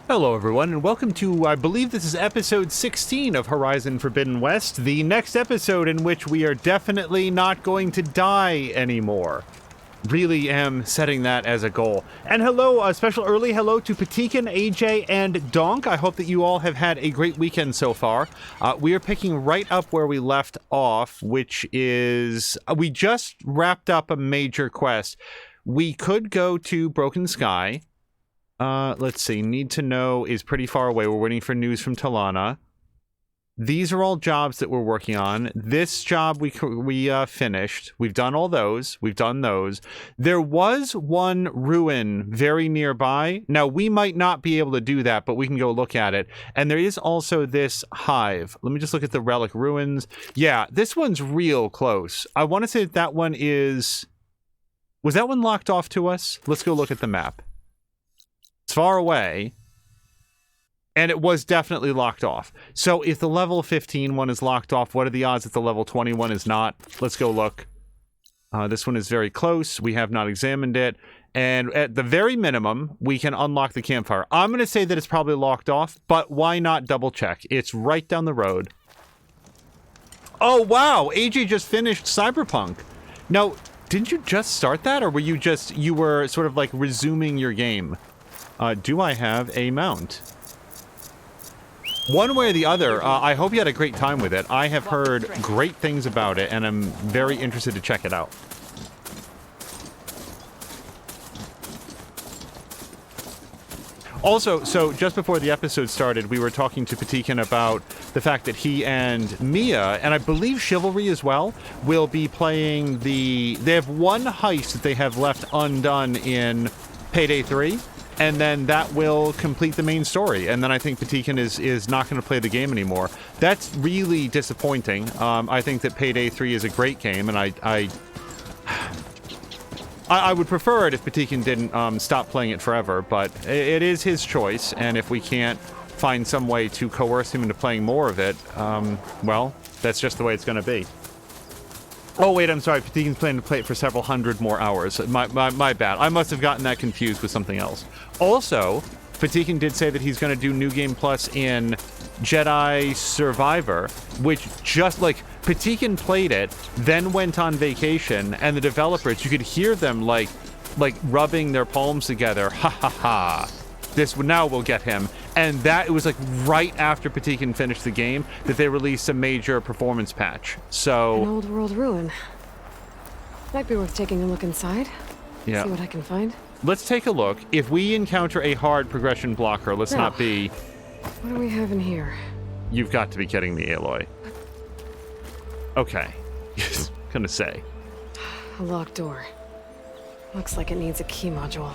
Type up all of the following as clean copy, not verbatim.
Hello everyone, and welcome to, I believe this is episode 16 of Horizon Forbidden West, the next episode in which we are definitely not going to die anymore. Really am setting that as a goal. And hello, a special early hello to Patikin, AJ, and Donk. I hope that you all have had a great weekend so far. We are picking right up where we left off, which is, we just wrapped up a major quest. We could go to Broken Sky. Let's see. Need to Know is pretty far away. We're waiting for news from Talana. These are all jobs that we're working on. This job we finished. We've done all those. We've done those. There was one ruin very nearby. Now, we might not be able to do that, but we can go look at it. And there is also this hive. Let me just look at the relic ruins. Yeah, this one's real close. I want to say that that one is... Was that one locked off to us? Let's go look at the map. It's far away, and it was definitely locked off. So if the level 15 one is locked off, what are the odds that the level 21 is not? Let's go look. This one is very close. We have not examined it. And at the very minimum, we can unlock the campfire. I'm going to say that it's probably locked off, but why not double check? It's right down the road. Oh, wow. AJ just finished Cyberpunk. Now, didn't you just start that, or were you were sort of like resuming your game? Do I have a mount? One way or the other, I hope you had a great time with it. I have heard great things about it, and I'm very interested to check it out. Also, so just before the episode started, we were talking to Patikin about the fact that he and Mia, and I believe Chivalry as well, will be playing the... They have one heist that they have left undone in Payday 3. And then that will complete the main story. And then I think Patikin is not going to play the game anymore. That's really disappointing. I think that Payday 3 is a great game, and I would prefer it if Patikin didn't stop playing it forever, but it is his choice, and if we can't find some way to coerce him into playing more of it, well, that's just the way it's going to be. Oh, wait, I'm sorry. Patikin's planning to play it for several hundred more hours. My bad. I must have gotten that confused with something else. Also, Patikin did say that he's going to do New Game Plus in Jedi Survivor, which just, like, Patikin played it, then went on vacation, and the developers, you could hear them, like rubbing their palms together. Ha ha ha. This now will get him. And it was like right after Patikin finished the game that they released a major performance patch. So... An old world ruin. Might be worth taking a look inside. Yeah. See what I can find. Let's take a look. If we encounter a hard progression blocker, let's not be... What do we have in here? You've got to be kidding me, Aloy. Okay. Gonna say. A locked door. Looks like it needs a key module.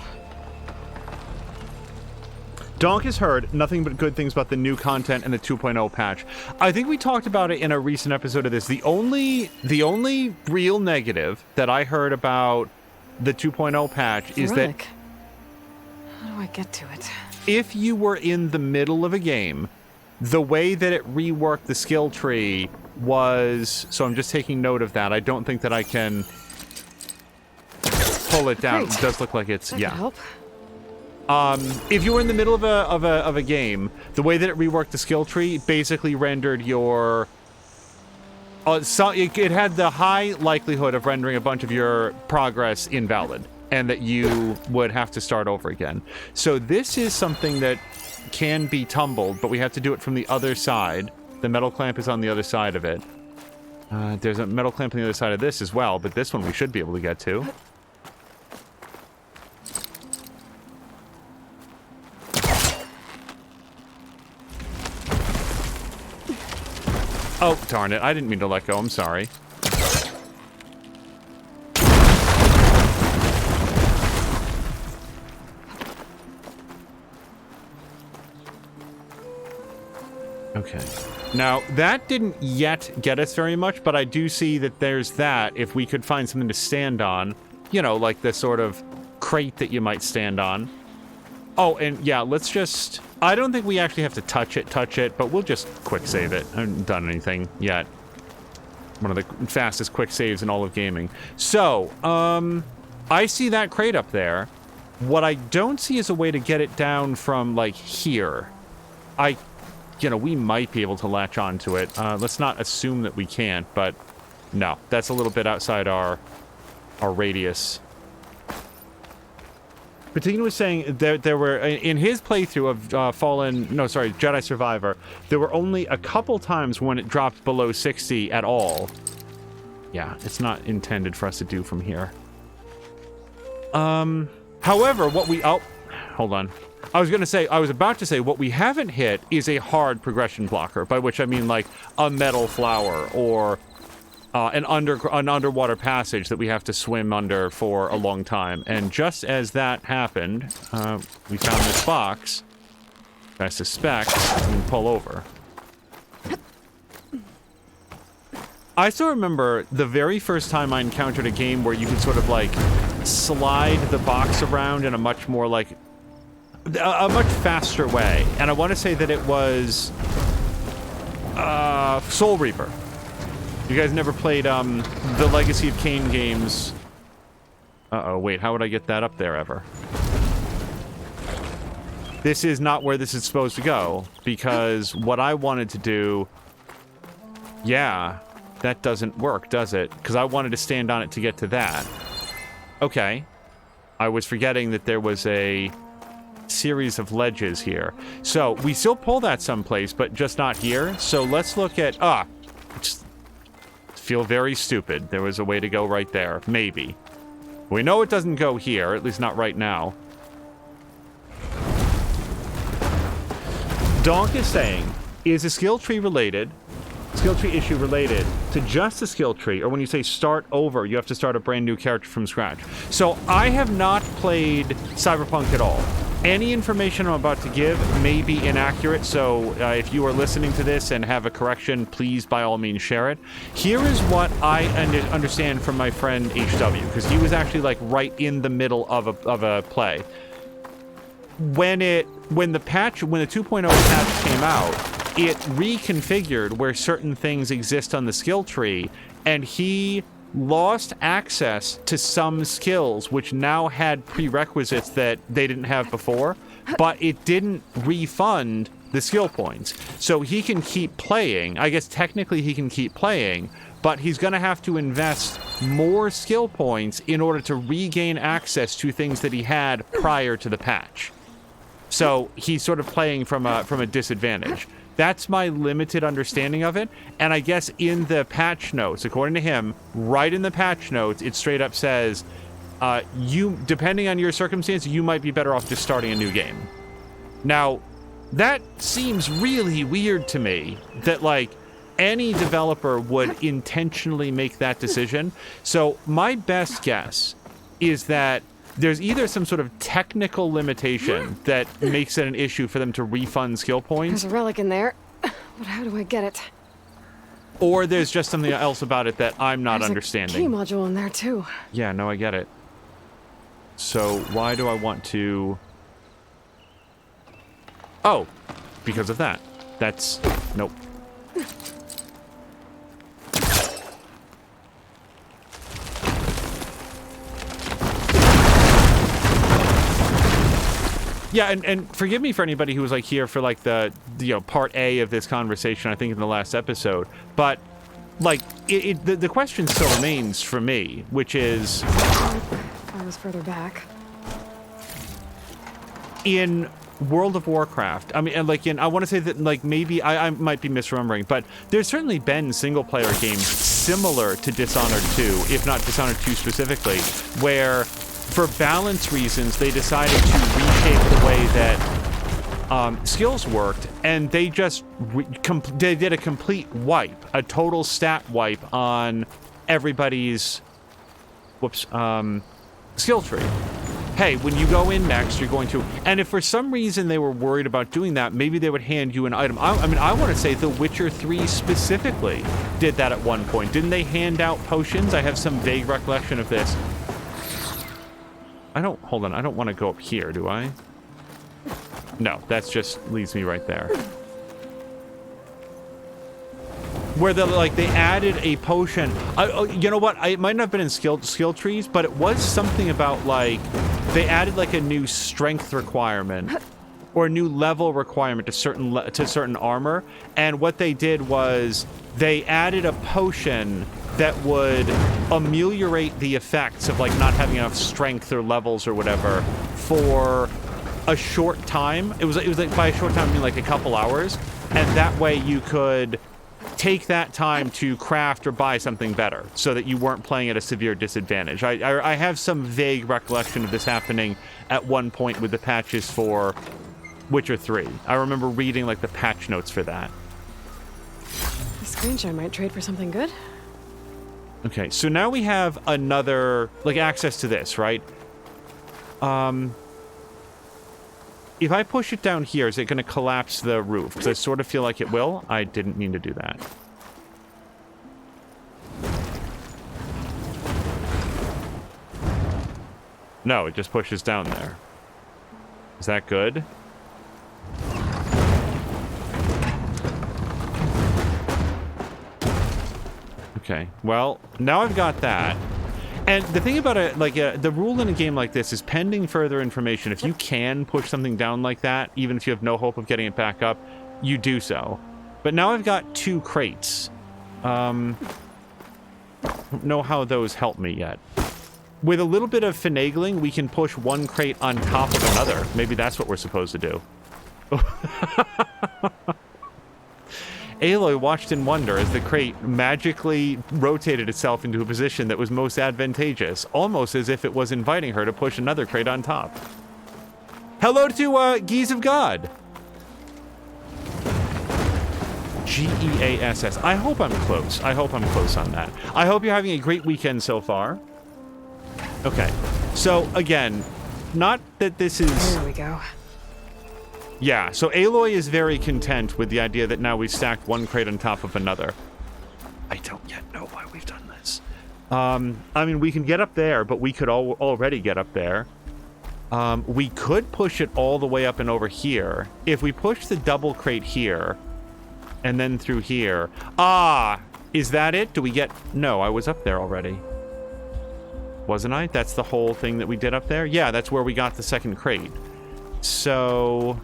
Donk has heard nothing but good things about the new content and the 2.0 patch. I think we talked about it in a recent episode of this. The only real negative that I heard about the 2.0 patch is that... How do I get to it? If you were in the middle of a game, the way that it reworked the skill tree was... So I'm just taking note of that. I don't think that I can pull it down. Great. It does look like it's... That yeah. could help. If you were in the middle of a game, the way that it reworked the skill tree basically rendered your... it had the high likelihood of rendering a bunch of your progress invalid, and that you would have to start over again. So this is something that can be tumbled, but we have to do it from the other side. The metal clamp is on the other side of it. There's a metal clamp on the other side of this as well, but this one we should be able to get to. Oh, darn it. I didn't mean to let go. I'm sorry. Okay. Now, that didn't yet get us very much, but I do see that there's that. If we could find something to stand on, you know, like the sort of crate that you might stand on. Oh, and yeah, let's just... I don't think we actually have to touch it, but we'll just quick save it. I haven't done anything yet. One of the fastest quick saves in all of gaming. So, I see that crate up there. What I don't see is a way to get it down from, like, here. We might be able to latch onto it. Let's not assume that we can't, but no, that's a little bit outside our radius. Patina was saying there were, in his playthrough of Jedi Survivor, there were only a couple times when it dropped below 60 at all. Yeah, it's not intended for us to do from here. However, hold on. I was about to say, what we haven't hit is a hard progression blocker, by which I mean like a metal flower or an underwater passage that we have to swim under for a long time. And just as that happened, we found this box. I suspect we can pull over. I still remember the very first time I encountered a game where you could sort of like slide the box around in a much more like a much faster way, and I want to say that it was Soul Reaper. You guys never played the Legacy of Kain games? Wait, how would I get that up there ever? This is not where this is supposed to go, because what I wanted to do, yeah, that doesn't work, does it? Because I wanted to stand on it to get to that. Okay. I was forgetting that there was a series of ledges here. So, we still pull that someplace, but just not here. So, let's look at... just feel very stupid. There was a way to go right there. Maybe. We know it doesn't go here, at least not right now. Donk is saying, is a skill tree issue related to just a skill tree, or when you say start over, you have to start a brand new character from scratch? So I have not played Cyberpunk at all. Any information I'm about to give may be inaccurate, so if you are listening to this and have a correction, please by all means share it. Here is what I understand from my friend HW, because he was actually like right in the middle of a play. When the 2.0 patch came out, it reconfigured where certain things exist on the skill tree, and he lost access to some skills which now had prerequisites that they didn't have before, but it didn't refund the skill points. So he can keep playing. I guess technically he can keep playing, but he's going to have to invest more skill points in order to regain access to things that he had prior to the patch. So he's sort of playing from a disadvantage. That's my limited understanding of it. And I guess in the patch notes, according to him, right in the patch notes, it straight up says, depending on your circumstance, you might be better off just starting a new game. Now, that seems really weird to me, that like any developer would intentionally make that decision. So my best guess is that there's either some sort of technical limitation that makes it an issue for them to refund skill points. There's a relic in there, but how do I get it? Or there's just something else about it that I'm not understanding. There's a key module in there too. Yeah, no, I get it. So why do I want to... Oh, because of that. That's... Nope. Yeah, and forgive me for anybody who was like here for like the part A of this conversation, I think in the last episode, but like the question still remains for me, which is I was further back. In World of Warcraft. I mean, and like I want to say that like maybe I might be misremembering, but there's certainly been single player games similar to Dishonored 2, if not Dishonored 2 specifically, where for balance reasons, they decided to reshape the way that skills worked, and they just they did a complete wipe, a total stat wipe on everybody's skill tree. Hey, when you go in next, you're going to... And if for some reason they were worried about doing that, maybe they would hand you an item. I mean, I want to say The Witcher 3 specifically did that at one point. Didn't they hand out potions? I have some vague recollection of this. Hold on, I don't want to go up here, do I? No, that's just leaves me right there. Where they added a potion. You know what? It might not have been in skill trees, but it was something about like they added like a new strength requirement or a new level requirement to certain armor, and what they did was they added a potion that would ameliorate the effects of like not having enough strength or levels or whatever for a short time. It was like, by a short time I mean like a couple hours, and that way you could take that time to craft or buy something better so that you weren't playing at a severe disadvantage. I have some vague recollection of this happening at one point with the patches for Witcher 3. I remember reading like the patch notes for that. The screenshot might trade for something good. Okay, so now we have another, like, access to this, right? If I push it down here, is it going to collapse the roof? Because I sort of feel like it will. I didn't mean to do that. No, it just pushes down there. Is that good? Okay, well, now I've got that. And the thing about it, like, the rule in a game like this is pending further information. If you can push something down like that, even if you have no hope of getting it back up, you do so. But now I've got 2 crates. Don't know how those help me yet. With a little bit of finagling, we can push 1 crate on top of another. Maybe that's what we're supposed to do. Aloy watched in wonder as the crate magically rotated itself into a position that was most advantageous, almost as if it was inviting her to push another crate on top. Hello to Geese of God. Geass. I hope I'm close. I hope I'm close on that. I hope you're having a great weekend so far. Okay, so again, not that this is... There we go. Yeah, so Aloy is very content with the idea that now we've stacked 1 crate on top of another. I don't yet know why we've done this. I mean, we can get up there, but we could already get up there. We could push it all the way up and over here. If we push the double crate here, and then through here... Ah! Is that it? Do we get... No, I was up there already. Wasn't I? That's the whole thing that we did up there? Yeah, that's where we got the 2nd crate. So...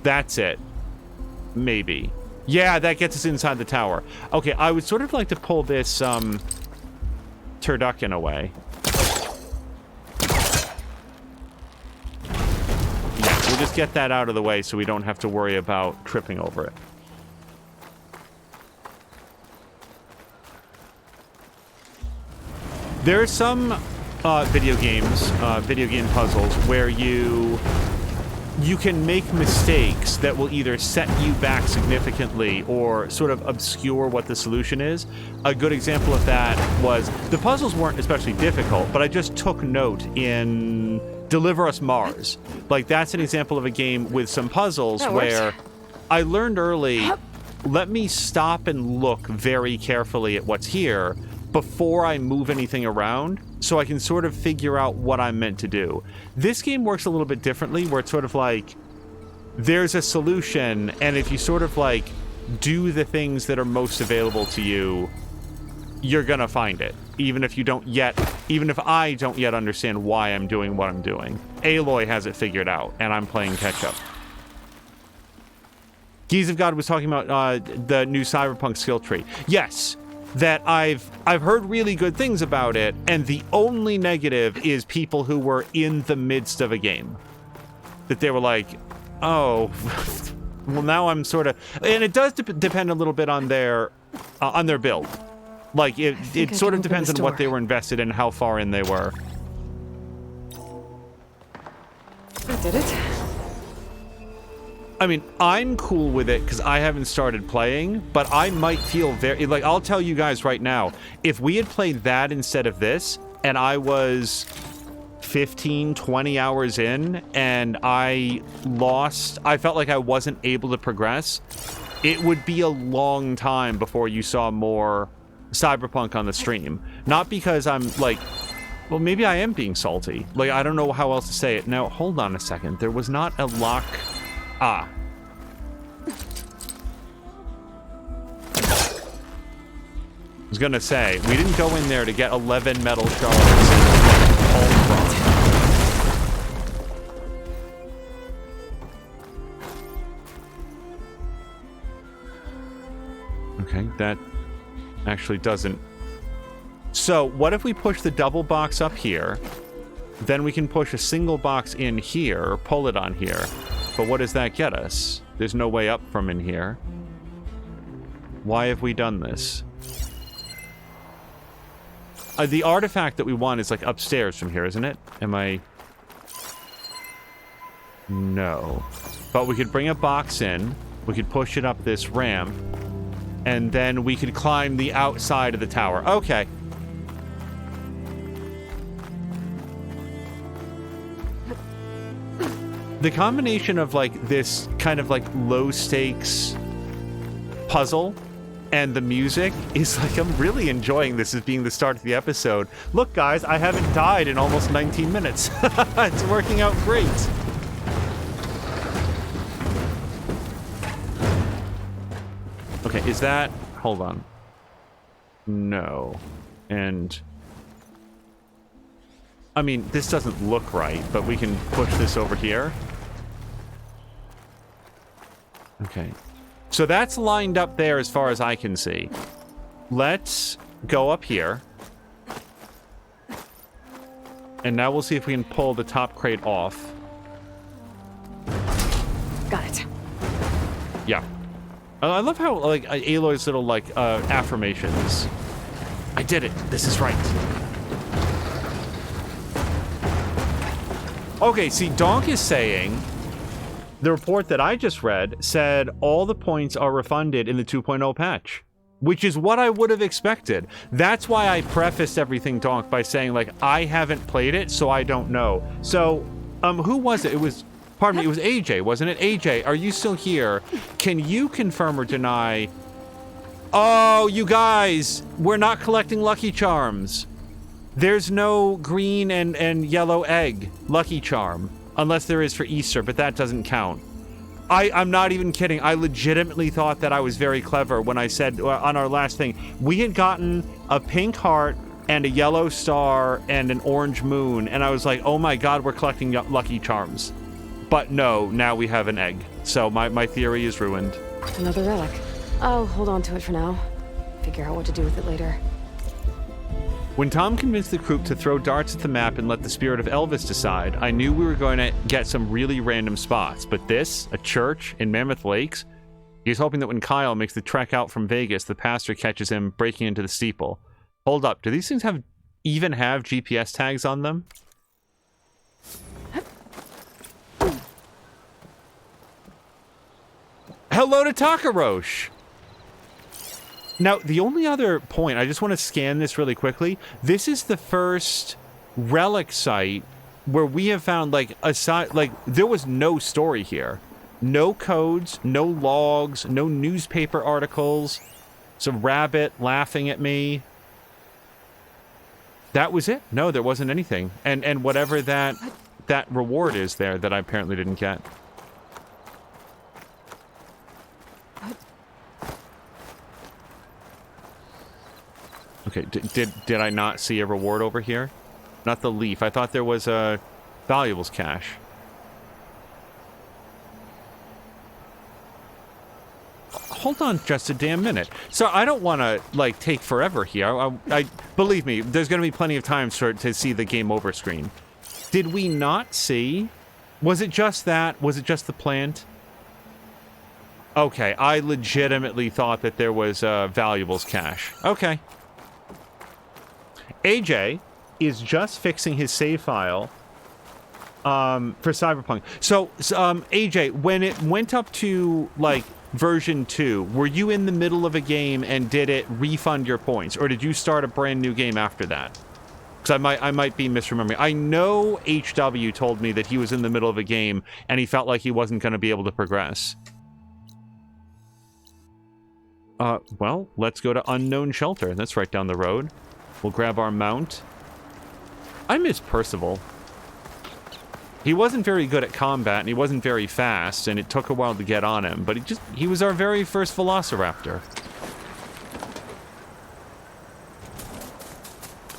That's it. Maybe. Yeah, that gets us inside the tower. Okay, I would sort of like to pull this, turducken away. Yeah, we'll just get that out of the way so we don't have to worry about tripping over it. There are some video game puzzles where you can make mistakes that will either set you back significantly or sort of obscure what the solution is. A good example of that was, the puzzles weren't especially difficult, but I just took note in Deliver Us Mars. Like, that's an example of a game with some puzzles where I learned early, let me stop and look very carefully at what's here before I move anything around, so I can sort of figure out what I'm meant to do. This game works a little bit differently, where it's sort of like, there's a solution, and if you sort of like do the things that are most available to you, you're gonna find it. Even if I don't yet understand why I'm doing what I'm doing. Aloy has it figured out, and I'm playing catch up. Geese of God was talking about the new Cyberpunk skill tree. Yes. That I've heard really good things about it, and the only negative is people who were in the midst of a game. That they were like, oh, well, now I'm sort of... And it does depend a little bit on their build. Like, it sort of depends on what they were invested in, how far in they were. I did it. I mean, I'm cool with it because I haven't started playing, but I might feel very... Like, I'll tell you guys right now, if we had played that instead of this, and I was 15, 20 hours in, and I felt like I wasn't able to progress, it would be a long time before you saw more Cyberpunk on the stream. Not because I'm, like... Well, maybe I am being salty. Like, I don't know how else to say it. Now, hold on a second. There was not a lock... Ah. I was gonna say, we didn't go in there to get 11 metal shards and all from. Okay, that actually doesn't. So, what if we push the double box up here? Then we can push a single box in here, or pull it on here. But what does that get us? There's no way up from in here. Why have we done this? The artifact that we want is like upstairs from here, isn't it? Am I... No. But we could bring a box in. We could push it up this ramp. And then we could climb the outside of the tower. Okay. The combination of, like, this kind of, like, low-stakes puzzle and the music is, like, I'm really enjoying this as being the start of the episode. Look, guys, I haven't died in almost 19 minutes. It's working out great. Okay, is that... Hold on. No. And... I mean, this doesn't look right, but we can push this over here. Okay. So that's lined up there as far as I can see. Let's go up here. And now we'll see if we can pull the top crate off. Got it. Yeah. I love how, like, Aloy's little, like, affirmations. I did it. This is right. Okay, see, Donk is saying... The report that I just read said all the points are refunded in the 2.0 patch, which is what I would have expected. That's why I prefaced everything, Donk, by saying, like, I haven't played it, so I don't know. So, who was it? It was, pardon me, it was AJ, wasn't it? AJ, are you still here? Can you confirm or deny? Oh, you guys, we're not collecting Lucky Charms. There's no green and yellow egg Lucky Charm. Unless there is for Easter, but that doesn't count. I'm not even kidding. I legitimately thought that I was very clever when I said on our last thing, we had gotten a pink heart and a yellow star and an orange moon, and I was like, oh my god, we're collecting Lucky Charms. But no, now we have an egg. So my theory is ruined. Another relic. I'll hold on to it for now. Figure out what to do with it later. When Tom convinced the group to throw darts at the map and let the spirit of Elvis decide, I knew we were going to get some really random spots. But this, a church in Mammoth Lakes, he's hoping that when Kyle makes the trek out from Vegas, the pastor catches him breaking into the steeple. Hold up, do these things even have GPS tags on them? Hello to Takarosh! Now, the only other point, I just want to scan this really quickly. This is the first relic site where we have found, like, there was no story here. No codes, no logs, no newspaper articles. Some rabbit laughing at me. That was it. No, there wasn't anything. And whatever that reward is there that I apparently didn't get. Okay, did I not see a reward over here? Not the leaf. I thought there was a valuables cache. Hold on just a damn minute. So I don't want to, like, take forever here. I believe me, there's going to be plenty of time to see the game over screen. Did we not see? Was it just that? Was it just the plant? Okay, I legitimately thought that there was a valuables cache. Okay. AJ is just fixing his save file for Cyberpunk. So, AJ, when it went up to, like, version 2, were you in the middle of a game and did it refund your points? Or did you start a brand new game after that? Because I might be misremembering. I know HW told me that he was in the middle of a game and he felt like he wasn't going to be able to progress. Well, let's go to Unknown Shelter. That's right down the road. We'll grab our mount. I miss Percival. He wasn't very good at combat, and he wasn't very fast, and it took a while to get on him, but he was our very first Velociraptor.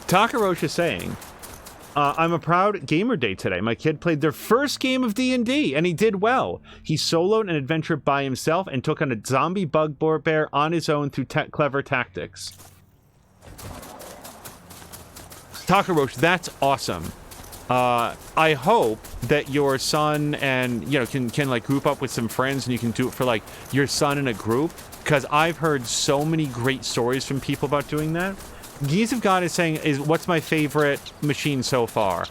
Takarosh is saying, I'm a proud gamer day today. My kid played their first game of D&D, and he did well. He soloed an adventure by himself and took on a zombie bugbear on his own through clever tactics. Takarosh, that's awesome. I hope that your son and, you know, can like group up with some friends and you can do it for like your son in a group, because I've heard so many great stories from people about doing that. Geese of God is saying, what's my favorite machine so far?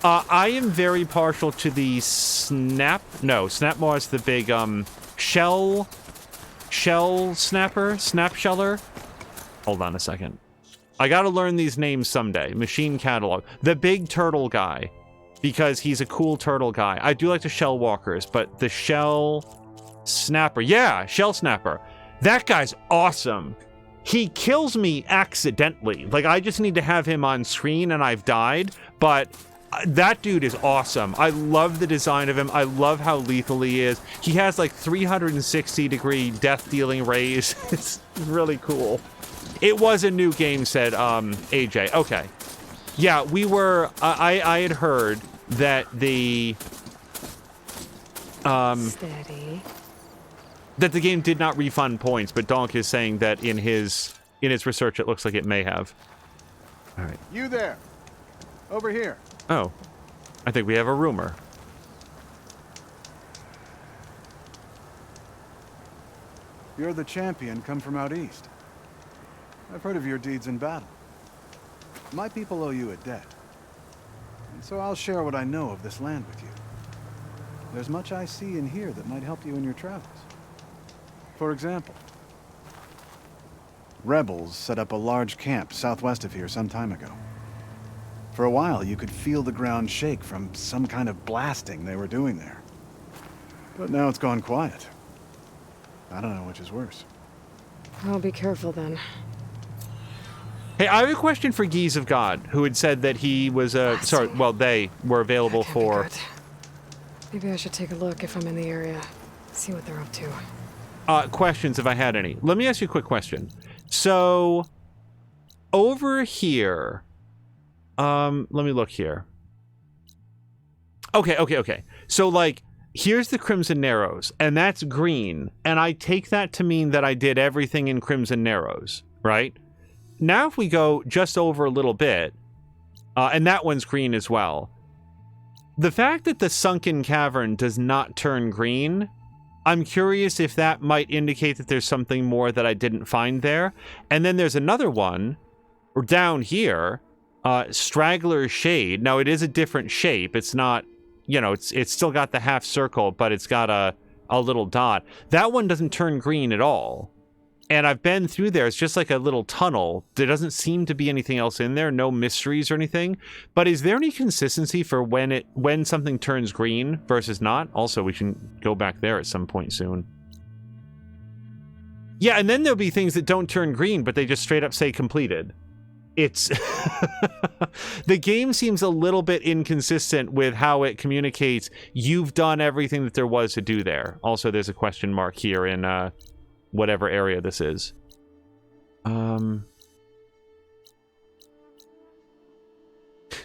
I am very partial to the Snapmaw is the big shell snap sheller. Hold on a second. I gotta learn these names someday. Machine catalog. The big turtle guy, because he's a cool turtle guy. I do like the shell walkers, but the shell snapper. Yeah, shell snapper. That guy's awesome. He kills me accidentally. Like, I just need to have him on screen and I've died, but that dude is awesome. I love the design of him. I love how lethal he is. He has like 360-degree death-dealing rays. It's really cool. It was a new game, said AJ. Okay. Yeah, we were... I had heard that the... Steady. That the game did not refund points, but Donk is saying that in his research it looks like it may have. All right. You there. Over here. Oh. I think we have a rumor. You're the champion come from out east. I've heard of your deeds in battle. My people owe you a debt. And so I'll share what I know of this land with you. There's much I see and hear that might help you in your travels. For example, rebels set up a large camp southwest of here some time ago. For a while, you could feel the ground shake from some kind of blasting they were doing there. But now it's gone quiet. I don't know which is worse. I'll be careful then. Hey, I have a question for Geese of God, who had said that he was they were available That can't be for... good. Maybe I should take a look if I'm in the area. See what they're up to. Questions, if I had any. Let me ask you a quick question. So, over here... let me look here. Okay. So, like, here's the Crimson Narrows, and that's green, and I take that to mean that I did everything in Crimson Narrows, right? Now if we go just over a little bit, and that one's green as well, the fact that the sunken cavern does not turn green, I'm curious if that might indicate that there's something more that I didn't find there. And then there's another one, or down here, Straggler Shade. Now it is a different shape. It's not, you know, it's still got the half circle, but it's got a little dot. That one doesn't turn green at all. And I've been through there. It's just like a little tunnel. There doesn't seem to be anything else in there. No mysteries or anything. But is there any consistency for when something turns green versus not? Also, we can go back there at some point soon. Yeah, and then there'll be things that don't turn green, but they just straight up say completed. It's... The game seems a little bit inconsistent with how it communicates you've done everything that there was to do there. Also, there's a question mark here in... whatever area this is.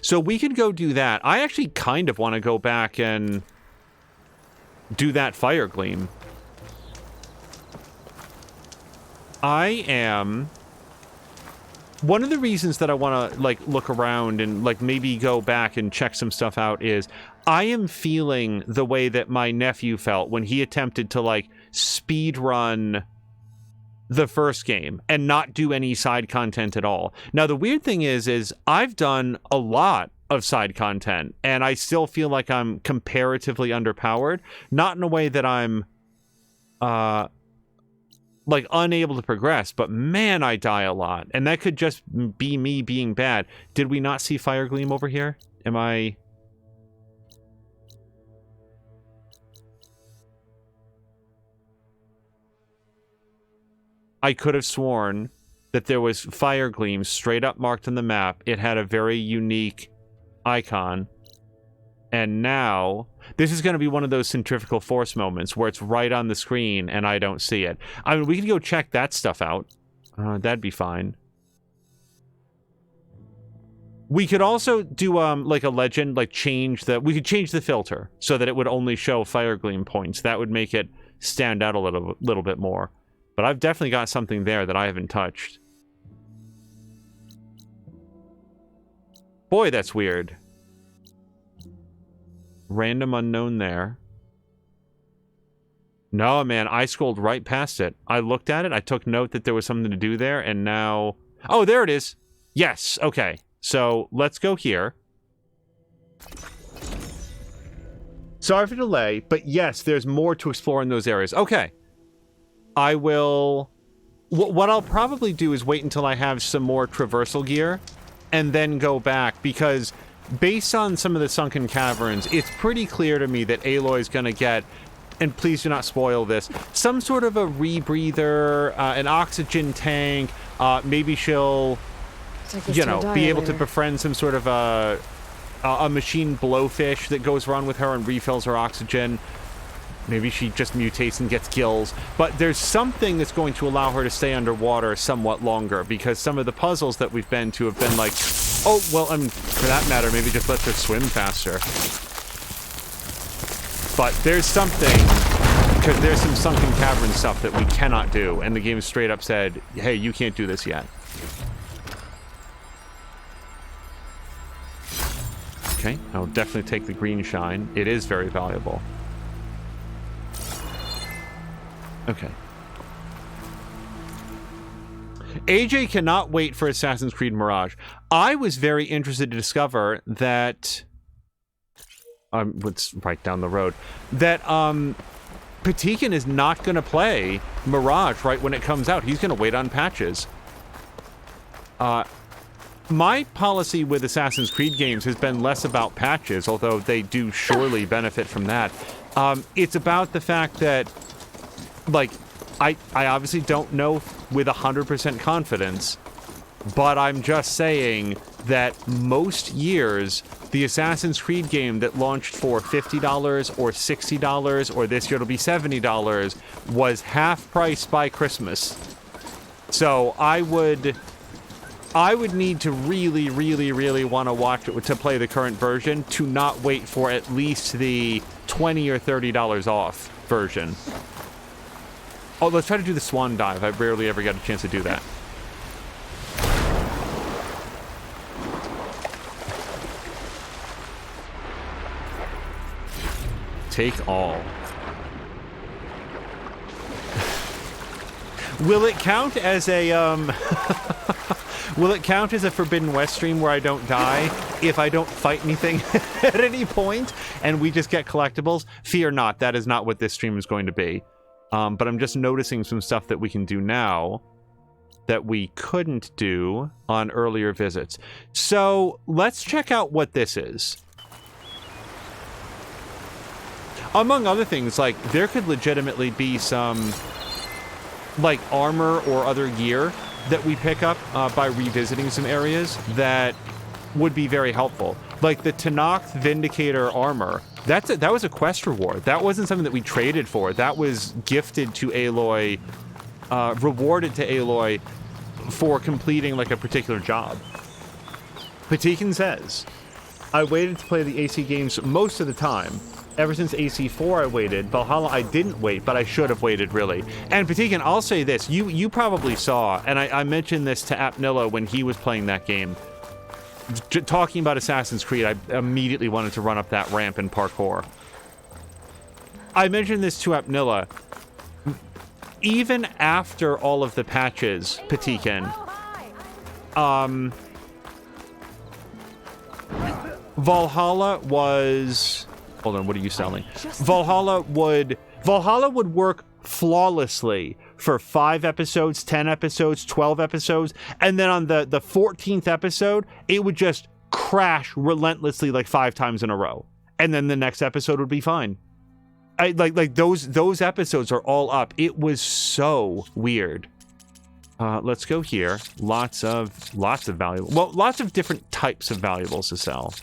So we could go do that. I actually kind of want to go back and do that fire gleam. I am... One of the reasons that I want to, like, look around and, like, maybe go back and check some stuff out is I am feeling the way that my nephew felt when he attempted to, like, speed run the first game and not do any side content at all. Now, the weird thing is I've done a lot of side content and I still feel like I'm comparatively underpowered. Not in a way that I'm, like, unable to progress, but man, I die a lot. And that could just be me being bad. Did we not see Fire Gleam over here? Am I... I could have sworn that there was Fire Gleam straight up marked on the map. It had a very unique icon. And now, this is going to be one of those centrifugal force moments where it's right on the screen and I don't see it. I mean, we could go check that stuff out. That'd be fine. We could also do like a legend, like we could change the filter so that it would only show fire gleam points. That would make it stand out a little bit more. But I've definitely got something there that I haven't touched. Boy, that's weird. Random unknown there. No, man, I scrolled right past it. I looked at it, I took note that there was something to do there, and now... Oh, there it is! Yes, okay. So, let's go here. Sorry for the delay, but yes, there's more to explore in those areas. Okay. I will... What I'll probably do is wait until I have some more traversal gear, and then go back, because based on some of the sunken caverns, it's pretty clear to me that Aloy's gonna get... And please do not spoil this. Some sort of a rebreather, an oxygen tank. Maybe she'll, you know, be able to befriend some sort of a machine blowfish that goes around with her and refills her oxygen. Maybe she just mutates and gets gills. But there's something that's going to allow her to stay underwater somewhat longer, because some of the puzzles that we've been to have been like, oh, well, I mean, for that matter, maybe just let her swim faster. But there's something, because there's some sunken cavern stuff that we cannot do, and the game straight up said, hey, you can't do this yet. Okay, I'll definitely take the green shine. It is very valuable. Okay. AJ cannot wait for Assassin's Creed Mirage. I was very interested to discover that... it's right down the road, that Patikin is not going to play Mirage right when it comes out. He's going to wait on patches. My policy with Assassin's Creed games has been less about patches, although they do surely benefit from that. It's about the fact that, like, I obviously don't know with 100% confidence, but I'm just saying that most years, the Assassin's Creed game that launched for $50 or $60, or this year it'll be $70, was half price by Christmas. So I would need to really want to watch it to play the current version to not wait for at least the $20 or $30 off version. Oh, let's try to do the swan dive. I rarely ever get a chance to do that. Take all. Will it count as a will it count as a Forbidden West stream where I don't die if I don't fight anything at any point and we just get collectibles? Fear not, that is not what this stream is going to be. But I'm just noticing some stuff that we can do now that we couldn't do on earlier visits. So let's check out what this is. Among other things, like, there could legitimately be some, like, armor or other gear that we pick up by revisiting some areas that would be very helpful. Like, the Tanakh Vindicator armor, that was a quest reward. That wasn't something that we traded for. That was gifted to Aloy, rewarded to Aloy for completing, like, a particular job. Patikin says, I waited to play the AC games most of the time. Ever since AC4 I waited. Valhalla I didn't wait, but I should have waited, really. And Patikin, I'll say this. You probably saw, and I mentioned this to Apnilla when he was playing that game. Talking about Assassin's Creed, I immediately wanted to run up that ramp in parkour. I mentioned this to Apnilla. Even after all of the patches, Patikin, Valhalla was... Hold on, what are you selling? Valhalla would work flawlessly for 5 episodes, 10 episodes, 12 episodes, and then on the 14th episode, it would just crash relentlessly like 5 times in a row. And then the next episode would be fine. Like those episodes are all up. It was so weird. Let's go here. Lots of valuable, well, lots of different types of valuables to sell.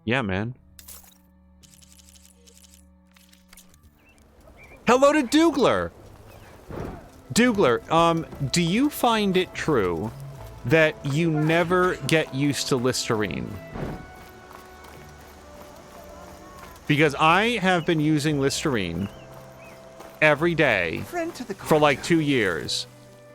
Yeah, man. Hello to Dougler! Dougler, do you find it true that you never get used to Listerine? Because I have been using Listerine every day for like 2 years,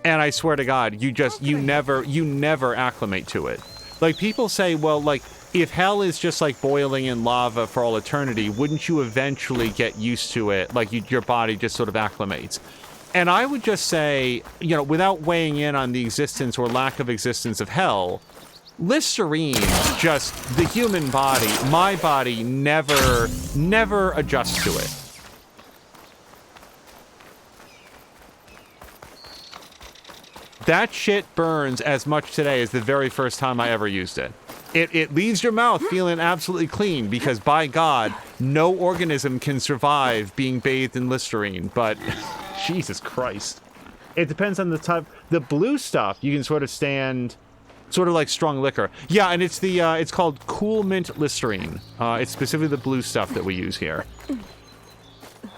and I swear to God, you never acclimate to it. Like, people say, well, like, if hell is just like boiling in lava for all eternity, wouldn't you eventually get used to it? Like, your body just sort of acclimates. And I would just say, you know, without weighing in on the existence or lack of existence of hell, Listerine, just the human body, my body never adjusts to it. That shit burns as much today as the very first time I ever used it. It leaves your mouth feeling absolutely clean because, by God, no organism can survive being bathed in Listerine, but Jesus Christ. It depends on the type. The blue stuff, you can sort of stand, sort of like strong liquor. Yeah, and it's it's called Cool Mint Listerine. It's specifically the blue stuff that we use here.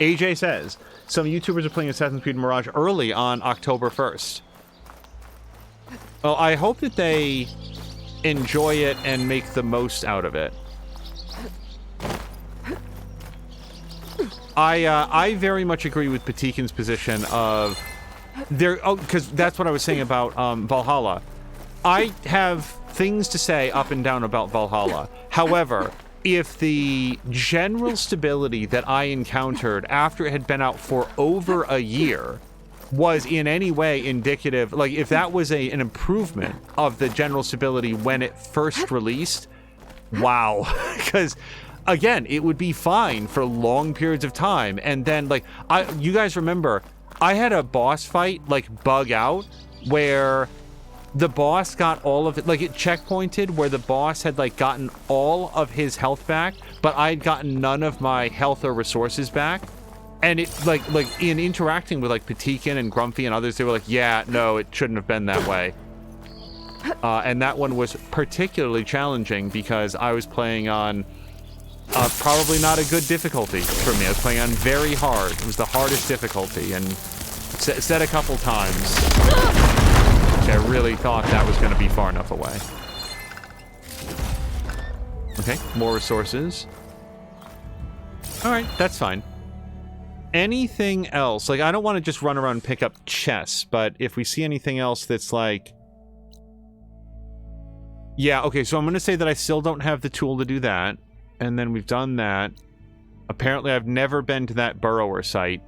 AJ says, some YouTubers are playing Assassin's Creed Mirage early on October 1st. Well, I hope that they enjoy it and make the most out of it. I very much agree with Patikin's position of there. Oh, because that's what I was saying about Valhalla. I have things to say up and down about Valhalla. However, if the general stability that I encountered after it had been out for over a year was in any way indicative, like if that was an improvement of the general stability when it first released, wow. Because again, it would be fine for long periods of time, and then like you guys remember, I had a boss fight like bug out where the boss got all of it, like it checkpointed where the boss had like gotten all of his health back, but I'd gotten none of my health or resources back. And it like in interacting with like Patikin and Grumpy and others, they were like, yeah, no, it shouldn't have been that way. And that one was particularly challenging because I was playing on probably not a good difficulty for me. I was playing on very hard. It was the hardest difficulty, and said a couple times I really thought that was going to be far enough away. Okay, more resources. All right, that's fine. Anything else? Like, I don't want to just run around and pick up chests, but if we see anything else that's like... Yeah, okay, so I'm going to say that I still don't have the tool to do that. And then we've done that. Apparently, I've never been to that burrower site.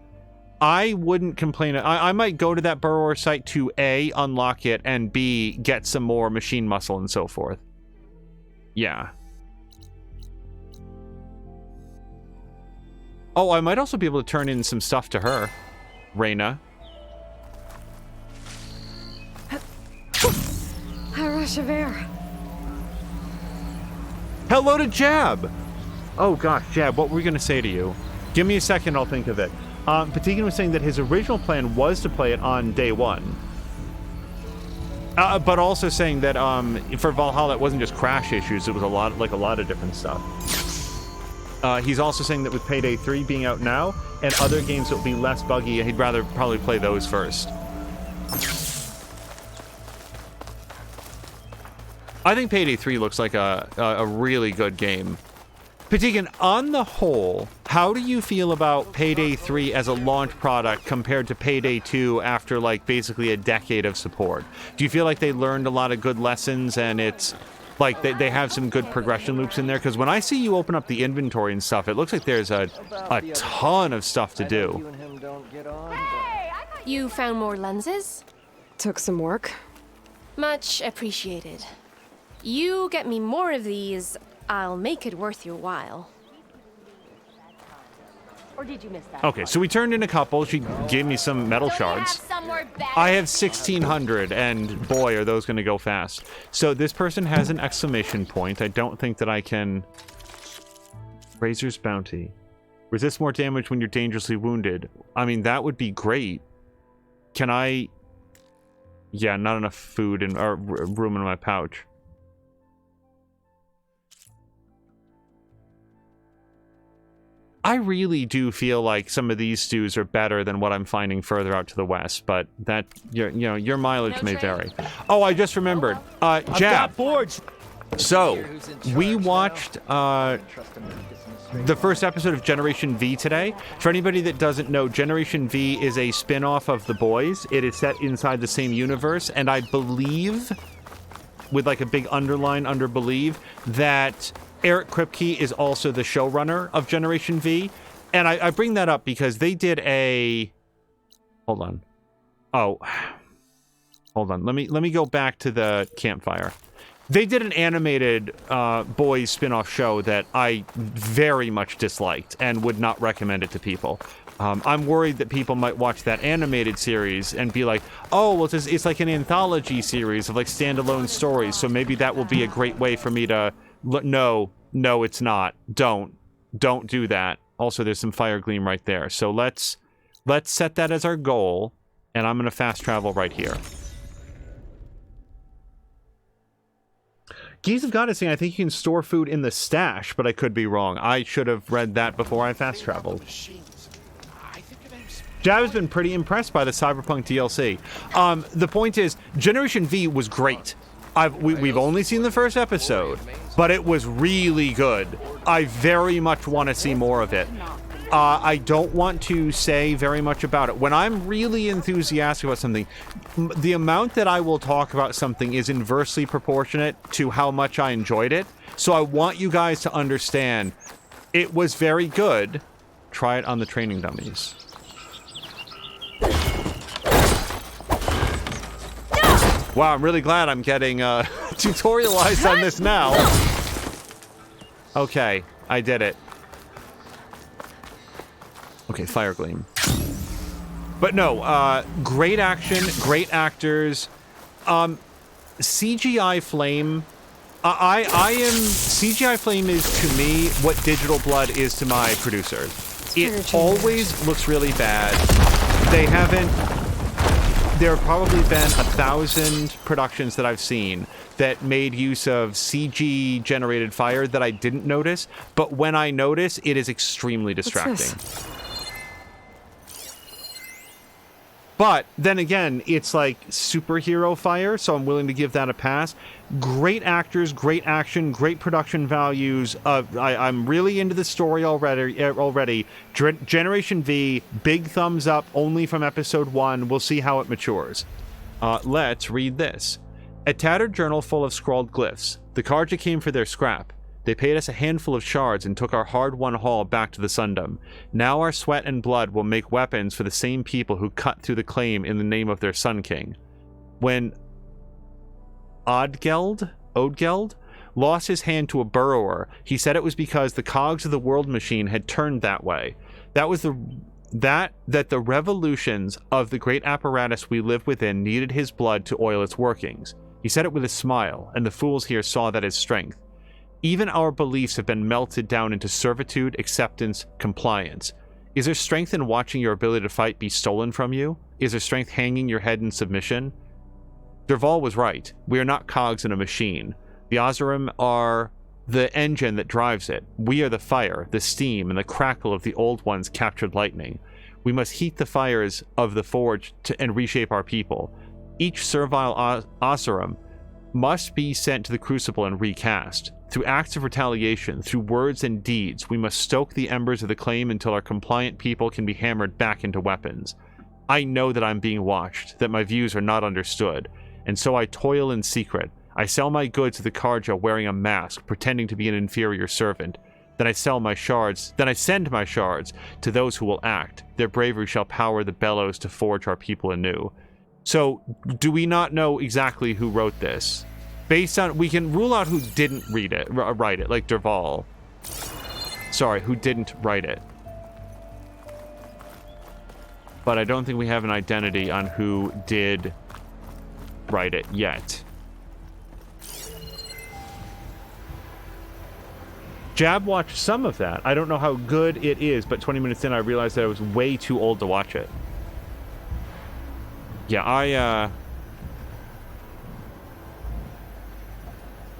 I wouldn't complain. I might go to that burrower site to A, unlock it, and B, get some more machine muscle and so forth. Yeah. Oh, I might also be able to turn in some stuff to her, Reyna. A rush of air. Hello to Jab! Oh gosh, Jab, what were we going to say to you? Give me a second, I'll think of it. Patikin was saying that his original plan was to play it on day one. But also saying that for Valhalla, it wasn't just crash issues, it was a lot of different stuff. He's also saying that with Payday 3 being out now, and other games that will be less buggy, he'd rather probably play those first. I think Payday 3 looks like a really good game. Patikin, on the whole, how do you feel about Payday 3 as a launch product compared to Payday 2 after, like, basically a decade of support? Do you feel like they learned a lot of good lessons and it's... like, they have some good progression loops in there? Because when I see you open up the inventory and stuff, it looks like there's a ton of stuff to do. You found more lenses? Took some work. Much appreciated. You get me more of these, I'll make it worth your while. Or did you miss that? Okay, so we turned in a couple. She gave me some metal shards. I have 1,600, and boy, are those going to go fast. So this person has an exclamation point. I don't think that I can... Razor's Bounty. Resist more damage when you're dangerously wounded. I mean, that would be great. Can I... Yeah, not enough food or room in my pouch. I really do feel like some of these stews are better than what I'm finding further out to the west, but that, your mileage may vary. Oh, I just remembered. Jab. boards. So, we watched the first episode of Generation V today. For anybody that doesn't know, Generation V is a spin-off of The Boys. It is set inside the same universe, and I believe, with like a big underline under believe, that Eric Kripke is also the showrunner of Generation V. And I bring that up because they did a... Hold on. Oh. Hold on. Let me go back to the campfire. They did an animated boys spin-off show that I very much disliked and would not recommend it to people. I'm worried that people might watch that animated series and be like, oh, well, it's like an anthology series of like standalone stories, so maybe that will be a great way for me to... No, it's not. Don't do that. Also, there's some fire gleam right there. So let's set that as our goal, and I'm going to fast travel right here. Geese of God is saying, I think you can store food in the stash, but I could be wrong. I should have read that before I fast traveled. Jab has been pretty impressed by the Cyberpunk DLC. The point is, Generation V was great. We've only seen the first episode, but it was really good. I very much want to see more of it. I don't want to say very much about it. When I'm really enthusiastic about something, the amount that I will talk about something is inversely proportionate to how much I enjoyed it. So I want you guys to understand it was very good. Try it on the training dummies. Wow, I'm really glad I'm getting tutorialized on this now. Okay, I did it. Okay, fire gleam. But no, great action, great actors. CGI Flame. CGI Flame is to me what Digital Blood is to my producers. It always looks really bad. There have probably been 1,000 productions that I've seen that made use of CG generated fire that I didn't notice, but when I notice, it is extremely distracting. But then again, it's like superhero fire, so I'm willing to give that a pass. Great actors, great action, great production values. I'm really into the story already. Generation V, big thumbs up only from episode 1. We'll see how it matures. Let's read this. A tattered journal full of scrawled glyphs. The Karja came for their scrap. They paid us a handful of shards and took our hard-won haul back to the Sundom. Now our sweat and blood will make weapons for the same people who cut through the claim in the name of their Sun King. When Odgeld lost his hand to a burrower, he said it was because the cogs of the world machine had turned that way. That the revolutions of the great apparatus we live within needed his blood to oil its workings. He said it with a smile, and the fools here saw that as strength. Even our beliefs have been melted down into servitude, acceptance, compliance. Is there strength in watching your ability to fight be stolen from you? Is there strength hanging your head in submission? Derval was right. We are not cogs in a machine. The Oseram are the engine that drives it. We are the fire, the steam, and the crackle of the old one's captured lightning. We must heat the fires of the forge and reshape our people. Each servile Oseram must be sent to the crucible and recast. Through acts of retaliation, through words and deeds, we must stoke the embers of the claim until our compliant people can be hammered back into weapons. I know that I'm being watched, that my views are not understood, and so I toil in secret. I sell my goods to the Karja wearing a mask, pretending to be an inferior servant. Then I send my shards to those who will act. Their bravery shall power the bellows to forge our people anew. So, do we not know exactly who wrote this? Based on, we can rule out who didn't write it, like Derval. Sorry, who didn't write it. But I don't think we have an identity on who did write it yet. Jab watched some of that. I don't know how good it is, but 20 minutes in I realized that I was way too old to watch it. Yeah,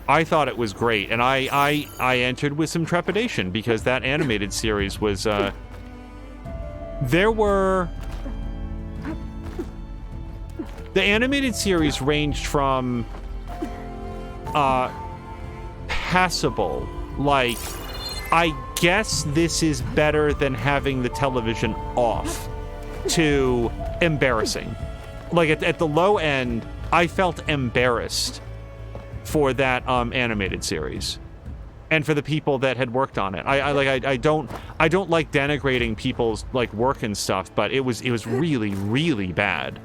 I thought it was great, and I entered with some trepidation because that animated series was, there were... The animated series ranged from, passable, like, I guess this is better than having the television off, to embarrassing. Like, at the low end, I felt embarrassed for that animated series, and for the people that had worked on it. I don't like denigrating people's like work and stuff, but it was really, really bad.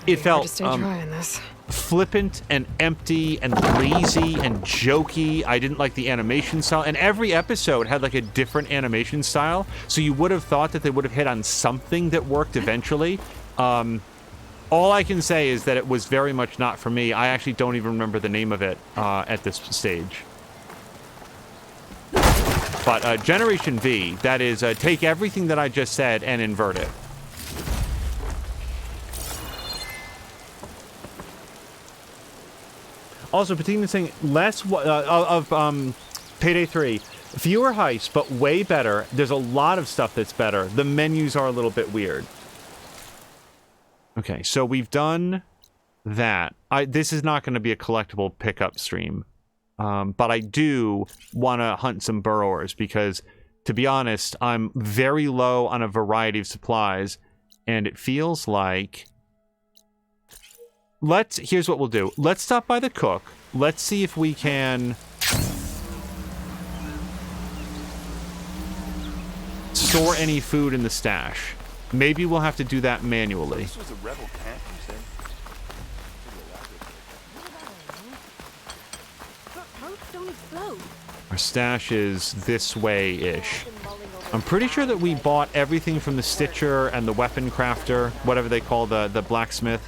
It felt trying this. flippant and empty and lazy and jokey. I didn't like the animation style, and every episode had like a different animation style, so you would have thought that they would have hit on something that worked eventually. All I can say is that it was very much not for me. I actually don't even remember the name of it at this stage. But Generation V, that is, take everything that I just said and invert it. Also, Patina saying less of Payday 3. Fewer heists, but way better. There's a lot of stuff that's better. The menus are a little bit weird. Okay, so we've done that. This is not going to be a collectible pickup stream. But I do want to hunt some burrowers because, to be honest, I'm very low on a variety of supplies. And it feels like... Here's what we'll do. Let's stop by the cook. Let's see if we can... store any food in the stash. Maybe we'll have to do that manually. This was a rebel camp, you said? Our stash is this way-ish. I'm pretty sure that we bought everything from the Stitcher and the Weapon Crafter, whatever they call the blacksmith.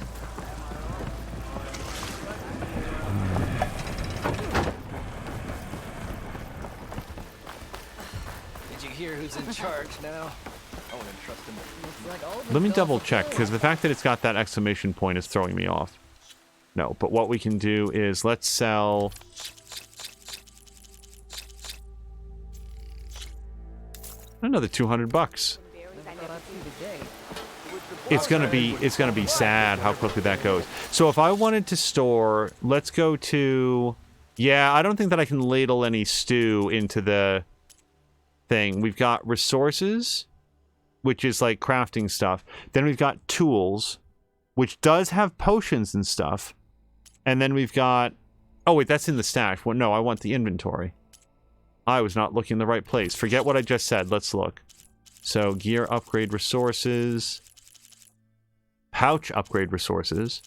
Did you hear who's in charge now? I want to trust him. Let me double check, because the fact that it's got that exclamation point is throwing me off. No, but what we can do is let's sell... another $200. It's gonna be sad how quickly that goes. So if I wanted to store, let's go to... Yeah, I don't think that I can ladle any stew into the thing. We've got resources, which is like crafting stuff. Then we've got tools, which does have potions and stuff. And then we've got... Oh, wait, that's in the stash. Well, no, I want the inventory. I was not looking in the right place. Forget what I just said. Let's look. So, gear upgrade resources. Pouch upgrade resources.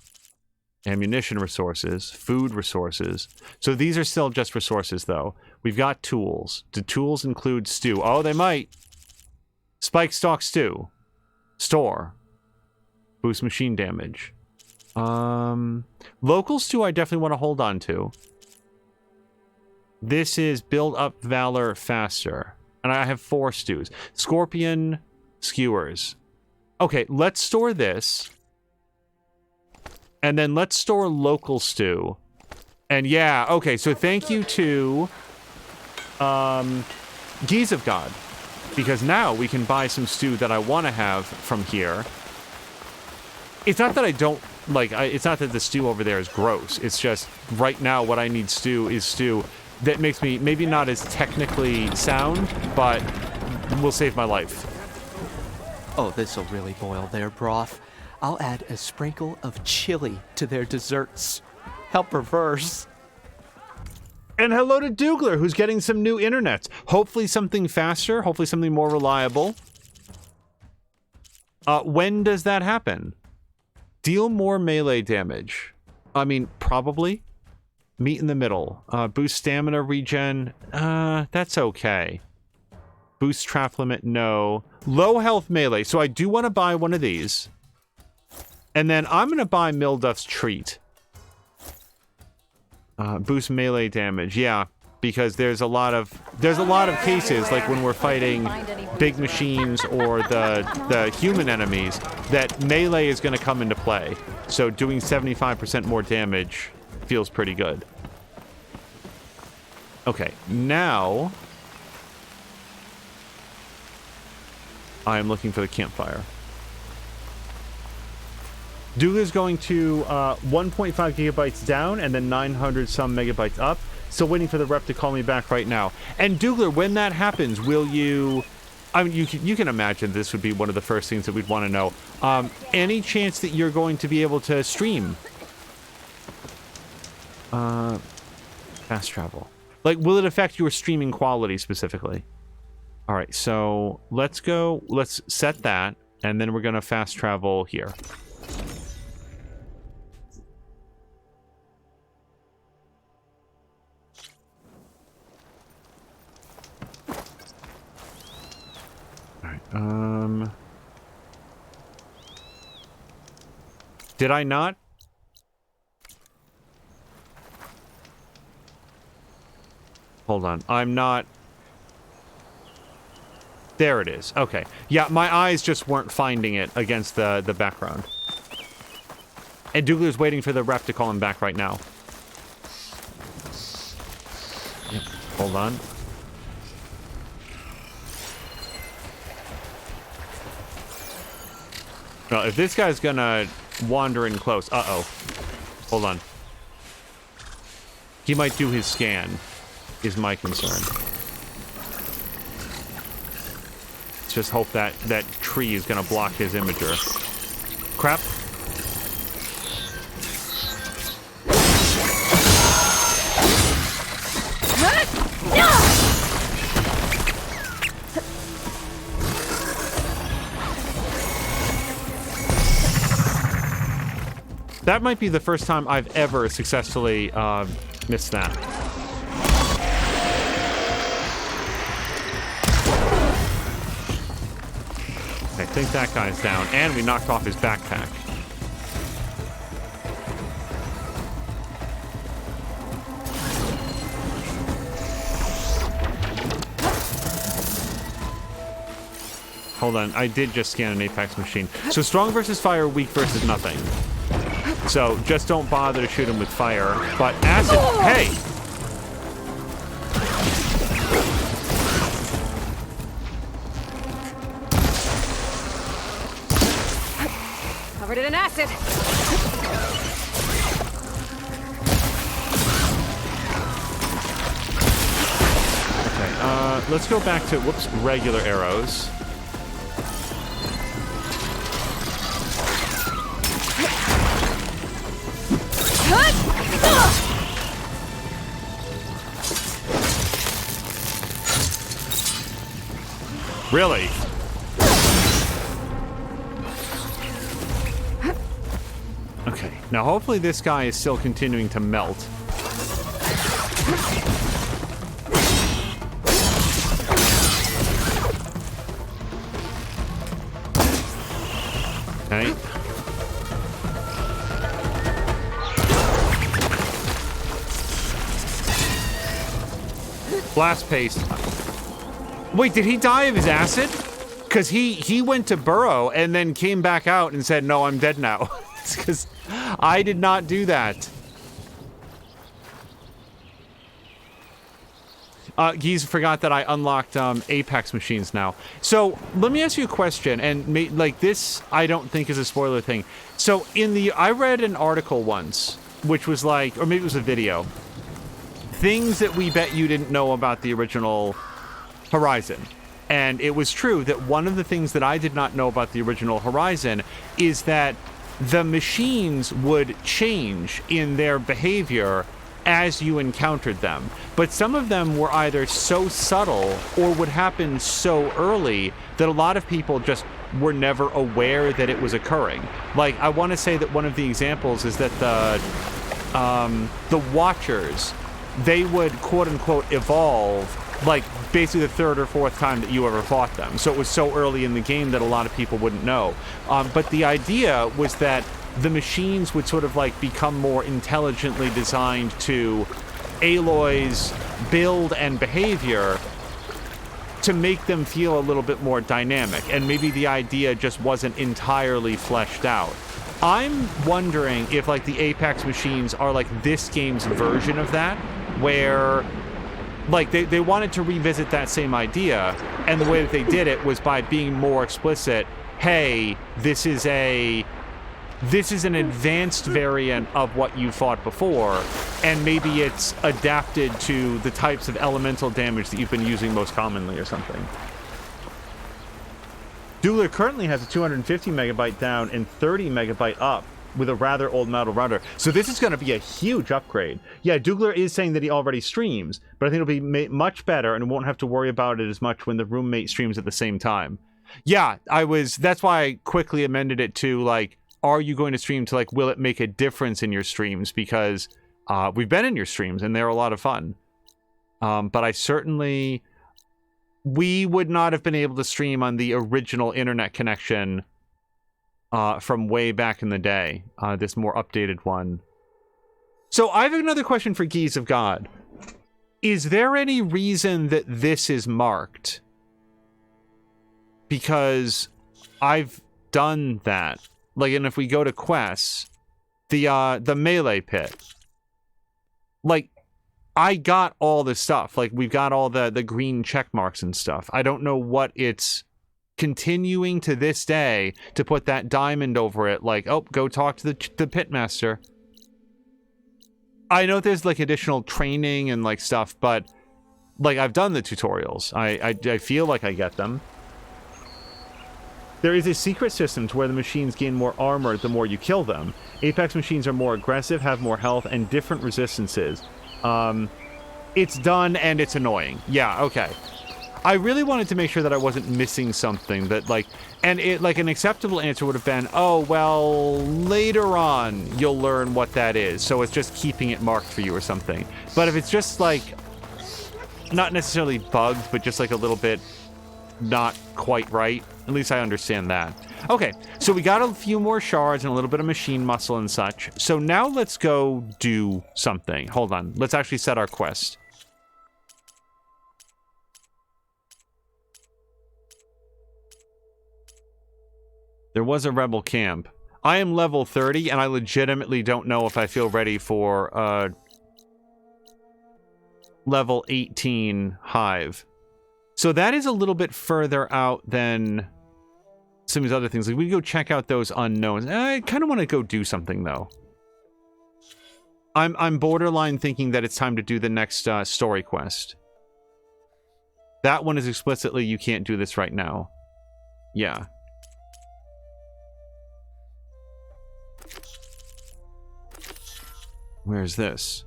Ammunition resources. Food resources. So these are still just resources, though. We've got tools. Do tools include stew? Oh, they might. Spike stock stew. Store. Boost machine damage. Local stew I definitely want to hold on to. This is build up valor faster. And I have 4 stews. Scorpion skewers. Okay, let's store this. And then let's store local stew. And yeah, okay, so thank you to Geese of God. Because now we can buy some stew that I want to have from here. It's not that I don't, like, it's not that the stew over there is gross. It's just, right now, what I need stew is stew that makes me, maybe not as technically sound, but will save my life. Oh, this'll really boil their broth. I'll add a sprinkle of chili to their desserts. How perverse. And hello to Dougler, who's getting some new internets. Hopefully something faster, hopefully something more reliable. When does that happen? Deal more melee damage. I mean, probably. Meet in the middle. Boost stamina regen. That's okay. Boost trap limit, no. Low health melee. So I do want to buy one of these. And then I'm going to buy Milduff's Treat. Boost melee damage. Yeah, because there's a lot of cases, like when we're fighting big machines or the human enemies, that melee is going to come into play. So doing 75% more damage feels pretty good. Okay, now I'm looking for the campfire. Dougla's going to 1.5 gigabytes down and then 900 some megabytes up. Still waiting for the rep to call me back right now. And Dougler, when that happens, will you... I mean, you can imagine this would be one of the first things that we'd want to know. Any chance that you're going to be able to stream? Fast travel. Like, will it affect your streaming quality specifically? All right, so let's go. Let's set that, and then we're going to fast travel here. Did I not? Hold on. I'm not... There it is. Okay. Yeah, my eyes just weren't finding it against the background. And Dougler's waiting for the rep to call him back right now. Yep. Hold on. Well, if this guy's gonna wander in close... Uh-oh. Hold on. He might do his scan, is my concern. Let's just hope that that tree is gonna block his imager. Crap. That might be the first time I've ever successfully missed that. I think that guy's down, and we knocked off his backpack. Hold on, I did just scan an Apex machine. So strong versus fire, weak versus nothing. So just don't bother to shoot him with fire. But acid, hey! Covered it in acid. Okay, let's go back to, whoops, regular arrows. Really? Okay, now hopefully this guy is still continuing to melt. Okay. Blast paste. Wait, did he die of his acid? Because he went to burrow and then came back out and said, no, I'm dead now. It's because I did not do that. Geese forgot that I unlocked Apex machines now. So let me ask you a question, and like this, I don't think is a spoiler thing. So I read an article once, which was like, or maybe it was a video, things that we bet you didn't know about the original Horizon. And it was true that one of the things that I did not know about the original Horizon is that the machines would change in their behavior as you encountered them. But some of them were either so subtle or would happen so early that a lot of people just were never aware that it was occurring. Like, I want to say that one of the examples is that the Watchers, they would quote-unquote evolve like basically the third or fourth time that you ever fought them. So it was so early in the game that a lot of people wouldn't know. But the idea was that the machines would sort of like become more intelligently designed to Aloy's build and behavior to make them feel a little bit more dynamic. And maybe the idea just wasn't entirely fleshed out. I'm wondering if, like, the Apex machines are, like, this game's version of that, where, like, they wanted to revisit that same idea, and the way that they did it was by being more explicit. Hey, this is an advanced variant of what you fought before, and maybe it's adapted to the types of elemental damage that you've been using most commonly or something. Dougler currently has a 250 megabyte down and 30 megabyte up with a rather old metal router. So this is going to be a huge upgrade. Yeah, Dougler is saying that he already streams, but I think it'll be much better and won't have to worry about it as much when the roommate streams at the same time. Yeah, that's why I quickly amended it to, like, are you going to stream, to, like, will it make a difference in your streams? Because we've been in your streams and they're a lot of fun. But I certainly... We would not have been able to stream on the original internet connection from way back in the day, this more updated one. So I have another question for Geese of God. Is there any reason that this is marked? Because I've done that. Like, and if we go to quests, the melee pit, like, I got all the stuff. Like, we've got all the green check marks and stuff. I don't know what it's continuing to this day to put that diamond over it. Like, oh, go talk to the pitmaster. I know there's, like, additional training and, like, stuff, but, like, I've done the tutorials. I feel like I get them. There is a secret system to where the machines gain more armor the more you kill them. Apex machines are more aggressive, have more health, and different resistances. It's done, and it's annoying. Yeah, okay. I really wanted to make sure that I wasn't missing something that, like... And it, like, an acceptable answer would have been, oh, well, later on you'll learn what that is, so it's just keeping it marked for you or something. But if it's just, like, not necessarily bugged, but just, like, a little bit not quite right, at least I understand that. Okay, so we got a few more shards and a little bit of machine muscle and such. So now let's go do something. Hold on. Let's actually set our quest. There was a rebel camp. I am level 30, and I legitimately don't know if I feel ready for level 18 hive. So that is a little bit further out than some of these other things. Like, we go check out those unknowns. I kind of want to go do something, though. I'm borderline thinking that it's time to do the next story quest. That one is explicitly, you can't do this right now. Yeah. Where's this?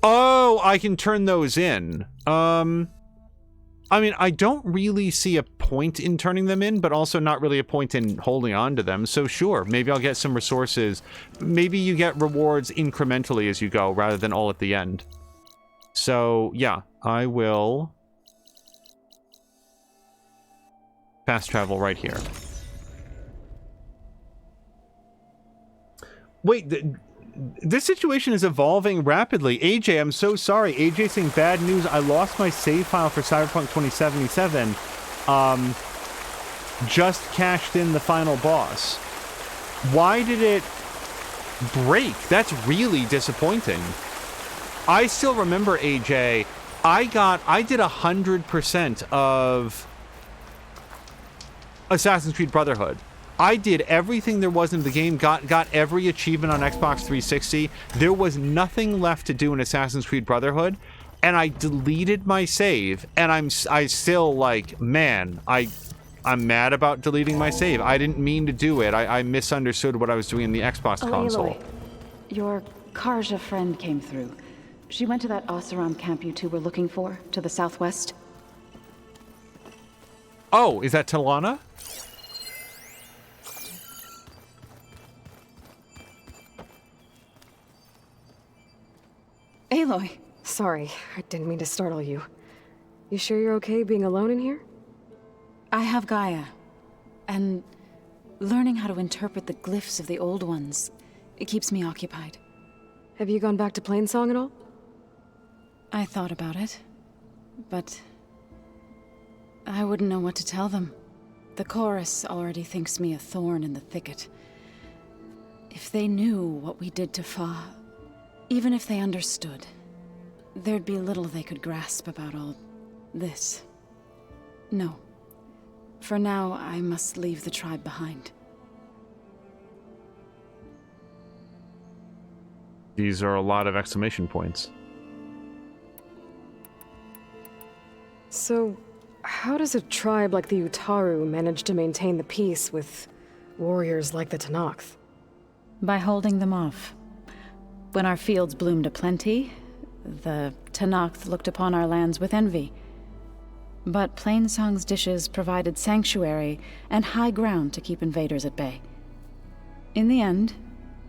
Oh, I can turn those in. I mean, I don't really see a point in turning them in, but also not really a point in holding on to them. So sure, maybe I'll get some resources. Maybe you get rewards incrementally as you go, rather than all at the end. So, yeah, I will fast travel right here. Wait, this situation is evolving rapidly. AJ, I'm so sorry. AJ saying bad news. I lost my save file for Cyberpunk 2077. Just cashed in the final boss. Why did it break? That's really disappointing. I still remember, AJ, I did 100% of Assassin's Creed Brotherhood. I did everything there was in the game, got every achievement on Xbox 360. There was nothing left to do in Assassin's Creed Brotherhood, and I deleted my save, and I still, like, man, I'm mad about deleting my save. I didn't mean to do it. I misunderstood what I was doing in the Xbox console. Aloy, your Karja friend came through. She went to that Oseram camp you two were looking for, to the southwest. Oh, is that Talana? Aloy! Sorry, I didn't mean to startle you. You sure you're okay being alone in here? I have Gaia, and learning how to interpret the glyphs of the old ones, it keeps me occupied. Have you gone back to Plainsong at all? I thought about it, but I wouldn't know what to tell them. The chorus already thinks me a thorn in the thicket. If they knew what we did to Fa, even if they understood, there'd be little they could grasp about all this. No. For now, I must leave the tribe behind. These are a lot of exclamation points. So, how does a tribe like the Utaru manage to maintain the peace with warriors like the Tenakth? By holding them off. When our fields bloomed aplenty, the Tenakth looked upon our lands with envy. But Plainsong's dishes provided sanctuary and high ground to keep invaders at bay. In the end,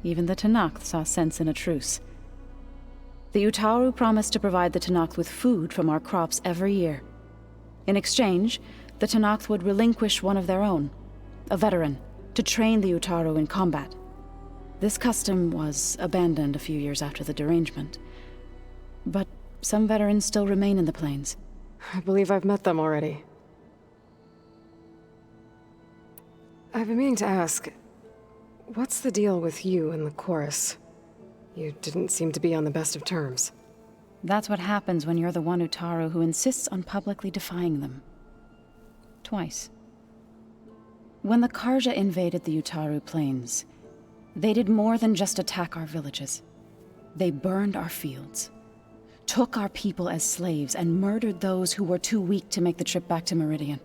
even the Tenakth saw sense in a truce. The Utaru promised to provide the Tenakth with food from our crops every year. In exchange, the Tenakth would relinquish one of their own, a veteran, to train the Utaru in combat. This custom was abandoned a few years after the derangement. But some veterans still remain in the plains. I believe I've met them already. I've been meaning to ask, what's the deal with you and the chorus? You didn't seem to be on the best of terms. That's what happens when you're the one Utaru who insists on publicly defying them. Twice. When the Karja invaded the Utaru plains, they did more than just attack our villages. They burned our fields, took our people as slaves, and murdered those who were too weak to make the trip back to Meridian.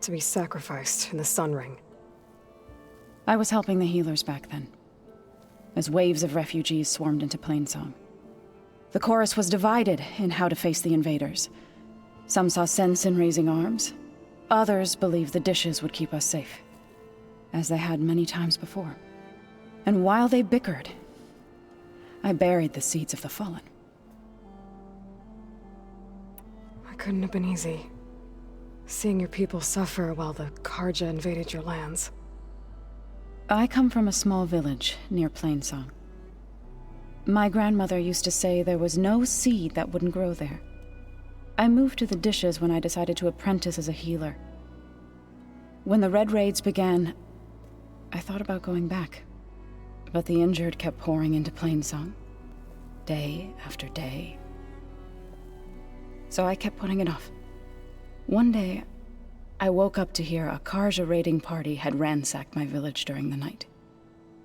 To be sacrificed in the Sun Ring. I was helping the healers back then, as waves of refugees swarmed into Plainsong. The chorus was divided in how to face the invaders. Some saw sense in raising arms. Others believed the dishes would keep us safe, as they had many times before. And while they bickered, I buried the seeds of the fallen. It couldn't have been easy. Seeing your people suffer while the Karja invaded your lands. I come from a small village near Plainsong. My grandmother used to say there was no seed that wouldn't grow there. I moved to the dishes when I decided to apprentice as a healer. When the Red Raids began, I thought about going back. But the injured kept pouring into Plainsong, day after day. So I kept putting it off. One day, I woke up to hear a Karja raiding party had ransacked my village during the night.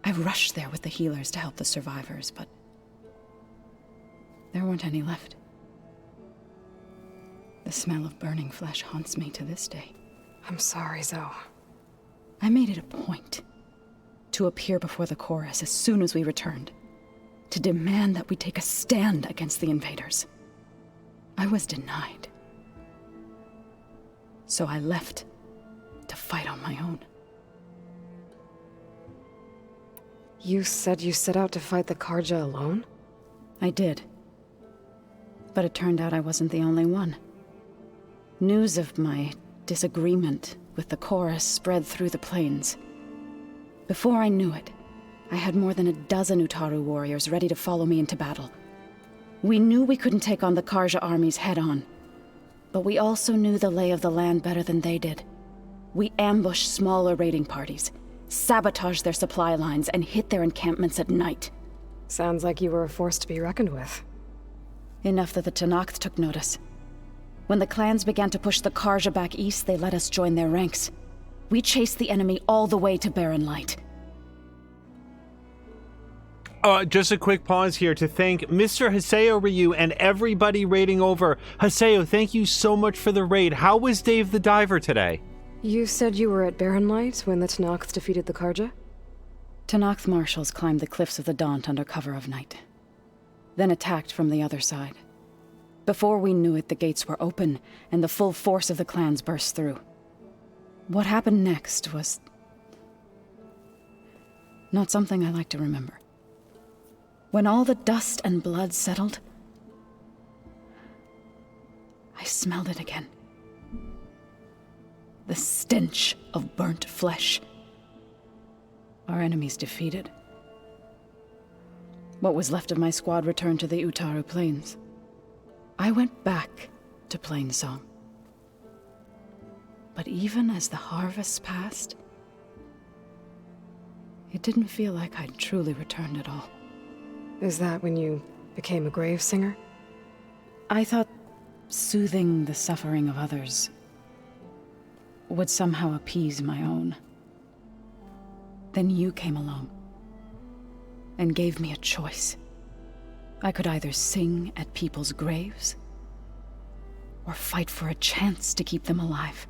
I rushed there with the healers to help the survivors, but there weren't any left. The smell of burning flesh haunts me to this day. I'm sorry, Zoe. I made it a point to appear before the chorus as soon as we returned, to demand that we take a stand against the invaders. I was denied. So I left to fight on my own. You said you set out to fight the Karja alone? I did. But it turned out I wasn't the only one. News of my disagreement with the chorus spread through the plains. Before I knew it, I had more than a dozen Utaru warriors ready to follow me into battle. We knew we couldn't take on the Karja armies head-on, but we also knew the lay of the land better than they did. We ambushed smaller raiding parties, sabotaged their supply lines, and hit their encampments at night. Sounds like you were a force to be reckoned with. Enough that the Tenakth took notice. When the clans began to push the Karja back east, they let us join their ranks. We chased the enemy all the way to Barren Light. Just a quick pause here to thank Mr. Haseo Ryu and everybody raiding over. Haseo, thank you so much for the raid. How was Dave the Diver today? You said you were at Barren Light when the Tenakth defeated the Karja? Tenakth marshals climbed the cliffs of the Daunt under cover of night, then attacked from the other side. Before we knew it, the gates were open, and the full force of the clans burst through. What happened next was not something I like to remember. When all the dust and blood settled, I smelled it again. The stench of burnt flesh. Our enemies defeated. What was left of my squad returned to the Utaru Plains. I went back to Plainsong. But even as the harvests passed, it didn't feel like I'd truly returned at all. Is that when you became a grave singer? I thought soothing the suffering of others would somehow appease my own. Then you came along and gave me a choice. I could either sing at people's graves or fight for a chance to keep them alive.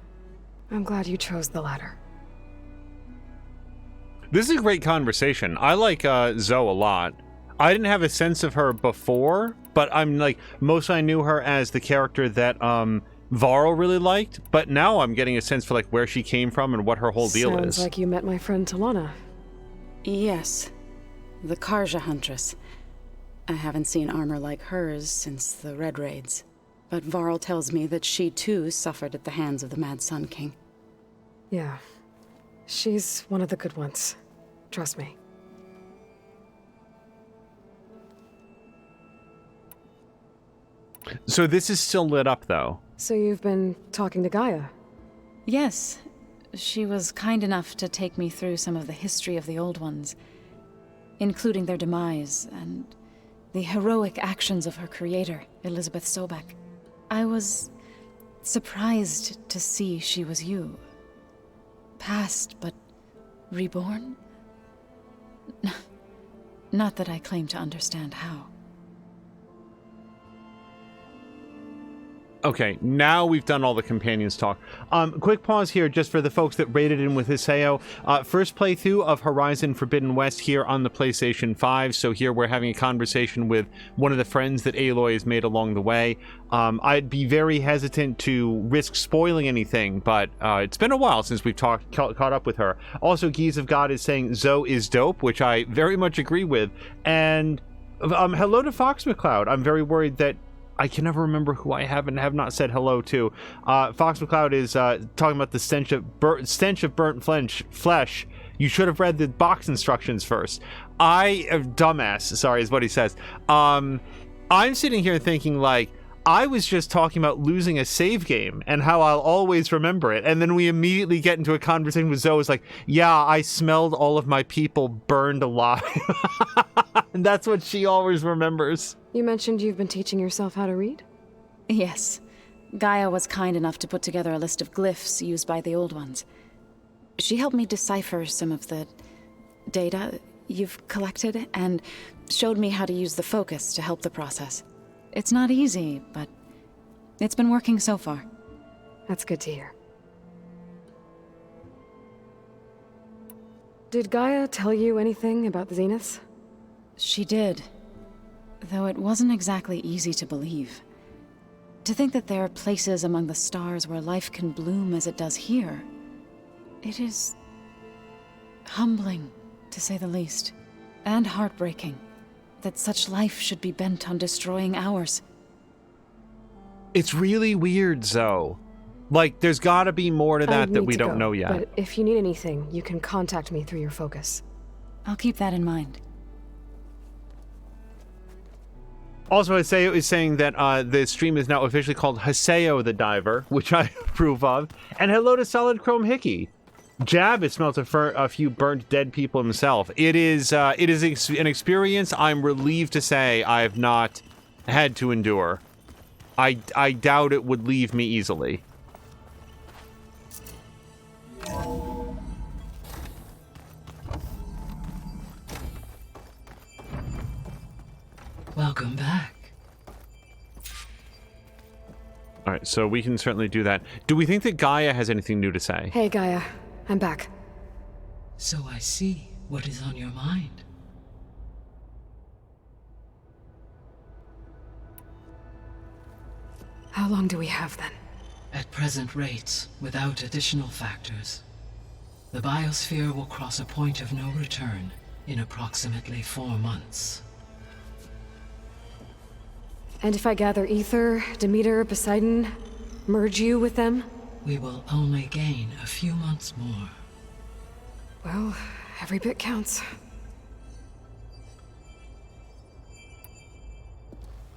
I'm glad you chose the latter. This is a great conversation. I like Zoe a lot. I didn't have a sense of her before, but I'm like, mostly I knew her as the character that Varl really liked, but now I'm getting a sense for like where she came from and what her whole deal is. Sounds like you met my friend Talana. Yes, the Karja Huntress. I haven't seen armor like hers since the Red Raids, but Varl tells me that she too suffered at the hands of the Mad Sun King. Yeah. She's one of the good ones. Trust me. So this is still lit up, though. So you've been talking to Gaia? Yes, she was kind enough to take me through some of the history of the Old Ones, including their demise and the heroic actions of her creator, Elizabeth Sobek. I was surprised to see she was you. Past, but reborn? Not that I claim to understand how. Okay, now we've done all the companions talk. Quick pause here just for the folks that rated in with Hiseo. First playthrough of Horizon Forbidden West here on the PlayStation 5. So here we're having a conversation with one of the friends that Aloy has made along the way. I'd be very hesitant to risk spoiling anything, but it's been a while since we've caught up with her. Also, Geese of God is saying Zoe is dope, which I very much agree with. And hello to Fox McCloud. I'm very worried that I can never remember who I have and have not said hello to. Fox McCloud is talking about the stench of burnt flesh. You should have read the box instructions first. Dumbass, sorry, is what he says. I'm sitting here thinking, like, I was just talking about losing a save game and how I'll always remember it. And then we immediately get into a conversation with Zoe. It's like, yeah, I smelled all of my people burned alive. And that's what she always remembers. You mentioned you've been teaching yourself how to read? Yes. Gaia was kind enough to put together a list of glyphs used by the Old Ones. She helped me decipher some of the data you've collected and showed me how to use the focus to help the process. It's not easy, but it's been working so far. That's good to hear. Did Gaia tell you anything about the Zeniths? She did, though it wasn't exactly easy to believe. To think that there are places among the stars where life can bloom as it does here, it is humbling, to say the least, and heartbreaking that such life should be bent on destroying ours. It's really weird, Zoe. Like, there's gotta be more to that we don't know yet. But if you need anything, you can contact me through your focus. I'll keep that in mind. Also, Hiseo is saying that the stream is now officially called Hiseo the Diver, which I approve of. And hello to Solid Chrome Hickey. Jab has smelt a few burnt dead people himself. It is an experience I'm relieved to say I have not had to endure. I doubt it would leave me easily. Welcome back. All right, so we can certainly do that. Do we think that Gaia has anything new to say? Hey, Gaia. I'm back. So I see what is on your mind. How long do we have, then? At present rates, without additional factors, the biosphere will cross a point of no return in approximately 4 months. And if I gather Ether, Demeter, Poseidon, merge you with them? We will only gain a few months more. Well, every bit counts.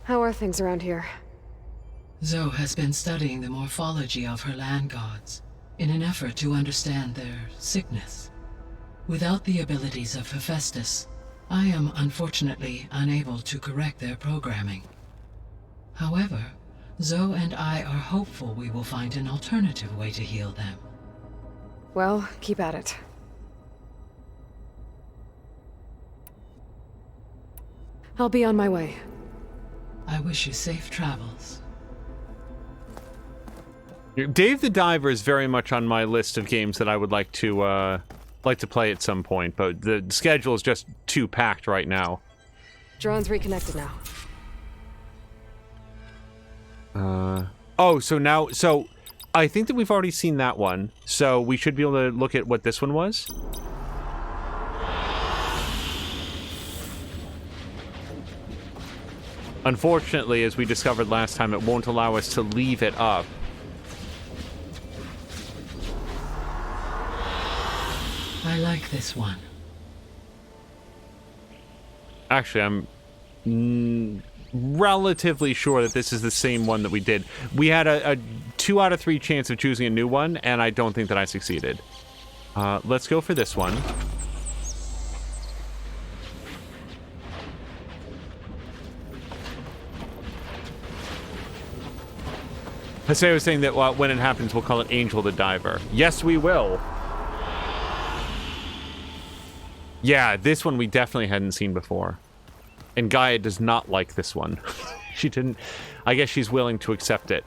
How are things around here? Zoe has been studying the morphology of her land gods. in an effort to understand their sickness. Without the abilities of Hephaestus, I am unfortunately unable to correct their programming. However, Zoe and I are hopeful we will find an alternative way to heal them. Well, keep at it. I'll be on my way. I wish you safe travels. Dave the Diver is very much on my list of games that I would like to play at some point, but the schedule is just too packed right now. Drone's reconnected now. Oh, so I think that we've already seen that one, so we should be able to look at what this one was. Unfortunately, as we discovered last time, it won't allow us to leave it up. I like this one. Actually, I'm relatively sure that this is the same one that we did. We had a 2 out of 3 chance of choosing a new one, and I don't think that I succeeded. Let's go for this one. Haseo was saying that when it happens, we'll call it Angel the Diver. Yes, we will. Yeah, this one we definitely hadn't seen before. And Gaia does not like this one. She didn't... I guess she's willing to accept it.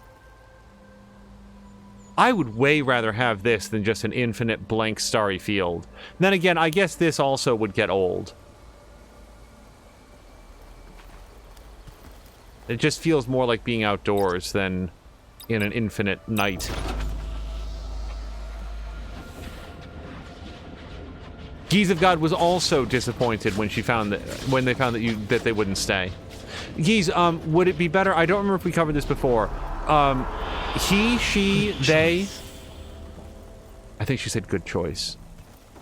I would way rather have this than just an infinite blank starry field. Then again, I guess this also would get old. It just feels more like being outdoors than in an infinite night. Geese of God was also disappointed when she found that they found that they wouldn't stay. Geese, would it be better? I don't remember if we covered this before. He, she, they. I think she said good choice.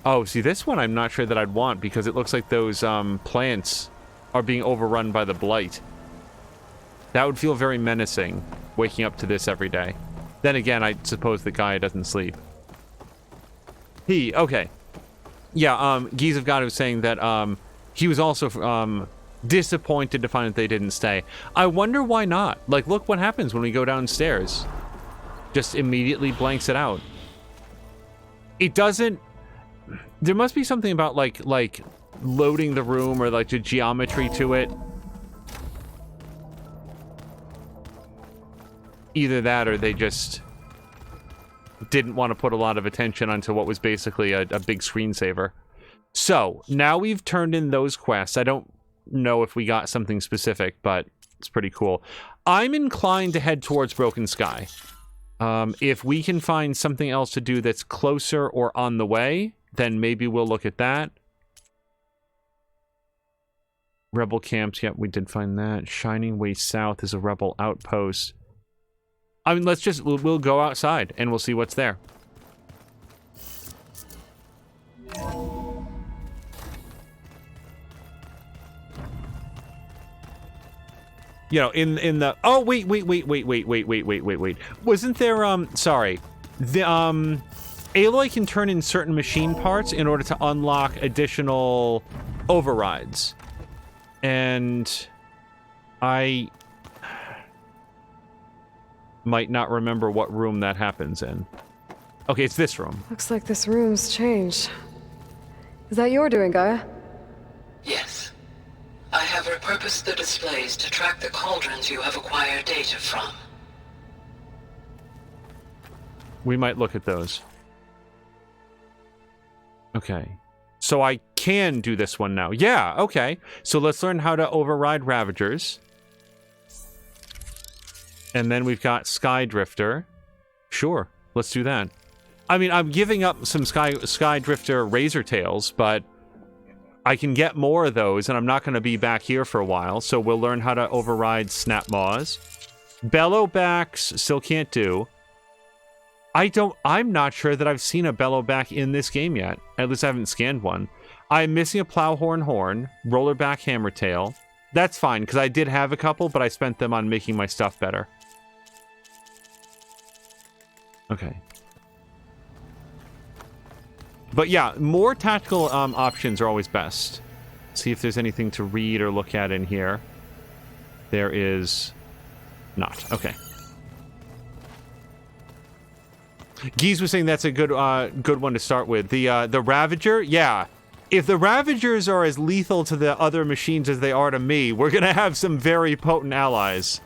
Oh, see, this one I'm not sure that I'd want because it looks like those plants are being overrun by the blight. That would feel very menacing, waking up to this every day. Then again, I suppose the guy doesn't sleep. Okay. Yeah, Geese of God was saying that he was also disappointed to find that they didn't stay. I wonder why not. Like, look what happens when we go downstairs. Just immediately blanks it out. It doesn't... There must be something about, like loading the room or, like, the geometry to it. Either that or they just didn't want to put a lot of attention onto what was basically a big screensaver. So, now we've turned in those quests. I don't know if we got something specific, but it's pretty cool. I'm inclined to head towards Broken Sky. If we can find something else to do that's closer or on the way, then maybe we'll look at that. Rebel camps, yep, we did find that. Shining Way South is a rebel outpost. I mean, we'll go outside and we'll see what's there. You know, in the... Oh, wait. Wasn't there, sorry. The, Aloy can turn in certain machine parts in order to unlock additional overrides. And I might not remember what room that happens in. Okay, it's this room. Looks like this room's changed. Is that your doing, Gaia? Yes. I have repurposed the displays to track the cauldrons you have acquired data from. We might look at those. Okay. So I can do this one now. Yeah, okay. So let's learn how to override Ravagers. And then we've got Sky Drifter. Sure, let's do that. I mean, I'm giving up some Sky Drifter Razor Tails, but I can get more of those, and I'm not going to be back here for a while, so we'll learn how to override Snap Maws. Bellowbacks still can't do. I'm not sure that I've seen a Bellowback in this game yet. At least I haven't scanned one. I'm missing a Plowhorn Horn, Rollerback Hammertail. That's fine, because I did have a couple, but I spent them on making my stuff better. Okay. But yeah, more tactical options are always best. See if there's anything to read or look at in here. There is not. Okay. Geese was saying that's a good good one to start with. The Ravager, yeah. If the Ravagers are as lethal to the other machines as they are to me, we're gonna have some very potent allies.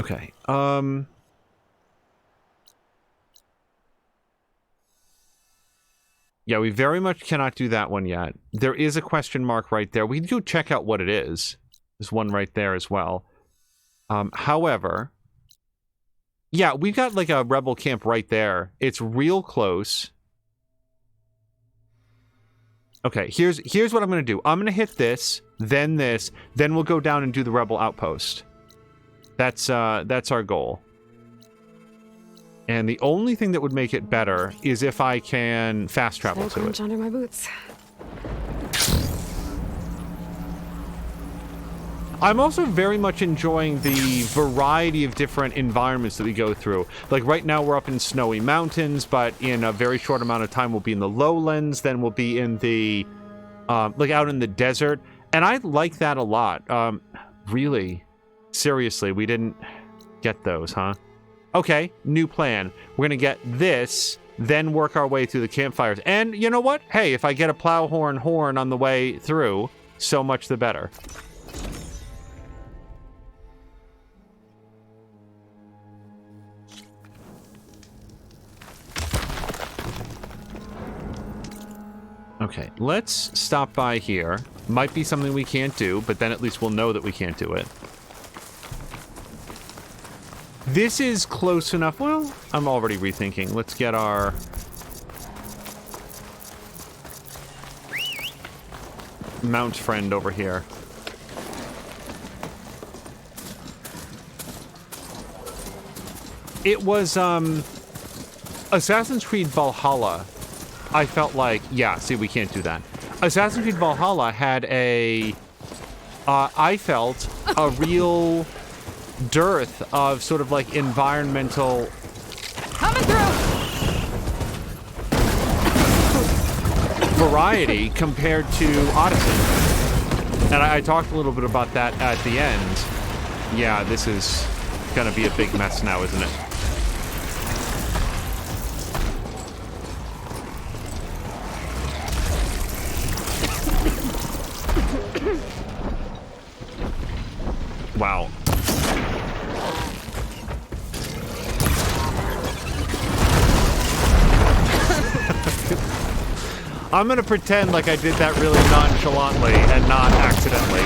Okay, yeah, we very much cannot do that one yet. There is a question mark right there. We can go check out what it is. There's one right there as well. However, yeah, we've got like a rebel camp right there. It's real close. Okay, here's what I'm going to do. I'm going to hit this, then we'll go down and do the rebel outpost. That's our goal. And the only thing that would make it better is if I can fast travel to it. Under my boots. I'm also very much enjoying the variety of different environments that we go through. Like right now we're up in snowy mountains, but in a very short amount of time we'll be in the lowlands, then we'll be in the, like out in the desert. And I like that a lot. Really, seriously, we didn't get those, huh? Okay, new plan. We're gonna get this, then work our way through the campfires. And you know what? Hey, if I get a plowhorn horn on the way through, so much the better. Okay, let's stop by here. Might be something we can't do, but then at least we'll know that we can't do it. This is close enough. Well, I'm already rethinking. Let's get our... mount friend over here. It was, Assassin's Creed Valhalla. I felt like, yeah, see, we can't do that. Assassin's Creed Valhalla had a, I felt, a real dearth of sort of like environmental... Coming through! variety compared to Odyssey. And I talked a little bit about that at the end. Yeah, this is gonna be a big mess now, isn't it? Wow. I'm gonna pretend like I did that really nonchalantly and not accidentally.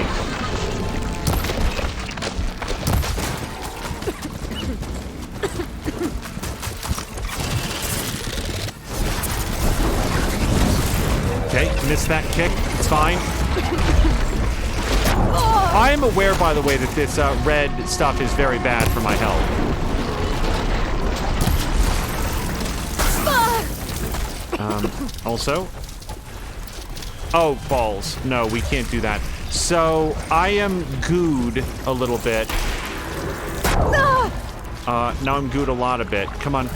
Okay, missed that kick. It's fine. I am aware, by the way, that this red stuff is very bad for my health. Also... Oh, balls. No, we can't do that. So, I am gooed a little bit. Now I'm gooed a lot a bit. Come on.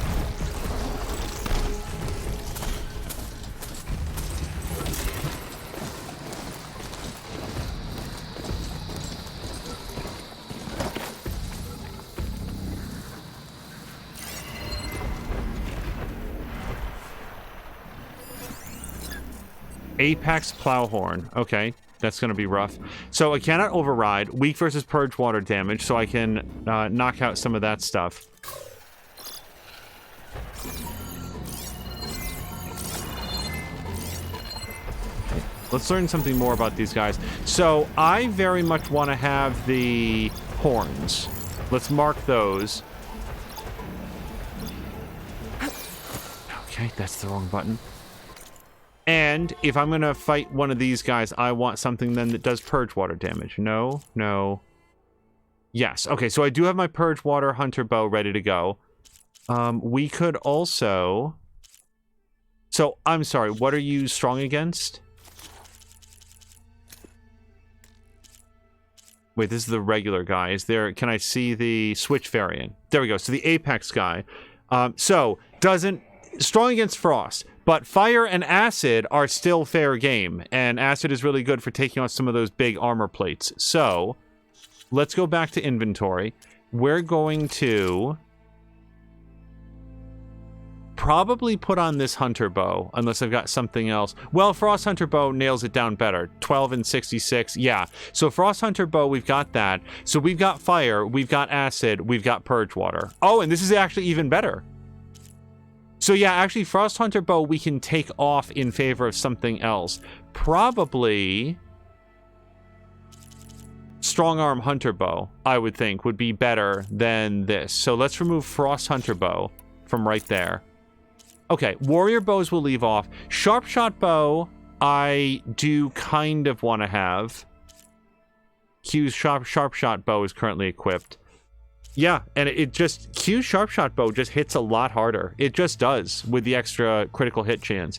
Apex Plowhorn. Okay, that's going to be rough. So I cannot override. Weak versus purge water damage, so I can knock out some of that stuff. Okay. Let's learn something more about these guys. So I very much want to have the horns. Let's mark those. Okay, that's the wrong button. And if I'm going to fight one of these guys, I want something then that does purge water damage. No, no. Yes. Okay, so I do have my purge water hunter bow ready to go. We could also... So, I'm sorry, what are you strong against? Wait, this is the regular guy. Is there... Can I see the switch variant? There we go. So the Apex guy. Doesn't... Strong against frost. But fire and acid are still fair game. And acid is really good for taking on some of those big armor plates. So, let's go back to inventory. We're going to... probably put on this hunter bow, unless I've got something else. Well, frost hunter bow nails it down better. 12 and 66, yeah. So frost hunter bow, we've got that. So we've got fire, we've got acid, we've got purge water. Oh, and this is actually even better. So yeah, actually frost hunter bow we can take off in favor of something else. Probably strong arm hunter bow, I would think, would be better than this. So let's remove frost hunter bow from right there. Okay, warrior bows we'll leave off. Sharp shot bow, I do kind of want to have. Q's sharp shot bow is currently equipped. Yeah, and it just... Q's sharp shot bow just hits a lot harder. It just does, with the extra critical hit chance.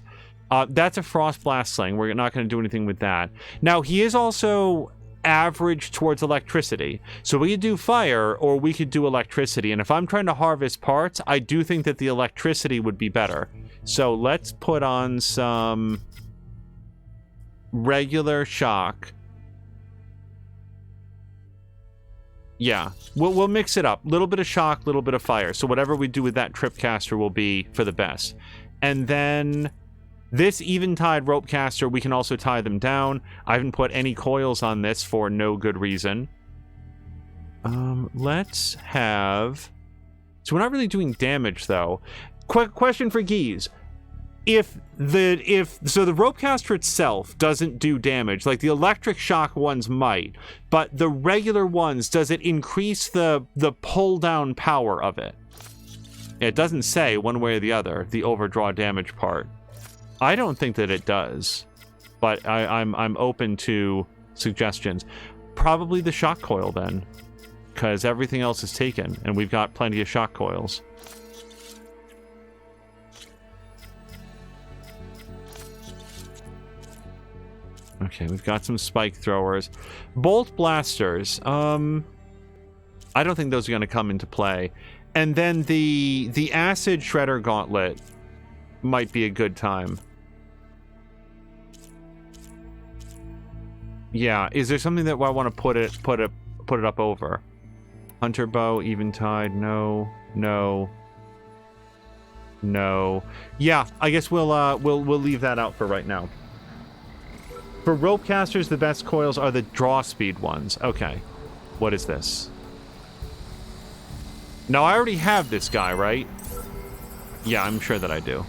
That's a frost blast sling. We're not going to do anything with that. Now, he is also average towards electricity. So we could do fire or we could do electricity. And if I'm trying to harvest parts, I do think that the electricity would be better. So let's put on some regular shock. Yeah, we'll mix it up. A little bit of shock, a little bit of fire. So whatever we do with that tripcaster will be for the best. And then this eventide rope caster, we can also tie them down. I haven't put any coils on this for no good reason. Let's have... So we're not really doing damage, though. Question for Geese. So the rope caster itself doesn't do damage, like the electric shock ones might, but the regular ones, does it increase the pull down power of it? It doesn't say one way or the other, the overdraw damage part. I don't think that it does, but I'm open to suggestions. Probably the shock coil then, because everything else is taken, and we've got plenty of shock coils. Okay, we've got some spike throwers. Bolt blasters. I don't think those are going to come into play. And then the acid shredder gauntlet might be a good time. Yeah, is there something that I want to put it up over? Hunter bow, eventide, no. Yeah, I guess we'll leave that out for right now. For rope casters, the best coils are the draw speed ones. Okay, what is this? Now I already have this guy, right? Yeah, I'm sure that I do.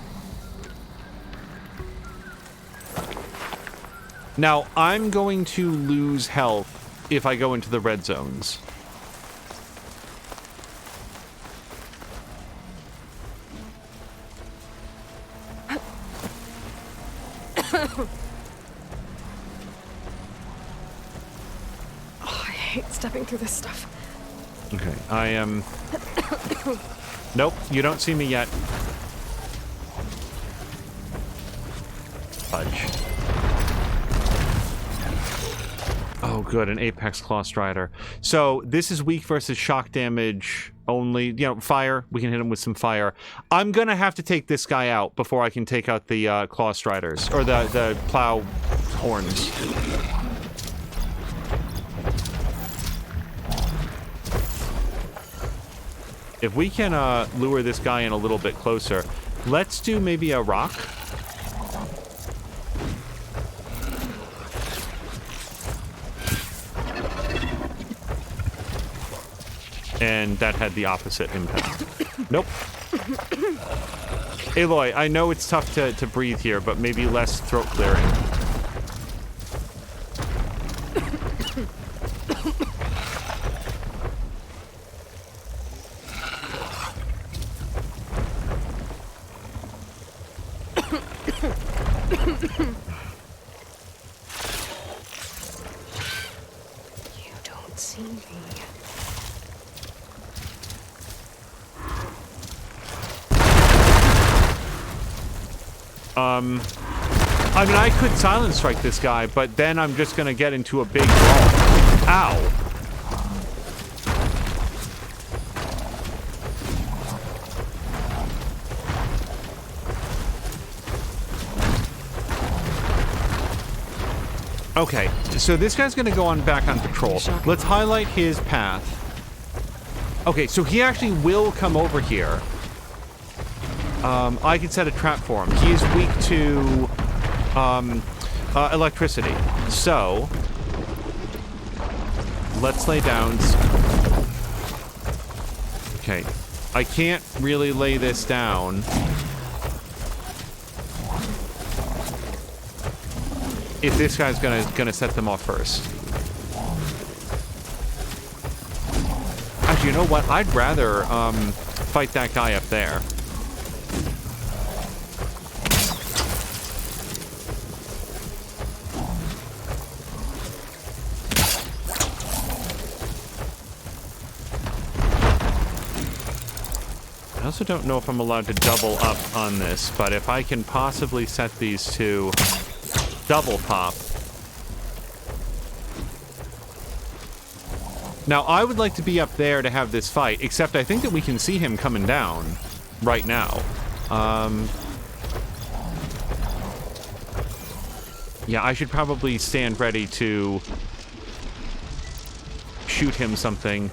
Now, I'm going to lose health if I go into the red zones. Oh, I hate stepping through this stuff. Okay, I am... Nope, you don't see me yet. Fudge. Oh, good, an Apex Claw Strider. So, this is weak versus shock damage only. You know, fire. We can hit him with some fire. I'm gonna have to take this guy out before I can take out the Claw Striders. Or the Plow Horns. If we can lure this guy in a little bit closer, let's do maybe a rock. And that had the opposite impact. Nope. Aloy, I know it's tough to breathe here, but maybe less throat clearing. You don't see me. I mean, I could silent strike this guy, but then I'm just gonna get into a big brawl. Ow. Okay, so this guy's gonna go on back on patrol. Let's highlight his path. Okay, so he actually will come over here. I can set a trap for him. He is weak to electricity. So let's lay down. Okay, I can't really lay this down. If this guy's gonna set them off first. Actually, you know what? I'd rather fight that guy up there. I also don't know if I'm allowed to double up on this, but if I can possibly set these to double pop. Now, I would like to be up there to have this fight, except I think that we can see him coming down right now. Yeah, I should probably stand ready to shoot him something.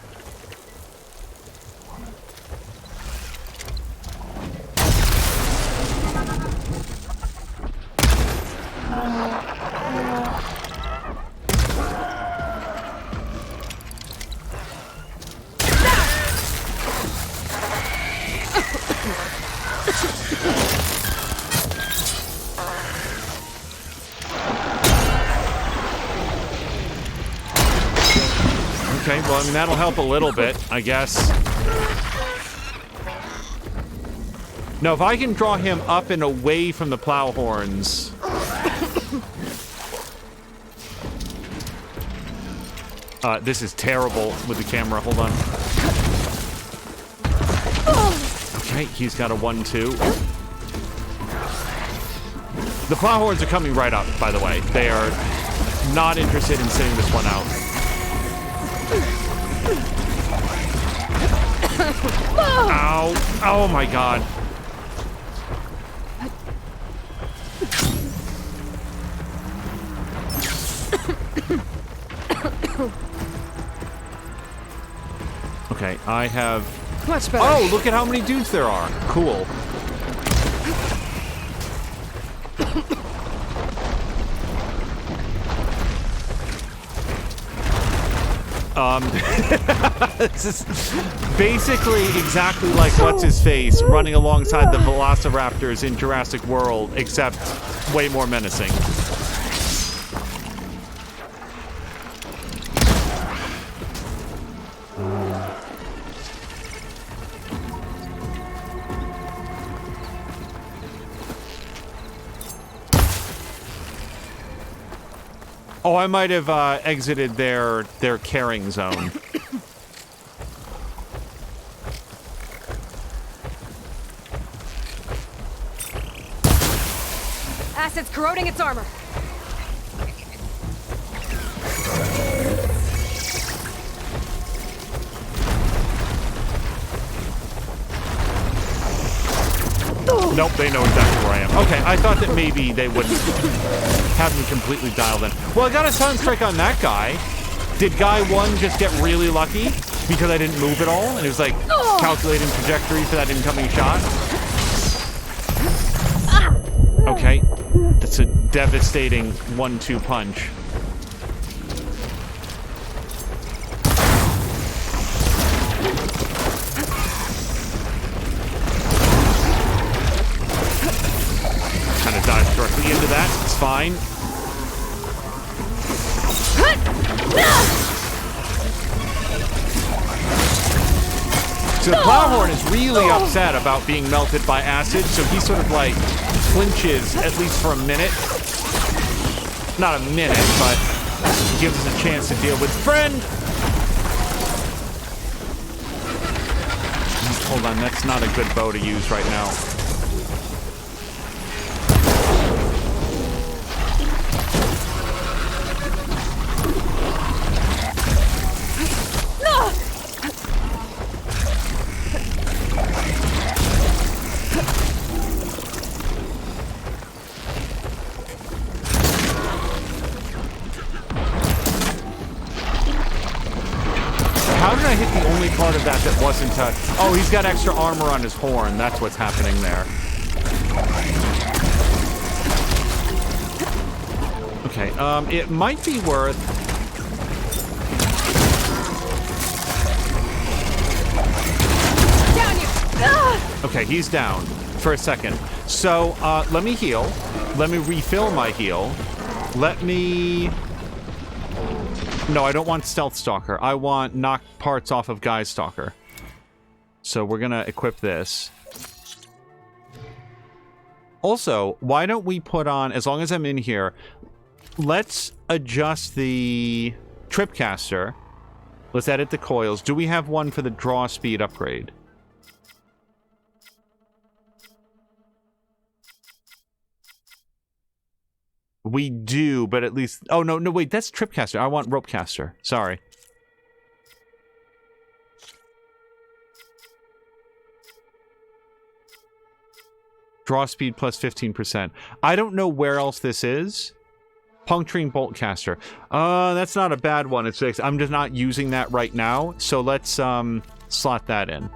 Okay, well, I mean, that'll help a little bit, I guess. No, if I can draw him up and away from the plow horns. This is terrible with the camera. Hold on. Okay, he's got a 1-2. The plow horns are coming right up, by the way. They are not interested in sitting this one out. Ow. Oh my god. Okay, I have... Much better. Oh, look at how many dudes there are. Cool. This is basically exactly like What's-His-Face running alongside the Velociraptors in Jurassic World, except way more menacing. Oh, I might have exited their carrying zone. Acid's corroding its armor. Nope, they know exactly where I am. Okay, I thought that maybe they wouldn't have me completely dialed in. Well, I got a silent strike on that guy. Did guy one just get really lucky because I didn't move at all? And it was like calculating trajectory for that incoming shot? Okay, that's a devastating 1-2 punch. Kind of dive directly into that. It's fine. So the Plowhorn is really upset about being melted by acid, so he sort of like flinches at least for a minute. Not a minute, but gives us a chance to deal with friend. Hold on, that's not a good bow to use right now. How did I hit the only part of that that wasn't... Oh, he's got extra armor on his horn. That's what's happening there. Okay, it might be worth... Down you! Okay, he's down for a second. So, let me heal. Let me refill my heal. Let me... No, I don't want Stealth Stalker. I want knock parts off of Guise Stalker. So we're gonna equip this. Also, why don't we put on, as long as I'm in here, let's adjust the Tripcaster. Let's edit the coils. Do we have one for the draw speed upgrade? We do, but at least... Oh, no, wait, that's Tripcaster. I want Ropecaster. Sorry. Draw speed plus 15%. I don't know where else this is. Puncturing Boltcaster. That's not a bad one. It's fixed. I'm just not using that right now, so let's slot that in.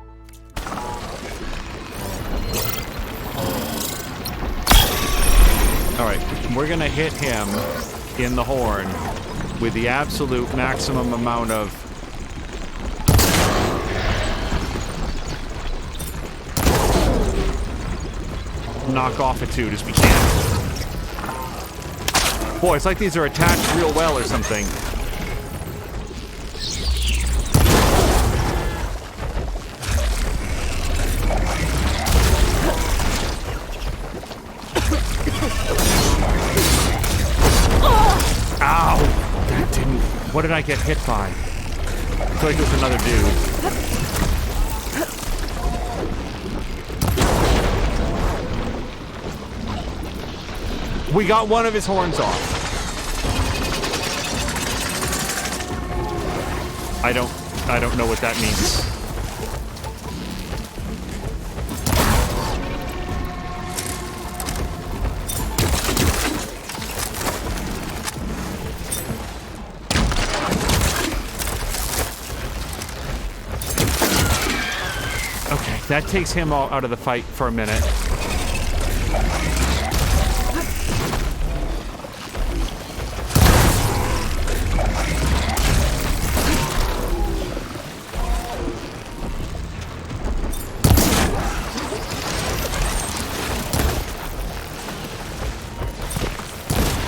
All right, we're gonna hit him in the horn with the absolute maximum amount of... knock-offitude as we can. Boy, it's like these are attached real well or something. Ow! That didn't... What did I get hit by? I feel like it was another dude. We got one of his horns off. I don't know what that means. Okay, that takes him all out of the fight for a minute.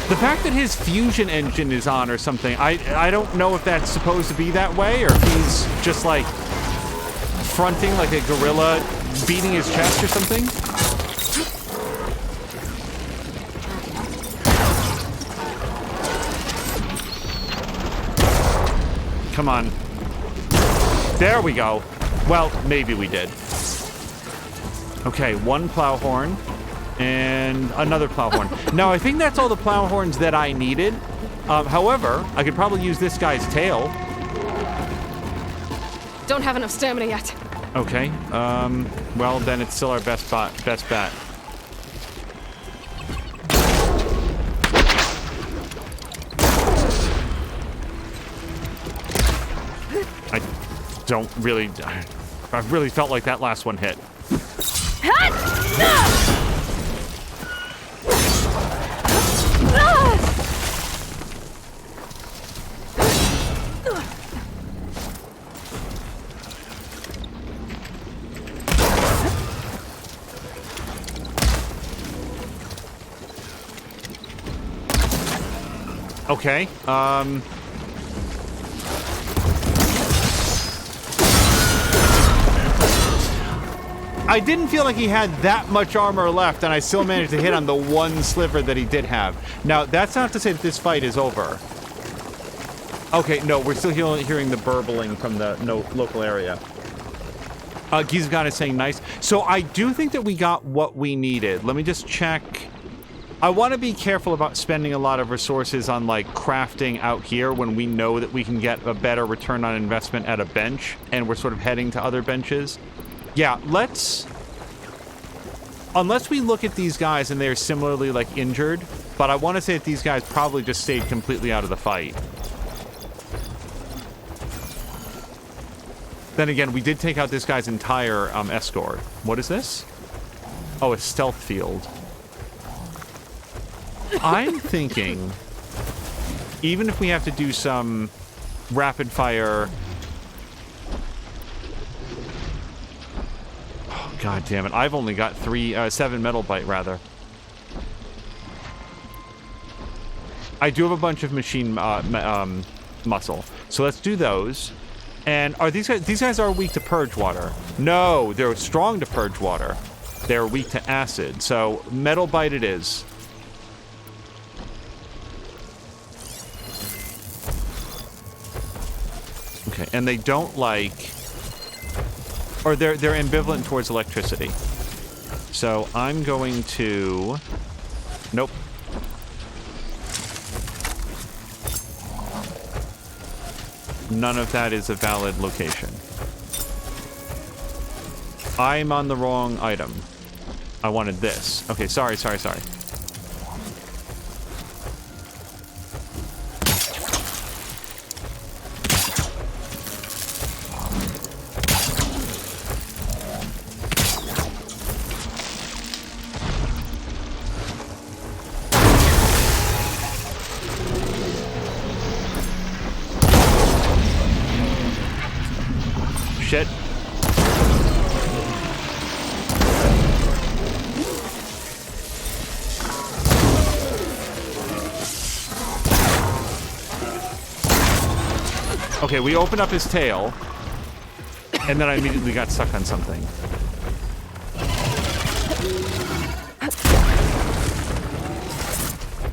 The fact that his fusion engine is on or something, I don't know if that's supposed to be that way or if he's just like fronting like a gorilla beating his chest or something. Come on. There we go. Well, maybe we did. Okay, one plow horn. And another plow horn. Now, I think that's all the plow horns that I needed. However, I could probably use this guy's tail. Don't have enough stamina yet. Okay. Well, then it's still our best bet. I really felt like that last one hit. Okay, I didn't feel like he had that much armor left, and I still managed to hit on the one sliver that he did have. Now, that's not to say that this fight is over. Okay, no, we're still hearing the burbling from the local area. Gizgan is saying nice. So I do think that we got what we needed. Let me just check. I want to be careful about spending a lot of resources on, like, crafting out here when we know that we can get a better return on investment at a bench, and we're sort of heading to other benches. Yeah, let's... Unless we look at these guys and they're similarly, like, injured, but I want to say that these guys probably just stayed completely out of the fight. Then again, we did take out this guy's entire escort. What is this? Oh, a stealth field. I'm thinking, even if we have to do some rapid fire... Oh, God damn it. I've only got 7 metal bite, rather. I do have a bunch of machine muscle. So let's do those. And are these guys are weak to purge water? No, they're strong to purge water. They're weak to acid. So metal bite it is. Okay, and they don't like, or they're ambivalent towards electricity. So I'm going to, nope. None of that is a valid location. I'm on the wrong item. I wanted this. Okay, sorry. Shit. Okay, we opened up his tail, and then I immediately got stuck on something.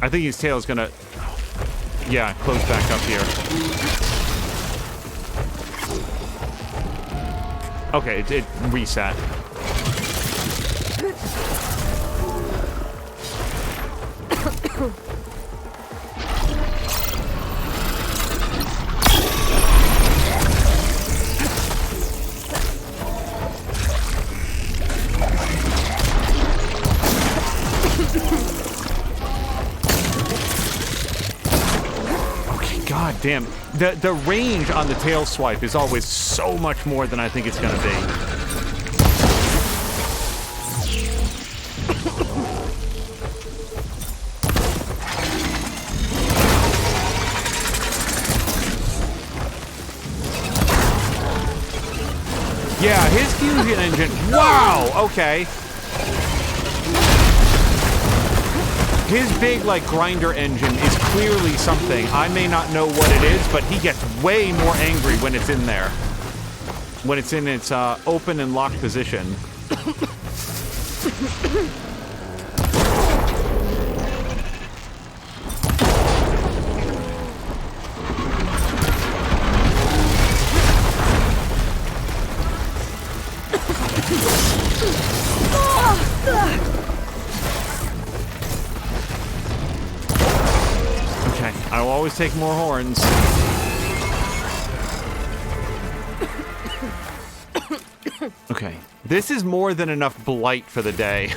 I think his tail is gonna, yeah, close back up here. Okay, it reset. God damn. The range on the tail swipe is always so much more than I think it's gonna be. Yeah, his fusion engine. Wow, okay. His big, like, grinder engine is clearly something. I may not know what it is, but he gets way more angry when it's in there. When it's in its open and locked position. I will always take more horns. Okay, this is more than enough blight for the day.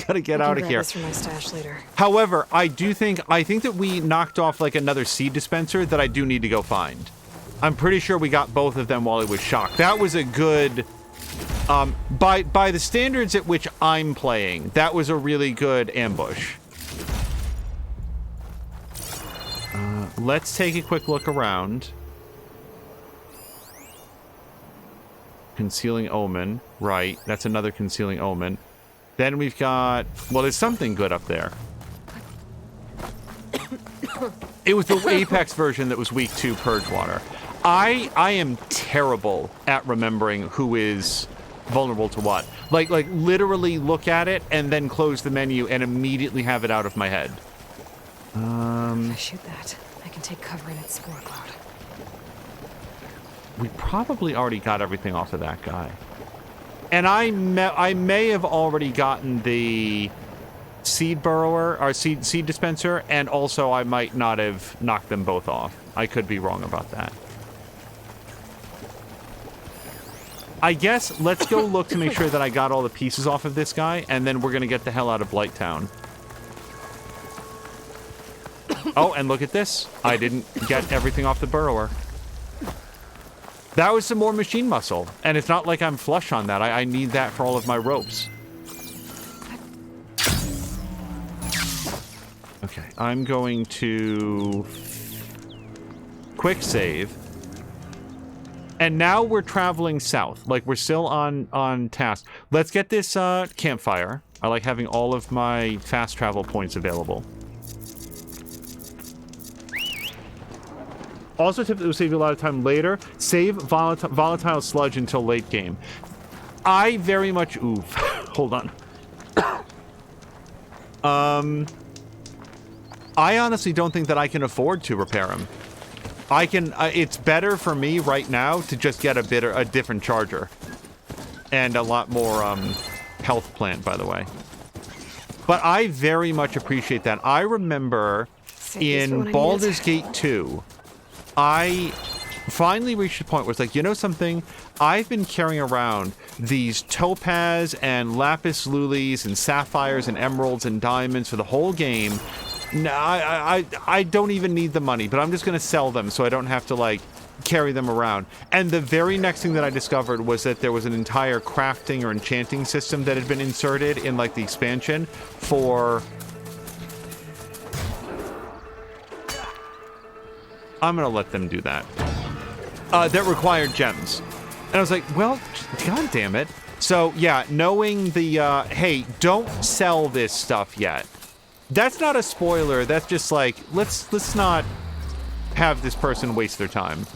Gotta get out of here. This for my stash later. However, I think that we knocked off like another seed dispenser that I do need to go find. I'm pretty sure we got both of them while it was shocked. That was a good, by the standards at which I'm playing, that was a really good ambush. Let's take a quick look around. Concealing Omen. Right, that's another Concealing Omen. Then we've got... Well, there's something good up there. It was the Apex version that was weak to Purge Water. I am terrible at remembering who is vulnerable to what. Like literally look at it and then close the menu and immediately have it out of my head. If I shoot that, I can take cover in its spore cloud. We probably already got everything off of that guy. And I may have already gotten the seed burrower, or seed dispenser, and also I might not have knocked them both off. I could be wrong about that. I guess let's go look to make sure that I got all the pieces off of this guy, and then we're going to get the hell out of Blighttown. Oh, and look at this. I didn't get everything off the burrower. That was some more machine muscle, and it's not like I'm flush on that. I need that for all of my ropes. Okay, I'm going to quick save. And now we're traveling south. Like, we're still on task. Let's get this campfire. I like having all of my fast travel points available. Also, tip that will save you a lot of time later. Save volatile sludge until late game. I very much... Ooh. Hold on. I honestly don't think that I can afford to repair him. I can... it's better for me right now to just get a different charger. And a lot more health plant, by the way. But I very much appreciate that. I remember in Baldur's Gate 2... I finally reached a point where it's like, you know something? I've been carrying around these topaz and lapis lulies and sapphires and emeralds and diamonds for the whole game. No, I don't even need the money, but I'm just going to sell them so I don't have to, like, carry them around. And the very next thing that I discovered was that there was an entire crafting or enchanting system that had been inserted in, like, the expansion for... I'm gonna let them do that. That required gems. And I was like, well, god damn it. So, yeah, knowing the, hey, don't sell this stuff yet. That's not a spoiler. That's just like, let's not have this person waste their time.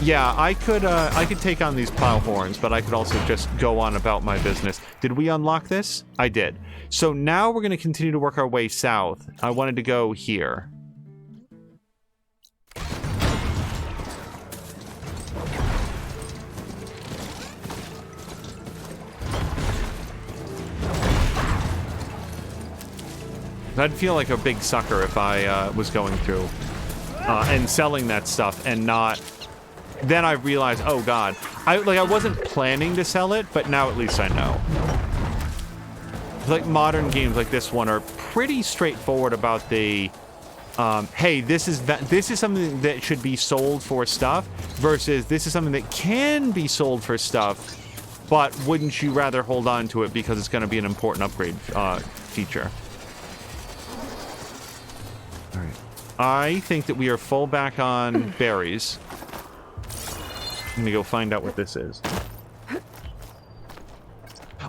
Yeah, I could take on these plow horns, but I could also just go on about my business. Did we unlock this? I did. So now we're gonna continue to work our way south. I wanted to go here. I'd feel like a big sucker if I was going through and selling that stuff and not... Then I realized, oh god. I wasn't planning to sell it, but now at least I know. Like, modern games like this one are pretty straightforward about the... hey, this is something that should be sold for stuff versus this is something that can be sold for stuff, but wouldn't you rather hold on to it because it's going to be an important upgrade feature? Alright. I think that we are full back on berries. I'm gonna go find out what this is.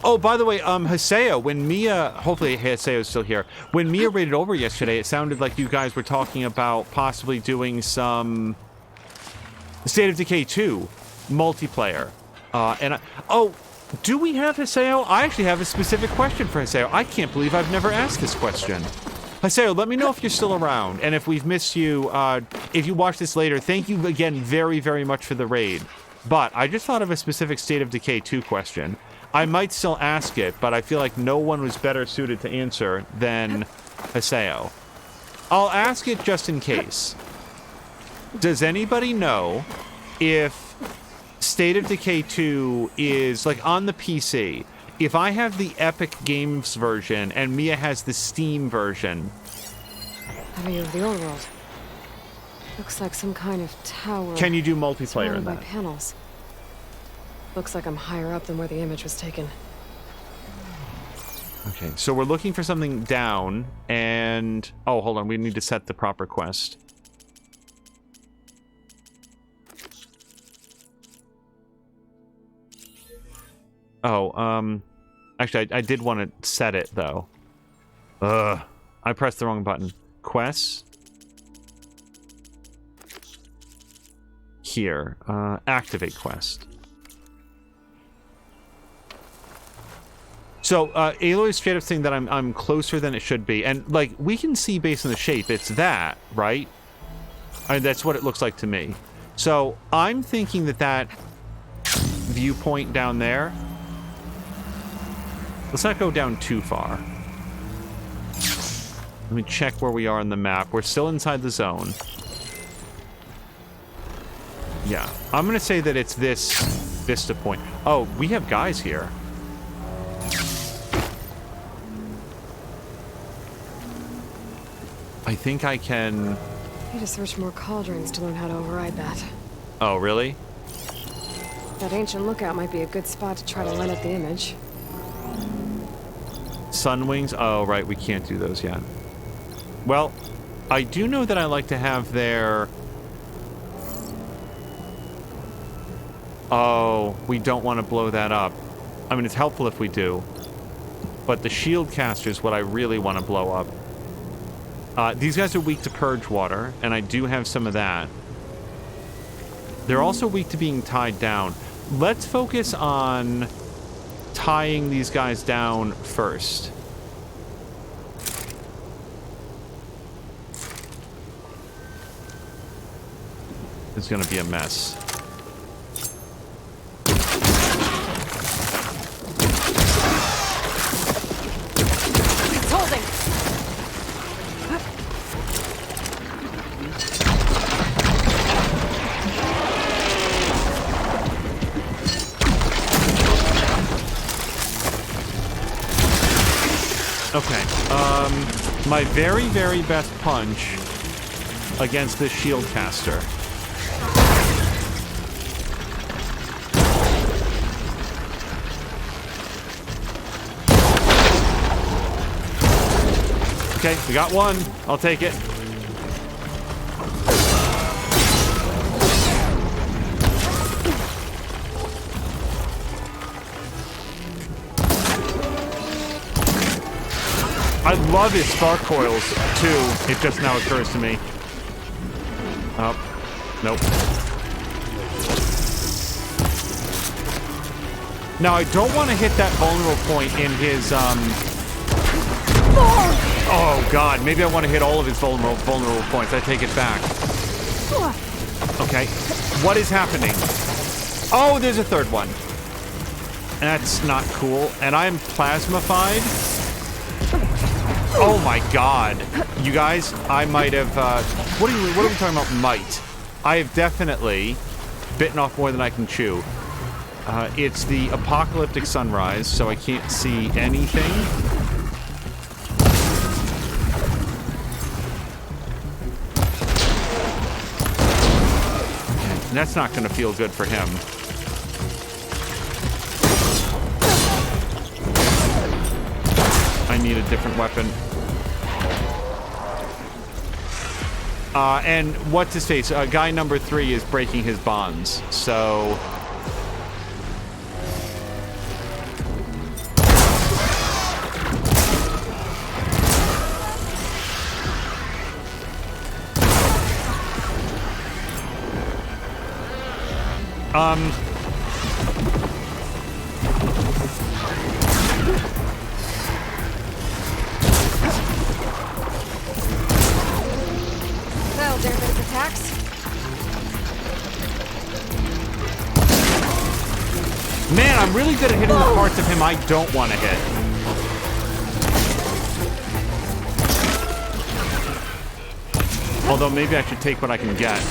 Oh, by the way, Haseo, when Mia... Hopefully Haseo's still here. When Mia raided over yesterday, it sounded like you guys were talking about possibly doing some... State of Decay 2 multiplayer. Oh, do we have Haseo? I actually have a specific question for Haseo. I can't believe I've never asked this question. Haseo, let me know if you're still around, and if we've missed you, if you watch this later, thank you again very, very much for the raid. But I just thought of a specific State of Decay 2 question. I might still ask it, but I feel like no one was better suited to answer than Haseo. I'll ask it just in case. Does anybody know if State of Decay 2 is, like, on the PC... If I have the Epic Games version and Mia has the Steam version... A view of the old world. Looks like some kind of tower. Can you do multiplayer in by that? panels. Looks like I'm higher up than where the image was taken. Okay, so we're looking for something down, and... Oh, hold on, we need to set the proper quest. Oh, actually, I did want to set it, though. I pressed the wrong button. Quests. Here. Activate quest. So, Aloy's straight up saying that I'm closer than it should be. And, like, we can see based on the shape, it's that, right? I mean, that's what it looks like to me. So, I'm thinking that viewpoint down there... Let's not go down too far. Let me check where we are on the map. We're still inside the zone. Yeah. I'm gonna say that it's this vista point. Oh, we have guys here. I think I can... Need to search more cauldrons to learn how to override that. Oh, really? That ancient lookout might be a good spot to try to line up the image. Sun wings? Oh, right, we can't do those yet. Well, I do know that I like to have their... Oh, we don't want to blow that up. I mean, it's helpful if we do. But the shield caster is what I really want to blow up. These guys are weak to purge water, and I do have some of that. They're also weak to being tied down. Let's focus on tying these guys down first. It's gonna be a mess. It's holding. Okay, my very, very best punch against this shield caster. Okay, we got one. I'll take it. I love his spark coils, too. It just now occurs to me. Oh, nope. Now, I don't want to hit that vulnerable point in his, Oh, God. Maybe I want to hit all of his vulnerable points. I take it back. Okay. What is happening? Oh, there's a third one. That's not cool. And I am plasmified. Oh, my God. You guys, I might have... What are we talking about, might? I have definitely bitten off more than I can chew. It's the apocalyptic sunrise, so I can't see anything. That's not going to feel good for him. I need a different weapon. And what's his face? Guy number 3 is breaking his bonds, so... That'll dare bit of attacks. Man, I'm really good at hitting the parts of him I don't want to hit. Although maybe I should take what I can get.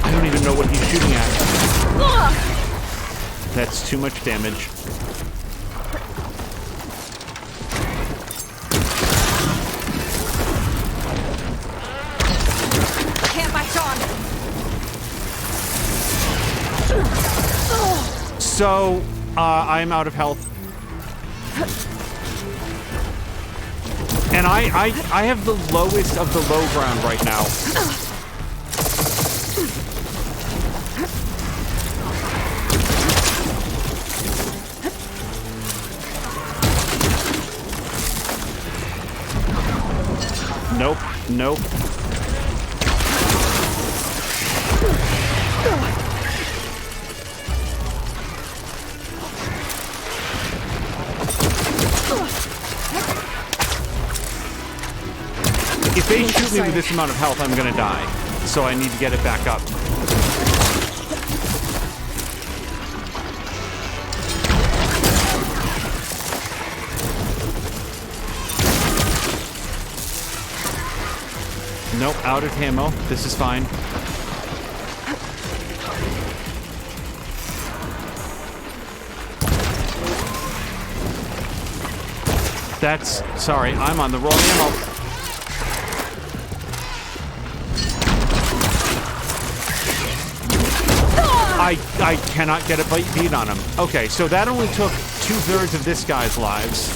I don't even know what he's shooting at. That's too much damage. Can't latch on. So, I'm out of health. And I have the lowest of the low ground right now. Nope, nope. If they shoot me with this amount of health, I'm gonna die. So I need to get it back up. Nope, out of ammo. This is fine. That's... Sorry, I'm on the wrong ammo. I cannot get a beat on him. Okay, so that only took 2/3 of this guy's lives.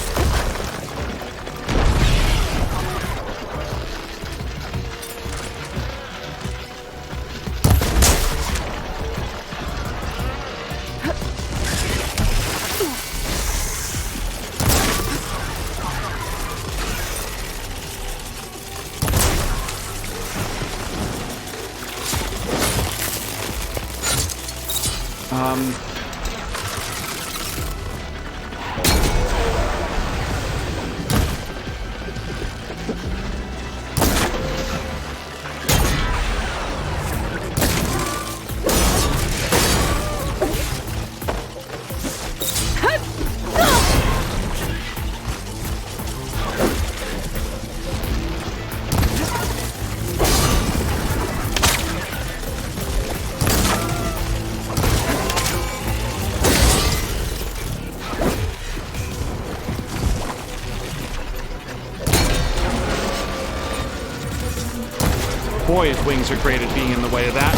Boy, his wings are great at being in the way of that.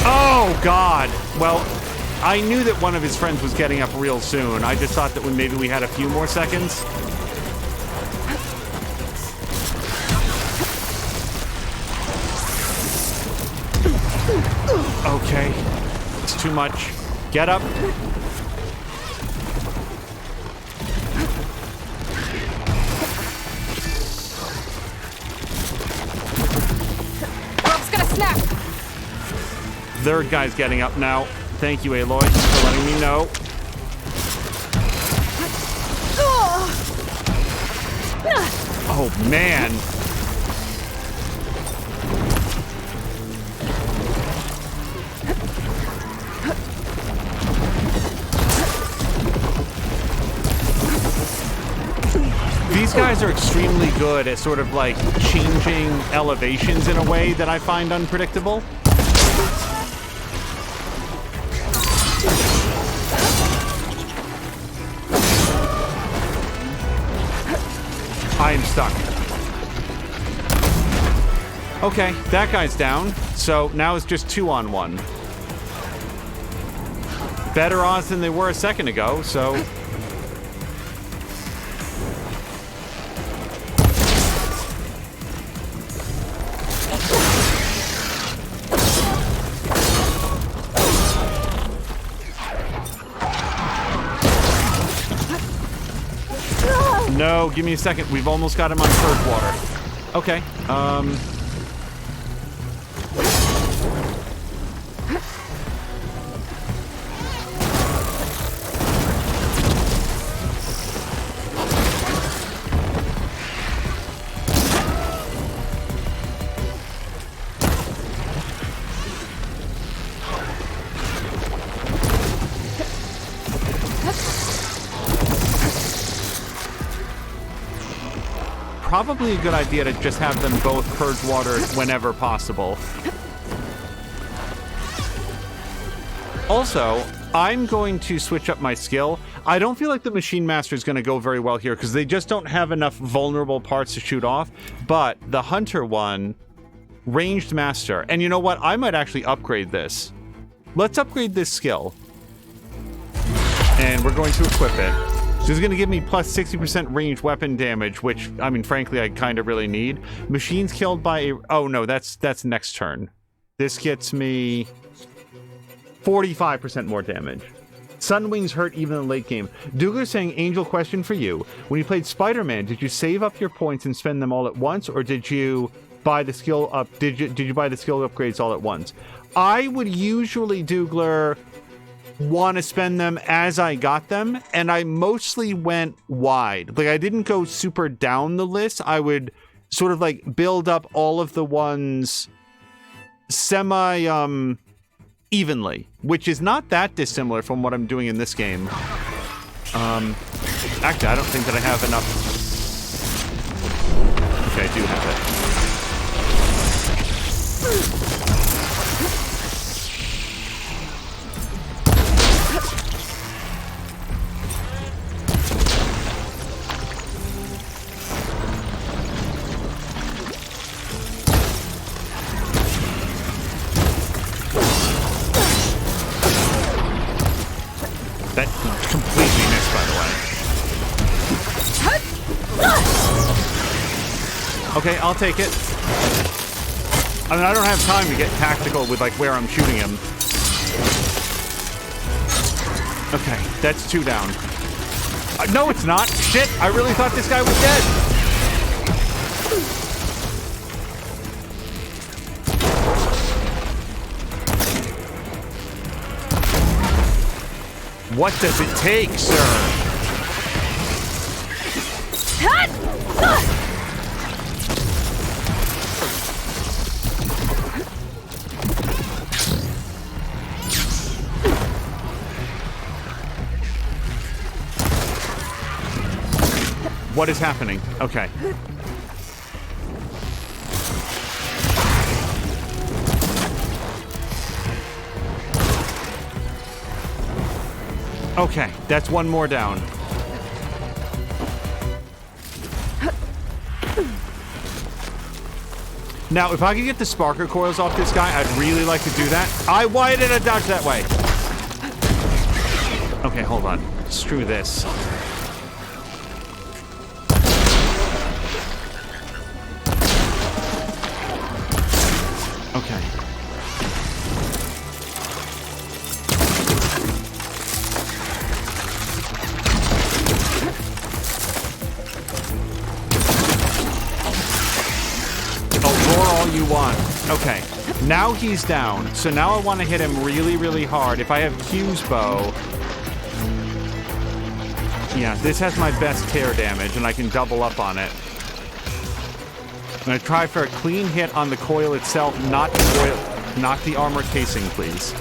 Oh, God. Well, I knew that one of his friends was getting up real soon. I just thought that maybe we had a few more seconds. Okay. It's too much. Get up. Third guy's getting up now. Thank you, Aloy, for letting me know. Oh, man. These guys are extremely good at sort of like changing elevations in a way that I find unpredictable. I am stuck. Okay, that guy's down. So now it's just 2-on-1. Better odds than they were a second ago, so... No, give me a second. We've almost got him on purge water. Okay. Probably a good idea to just have them both purge water whenever possible. Also, I'm going to switch up my skill. I don't feel like the Machine Master is going to go very well here because they just don't have enough vulnerable parts to shoot off. But the Hunter one, Ranged Master. And you know what? I might actually upgrade this. Let's upgrade this skill. And we're going to equip it. This is going to give me plus 60% ranged weapon damage, which, I mean, frankly, I kind of really need. Machines killed by a... Oh, no, that's next turn. This gets me 45% more damage. Sunwings hurt even in the late game. Douglas saying, Angel, question for you. When you played Spider-Man, did you save up your points and spend them all at once, or did you buy the skill up? Did you buy the skill upgrades all at once? I would usually, Douglas, want to spend them as I got them, and I mostly went wide. Like, I didn't go super down the list. I would sort of like build up all of the ones semi evenly, which is not that dissimilar from what I'm doing in this game. Actually, I don't think that I have enough. Okay, I do have it. Okay, I'll take it. I mean, I don't have time to get tactical with, like, where I'm shooting him. Okay, that's 2 down. No, it's not. Shit, I really thought this guy was dead. What does it take, sir? What is happening? Okay. Okay, that's 1 more down. Now, if I could get the sparker coils off this guy, I'd really like to do that. Why did I dodge that way? Okay, hold on. Screw this. Okay. You want. Okay, now he's down. So now I want to hit him really, really hard. If I have Q's bow... Yeah, this has my best tear damage, and I can double up on it. I'm going to try for a clean hit on the coil itself, not the coil, not the armor casing, please.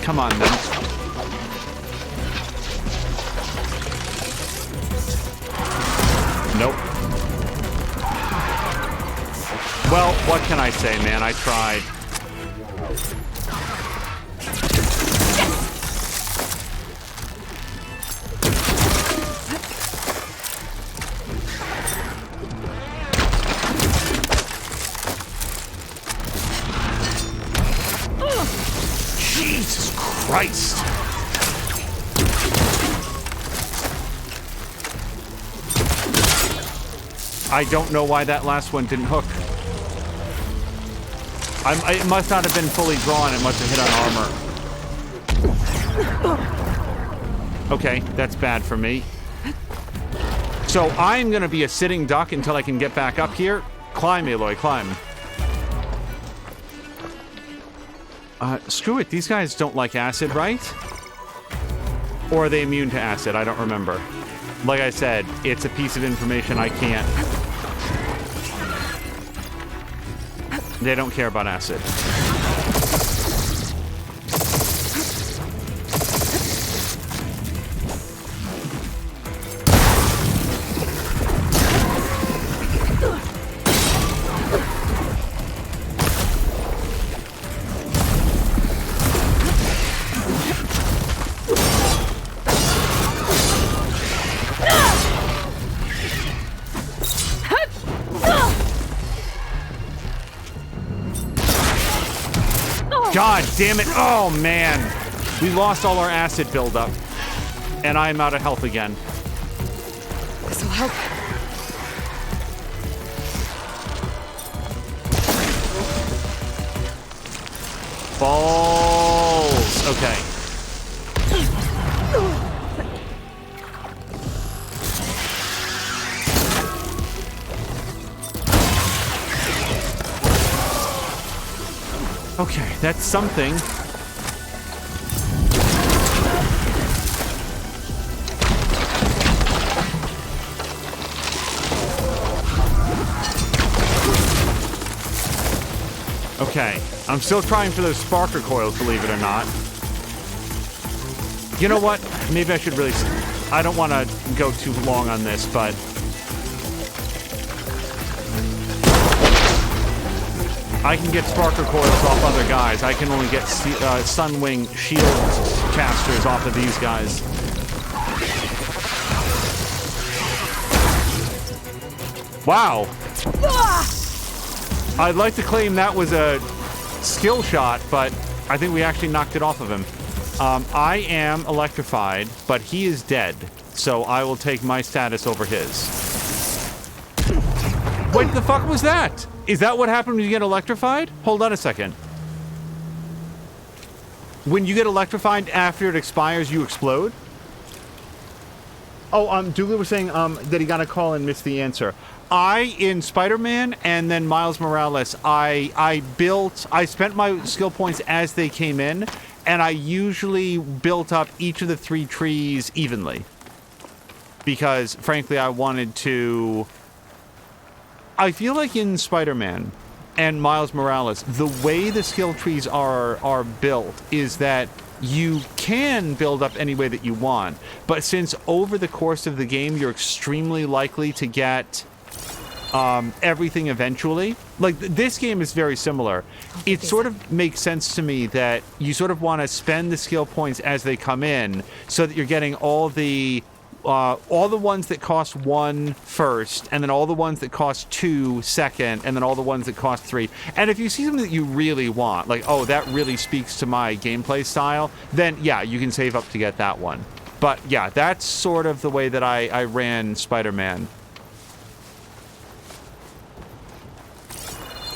Come on, then. Nope. Well, what can I say, man? I tried. Jesus Christ! I don't know why that last one didn't hook. It must not have been fully drawn. It must have hit on armor. Okay, that's bad for me. So I'm going to be a sitting duck until I can get back up here. Climb, Aloy, climb. Screw it. These guys don't like acid, right? Or are they immune to acid? I don't remember. Like I said, it's a piece of information I can't... They don't care about acid. God damn it. Oh, man. We lost all our acid buildup. And I'm out of health again. This'll help. Balls. Okay. Okay, that's something. Okay, I'm still trying for those sparker coils, believe it or not. You know what? Maybe I should really... I don't want to go too long on this, but... I can get sparker coils off other guys. I can only get Sunwing shield casters off of these guys. Wow. I'd like to claim that was a skill shot, but I think we actually knocked it off of him. I am electrified, but he is dead. So I will take my status over his. What the fuck was that? Is that what happened when you get electrified? Hold on a second. When you get electrified after it expires, you explode? Oh, Douglas was saying that he got a call and missed the answer. In Spider-Man and then Miles Morales, I spent my skill points as they came in, and I usually built up each of the 3 trees evenly. Because, frankly, I wanted to... I feel like in Spider-Man and Miles Morales, the way the skill trees are built is that you can build up any way that you want, but since over the course of the game you're extremely likely to get everything eventually, like this game is very similar. It sort of makes sense to me that you sort of want to spend the skill points as they come in so that you're getting all the ones that cost 1 first, and then all the ones that cost 2 second, and then all the ones that cost 3. And if you see something that you really want, like, oh, that really speaks to my gameplay style, then yeah, you can save up to get that one. But yeah, that's sort of the way that I ran Spider-Man.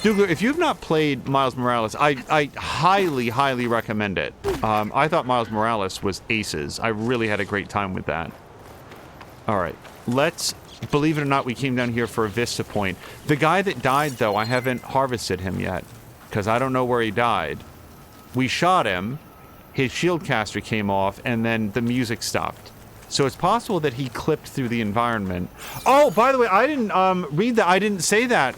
Douglas, if you've not played Miles Morales, I highly, highly recommend it. I thought Miles Morales was aces. I really had a great time with that. All right, let's, believe it or not, we came down here for a Vista Point. The guy that died, though, I haven't harvested him yet, because I don't know where he died. We shot him, his shield caster came off, and then the music stopped. So it's possible that he clipped through the environment. Oh, by the way, I didn't read that. I didn't say that.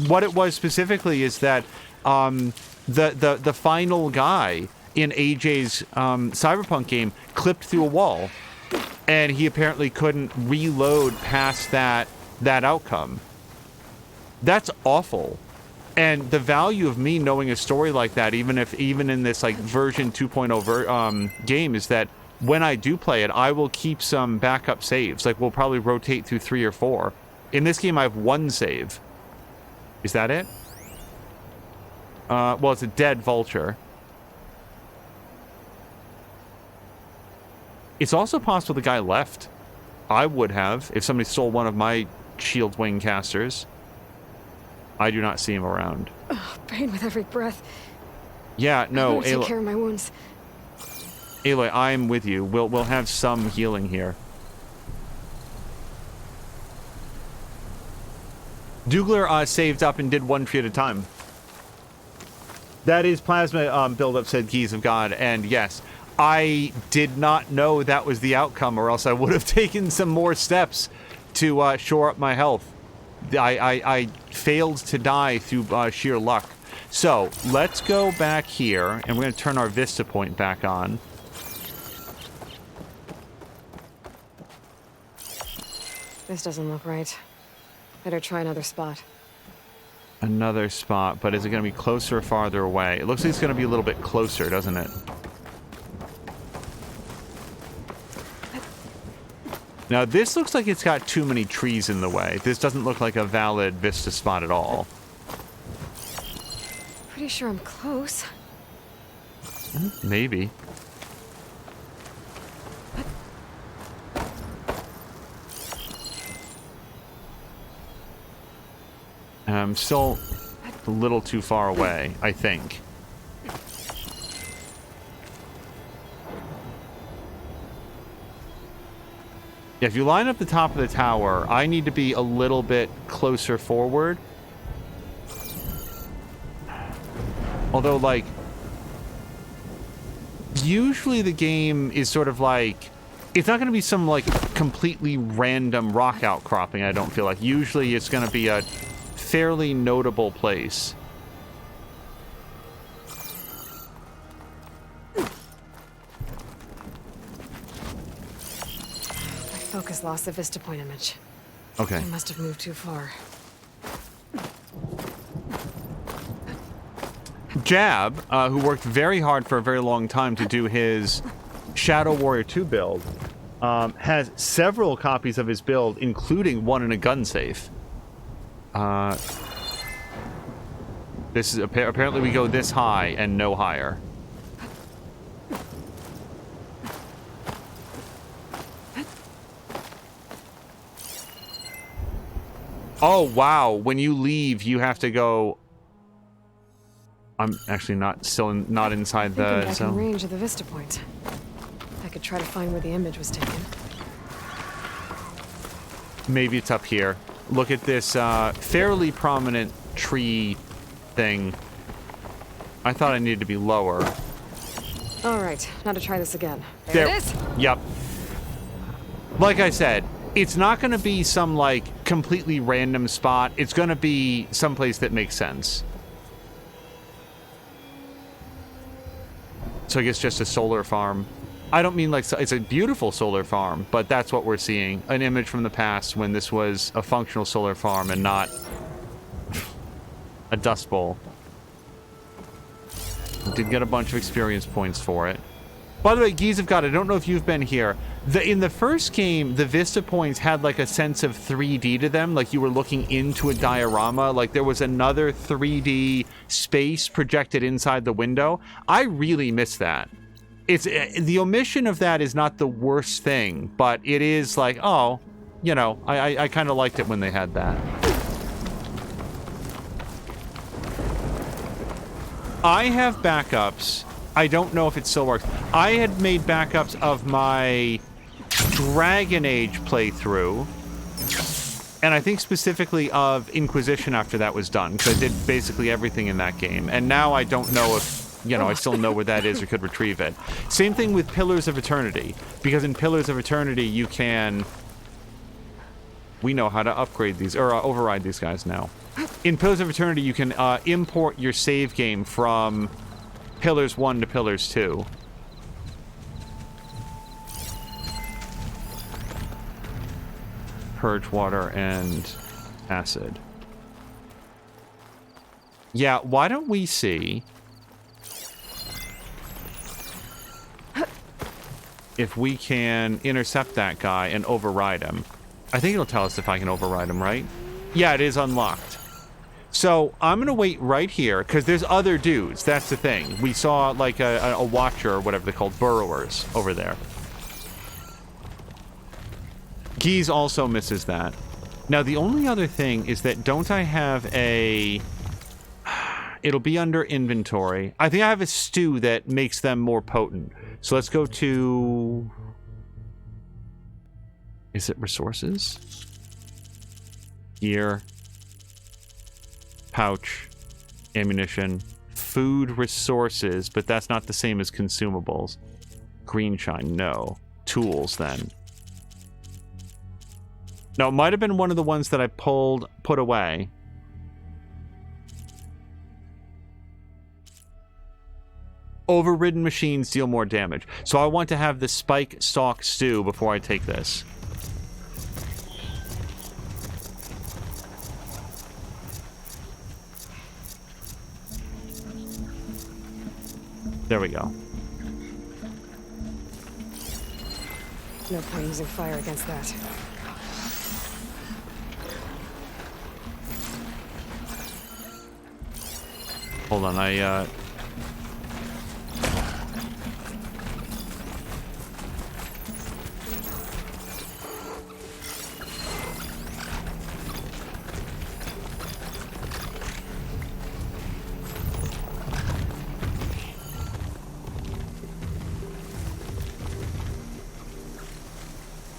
What it was specifically is that the final guy in AJ's Cyberpunk game clipped through a wall. And he apparently couldn't reload past that outcome. That's awful. And the value of me knowing a story like that, even in this like version 2.0 game, is that when I do play it, I will keep some backup saves. Like we'll probably rotate through 3 or 4. In this game, I have 1 save. Is that it? Well, it's a dead vulture. It's also possible the guy left. I would have, if somebody stole one of my shield wing casters. I do not see him around. Oh, pain with every breath. Yeah, no, Aloy, take care of my wounds. Aloy, I'm with you. We'll have some healing here. Douglas saved up and did 1 tree at a time. That is plasma buildup, said Keys of God, and yes, I did not know that was the outcome, or else I would have taken some more steps to shore up my health. I failed to die through sheer luck. So, let's go back here, and we're going to turn our Vista Point back on. This doesn't look right. Better try another spot. Another spot, but is it going to be closer or farther away? It looks like it's going to be a little bit closer, doesn't it? Now, this looks like it's got too many trees in the way. This doesn't look like a valid Vista spot at all. Pretty sure I'm close. Maybe. I'm still a little too far away, I think. Yeah, if you line up the top of the tower, I need to be a little bit closer forward. Although, like, usually the game is sort of like, it's not going to be some, like, completely random rock outcropping, I don't feel like. Usually it's going to be a fairly notable place. My focus lost the Vista Point image. Okay. I must have moved too far. Jab, who worked very hard for a very long time to do his Shadow Warrior 2 build, has several copies of his build, including one in a gun safe. This is apparently we go this high and no higher. Oh, wow. When you leave, you have to go... I'm actually not inside Thinking the back in zone. range of the vista point. I could try to find where the image was taken. Maybe it's up here. Look at this fairly prominent tree thing. I thought I needed to be lower. All right, now to try this again. There. It is. Yep. Like I said, it's not going to be some, like, completely random spot. It's going to be someplace that makes sense. So I guess just a solar farm. I don't mean like it's a beautiful solar farm, but that's what we're seeing. An image from the past when this was a functional solar farm and not a dust bowl. Did get a bunch of experience points for it. By the way, Geese have got it. I don't know if you've been here. In the first game, the Vista points had like a sense of 3D to them, like you were looking into a diorama, like there was another 3D space projected inside the window. I really miss that. It's the omission of that is not the worst thing, but it is like, oh, you know, I kind of liked it when they had that. I have backups. I don't know if it still works. I had made backups of my Dragon Age playthrough, and I think specifically of Inquisition after that was done, because I did basically everything in that game. And now I don't know if, you know, I still know where that is or could retrieve it. Same thing with Pillars of Eternity, because in Pillars of Eternity you can... We know how to upgrade these, or override these guys now. In Pillars of Eternity you can import your save game from Pillars 1 to Pillars 2. Purge water and acid. Yeah, why don't we see if we can intercept that guy and override him. I think it'll tell us if I can override him, right? Yeah, it is unlocked. So I'm going to wait right here, because there's other dudes. That's the thing. We saw, like, a watcher, or whatever they're called, burrowers, over there. Geese also misses that. Now, the only other thing is that don't I have a... It'll be under inventory. I think I have a stew that makes them more potent. So let's go to... Is it resources? Gear. Pouch. Ammunition. Food resources, but that's not the same as consumables. Green shine, no. Tools, then. No, it might have been one of the ones that I put away. Overridden machines deal more damage. So I want to have the spike stalk stew before I take this. There we go. No point using fire against that. Hold on,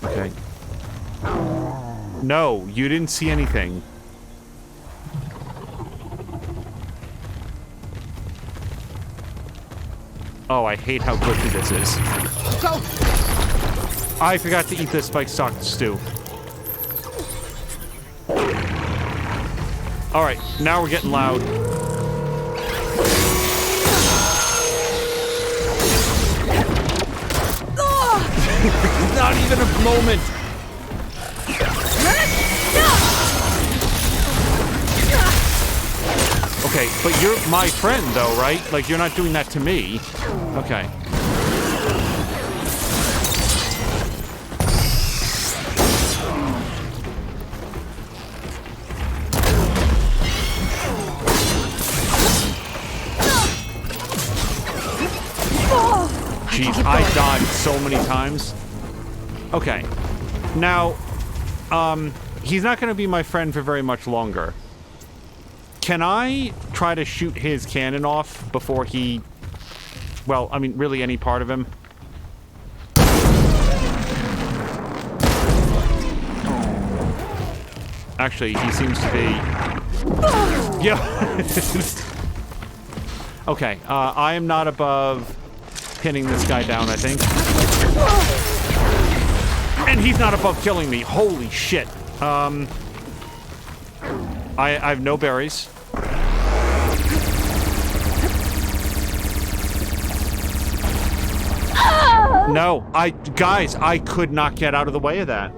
Okay. No, you didn't see anything. Oh, I hate how glitchy this is. Go! I forgot to eat the spike stock stew. Alright, now we're getting loud. Not even a moment! Okay, but you're my friend, though, right? Like, you're not doing that to me. Okay. Jeez, I dodged so many times. Okay. Now, he's not going to be my friend for very much longer. Can I try to shoot his cannon off before he... Well, I mean, really any part of him? Actually, he seems to be... Yeah. Okay, I am not above pinning this guy down, I think. And he's not above killing me. Holy shit. I have no berries. No, guys, I could not get out of the way of that.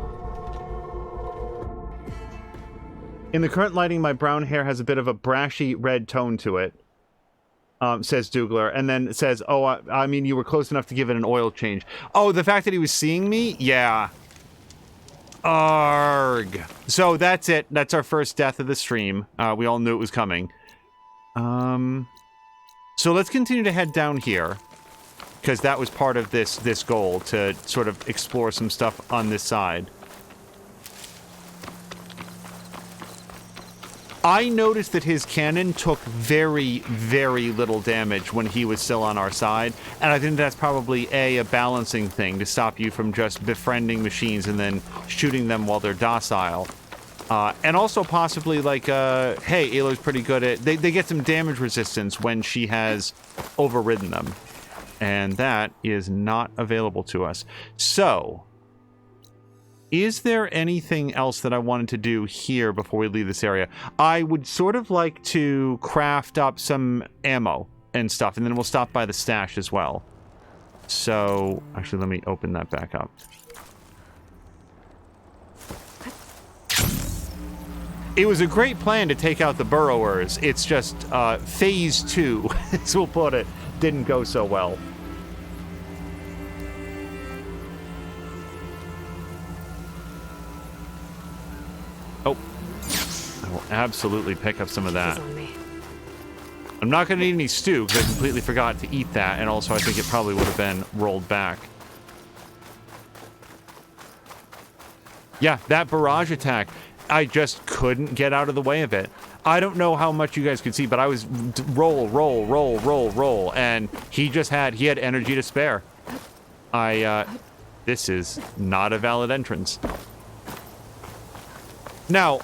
In the current lighting, my brown hair has a bit of a brashy red tone to it, says Dougler, and then says, oh, I mean, you were close enough to give it an oil change. Oh, the fact that he was seeing me? Yeah. Arg. So that's it. That's our first death of the stream. We all knew it was coming. So let's continue to head down here, because that was part of this goal, to sort of explore some stuff on this side. I noticed that his cannon took very, very little damage when he was still on our side, and I think that's probably a balancing thing to stop you from just befriending machines and then shooting them while they're docile. And also possibly like, hey, Aloy's pretty good at... They get some damage resistance when she has overridden them. And that is not available to us. So... is there anything else that I wanted to do here before we leave this area? I would sort of like to craft up some ammo and stuff, and then we'll stop by the stash as well. So, actually, let me open that back up. It was a great plan to take out the burrowers. It's just phase 2, as we'll put it, didn't go so well. Oh, I will absolutely pick up some of that. I'm not going to need any stew because I completely forgot to eat that, and also I think it probably would have been rolled back. Yeah, that barrage attack, I just couldn't get out of the way of it. I don't know how much you guys could see, but I was roll, and he had energy to spare. This is not a valid entrance. Now,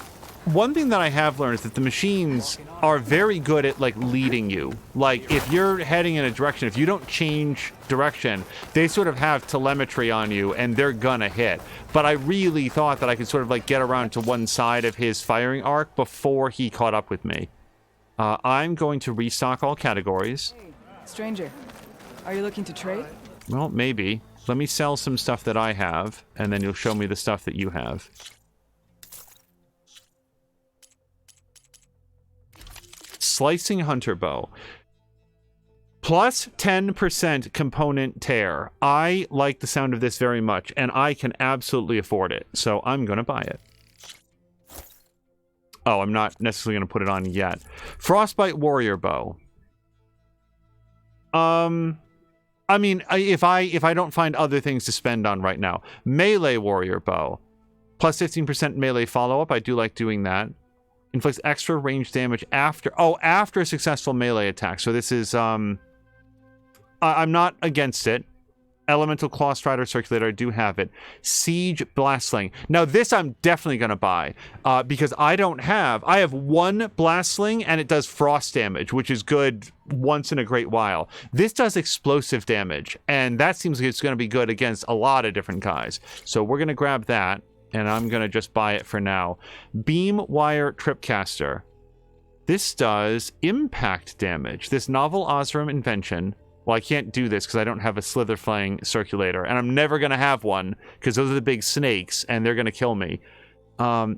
one thing that I have learned is that the machines are very good at, like, leading you. Like, if you're heading in a direction, if you don't change direction, they sort of have telemetry on you, and they're gonna hit. But I really thought that I could sort of, like, get around to one side of his firing arc before he caught up with me. I'm going to restock all categories. Hey, stranger, are you looking to trade? Well, maybe. Let me sell some stuff that I have, and then you'll show me the stuff that you have. Slicing hunter bow. Plus 10% component tear. I like the sound of this very much, and I can absolutely afford it, so I'm gonna buy it. Oh, I'm not necessarily gonna put it on yet. Frostbite warrior bow. I mean, if I don't find other things to spend on right now. Melee warrior bow. Plus 15% melee follow-up. I do like doing that. Inflicts extra range damage after a successful melee attack. So this is, I'm not against it. Elemental Claw Strider Circulator, I do have it. Siege Blastling. Now this I'm definitely going to buy, because I have one Blastling and it does frost damage, which is good once in a great while. This does explosive damage, and that seems like it's going to be good against a lot of different guys. So we're going to grab that, and I'm going to just buy it for now. Beam Wire Tripcaster. This does impact damage. This novel Osram invention. Well, I can't do this because I don't have a Slitherfang Circulator, and I'm never going to have one because those are the big snakes, and they're going to kill me.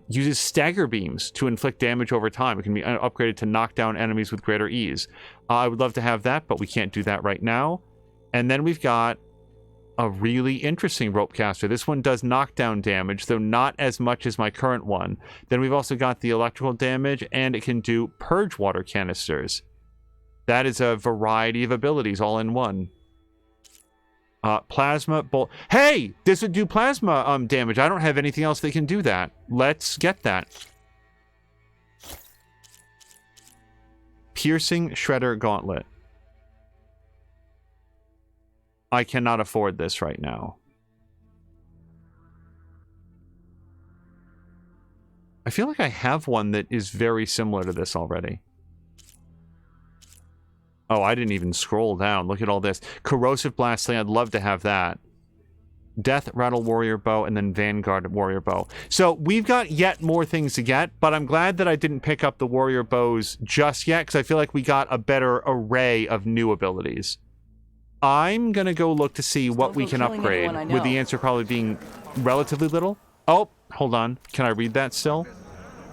Uses stagger beams to inflict damage over time. It can be upgraded to knock down enemies with greater ease. I would love to have that, but we can't do that right now. And then we've got a really interesting rope caster. This one does knockdown damage, though not as much as my current one. Then we've also got the electrical damage, and it can do purge water canisters. That is a variety of abilities all in one. Plasma bolt. Hey! This would do plasma damage. I don't have anything else that can do that. Let's get that. Piercing Shredder Gauntlet. I cannot afford this right now. I feel like I have one that is very similar to this already. Oh, I didn't even scroll down. Look at all this. Corrosive Blast Sling. I'd love to have that. Death Rattle Warrior Bow, and then Vanguard Warrior Bow. So we've got yet more things to get, but I'm glad that I didn't pick up the Warrior Bows just yet, because I feel like we got a better array of new abilities. I'm going to go look to see what we can upgrade, with the answer probably being relatively little. Oh, hold on. Can I read that still?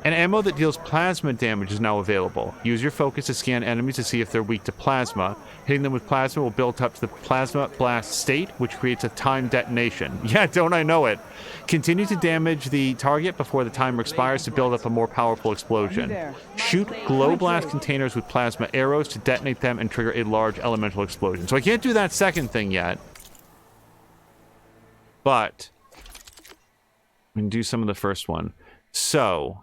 An ammo that deals plasma damage is now available. Use your focus to scan enemies to see if they're weak to plasma. Hitting them with plasma will build up to the plasma blast state, which creates a timed detonation. Yeah, don't I know it? Continue to damage the target before the timer expires to build up a more powerful explosion. Shoot glow blast containers with plasma arrows to detonate them and trigger a large elemental explosion. So I can't do that second thing yet. But we can do some of the first one. So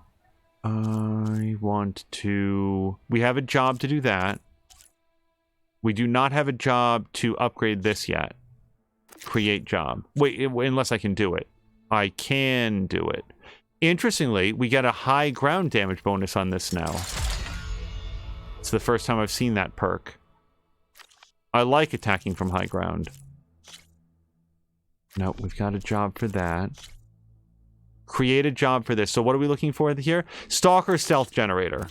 I want to... We have a job to do that. We do not have a job to upgrade this yet. Create job. Wait, unless I can do it. I can do it. Interestingly, we get a high ground damage bonus on this now. It's the first time I've seen that perk. I like attacking from high ground. No, we've got a job for that. Create a job for this. So what are we looking for here? Stalker Stealth Generator.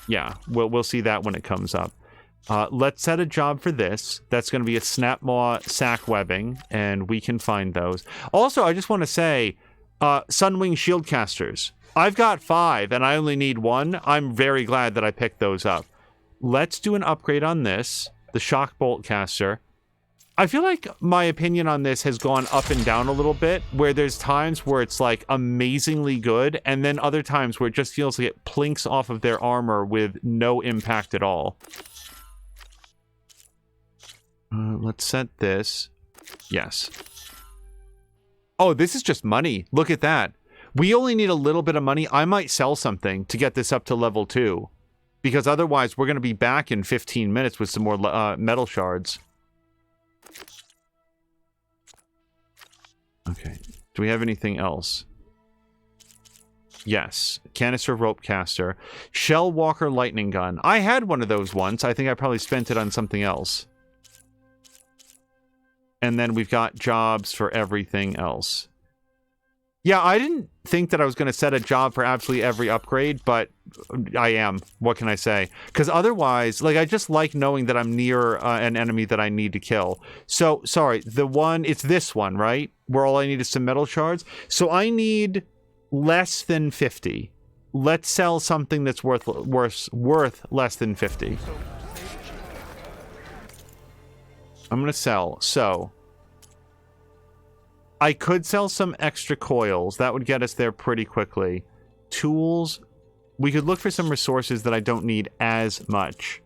Yeah, we'll see that when it comes up. Let's set a job for this. That's going to be a Snapmaw Sack Webbing, and we can find those. Also, I just want to say, Sunwing Shieldcasters. I've got 5, and I only need 1. I'm very glad that I picked those up. Let's do an upgrade on this. The Shock Bolt Caster. I feel like my opinion on this has gone up and down a little bit, where there's times where it's like amazingly good, and then other times where it just feels like it plinks off of their armor with no impact at all. Let's set this. Yes. Oh, this is just money. Look at that. We only need a little bit of money. I might sell something to get this up to level 2, because otherwise we're going to be back in 15 minutes with some more metal shards. Okay. Do we have anything else? Yes. Canister Rope Caster. Shell Walker Lightning Gun. I had one of those once. I think I probably spent it on something else. And then we've got jobs for everything else. Yeah, I didn't think that I was going to set a job for absolutely every upgrade, but I am. What can I say? Because otherwise, like, I just like knowing that I'm near an enemy that I need to kill. So, sorry, it's this one, right? Where all I need is some metal shards. So I need less than 50. Let's sell something that's worth less than 50. I'm going to sell. So I could sell some extra coils. That would get us there pretty quickly. Tools. We could look for some resources that I don't need as much,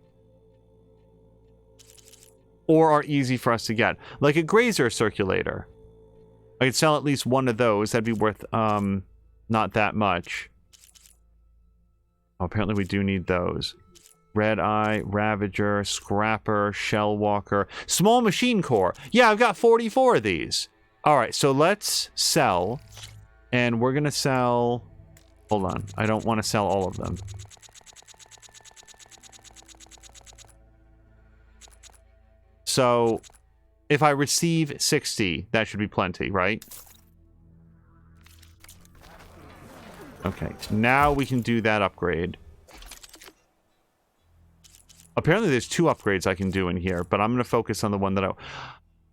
or are easy for us to get. Like a grazer circulator. I could sell at least one of those. That'd be worth not that much. Oh, apparently we do need those. Red Eye, Ravager, Scrapper, Shell Walker, Small Machine Core. Yeah, I've got 44 of these. All right, so let's sell, and we're gonna sell. Hold on, I don't want to sell all of them. So, if I receive 60, that should be plenty, right? Okay, now we can do that upgrade. Apparently there's 2 upgrades I can do in here, but I'm going to focus on the one that I...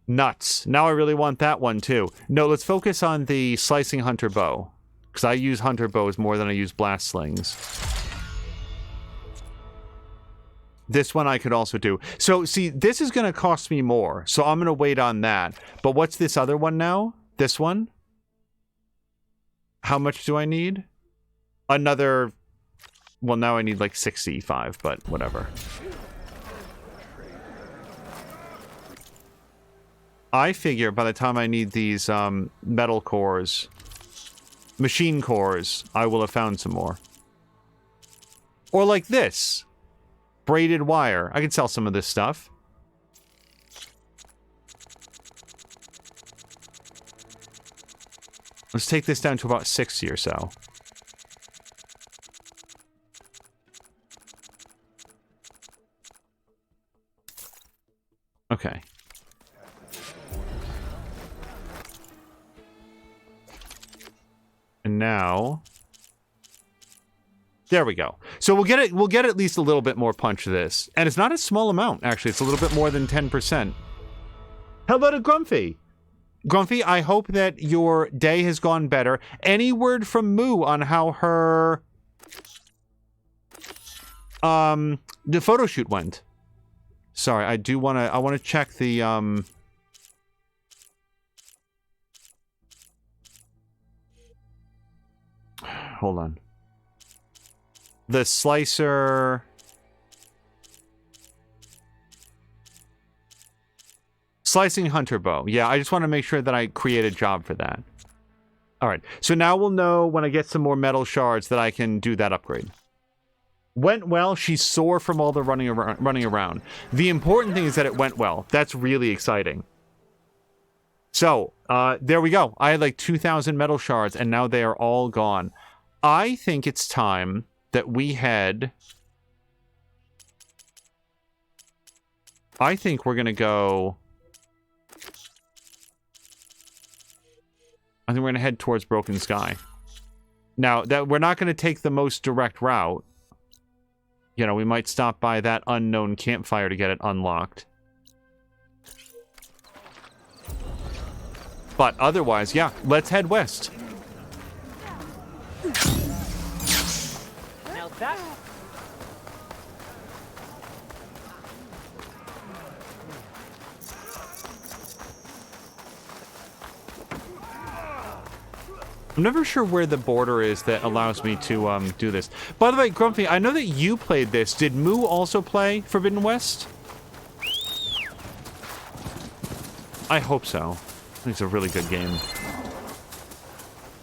Nuts. Now I really want that one too. No, let's focus on the Slicing Hunter Bow, because I use Hunter Bows more than I use Blast Slings. This one I could also do. So, see, this is going to cost me more, so I'm going to wait on that. But what's this other one now? This one? How much do I need? Another... Well, now I need like 65, but whatever. I figure by the time I need these metal cores, machine cores, I will have found some more. Or like this. Braided wire. I could sell some of this stuff. Let's take this down to about 60 or so. Okay. And now... There we go. So we'll get at least a little bit more punch to this. And it's not a small amount, actually. It's a little bit more than 10%. Hello to Grumpy. Grumpy, I hope that your day has gone better. Any word from Moo on how her the photo shoot went? Sorry, I want to check the hold on. The slicer... Slicing hunter bow. Yeah, I just want to make sure that I create a job for that. Alright, so now we'll know when I get some more metal shards that I can do that upgrade. Went well. She's sore from all the running around. The important thing is that it went well. That's really exciting. So, there we go. I had like 2,000 metal shards, and now they are all gone. I think it's time that we head... I think we're gonna go... I think we're gonna head towards Broken Sky. Now, that we're not gonna take the most direct route. You know, we might stop by that unknown campfire to get it unlocked. But otherwise, yeah, let's head west. Now that... I'm never sure where the border is that allows me to do this. By the way, Grumpy, I know that you played this. Did Moo also play Forbidden West? I hope so. I think it's a really good game.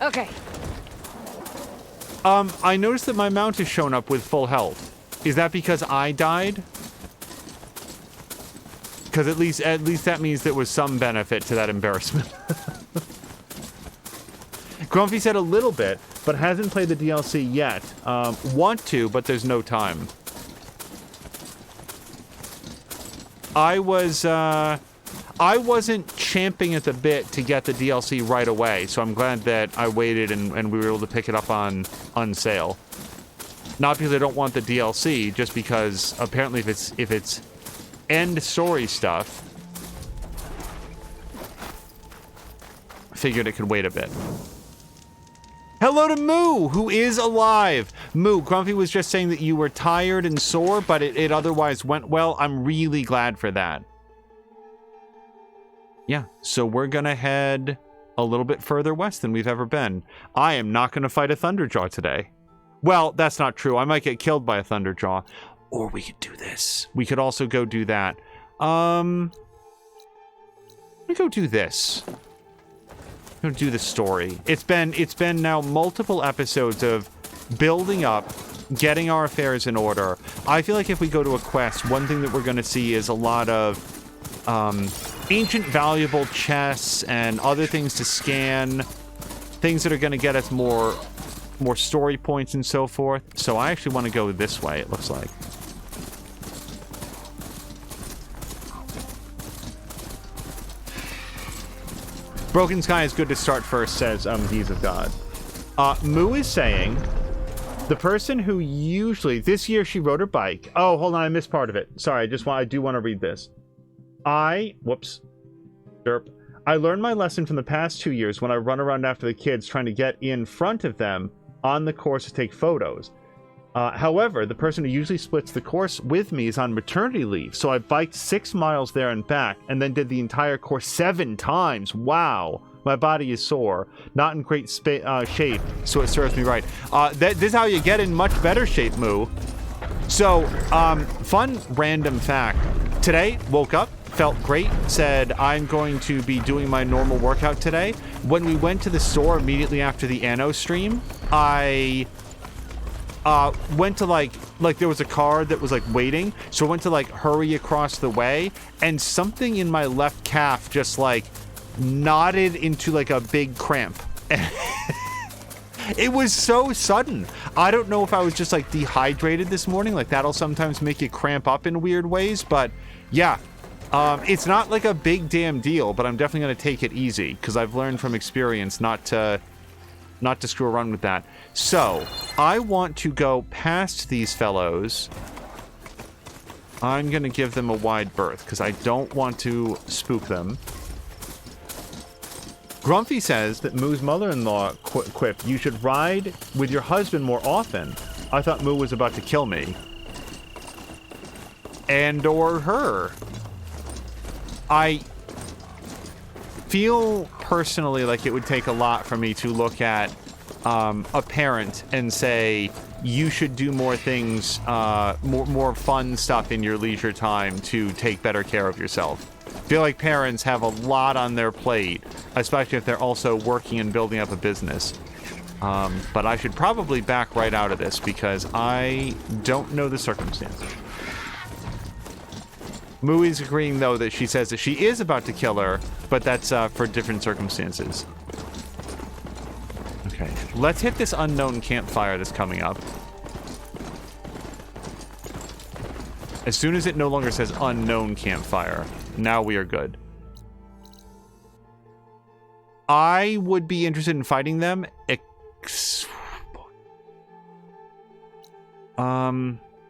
Okay. I noticed that my mount has shown up with full health. Is that because I died? Because at least that means there was some benefit to that embarrassment. Grumpy said a little bit, but hasn't played the DLC yet. Want to, but there's no time. I wasn't champing at the bit to get the DLC right away, so I'm glad that I waited and we were able to pick it up on sale. Not because I don't want the DLC, just because apparently if it's end story stuff, figured it could wait a bit. Hello to Moo, who is alive. Moo, Grumpy was just saying that you were tired and sore, but it otherwise went well. I'm really glad for that. Yeah, so we're gonna head a little bit further west than we've ever been. I am not gonna fight a Thunderjaw today. Well, that's not true. I might get killed by a Thunderjaw. Or we could do this. We could also go do that. Let me go do this. I'm gonna do the story. It's been now multiple episodes of building up, getting our affairs in order. I feel like if we go to a quest, one thing that we're gonna see is a lot of ancient valuable chests and other things to scan, things that are gonna get us more story points and so forth. So I actually want to go this way, it looks like. Broken Sky is good to start first, says He's of God. Moo is saying the person who usually this year she rode her bike. Oh, hold on, I missed part of it. Sorry, I do want to read this. Whoops. Derp. I learned my lesson from the past 2 years when I run around after the kids trying to get in front of them on the course to take photos. However, the person who usually splits the course with me is on maternity leave, so I biked 6 miles there and back, and then did the entire course 7 times. Wow. My body is sore. Not in great shape, so it serves me right. This is how you get in much better shape, Moo. So, fun random fact. Today, woke up, felt great, said, I'm going to be doing my normal workout today. When we went to the store immediately after the Anno stream, I went to like there was a car that was like waiting, so I went to like hurry across the way, and something in my left calf just like knotted into like a big cramp. It was so sudden. I don't know if I was just like dehydrated this morning, like that'll sometimes make you cramp up in weird ways, but yeah. It's not like a big damn deal, but I'm definitely going to take it easy because I've learned from experience not to screw around with that. So, I want to go past these fellows. I'm going to give them a wide berth because I don't want to spook them. Grumpy says that Moo's mother-in-law quipped, you should ride with your husband more often. I thought Moo was about to kill me. And or her. I feel personally like it would take a lot for me to look at a parent and say, you should do more things, more fun stuff in your leisure time to take better care of yourself. I feel like parents have a lot on their plate, especially if they're also working and building up a business. But I should probably back right out of this because I don't know the circumstances. Moo is agreeing, though, that she says that she is about to kill her, but that's for different circumstances. Okay, let's hit this unknown campfire that's coming up. As soon as it no longer says unknown campfire, now we are good. I would be interested in fighting them.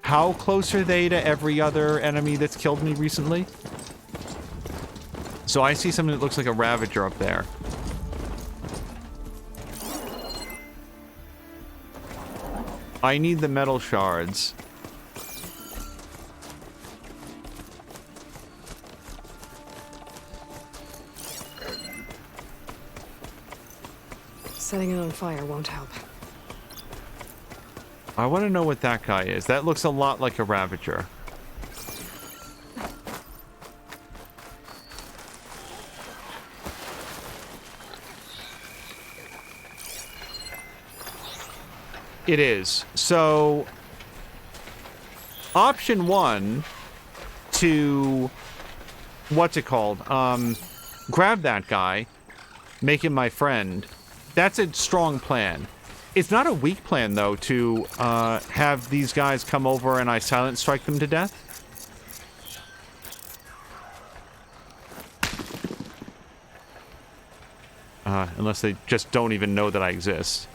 How close are they to every other enemy that's killed me recently? So I see something that looks like a Ravager up there. I need the metal shards. Setting it on fire won't help. I want to know what that guy is. That looks a lot like a Ravager. It is. So, option one to, what's it called? Grab that guy, make him my friend. That's a strong plan. It's not a weak plan, though, to have these guys come over and I silent strike them to death. Unless they just don't even know that I exist.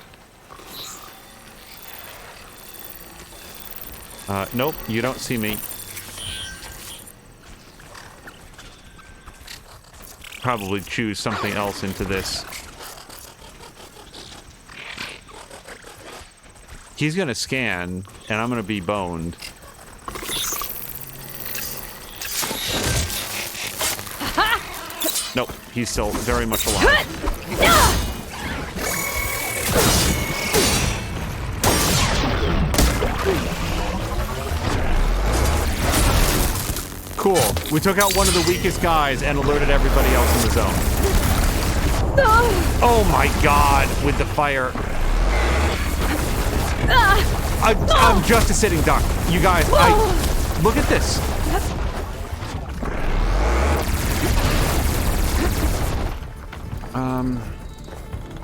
Nope, you don't see me. Probably choose something else into this. He's gonna scan, and I'm gonna be boned. Nope, he's still very much alive. Cool. We took out one of the weakest guys and alerted everybody else in the zone. Oh my god, with the fire. I'm just a sitting duck. You guys, look at this.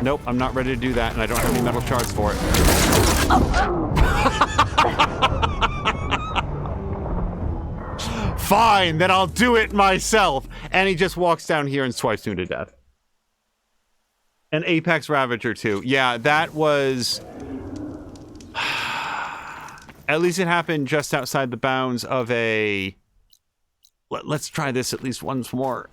Nope, I'm not ready to do that, and I don't have any metal shards for it. Fine, then I'll do it myself. And he just walks down here and swipes me to death. An Apex Ravager too. Yeah, that was... At least it happened just outside the bounds of a... Let's try this at least once more.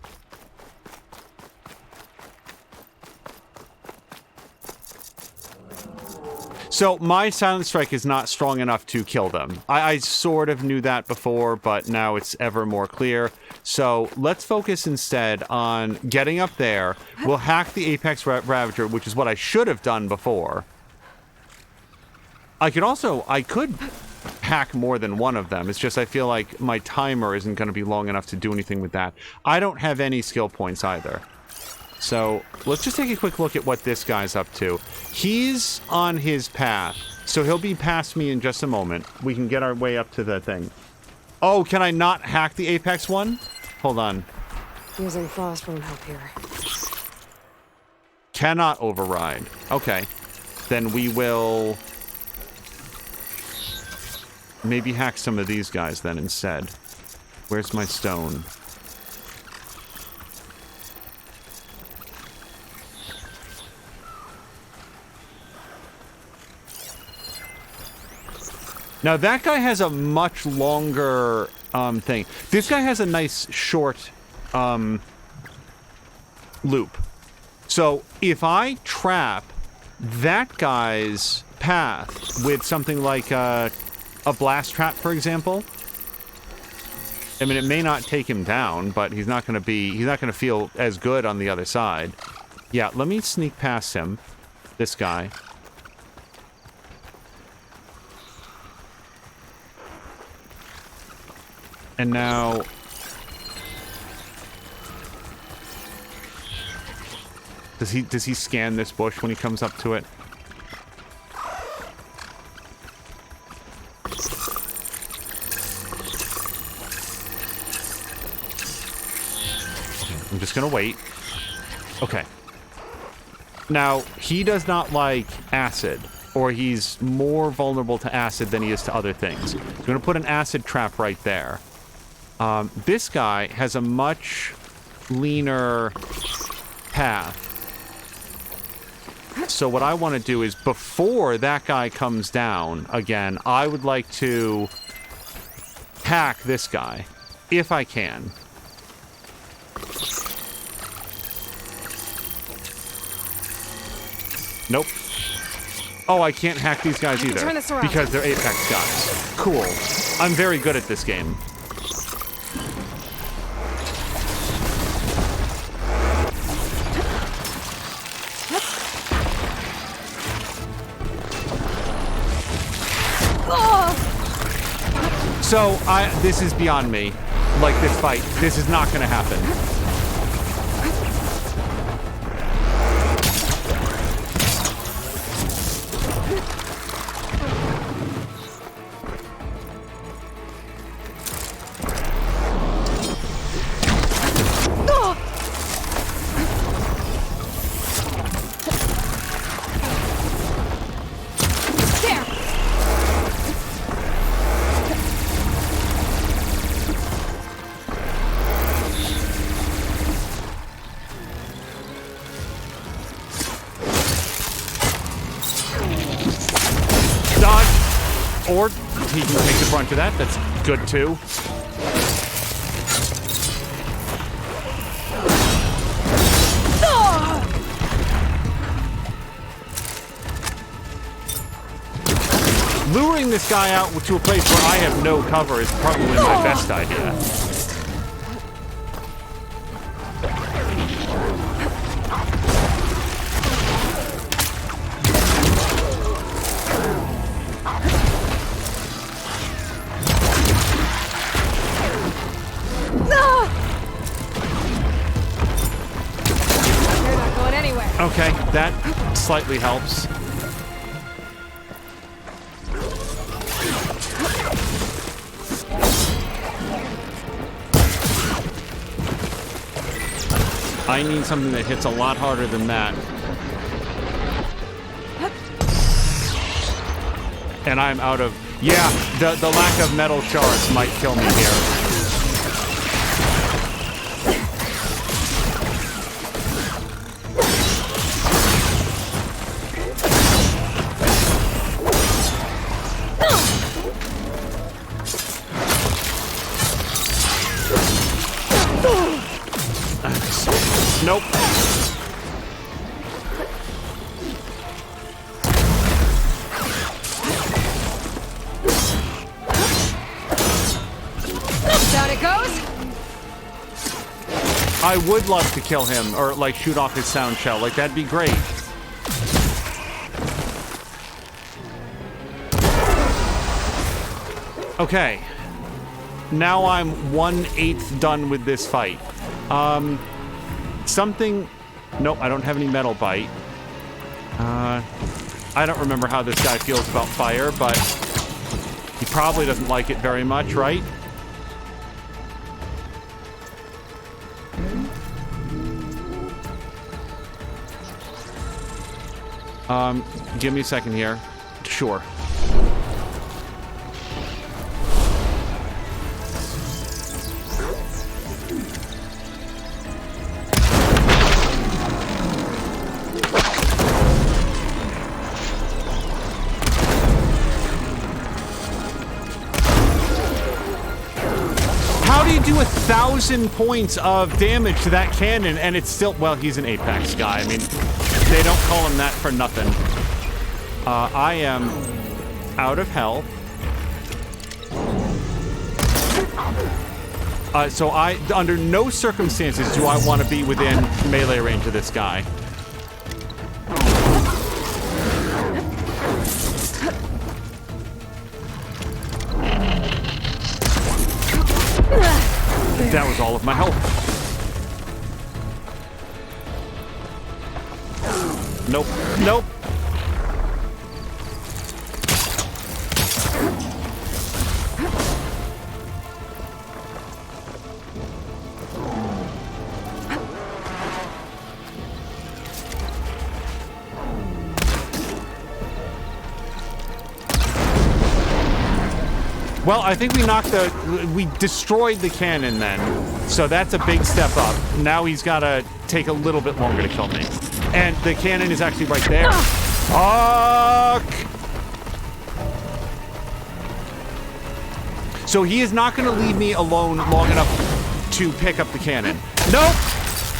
So my silent strike is not strong enough to kill them. I sort of knew that before, but now it's ever more clear. So let's focus instead on getting up there. We'll hack the Apex Ravager, which is what I should have done before. I could hack more than one of them. It's just I feel like my timer isn't going to be long enough to do anything with that. I don't have any skill points either. So let's just take a quick look at what this guy's up to. He's on his path, so he'll be past me in just a moment. We can get our way up to the thing. Oh, can I not hack the Apex one? Hold on. Using frost won't help here. Cannot override. Okay. Then we will maybe hack some of these guys then instead. Where's my stone? Now that guy has a much longer thing. This guy has a nice short loop. So if I trap that guy's path with something like a blast trap, for example, I mean, it may not take him down, but he's not going to feel as good on the other side. Yeah, let me sneak past him, this guy. And now... Does he scan this bush when he comes up to it? I'm just gonna wait. Okay. Now, he does not like acid, or he's more vulnerable to acid than he is to other things. I'm gonna put an acid trap right there. This guy has a much leaner path. So what I want to do is, before that guy comes down again, I would like to hack this guy, if I can. Nope. Oh, I can't hack these guys either, because they're Apex guys. Cool. I'm very good at this game. So, this is beyond me. Like, this fight. This is not gonna happen. Or he can take the brunt of that. That's good, too. Luring this guy out to a place where I have no cover is probably my best idea. Okay, that slightly helps. I need something that hits a lot harder than that. And I'm out of... Yeah, the lack of metal shards might kill me here. Nope. Down it goes. I would love to kill him, or like shoot off his sound shell. Like, that'd be great. Okay. Now I'm 1/8 done with this fight. Something... Nope, I don't have any metal bite. I don't remember how this guy feels about fire, but he probably doesn't like it very much, right? Give me a second here. Sure. How do you do 1,000 points of damage to that cannon and it's still... Well, he's an Apex guy. I mean, they don't call him that for nothing. I am out of health. So under no circumstances do I want to be within melee range of this guy. That was all of my health. Nope. Nope. Well, I think we destroyed the cannon then. So that's a big step up. Now he's got to take a little bit longer to kill me. And the cannon is actually right there. Fuck! So he is not going to leave me alone long enough to pick up the cannon. Nope!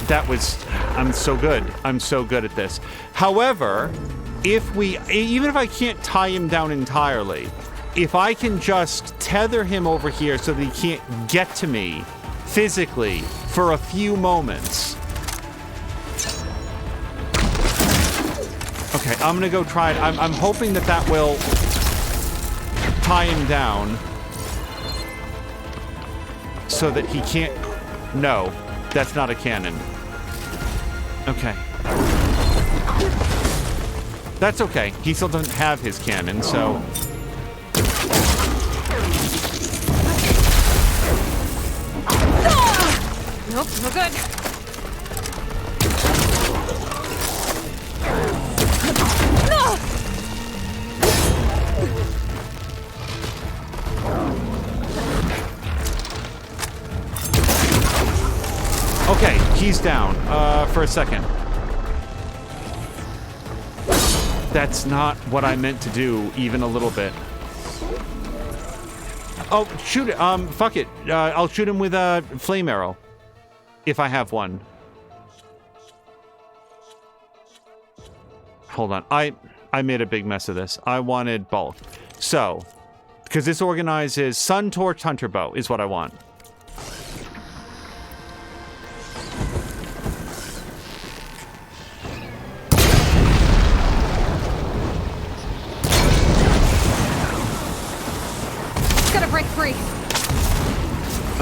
That was... I'm so good. I'm so good at this. However, even if I can't tie him down entirely, if I can just tether him over here so that he can't get to me physically for a few moments. Okay, I'm gonna go try it. I'm hoping that will tie him down so that he can't... No, that's not a cannon. Okay. That's okay. He still doesn't have his cannon, so... Nope, no good. Okay, he's down. For a second. That's not what I meant to do, even a little bit. Oh, shoot it. Fuck it. I'll shoot him with a flame arrow. If I have one. Hold on. I made a big mess of this. I wanted bulk. So, because this organizes Sun Torch Hunter Bow is what I want. Gotta break free.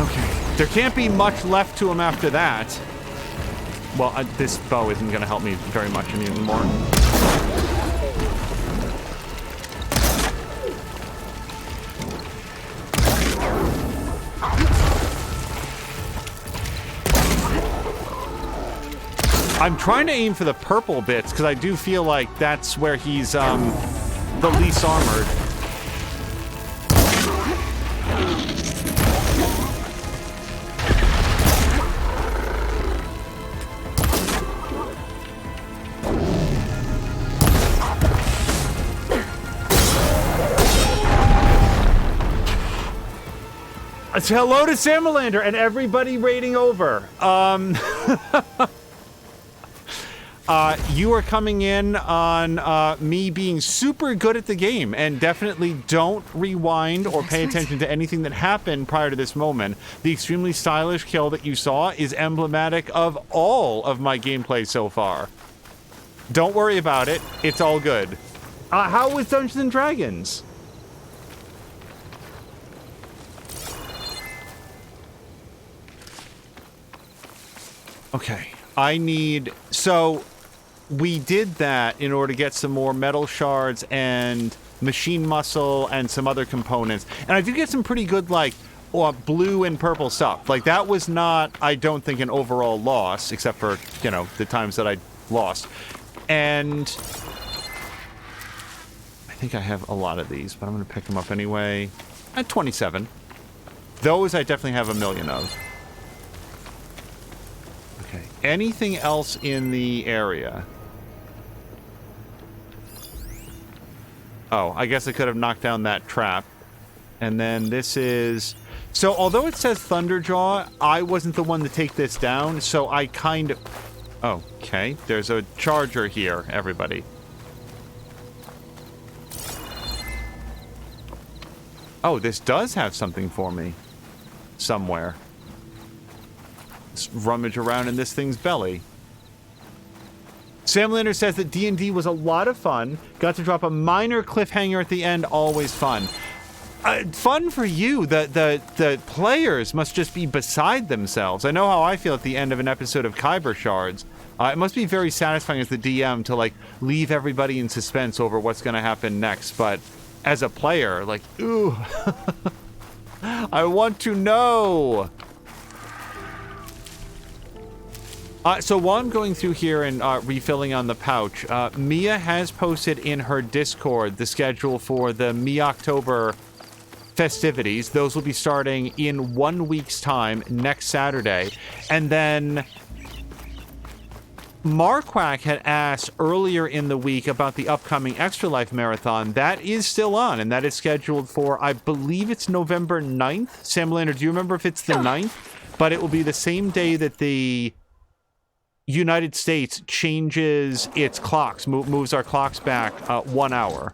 Okay. There can't be much left to him after that. Well, this bow isn't going to help me very much anymore. I'm trying to aim for the purple bits because I do feel like that's where he's the least armored. Hello to Samalander and everybody raiding over. You are coming in on me being super good at the game, and definitely don't rewind or pay attention to anything that happened prior to this moment. The extremely stylish kill that you saw is emblematic of all of my gameplay so far. Don't worry about it. It's all good. How was Dungeons & Dragons? Okay. So, we did that in order to get some more metal shards and machine muscle and some other components. And I did get some pretty good, like, blue and purple stuff. Like, that was not, I don't think, an overall loss, except for, you know, the times that I lost. And I think I have a lot of these, but I'm going to pick them up anyway. At 27. Those I definitely have a million of. Okay. Anything else in the area? Oh, I guess I could have knocked down that trap. And then this is... So, although it says Thunderjaw, I wasn't the one to take this down, so I kind of... Okay, there's a charger here, everybody. Oh, this does have something for me. Somewhere. Let's rummage around in this thing's belly. Sam Lander says that D&D was a lot of fun. Got to drop a minor cliffhanger at the end. Always fun. Fun for you. The players must just be beside themselves. I know how I feel at the end of an episode of Kyber Shards. It must be very satisfying as the DM to, like, leave everybody in suspense over what's going to happen next. But as a player, like, ooh. I want to know. So while I'm going through here and refilling on the pouch, Mia has posted in her Discord the schedule for the Me-October festivities. Those will be starting in 1 week's time, next Saturday. And then Marquak had asked earlier in the week about the upcoming Extra Life Marathon. That is still on, and that is scheduled for, I believe it's November 9th. Sam Lander, do you remember if it's the 9th? But it will be the same day that the United States changes its clocks, moves our clocks back 1 hour.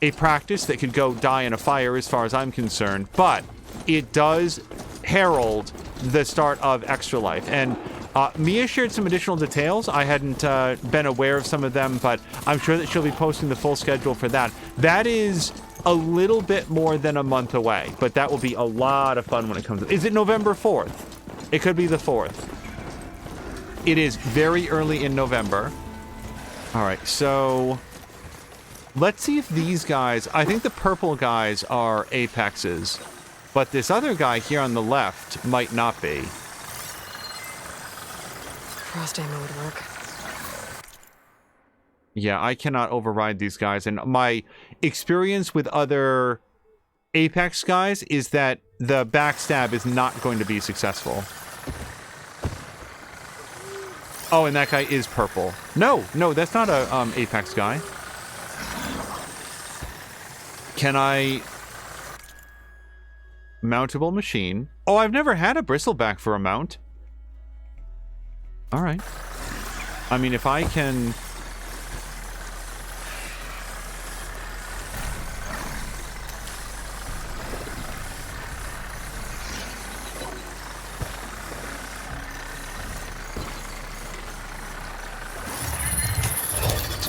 A practice that could go die in a fire as far as I'm concerned, but it does herald the start of Extra Life. And Mia shared some additional details. I hadn't been aware of some of them, but I'm sure that she'll be posting the full schedule for that. That is a little bit more than a month away, but that will be a lot of fun when it comes. Is it November 4th? It could be the 4th. It is very early in November. All right, so let's see if these guys... I think the purple guys are apexes, but this other guy here on the left might not be. Frost ammo would work. Yeah, I cannot override these guys, and my experience with other apex guys is that the backstab is not going to be successful. Oh, and that guy is purple. No, that's not a Apex guy. Can I... Mountable machine. Oh, I've never had a bristleback for a mount. Alright. I mean, if I can...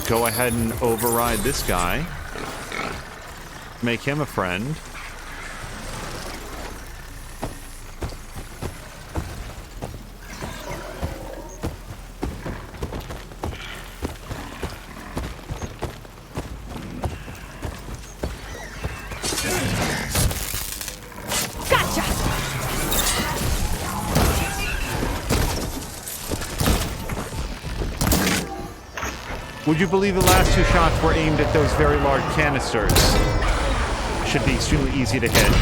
Go ahead and override this guy. Make him a friend. Would you believe the last two shots were aimed at those very large canisters? Should be extremely easy to hit.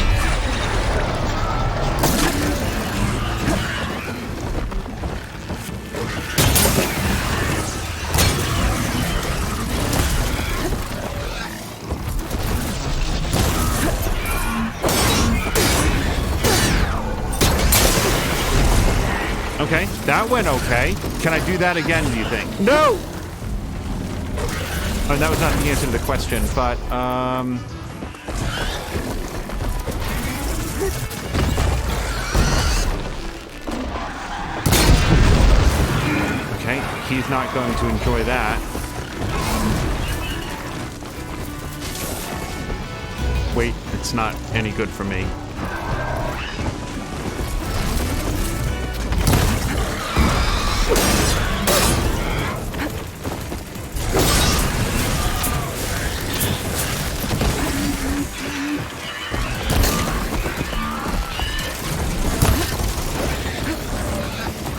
Okay, that went okay. Can I do that again, do you think? No! Oh, that was not the answer to the question, but, okay, he's not going to enjoy that. Wait, it's not any good for me.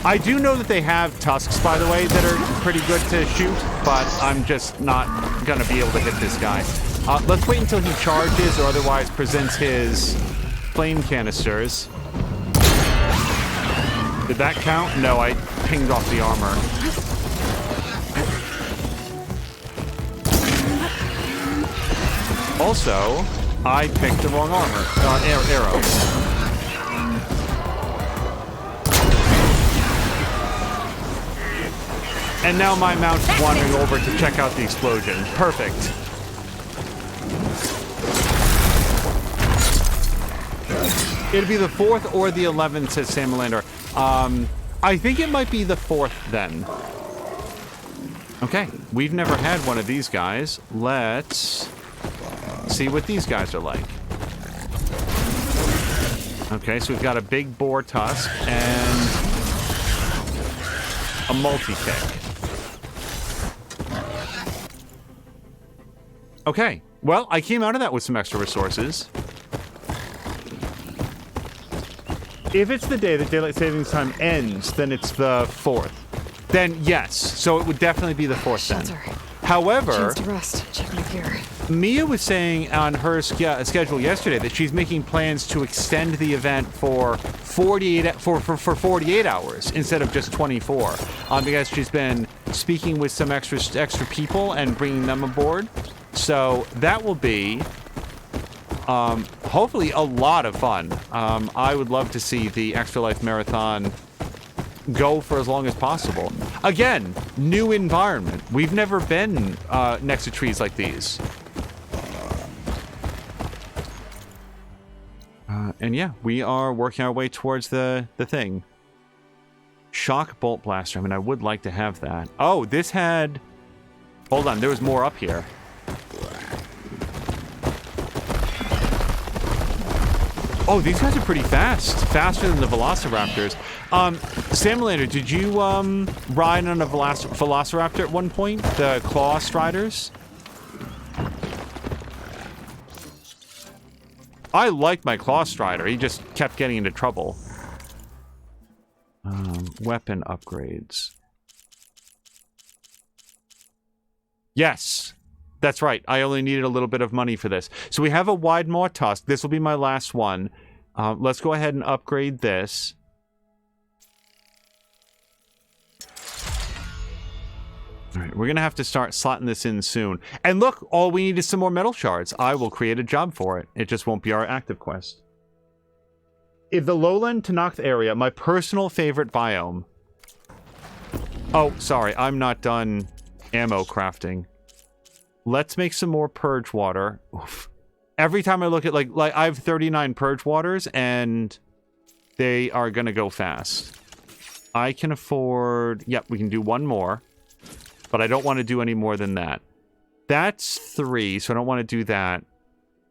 I do know that they have tusks, by the way, that are pretty good to shoot, but I'm just not going to be able to hit this guy. Let's wait until he charges or otherwise presents his flame canisters. Did that count? No, I pinged off the armor. Also, I picked the wrong armor. Arrow. And now my mount's wandering over to check out the explosion. Perfect. It'd be the 4th or the 11th, says Samalander. I think it might be the 4th then. Okay, we've never had one of these guys. Let's see what these guys are like. Okay, so we've got a big boar tusk and a multi-kick. Okay, well, I came out of that with some extra resources. If it's the day that daylight savings time ends, then it's the 4th. Then yes, so it would definitely be the 4th then. However, chance to rest. Check my gear. Mia was saying on her schedule yesterday that she's making plans to extend the event for 48 hours instead of just 24. Because she's been speaking with some extra people and bringing them aboard. So that will be hopefully a lot of fun. I would love to see the Extra Life Marathon go for as long as possible. Again, new environment. We've never been next to trees like these. And yeah, we are working our way towards the thing. Shock Bolt Blaster. I mean, I would like to have that. Oh, this had... Hold on, there was more up here. Oh, these guys are pretty fast. Faster than the Velociraptors. Samalander, did you ride on a Velociraptor at one point? The Claw Striders? I liked my Claw Strider. He just kept getting into trouble. Weapon upgrades. Yes. That's right. I only needed a little bit of money for this. So we have a Wide Maw Tusk. This will be my last one. Let's go ahead and upgrade this. All right, we're going to have to start slotting this in soon. And look, all we need is some more metal shards. I will create a job for it. It just won't be our active quest. If the lowland Tenakth area, my personal favorite biome. Oh, sorry. I'm not done ammo crafting. Let's make some more purge water. Oof. Every time I look at, like I have 39 purge waters, and they are going to go fast. I can afford... Yep, we can do one more. But I don't want to do any more than that. That's 3, so I don't want to do that.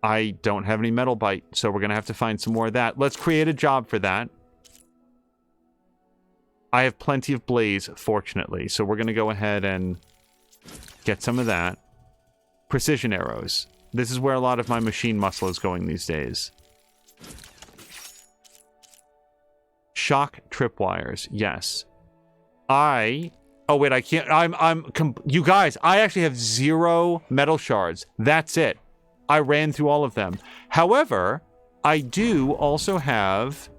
I don't have any metal bite, so we're going to have to find some more of that. Let's create a job for that. I have plenty of blaze, fortunately, so we're going to go ahead and get some of that. Precision arrows. This is where a lot of my machine muscle is going these days. Shock tripwires. Yes. Oh, wait, I can't... You guys, I actually have 0 metal shards. That's it. I ran through all of them. However, I do also have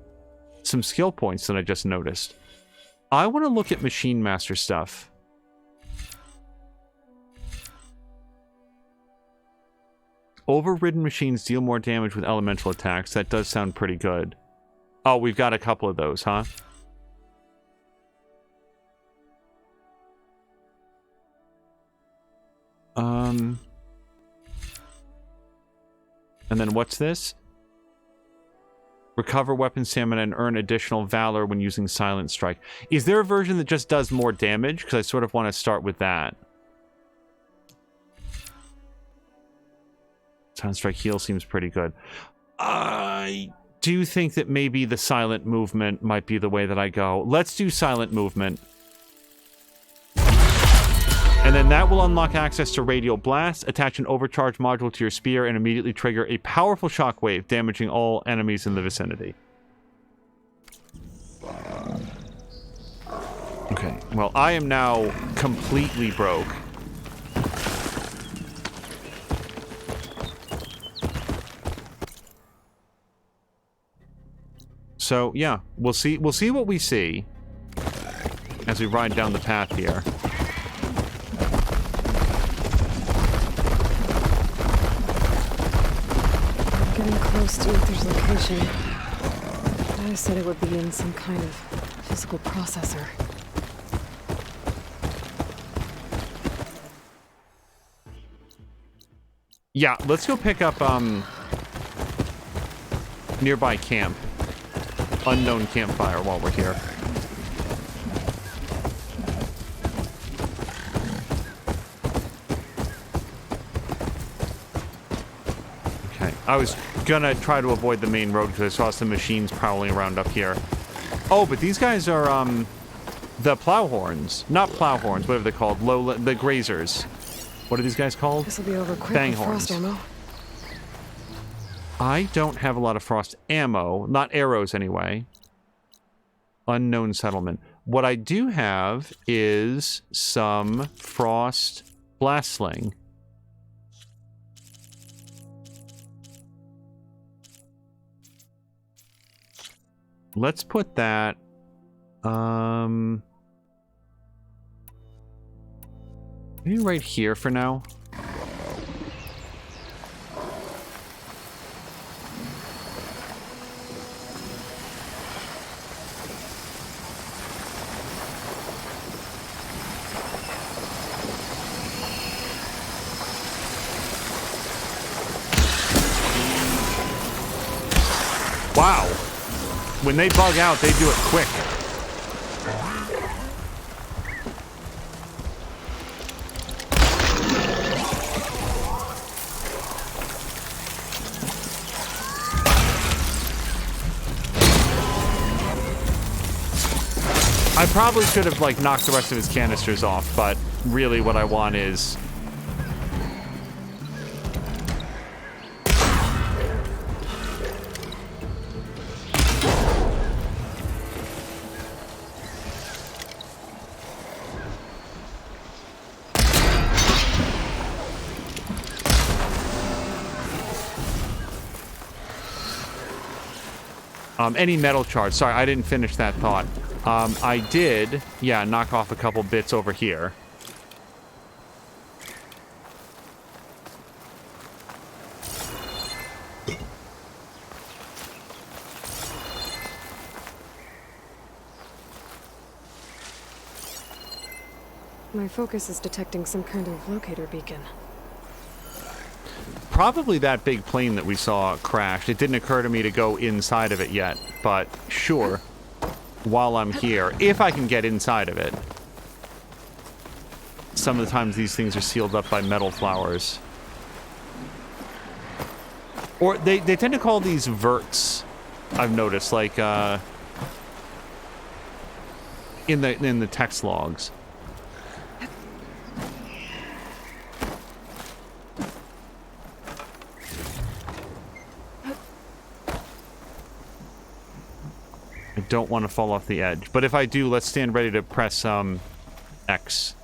some skill points that I just noticed. I want to look at Machine Master stuff. Overridden machines deal more damage with elemental attacks. That does sound pretty good. Oh, we've got a couple of those, huh? And then what's this? Recover weapon stamina and earn additional valor when using Silent Strike. Is there a version that just does more damage? Because I sort of want to start with that. Silent Strike heal seems pretty good. I do think that maybe the silent movement might be the way that I go. Let's do silent movement. And then that will unlock access to Radial Blast, attach an overcharge module to your spear, and immediately trigger a powerful shockwave, damaging all enemies in the vicinity. Okay, well, I am now completely broke. So, yeah, we'll see what we see as we ride down the path here. Getting close to Ether's location. I said it would be in some kind of physical processor. Yeah, let's go pick up, nearby camp. Unknown campfire while we're here. Okay, I was gonna try to avoid the main road because I saw some machines prowling around up here. Oh, but these guys are, the plowhorns. Not plowhorns, whatever they're called. The grazers. What are these guys called? This'll be over quick with frost ammo. I don't have a lot of frost ammo. Not arrows, anyway. Unknown settlement. What I do have is some frost blast sling. Let's put that... maybe right here for now. Wow. When they bug out, they do it quick. I probably should have, like, knocked the rest of his canisters off, but really what I want is... any metal charge. Sorry, I didn't finish that thought. I did, yeah, knock off a couple bits over here. My focus is detecting some kind of locator beacon. Probably that big plane that we saw crashed. It didn't occur to me to go inside of it yet, but sure. While I'm here, if I can get inside of it. Some of the times these things are sealed up by metal flowers. Or they tend to call these verts, I've noticed, like in the text logs. I don't want to fall off the edge. But if I do, let's stand ready to press X.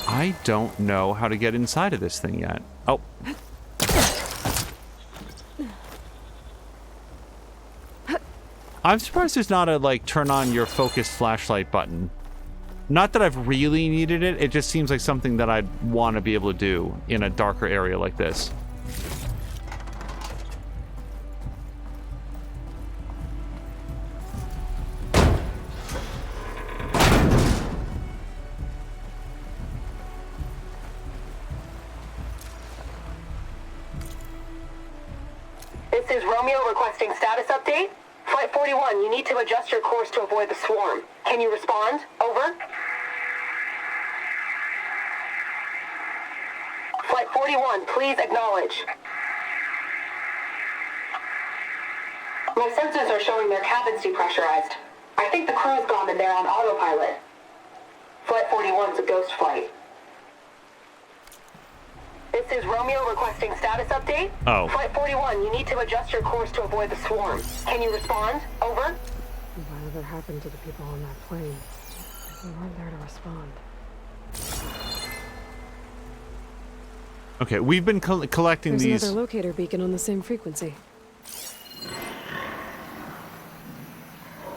I don't know how to get inside of this thing yet. Oh. I'm surprised there's not a, like, turn on your focused flashlight button. Not that I've really needed it, it just seems like something that I'd want to be able to do in a darker area like this. This is Romeo requesting status update. Flight 41, you need to adjust your course to avoid the swarm. Can you respond? Over. Flight 41, please acknowledge. My sensors are showing their cabins depressurized. I think the crew's gone in there on autopilot. Flight 41's a ghost flight. This is Romeo requesting status update. Oh. Flight 41, you need to adjust your course to avoid the swarm. Can you respond? Over. Whatever happened to the people on that plane? They weren't there to respond. Okay, we've been collecting There's these. another locator beacon on the same frequency.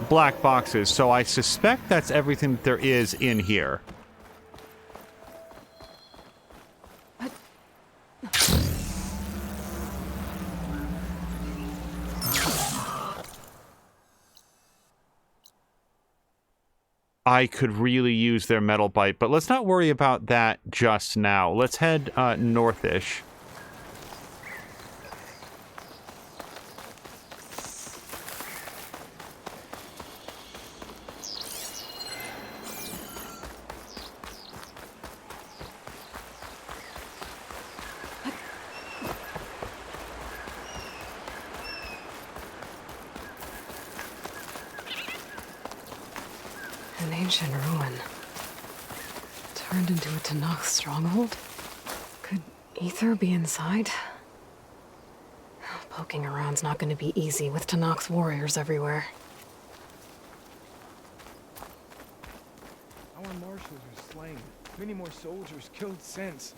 Black boxes, so I suspect that's everything that there is in here. I could really use their metal bite, but let's not worry about that just now. Let's head northish. An ancient ruin. Turned into a Tanakh stronghold? Could Ether be inside? Poking around's not going to be easy with Tanakh's warriors everywhere. Our marshals are slain. Many more soldiers killed since.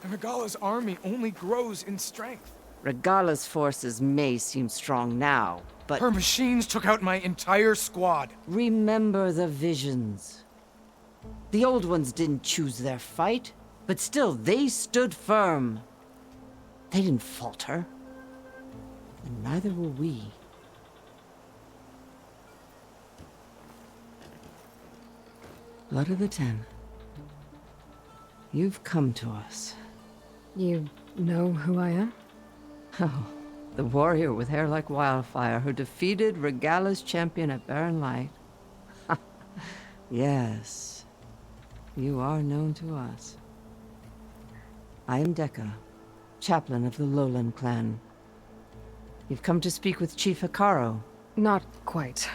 And Regala's army only grows in strength. Regala's forces may seem strong now, but... Her machines took out my entire squad. Remember the visions. The old ones didn't choose their fight, but still, they stood firm. They didn't falter. And neither will we. Blood of the Ten. You've come to us. You know who I am? Oh, the warrior with hair like wildfire who defeated Regala's champion at Barren Light. Yes, you are known to us. I am Dekka, chaplain of the Lowland clan. You've come to speak with Chief Hikaru. Not quite.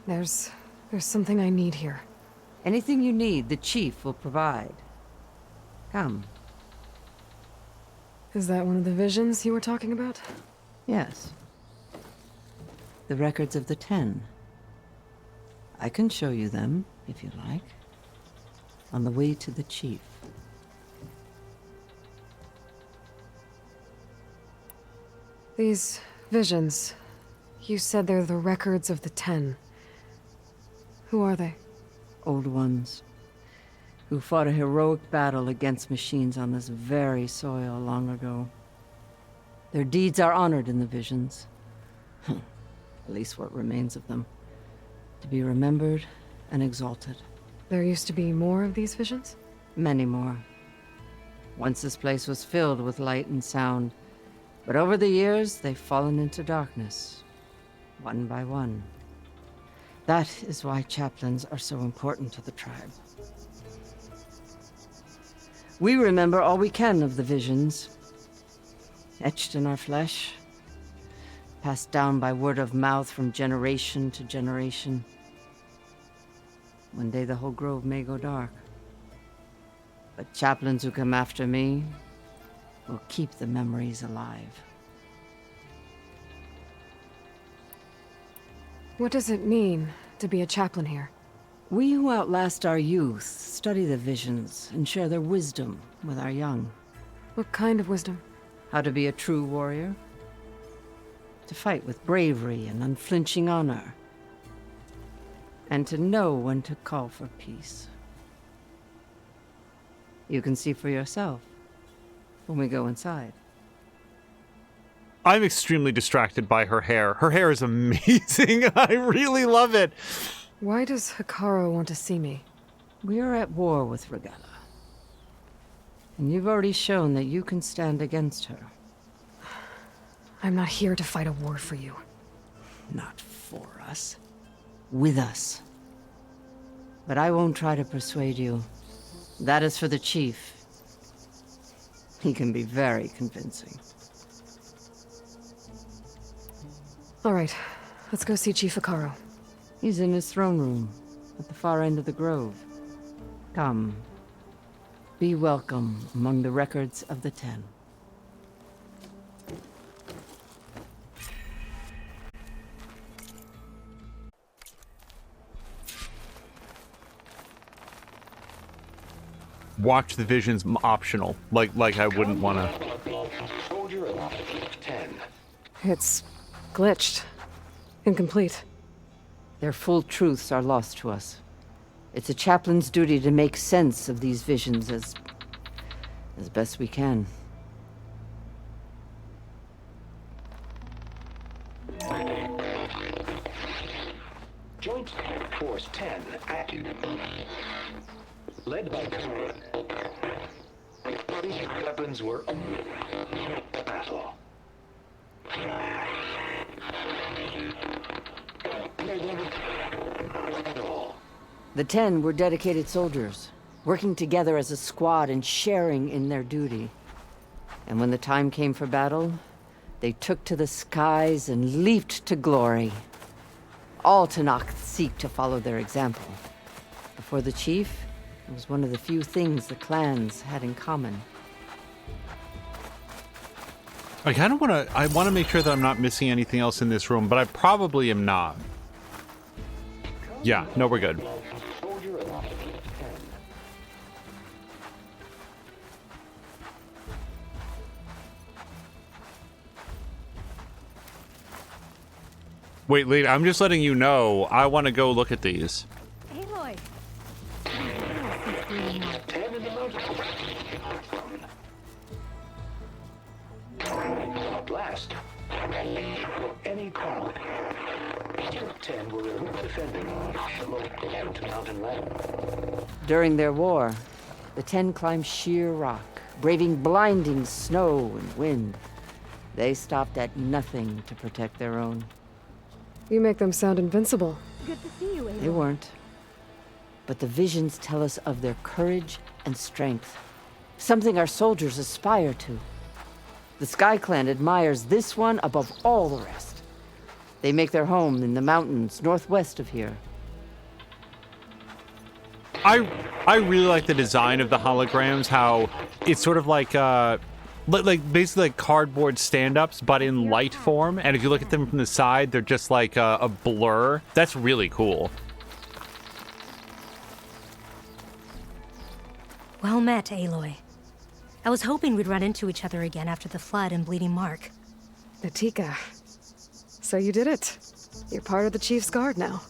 There's something I need here. Anything you need, the chief will provide. Come. Is that one of the visions you were talking about? Yes. The records of the 10. I can show you them, if you like. On the way to the chief. These visions, you said they're the records of the 10. Who are they? Old ones. Who fought a heroic battle against machines on this very soil long ago. Their deeds are honored in the visions. At least what remains of them. To be remembered and exalted. There used to be more of these visions? Many more. Once this place was filled with light and sound. But over the years, they've fallen into darkness. One by one. That is why chaplains are so important to the tribe. We remember all we can of the visions. Etched in our flesh. Passed down by word of mouth from generation to generation. One day the whole grove may go dark. But chaplains who come after me will keep the memories alive. What does it mean to be a chaplain here? We who outlast our youth study the visions and share their wisdom with our young. What kind of wisdom? How to be a true warrior. To fight with bravery and unflinching honor. And to know when to call for peace. You can see for yourself when we go inside. I'm extremely distracted by her hair. Her hair is amazing. I really love it. Why does Hikaru want to see me? We are at war with Regala. And you've already shown that you can stand against her. I'm not here to fight a war for you. Not for us. With us. But I won't try to persuade you. That is for the chief. He can be very convincing. All right, let's go see Chief Hikaru. He's in his throne room, at the far end of the grove. Come. Be welcome among the records of the Ten. Watch the visions optional. Like I wouldn't want to. Soldier 10. It's glitched. Incomplete. Their full truths are lost to us. It's a chaplain's duty to make sense of these visions as best we can. Joint Force 10 active. Led by weapons were battle. The Ten were dedicated soldiers, working together as a squad and sharing in their duty. And when the time came for battle, they took to the skies and leaped to glory. All Tenakth seek to follow their example. Before the chief, it was one of the few things the clans had in common. I want to make sure that I'm not missing anything else in this room, but I probably am not. Yeah, no, we're good. Wait, lady, I'm just letting you know, I want to go look at these. Aloy. Blast. Any colony. 10 were defending mountain land. During their war, the Ten climbed sheer rock, braving blinding snow and wind. They stopped at nothing to protect their own. You make them sound invincible. Good to see you, Aloy. They weren't. But the visions tell us of their courage and strength. Something our soldiers aspire to. The Sky Clan admires this one above all the rest. They make their home in the mountains northwest of here. I really like the design of the holograms, how it's sort of like basically like cardboard stand-ups, but in light form. And if you look at them from the side, they're just like a blur. That's really cool. Well met, Aloy. I was hoping we'd run into each other again after the flood in Bleeding Mark. Natika. So you did it. You're part of the Chief's Guard now.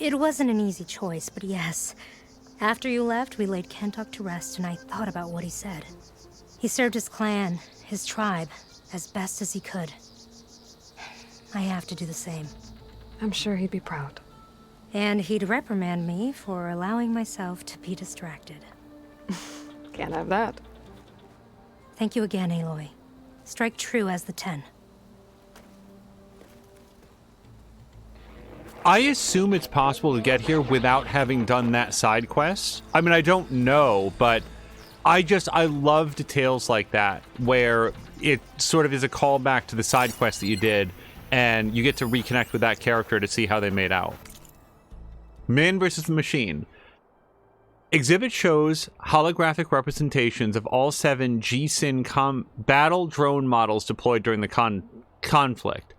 It wasn't an easy choice, but yes. After you left, we laid Kentuck to rest, and I thought about what he said. He served his clan, his tribe, as best as he could. I have to do the same. I'm sure he'd be proud. And he'd reprimand me for allowing myself to be distracted. Can't have that. Thank you again, Aloy. Strike true as the 10. I assume it's possible to get here without having done that side quest. I mean, I don't know, but I love details like that, where it sort of is a callback to the side quest that you did, and you get to reconnect with that character to see how they made out. Man versus the Machine. Exhibit shows holographic representations of all 7 G-Sin battle drone models deployed during the conflict.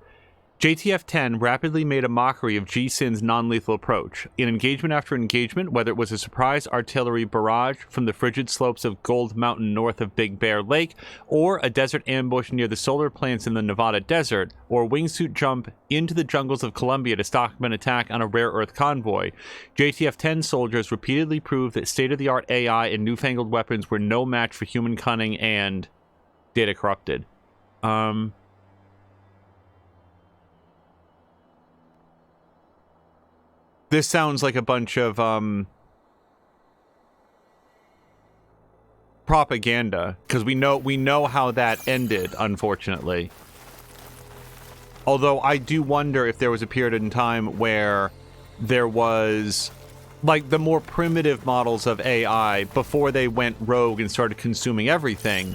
JTF-10 rapidly made a mockery of G-Sin's non-lethal approach. In engagement after engagement, whether it was a surprise artillery barrage from the frigid slopes of Gold Mountain north of Big Bear Lake, or a desert ambush near the solar plants in the Nevada desert, or a wingsuit jump into the jungles of Colombia to stop an attack on a rare earth convoy, JTF-10 soldiers repeatedly proved that state-of-the-art AI and newfangled weapons were no match for human cunning and data corrupted. This sounds like a bunch of propaganda, because we know how that ended, unfortunately. Although I do wonder if there was a period in time where there was, like, the more primitive models of AI before they went rogue and started consuming everything,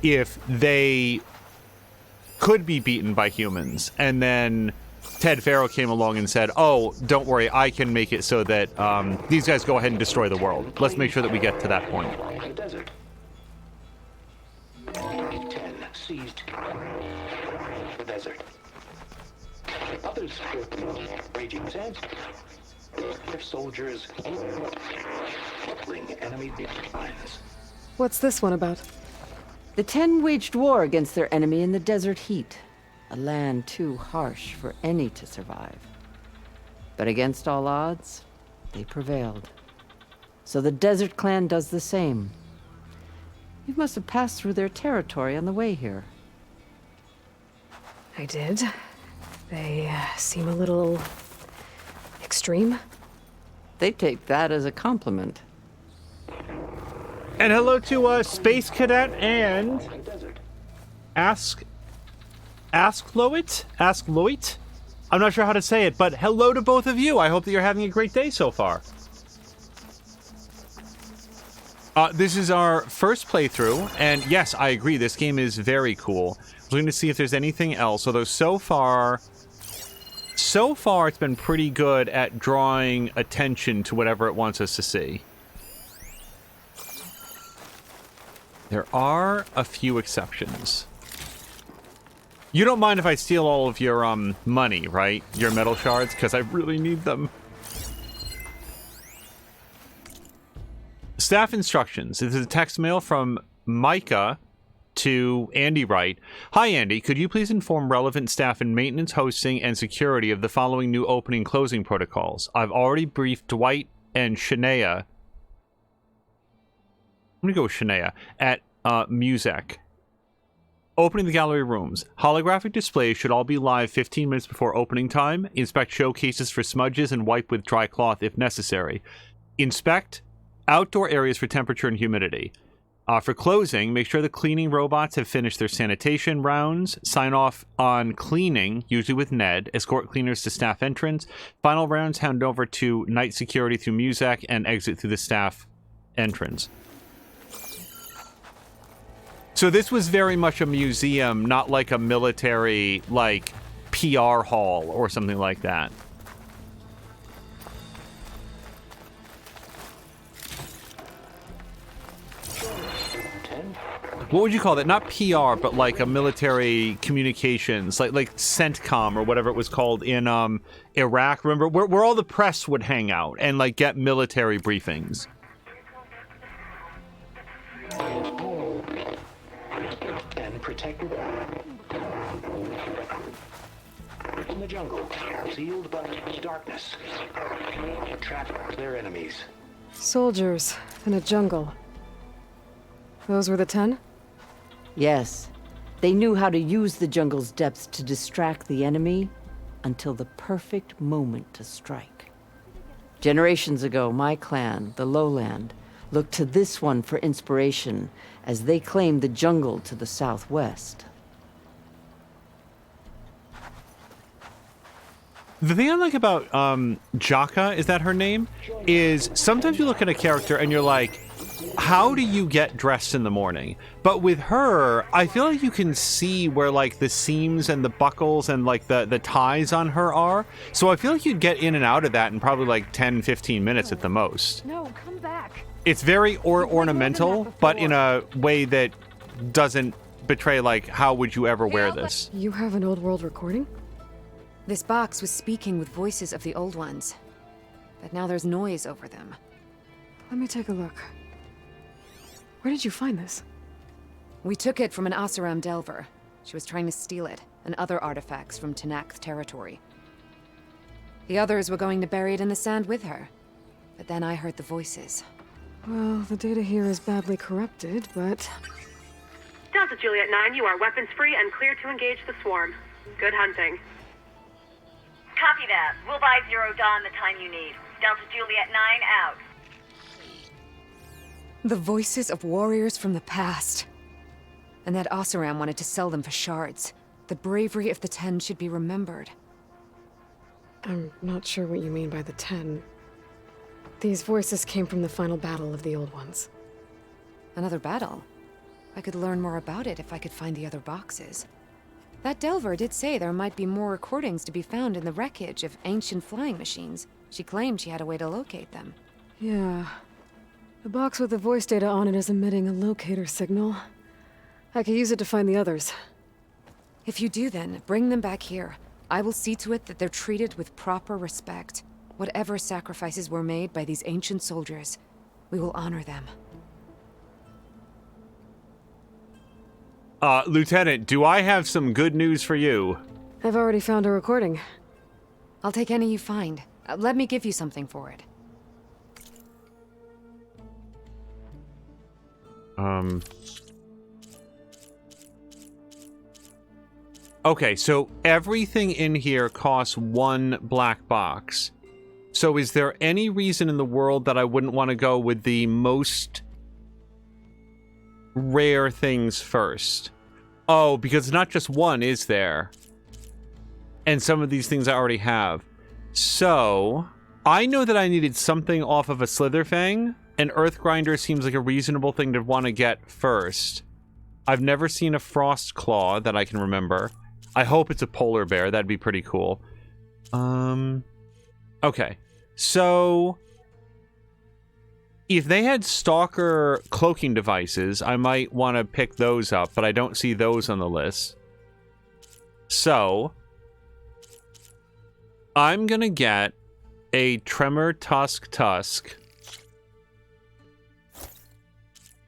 if they could be beaten by humans, and then Ted Farrow came along and said, oh, don't worry, I can make it so that these guys go ahead and destroy the world. Let's make sure that we get to that point. The desert. 10 seized the desert. Others raging sands. Their soldiers enemy lines. What's this one about? The 10 waged war against their enemy in the desert heat, a land too harsh for any to survive. But against all odds, they prevailed. So the Desert Clan does the same. You must have passed through their territory on the way here. I did. They seem a little extreme. They take that as a compliment. And hello to Space Cadet and Ask Loit? I'm not sure how to say it, but hello to both of you. I hope that you're having a great day so far. This is our first playthrough, and yes, I agree, this game is very cool. I was going to see if there's anything else, although so far it's been pretty good at drawing attention to whatever it wants us to see. There are a few exceptions. You don't mind if I steal all of your money, right? Your metal shards, because I really need them. Staff instructions. This is a text mail from Micah to Andy Wright. Hi, Andy. Could you please inform relevant staff in maintenance, hosting, and security of the following new opening and closing protocols? I've already briefed Dwight and Shania. I'm going to go with Shania at Muzak. Opening the gallery rooms. Holographic displays should all be live 15 minutes before opening time. Inspect showcases for smudges and wipe with dry cloth if necessary. Inspect outdoor areas for temperature and humidity. For closing, make sure the cleaning robots have finished their sanitation rounds. Sign off on cleaning, usually with Ned. Escort cleaners to staff entrance. Final rounds hand over to night security through Muzak and exit through the staff entrance. So this was very much a museum, not like a military, like, PR hall or something like that. What would you call that? Not PR, but like a military communications, like CENTCOM or whatever it was called in Iraq. Remember, where all the press would hang out and like get military briefings. And protected in the jungle, sealed by darkness. Trap their enemies. Soldiers in a jungle. Those were the 10? Yes. They knew how to use the jungle's depths to distract the enemy until the perfect moment to strike. Generations ago, my clan, the Lowland, looked to this one for inspiration as they claimed the jungle to the southwest. The thing I like about Jaka, is that her name? Is sometimes you look at a character and you're like, how do you get dressed in the morning? But with her, I feel like you can see where like the seams and the buckles and like the ties on her are. So I feel like you'd get in and out of that in probably like 10, 15 minutes at the most. No, come back. It's very ornamental, but in a way that doesn't betray like, how would you ever wear this? You have an old world recording? This box was speaking with voices of the old ones, but now there's noise over them. Let me take a look. Where did you find this? We took it from an Oseram Delver. She was trying to steal it, and other artifacts from Tenakth territory. The others were going to bury it in the sand with her, but then I heard the voices. Well, the data here is badly corrupted, but... Delta Juliet 9, you are weapons-free and clear to engage the swarm. Good hunting. Copy that. We'll buy Zero Dawn the time you need. Delta Juliet 9 out. The voices of warriors from the past. And that Oseram wanted to sell them for shards. The bravery of the 10 should be remembered. I'm not sure what you mean by the 10. These voices came from the final battle of the Old Ones. Another battle? I could learn more about it if I could find the other boxes. That Delver did say there might be more recordings to be found in the wreckage of ancient flying machines. She claimed she had a way to locate them. Yeah. The box with the voice data on it is emitting a locator signal. I could use it to find the others. If you do then, bring them back here. I will see to it that they're treated with proper respect. Whatever sacrifices were made by these ancient soldiers, we will honor them. Lieutenant, do I have some good news for you? I've already found a recording. I'll take any you find. Let me give you something for it. Okay, so everything in here costs 1 black box. So is there any reason in the world that I wouldn't want to go with the most rare things first? Oh, because it's not just one, is there? And some of these things I already have. So, I know that I needed something off of a Slitherfang, and Earth Grinder seems like a reasonable thing to want to get first. I've never seen a Frost Claw that I can remember. I hope it's a polar bear. That'd be pretty cool. Okay. So, if they had Stalker cloaking devices, I might want to pick those up, but I don't see those on the list. So, I'm gonna get a Tremor Tusk.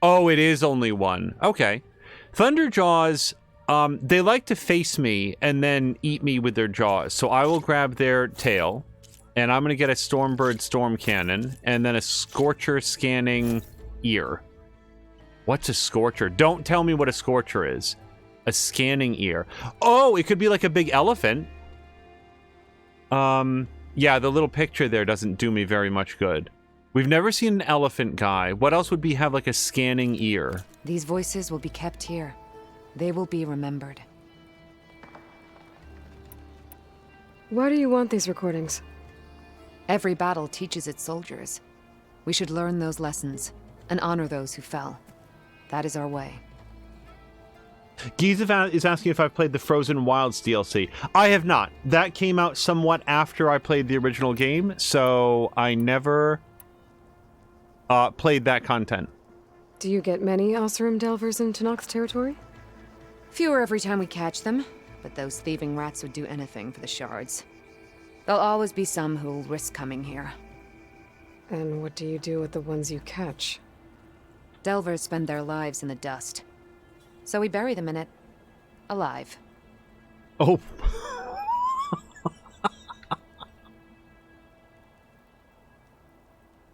Oh, it is only one. Okay. Thunderjaws, they like to face me and then eat me with their jaws. So I will grab their tail, and I'm going to get a Stormbird Storm Cannon, and then a Scorcher Scanning Ear. What's a Scorcher? Don't tell me what a Scorcher is. A scanning ear. Oh, it could be like a big elephant. Yeah, the little picture there doesn't do me very much good. We've never seen an elephant guy. What else would have like a scanning ear? These voices will be kept here. They will be remembered. Why do you want these recordings? Every battle teaches its soldiers. We should learn those lessons and honor those who fell. That is our way. Giza is asking if I've played the Frozen Wilds DLC. I have not. That came out somewhat after I played the original game, so I never played that content. Do you get many Oseram Delvers in Tenakth territory? Fewer every time we catch them, but those thieving rats would do anything for the shards. There'll always be some who'll risk coming here. And what do you do with the ones you catch? Delvers spend their lives in the dust. So we bury them in it, alive. Oh.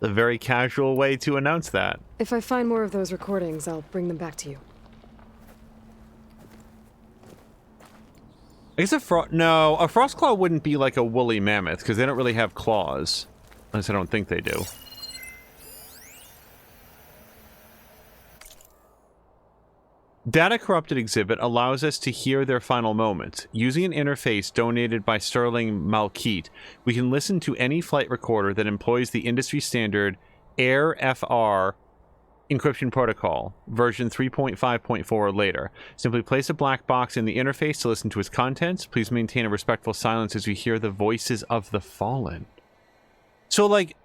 A very casual way to announce that. If I find more of those recordings, I'll bring them back to you. I guess a Frostclaw wouldn't be like a woolly mammoth, because they don't really have claws. At least I don't think they do. Data Corrupted exhibit allows us to hear their final moments. Using an interface donated by Sterling Malkeet, we can listen to any flight recorder that employs the industry standard AIR-FR encryption protocol, version 3.5.4 or later. Simply place a black box in the interface to listen to its contents. Please maintain a respectful silence as we hear the voices of the fallen. So, like...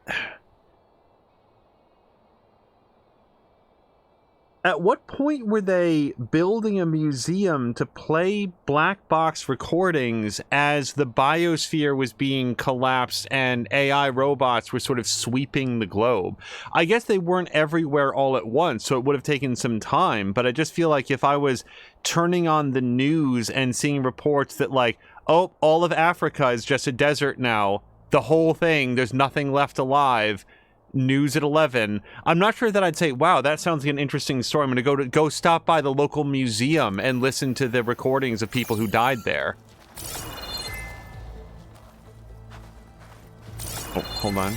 At what point were they building a museum to play black box recordings as the biosphere was being collapsed and AI robots were sort of sweeping the globe? I guess they weren't everywhere all at once, so it would have taken some time, but I just feel like if I was turning on the news and seeing reports that like, oh, all of Africa is just a desert now, the whole thing, there's nothing left alive, news at 11. I'm not sure that I'd say, wow, that sounds like an interesting story. I'm going to go stop by the local museum and listen to the recordings of people who died there. Oh, hold on.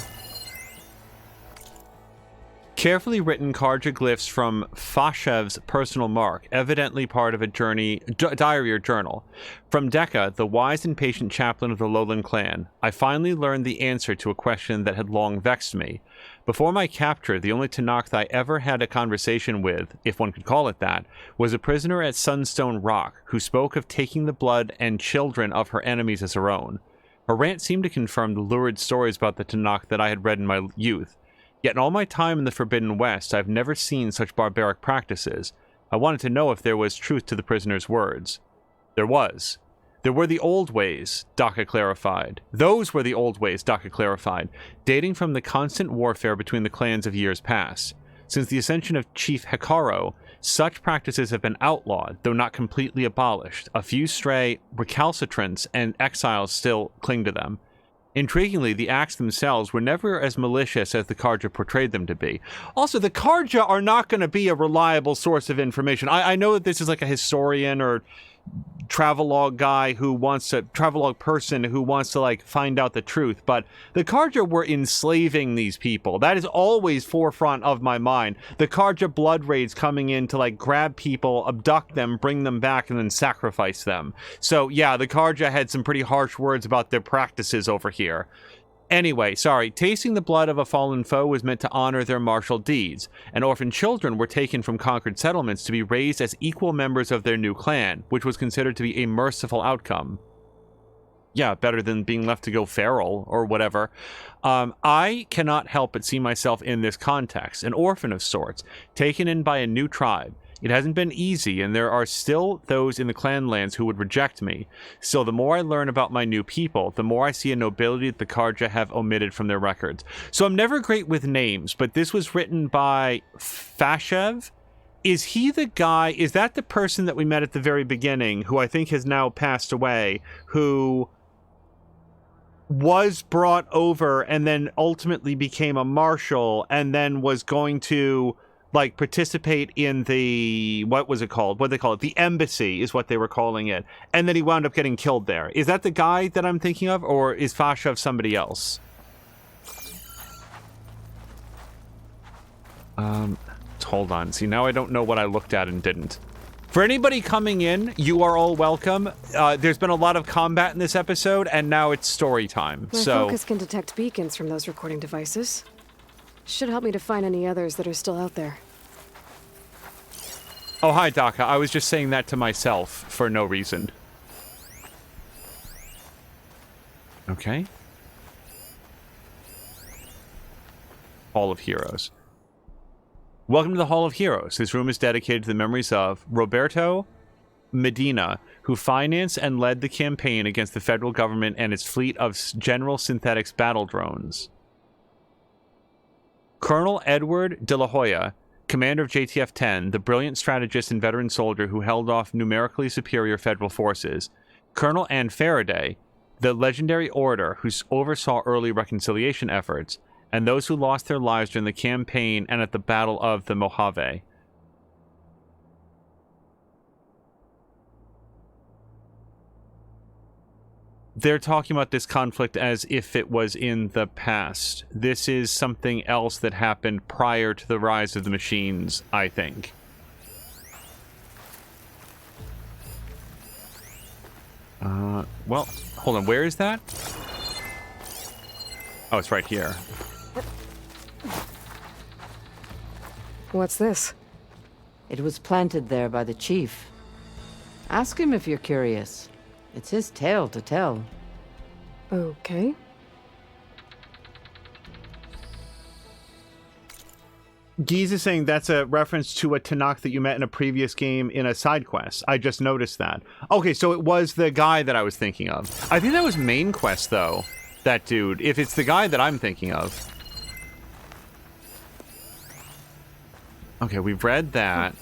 Carefully written Karja glyphs from Fashev's personal mark, evidently part of a diary or journal. From Dekka, the wise and patient chaplain of the Lowland clan, I finally learned the answer to a question that had long vexed me. Before my capture, the only Tenakth I ever had a conversation with, if one could call it that, was a prisoner at Sunstone Rock, who spoke of taking the blood and children of her enemies as her own. Her rant seemed to confirm the lurid stories about the Tenakth that I had read in my youth. Yet in all my time in the Forbidden West, I've never seen such barbaric practices. I wanted to know if there was truth to the prisoner's words. There was. There were the old ways, Daka clarified. Those were the old ways, Daka clarified, dating from the constant warfare between the clans of years past. Since the ascension of Chief Hekaro, such practices have been outlawed, though not completely abolished. A few stray recalcitrants and exiles still cling to them. Intriguingly, the acts themselves were never as malicious as the Karja portrayed them to be. Also, the Karja are not going to be a reliable source of information. I know that this is like a historian or travelogue guy who wants to, travelogue person who wants to like find out the truth, but the Karja were enslaving these people. That is always forefront of my mind. The Karja blood raids coming in to like grab people, abduct them, bring them back, and then sacrifice them. So yeah, the Karja had some pretty harsh words about their practices over here. Anyway, sorry, tasting the blood of a fallen foe was meant to honor their martial deeds, and orphan children were taken from conquered settlements to be raised as equal members of their new clan, which was considered to be a merciful outcome. Yeah, better than being left to go feral or whatever. I cannot help but see myself in this context, an orphan of sorts, taken in by a new tribe. It hasn't been easy, and there are still those in the clan lands who would reject me. Still, the more I learn about my new people, the more I see a nobility that the Karja have omitted from their records. So I'm never great with names, but this was written by Fashev. Is he the guy, is that the person that we met at the very beginning, who I think has now passed away, who was brought over and then ultimately became a marshal and then was going to like participate in the, what was it called? What did they call it? The embassy is what they were calling it. And then he wound up getting killed there. Is that the guy that I'm thinking of, or is Fashev somebody else? Hold on. See, now I don't know what I looked at and didn't. For anybody coming in, you are all welcome. There's been a lot of combat in this episode, and now it's story time. My focus can detect beacons from those recording devices. Should help me to find any others that are still out there. Oh, hi, Daka. I was just saying that to myself for no reason. Okay. Hall of Heroes. Welcome to the Hall of Heroes. This room is dedicated to the memories of Roberto Medina, who financed and led the campaign against the federal government and its fleet of General Synthetics battle drones. Colonel Edward de la Hoya, commander of JTF-10, the brilliant strategist and veteran soldier who held off numerically superior federal forces. Colonel Ann Faraday, the legendary orator who oversaw early reconciliation efforts, and those who lost their lives during the campaign and at the Battle of the Mojave. They're talking about this conflict as if it was in the past. This is something else that happened prior to the rise of the machines, I think. Well, hold on, where is that? Oh, it's right here. What's this? It was planted there by the chief. Ask him if you're curious. It's his tale to tell. Okay. Geese is saying that's a reference to a Tenakth that you met in a previous game in a side quest. I just noticed that. Okay, so it was the guy that I was thinking of. I think that was main quest, though. That dude. If it's the guy that I'm thinking of. Okay, we've read that.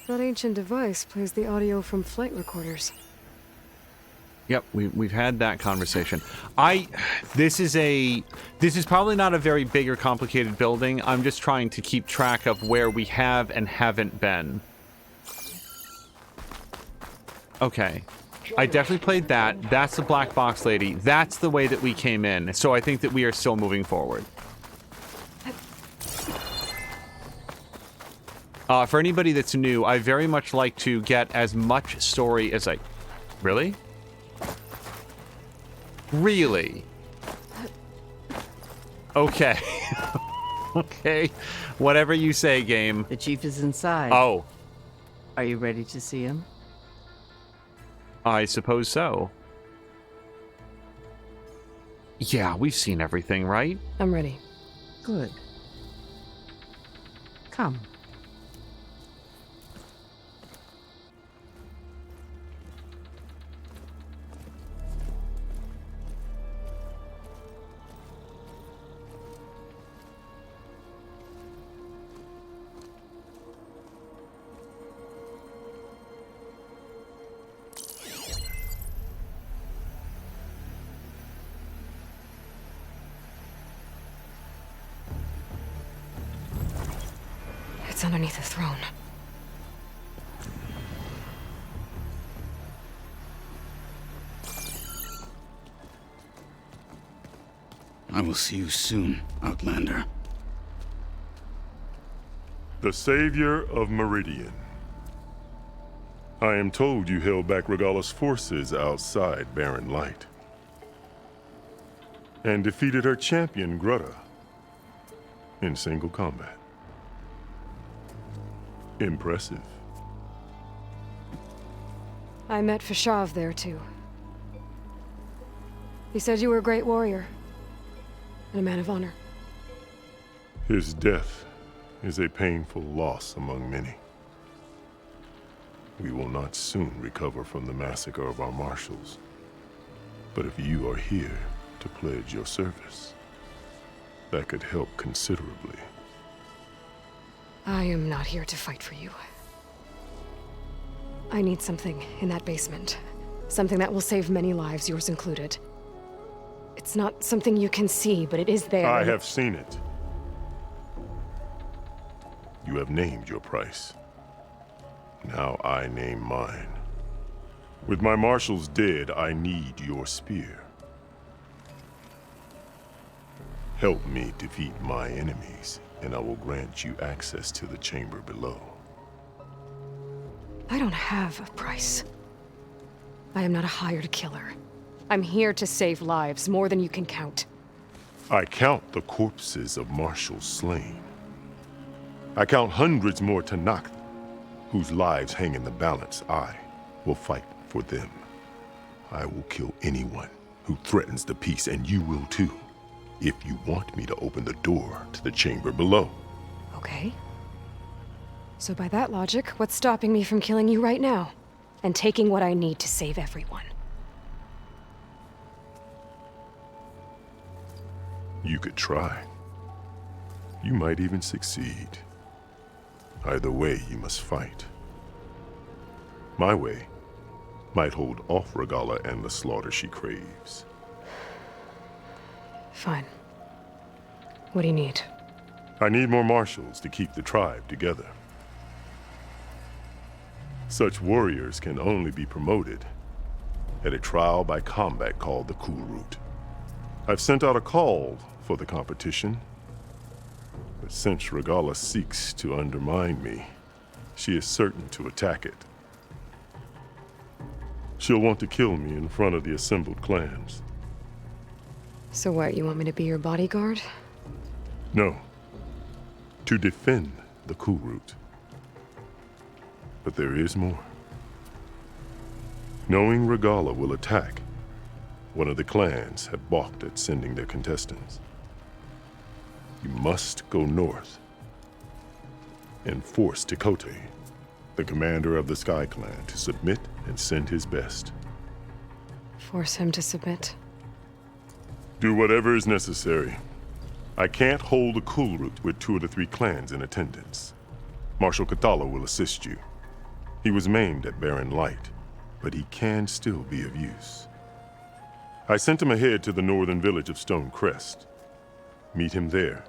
That ancient device plays the audio from flight recorders. Yep, we've had that conversation. This is probably not a very big or complicated building. I'm just trying to keep track of where we have and haven't been. Okay. I definitely played that. That's the black box lady. That's the way that we came in. So I think that we are still moving forward. For anybody that's new, I very much like to get as much story as I... Really? Really? Okay. Okay. Whatever you say, game. The chief is inside. Oh. Are you ready to see him? I suppose so. Yeah, we've seen everything, right? I'm ready. Good. Come. It's underneath the throne. I will see you soon, Outlander. The Savior of Meridian. I am told you held back Regalla's forces outside Barren Light. And defeated her champion, Grutta, in single combat. Impressive. I met Fashav there, too. He said you were a great warrior. And a man of honor. His death is a painful loss among many. We will not soon recover from the massacre of our marshals. But if you are here to pledge your service, that could help considerably. I am not here to fight for you. I need something in that basement. Something that will save many lives, yours included. It's not something you can see, but it is there. I have seen it. You have named your price. Now I name mine. With my marshals dead, I need your spear. Help me defeat my enemies, and I will grant you access to the chamber below. I don't have a price. I am not a hired killer. I'm here to save lives, more than you can count. I count the corpses of marshals slain. I count hundreds more Tanakh, whose lives hang in the balance. I will fight for them. I will kill anyone who threatens the peace, and you will too, if you want me to open the door to the chamber below. Okay. So by that logic, what's stopping me from killing you right now? And taking what I need to save everyone? You could try. You might even succeed. Either way, you must fight. My way might hold off Regalla and the slaughter she craves. Fine. What do you need? I need more marshals to keep the tribe together. Such warriors can only be promoted at a trial by combat called the Cool Route. I've sent out a call for the competition, but since Regalla seeks to undermine me, she is certain to attack it. She'll want to kill me in front of the assembled clans. So what, you want me to be your bodyguard? No, to defend the Cool Route. But there is more. Knowing Regalla will attack, one of the clans have balked at sending their contestants. You must go north and force Tekote, the commander of the Sky Clan, to submit and send his best. Force him to submit? Do whatever is necessary. I can't hold a Cool Route with 2 of the 3 clans in attendance. Marshal Kathala will assist you. He was maimed at Barren Light, but he can still be of use. I sent him ahead to the northern village of Stone Crest. Meet him there,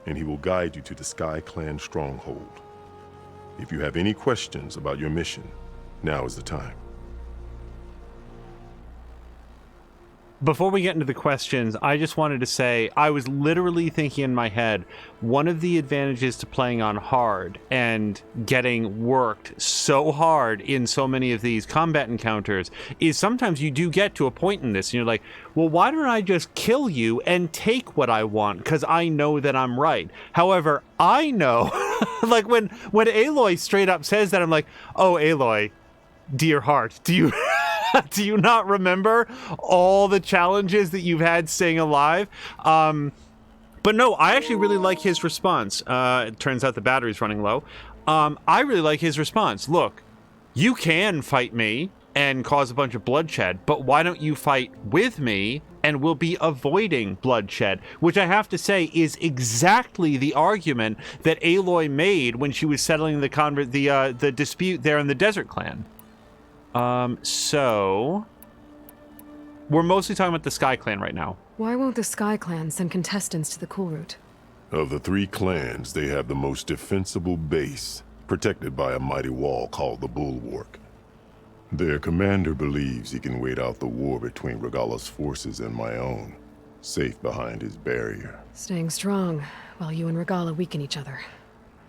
and he will guide you to the Sky Clan stronghold. If you have any questions about your mission, now is the time. Before we get into the questions, I just wanted to say I was literally thinking in my head, one of the advantages to playing on hard and getting worked so hard in so many of these combat encounters is sometimes you do get to a point in this and you're like, well, why don't I just kill you and take what I want? Because I know that I'm right. However, I know, like when Aloy straight up says that, I'm like, oh, Aloy, dear heart, do you... do you not remember all the challenges that you've had staying alive? But no, I actually really like his response. It turns out the battery's running low. I really like his response. Look, you can fight me and cause a bunch of bloodshed, but why don't you fight with me and we'll be avoiding bloodshed? Which I have to say is exactly the argument that Aloy made when she was settling the dispute there in the Desert Clan. So we're mostly talking about the Sky Clan right now. Why won't the Sky Clan send contestants to the Cool Route? Of the 3 clans, they have the most defensible base, protected by a mighty wall called the Bulwark. Their commander believes he can wait out the war between Regala's forces and my own, safe behind his barrier. Staying strong, while you and Regala weaken each other.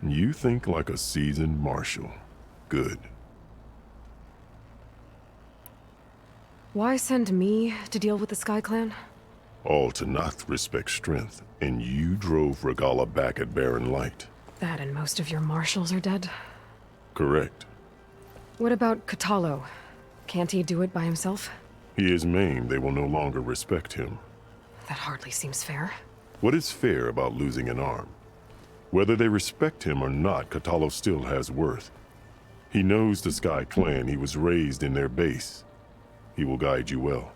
You think like a seasoned marshal. Good. Why send me to deal with the Sky Clan? All Tanath respect strength, and you drove Regala back at Barren Light. That and most of your marshals are dead? Correct. What about Katalo? Can't he do it by himself? He is maimed, they will no longer respect him. That hardly seems fair. What is fair about losing an arm? Whether they respect him or not, Katalo still has worth. He knows the Sky Clan, he was raised in their base. He will guide you well.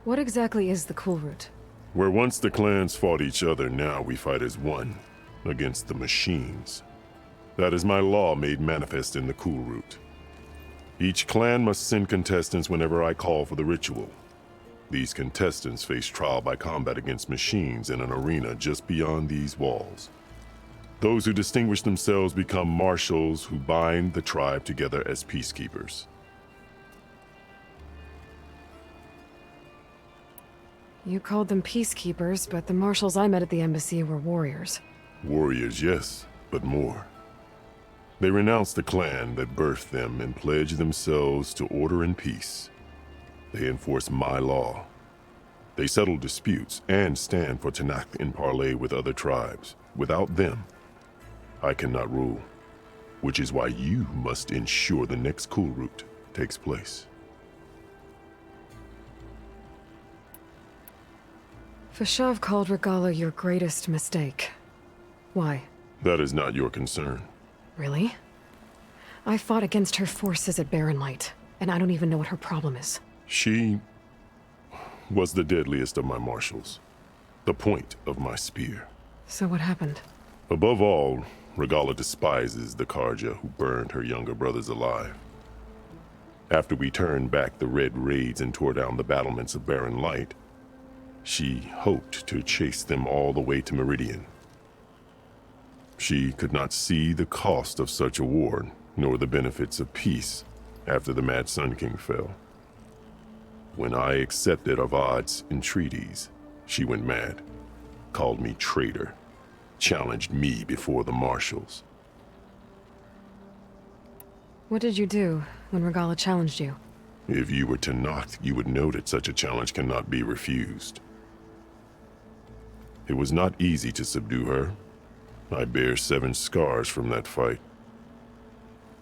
What exactly is the Cool Route? Where once the clans fought each other, now we fight as one, against the machines. That is my law made manifest in the Cool Route. Each clan must send contestants whenever I call for the ritual. These contestants face trial by combat against machines in an arena just beyond these walls. Those who distinguish themselves become marshals who bind the tribe together as peacekeepers. You called them peacekeepers, but the marshals I met at the embassy were warriors. Warriors, yes, but more. They renounce the clan that birthed them and pledge themselves to order and peace. They enforce my law. They settle disputes and stand for Tanath in parley with other tribes. Without them, I cannot rule, which is why you must ensure the next Cool Route takes place. Fashav called Regala your greatest mistake. Why? That is not your concern. Really? I fought against her forces at Barren Light, and I don't even know what her problem is. She was the deadliest of my marshals, the point of my spear. So what happened? Above all, Regala despises the Karja who burned her younger brothers alive. After we turned back the red raids and tore down the battlements of Barren Light, she hoped to chase them all the way to Meridian. She could not see the cost of such a war, nor the benefits of peace after the Mad Sun King fell. When I accepted Avad's entreaties, she went mad, called me traitor, challenged me before the marshals. What did you do when Regala challenged you? If you were to knock, you would know that such a challenge cannot be refused. It was not easy to subdue her. I bear 7 scars from that fight.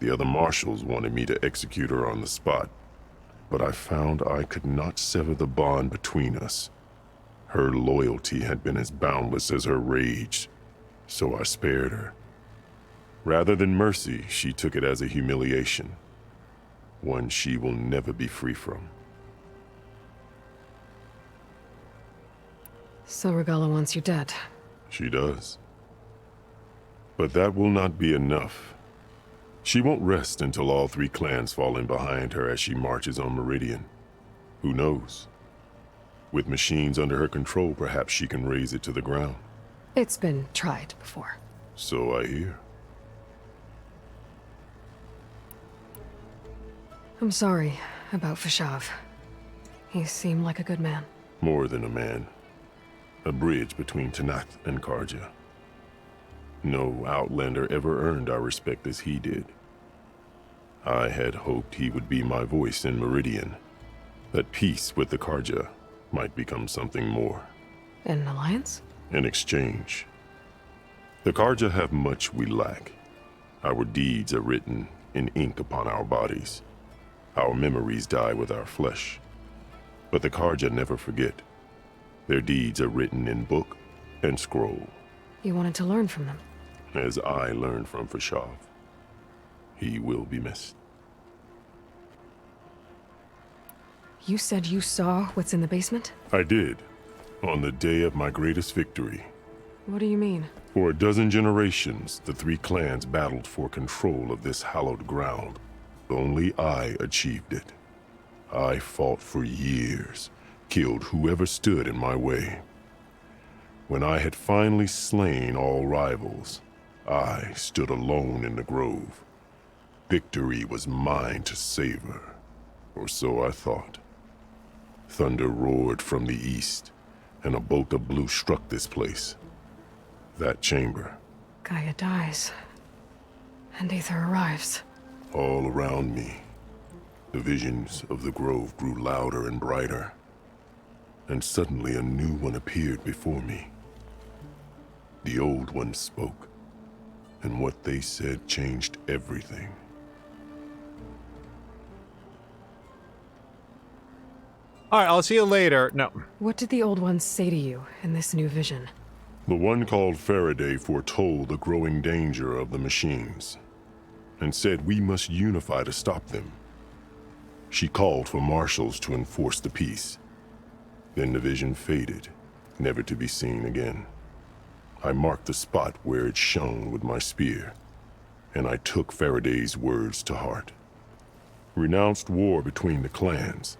The other marshals wanted me to execute her on the spot, but I found I could not sever the bond between us. Her loyalty had been as boundless as her rage, so I spared her. Rather than mercy, she took it as a humiliation, one she will never be free from. So Regala wants you dead. She does. But that will not be enough. She won't rest until all 3 clans fall in behind her as she marches on Meridian. Who knows? With machines under her control, perhaps she can raze it to the ground. It's been tried before. So I hear. I'm sorry about Fashav. He seemed like a good man. More than a man. A bridge between Tanakh and Karja. No Outlander ever earned our respect as he did. I had hoped he would be my voice in Meridian. That peace with the Karja might become something more. An alliance? In exchange. The Karja have much we lack. Our deeds are written in ink upon our bodies. Our memories die with our flesh. But the Karja never forget. Their deeds are written in book and scroll. You wanted to learn from them? As I learned from Fashav. He will be missed. You said you saw what's in the basement? I did. On the day of my greatest victory. What do you mean? For a dozen generations, the three clans battled for control of this hallowed ground. Only I achieved it. I fought for years, killed whoever stood in my way. When I had finally slain all rivals, I stood alone in the grove. Victory was mine to savor, or so I thought. Thunder roared from the east, and a bolt of blue struck this place. That chamber. Gaia dies, and Aether arrives. All around me, the visions of the grove grew louder and brighter, and suddenly a new one appeared before me. The old one spoke, and what they said changed everything. All right, I'll see you later. No. What did the old ones say to you in this new vision? The one called Faraday foretold the growing danger of the machines, and said we must unify to stop them. She called for marshals to enforce the peace. Then the vision faded, never to be seen again. I marked the spot where it shone with my spear, and I took Faraday's words to heart. Renounced war between the clans,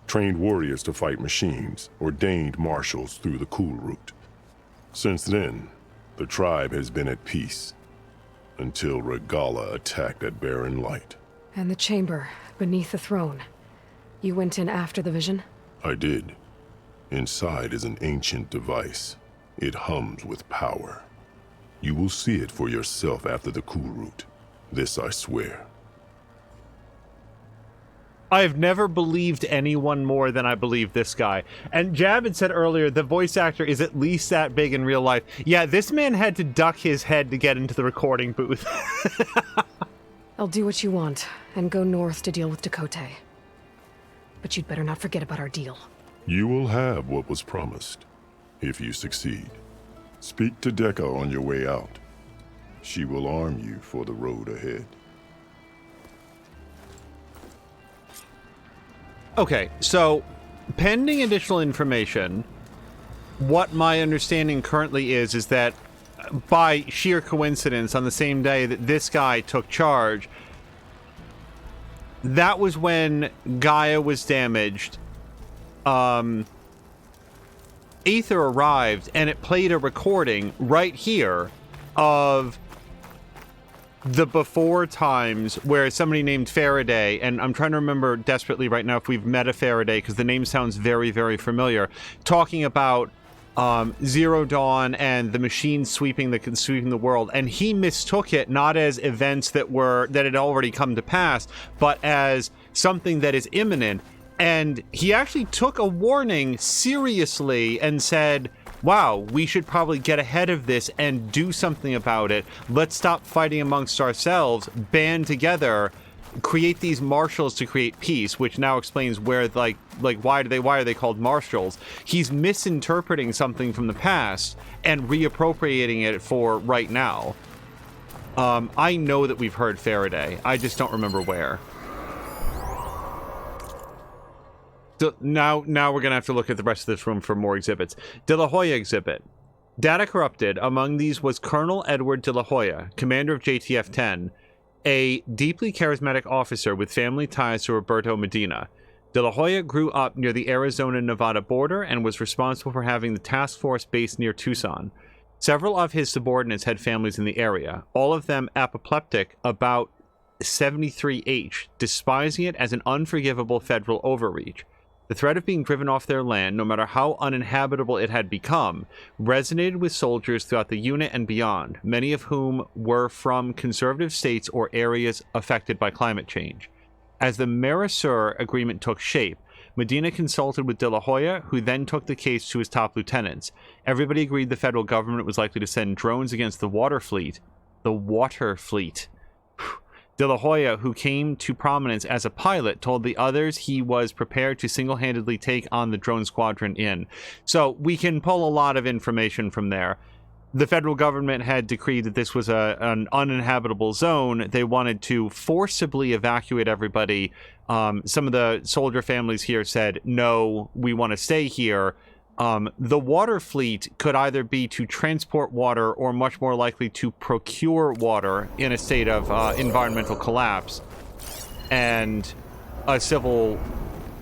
trained warriors to fight machines, ordained marshals through the cool route. Since then, the tribe has been at peace, until Regala attacked at Barren Light. And the chamber, beneath the throne. You went in after the vision? I did. Inside is an ancient device. It hums with power. You will see it for yourself after the cool route. This I swear. I've never believed anyone more than I believe this guy. And Jab had said earlier, the voice actor is at least that big in real life. Yeah, this man had to duck his head to get into the recording booth. I'll do what you want, and go north to deal with Dakota. But you'd better not forget about our deal. You will have what was promised, if you succeed. Speak to Dekka on your way out. She will arm you for the road ahead. Okay, so pending additional information, what my understanding currently is that by sheer coincidence, on the same day that this guy took charge, that was when Gaia was damaged. Aether arrived, and it played a recording right here of the before times where somebody named Faraday, and I'm trying to remember desperately right now if we've met a Faraday, because the name sounds very, very familiar, talking about Zero Dawn and the machines sweeping the world, and he mistook it not as events that had already come to pass, but as something that is imminent. And he actually took a warning seriously and said, wow, we should probably get ahead of this and do something about it. Let's stop fighting amongst ourselves, band together, create these marshals to create peace, which now explains where, like why are they called marshals? He's misinterpreting something from the past and reappropriating it for right now. I know that we've heard Faraday. I just don't remember where. So now we're going to have to look at the rest of this room for more exhibits. De La Hoya exhibit. Data corrupted. Among these was Colonel Edward De La Hoya, commander of JTF-10, a deeply charismatic officer with family ties to Roberto Medina. De La Hoya grew up near the Arizona-Nevada border and was responsible for having the task force based near Tucson. Several of his subordinates had families in the area, all of them apoplectic about 73H, despising it as an unforgivable federal overreach. The threat of being driven off their land, no matter how uninhabitable it had become, resonated with soldiers throughout the unit and beyond, many of whom were from conservative states or areas affected by climate change. As the Mercosur agreement took shape, Medina consulted with De La Hoya, who then took the case to his top lieutenants. Everybody agreed the federal government was likely to send drones against the water fleet. The water fleet. De La Hoya, who came to prominence as a pilot, told the others he was prepared to single-handedly take on the drone squadron in. So we can pull a lot of information from there. The federal government had decreed that this was an uninhabitable zone. They wanted to forcibly evacuate everybody. Some of the soldier families here said, no, we want to stay here. The water fleet could either be to transport water or much more likely to procure water in a state of environmental collapse. And a civil,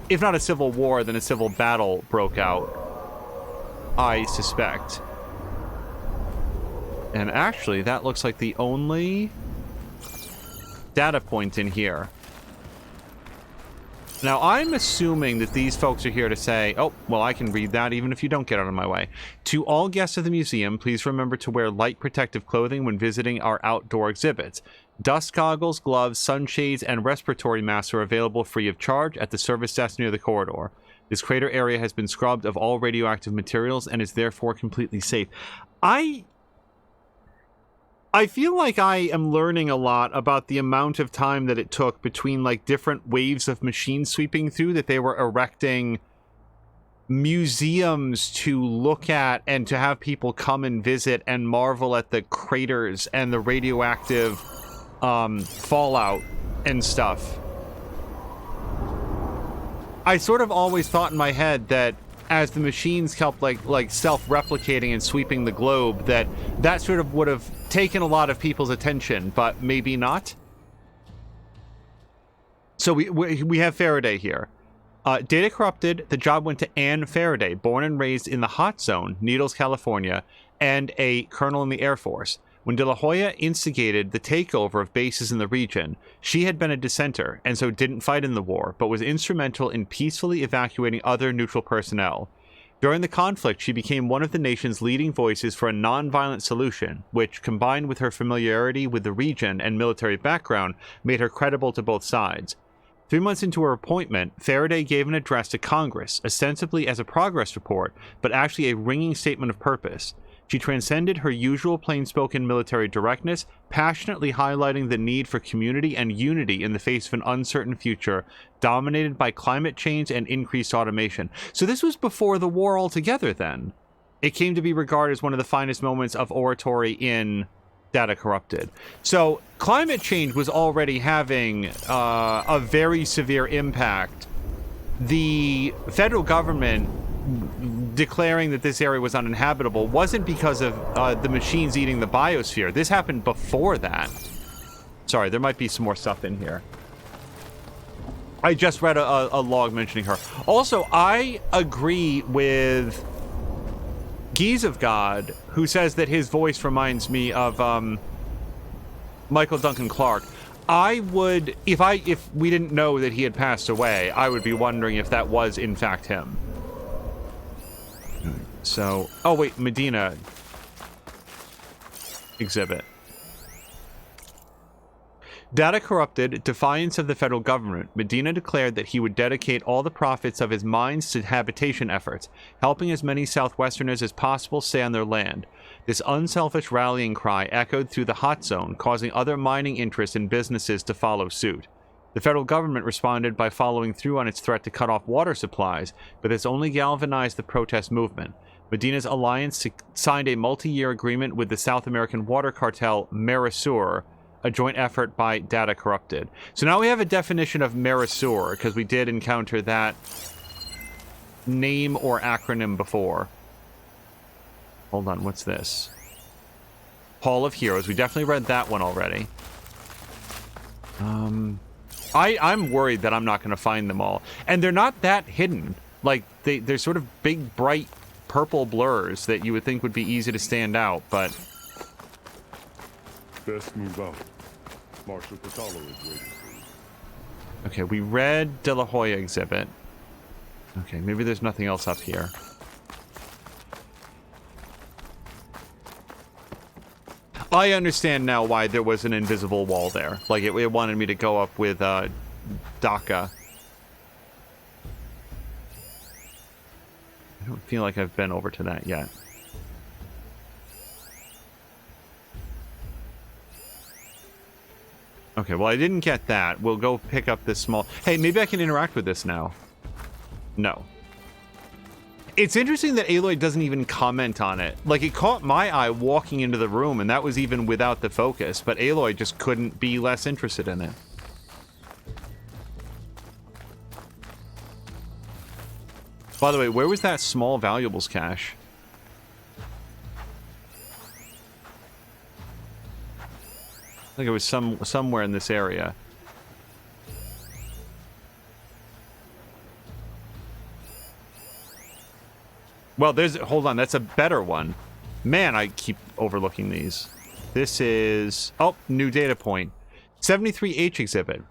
if not a civil war, then a civil battle broke out, I suspect. And actually, that looks like the only data point in here. Now, I'm assuming that these folks are here to say, oh, well, I can read that even if you don't get out of my way. To all guests of the museum, please remember to wear light protective clothing when visiting our outdoor exhibits. Dust goggles, gloves, sunshades, and respiratory masks are available free of charge at the service desk near the corridor. This crater area has been scrubbed of all radioactive materials and is therefore completely safe. I feel like I am learning a lot about the amount of time that it took between, like, different waves of machines sweeping through, that they were erecting museums to look at and to have people come and visit and marvel at the craters and the radioactive fallout and stuff. I sort of always thought in my head that as the machines kept like self-replicating and sweeping the globe, that sort of would have taken a lot of people's attention, but maybe not. So we have Faraday here. Data corrupted. The job went to Anne Faraday, born and raised in the hot zone, Needles, California, and a colonel in the Air Force. When De La Hoya instigated the takeover of bases in the region, she had been a dissenter and so didn't fight in the war, but was instrumental in peacefully evacuating other neutral personnel. During the conflict, she became one of the nation's leading voices for a non-violent solution, which, combined with her familiarity with the region and military background, made her credible to both sides. 3 months into her appointment, Faraday gave an address to Congress, ostensibly as a progress report, but actually a ringing statement of purpose. She transcended her usual plain-spoken military directness, passionately highlighting the need for community and unity in the face of an uncertain future, dominated by climate change and increased automation. So this was before the war altogether, then. It came to be regarded as one of the finest moments of oratory in Data Corrupted. So climate change was already having a very severe impact. The federal government declaring that this area was uninhabitable wasn't because of the machines eating the biosphere. This happened before that. Sorry, there might be some more stuff in here. I just read a log mentioning her. Also, I agree with Geese of God, who says that his voice reminds me of Michael Duncan Clark. I would, if we didn't know that he had passed away, I would be wondering if that was in fact him. So, oh wait, Medina exhibit. Data corrupted, defiance of the federal government, Medina declared that he would dedicate all the profits of his mines to habitation efforts, helping as many Southwesterners as possible stay on their land. This unselfish rallying cry echoed through the hot zone, causing other mining interests and businesses to follow suit. The federal government responded by following through on its threat to cut off water supplies, but this only galvanized the protest movement. Medina's alliance signed a multi-year agreement with the South American water cartel Mercosur, a joint effort by Data Corrupted. So now we have a definition of Mercosur, because we did encounter that name or acronym before. Hold on, what's this? Hall of Heroes. We definitely read that one already. I'm worried that I'm not going to find them all. And they're not that hidden. Like, they're sort of big, bright purple blurs that you would think would be easy to stand out, but... Best move out. Marshal Catalo is waiting for you. Okay, we read De La Hoya exhibit. Okay, maybe there's nothing else up here. I understand now why there was an invisible wall there. Like, it wanted me to go up with, DACA. I don't feel like I've been over to that yet. Okay, well, I didn't get that. We'll go pick up this small... Hey, maybe I can interact with this now. No. It's interesting that Aloy doesn't even comment on it. Like, it caught my eye walking into the room, and that was even without the focus, but Aloy just couldn't be less interested in it. By the way, where was that small valuables cache? I think it was somewhere in this area. Well, hold on, that's a better one. Man, I keep overlooking these. This is, oh, new data point. 73H exhibit.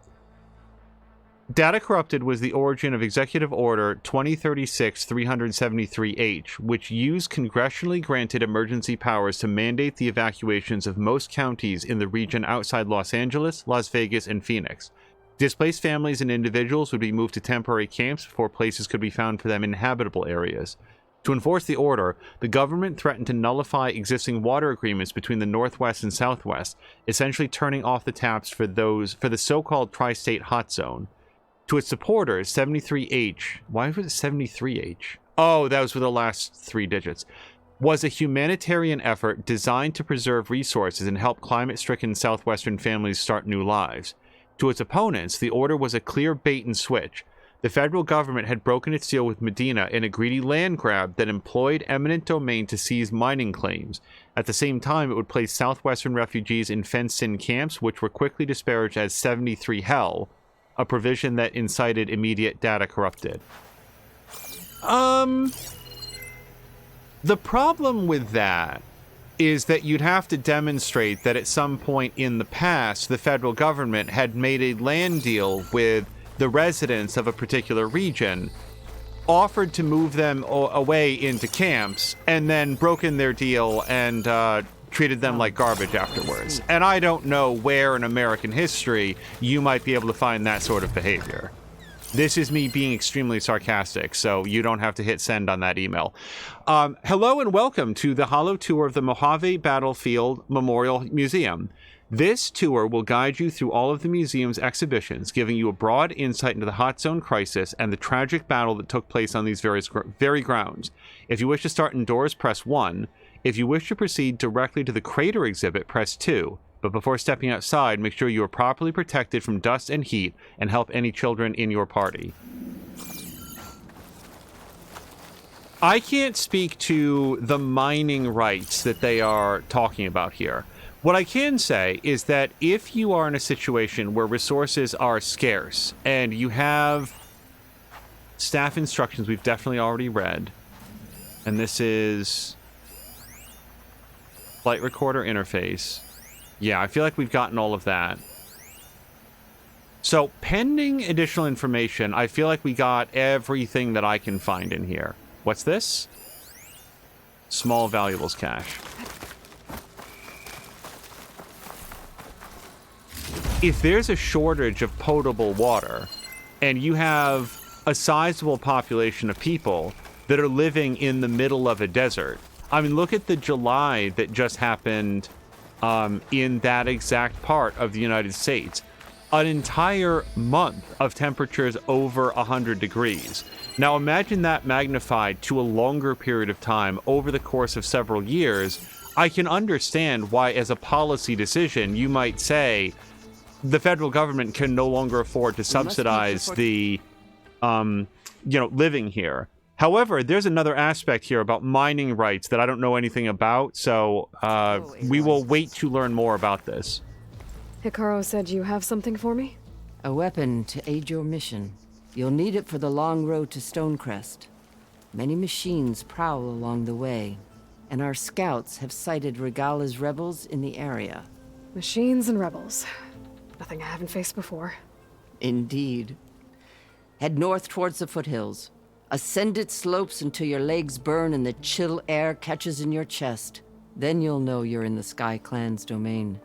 Data corrupted was the origin of Executive Order 2036-373H, which used congressionally granted emergency powers to mandate the evacuations of most counties in the region outside Los Angeles, Las Vegas, and Phoenix. Displaced families and individuals would be moved to temporary camps before places could be found for them in habitable areas. To enforce the order, the government threatened to nullify existing water agreements between the Northwest and Southwest, essentially turning off the taps for the so-called tri-state hot zone. To its supporters, 73H, why was it 73H? Oh, that was for the last 3 digits. Was a humanitarian effort designed to preserve resources and help climate-stricken Southwestern families start new lives. To its opponents, the order was a clear bait and switch. The federal government had broken its deal with Medina in a greedy land grab that employed eminent domain to seize mining claims. At the same time, it would place Southwestern refugees in fenced-in camps, which were quickly disparaged as 73 Hell, a provision that incited immediate data corrupted. The problem with that is that you'd have to demonstrate that at some point in the past, the federal government had made a land deal with the residents of a particular region, offered to move them away into camps, and then broken their deal and treated them like garbage afterwards. And I don't know where in American history you might be able to find that sort of behavior. This is me being extremely sarcastic, so you don't have to hit send on that email. Hello and welcome to the Holo Tour of the Mojave Battlefield Memorial Museum. This tour will guide you through all of the museum's exhibitions, giving you a broad insight into the Hot Zone crisis and the tragic battle that took place on these very grounds. If you wish to start indoors, press 1. If you wish to proceed directly to the crater exhibit, press 2. But before stepping outside, make sure you are properly protected from dust and heat and help any children in your party. I can't speak to the mining rights that they are talking about here. What I can say is that if you are in a situation where resources are scarce and you have staff instructions we've definitely already read, and this is flight recorder interface. Yeah, I feel like we've gotten all of that. So, pending additional information, I feel like we got everything that I can find in here. What's this? Small valuables cache. If there's a shortage of potable water, and you have a sizable population of people that are living in the middle of a desert, I mean, look at the July that just happened in that exact part of the United States. An entire month of temperatures over 100 degrees. Now imagine that magnified to a longer period of time over the course of several years. I can understand why, as a policy decision, you might say the federal government can no longer afford to subsidize the, living here. However, there's another aspect here about mining rights that I don't know anything about, so we will wait to learn more about this. Hikaru said you have something for me? A weapon to aid your mission. You'll need it for the long road to Stonecrest. Many machines prowl along the way, and our scouts have sighted Regala's rebels in the area. Machines and rebels. Nothing I haven't faced before. Indeed. Head north towards the foothills. Ascend its slopes until your legs burn and the chill air catches in your chest. Then you'll know you're in the Sky Clan's domain.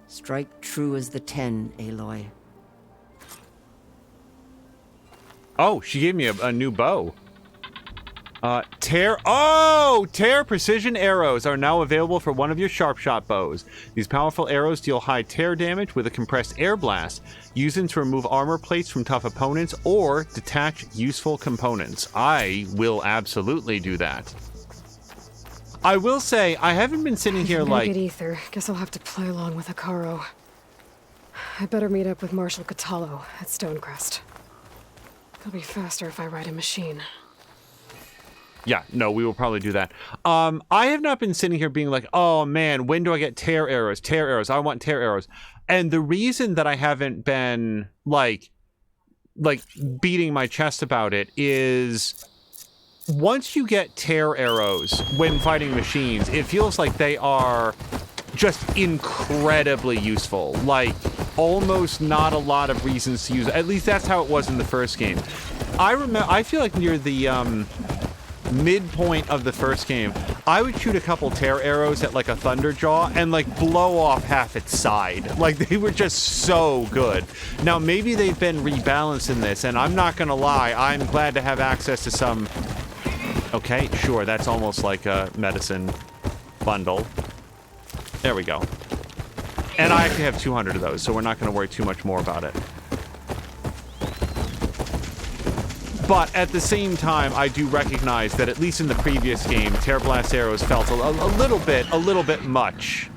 Strike true as the 10, Aloy. Oh, she gave me a new bow. Tear precision arrows are now available for one of your sharp shot bows. These powerful arrows deal high tear damage with a compressed air blast. Use them to remove armor plates from tough opponents or detach useful components. I will absolutely do that. I will say, I haven't been sitting here like... Get ether. Guess I'll have to play along with Akaro. I better meet up with Marshal Catallo at Stonecrest. It'll be faster if I ride a machine. Yeah, no, we will probably do that. I have not been sitting here being like, oh man, when do I get tear arrows? Tear arrows, I want tear arrows. And the reason that I haven't been like beating my chest about it is once you get tear arrows when fighting machines, it feels like they are just incredibly useful. Like almost not a lot of reasons to use it. At least that's how it was in the first game. I feel like near the midpoint of the first game, I would shoot a couple tear arrows at like a Thunderjaw and like blow off half its side. Like they were just so good. Now maybe they've been rebalanced in this, and I'm not gonna lie, I'm glad to have access to some... Okay, sure, that's almost like a medicine bundle. There we go. And I actually have 200 of those, so we're not gonna worry too much more about it. But at the same time, I do recognize that at least in the previous game, Tear Blast arrows felt a little bit much.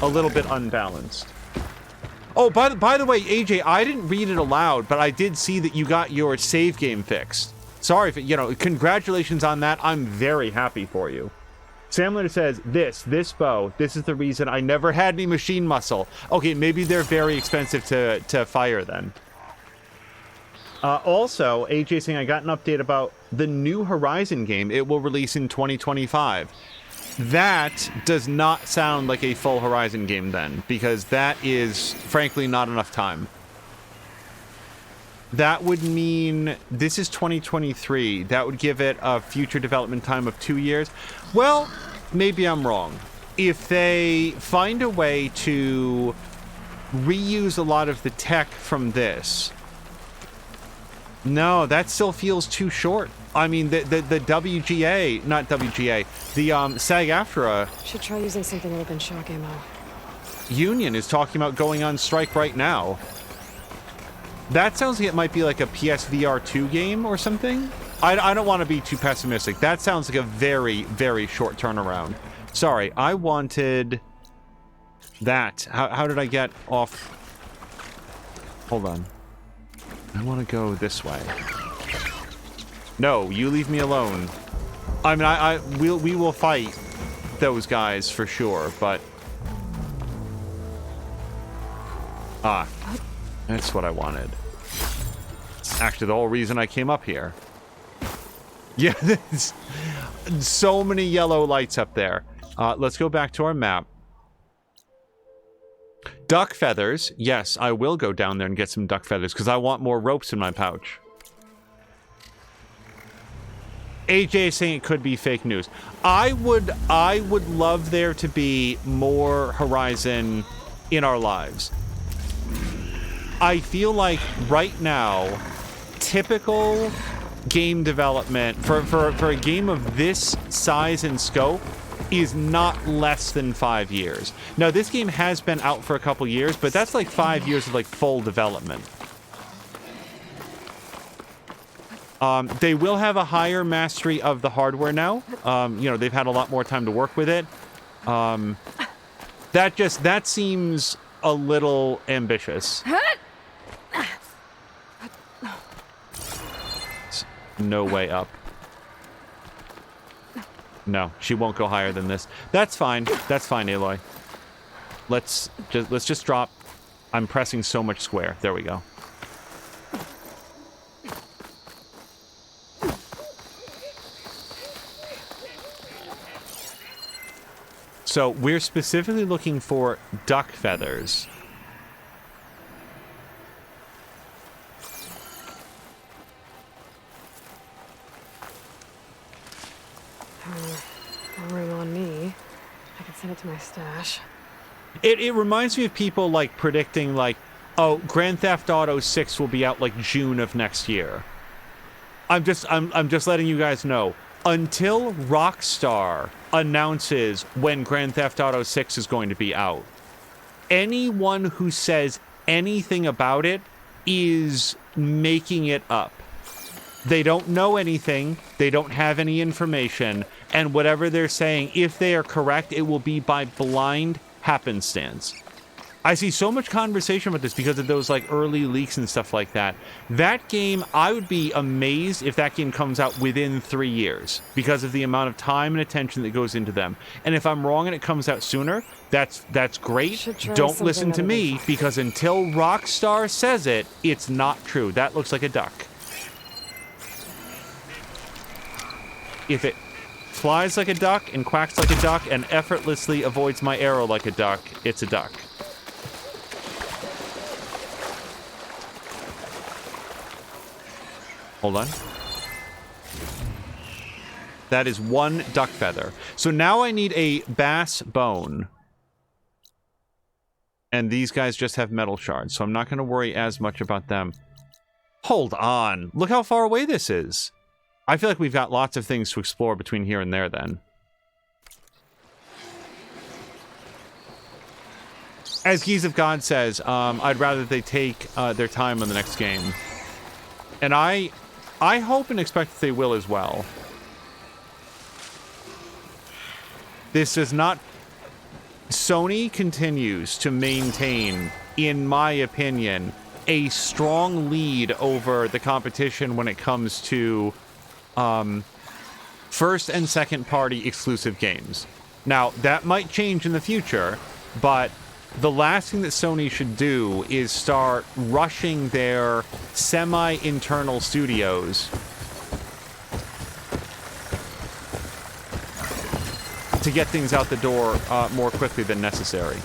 A little bit unbalanced. Oh, by the way, AJ, I didn't read it aloud, but I did see that you got your save game fixed. Sorry, if, congratulations on that. I'm very happy for you. Samler says, this bow, this is the reason I never had any machine muscle. Okay, maybe they're very expensive to fire then. Also, AJ saying I got an update about the new Horizon game. It will release in 2025. That does not sound like a full Horizon game then, because that is, frankly, not enough time. That would mean this is 2023. That would give it a future development time of 2 years. Well, maybe I'm wrong. If they find a way to reuse a lot of the tech from this... No, that still feels too short. I mean, the WGA, not WGA, the SAG-AFTRA... Should try using something other than shock ammo. Union is talking about going on strike right now. That sounds like it might be like a PSVR 2 game or something. I don't want to be too pessimistic. That sounds like a very, very short turnaround. Sorry, I wanted that. How did I get off? Hold on. I want to go this way. No, you leave me alone. I mean, we will fight those guys for sure, but... Ah, that's what I wanted. Actually, the whole reason I came up here. Yeah, there's so many yellow lights up there. Let's go back to our map. Duck feathers. Yes, I will go down there and get some duck feathers because I want more ropes in my pouch. AJ is saying it could be fake news. I would love there to be more Horizon in our lives. I feel like right now, typical game development for a game of this size and scope is not less than 5 years. Now, this game has been out for a couple years, but that's like 5 years of like full development. They will have a higher mastery of the hardware now. They've had a lot more time to work with it. That seems a little ambitious. No way up. No, she won't go higher than this. That's fine. That's fine, Aloy. Let's just drop. I'm pressing so much square. There we go. So we're specifically looking for duck feathers. No ring on me. I can send it to my stash. It reminds me of people like predicting like, oh, Grand Theft Auto 6 will be out like June of next year. I'm just letting you guys know. Until Rockstar announces when Grand Theft Auto 6 is going to be out, anyone who says anything about it is making it up. They don't know anything, they don't have any information, and whatever they're saying, if they are correct, it will be by blind happenstance. I see so much conversation about this because of those like early leaks and stuff like that. That game, I would be amazed if that game comes out within 3 years because of the amount of time and attention that goes into them. And if I'm wrong and it comes out sooner, that's great. Don't listen to me because until Rockstar says it, it's not true. That looks like a duck. If it flies like a duck and quacks like a duck and effortlessly avoids my arrow like a duck, it's a duck. Hold on. That is 1 duck feather. So now I need a bass bone. And these guys just have metal shards, so I'm not going to worry as much about them. Hold on. Look how far away this is. I feel like we've got lots of things to explore between here and there then. As Keys of God says, I'd rather they take their time on the next game. And I hope and expect that they will as well. This does not... Sony continues to maintain, in my opinion, a strong lead over the competition when it comes to first and second party exclusive games. Now, that might change in the future, but the last thing that Sony should do is start rushing their semi-internal studios to get things out the door more quickly than necessary.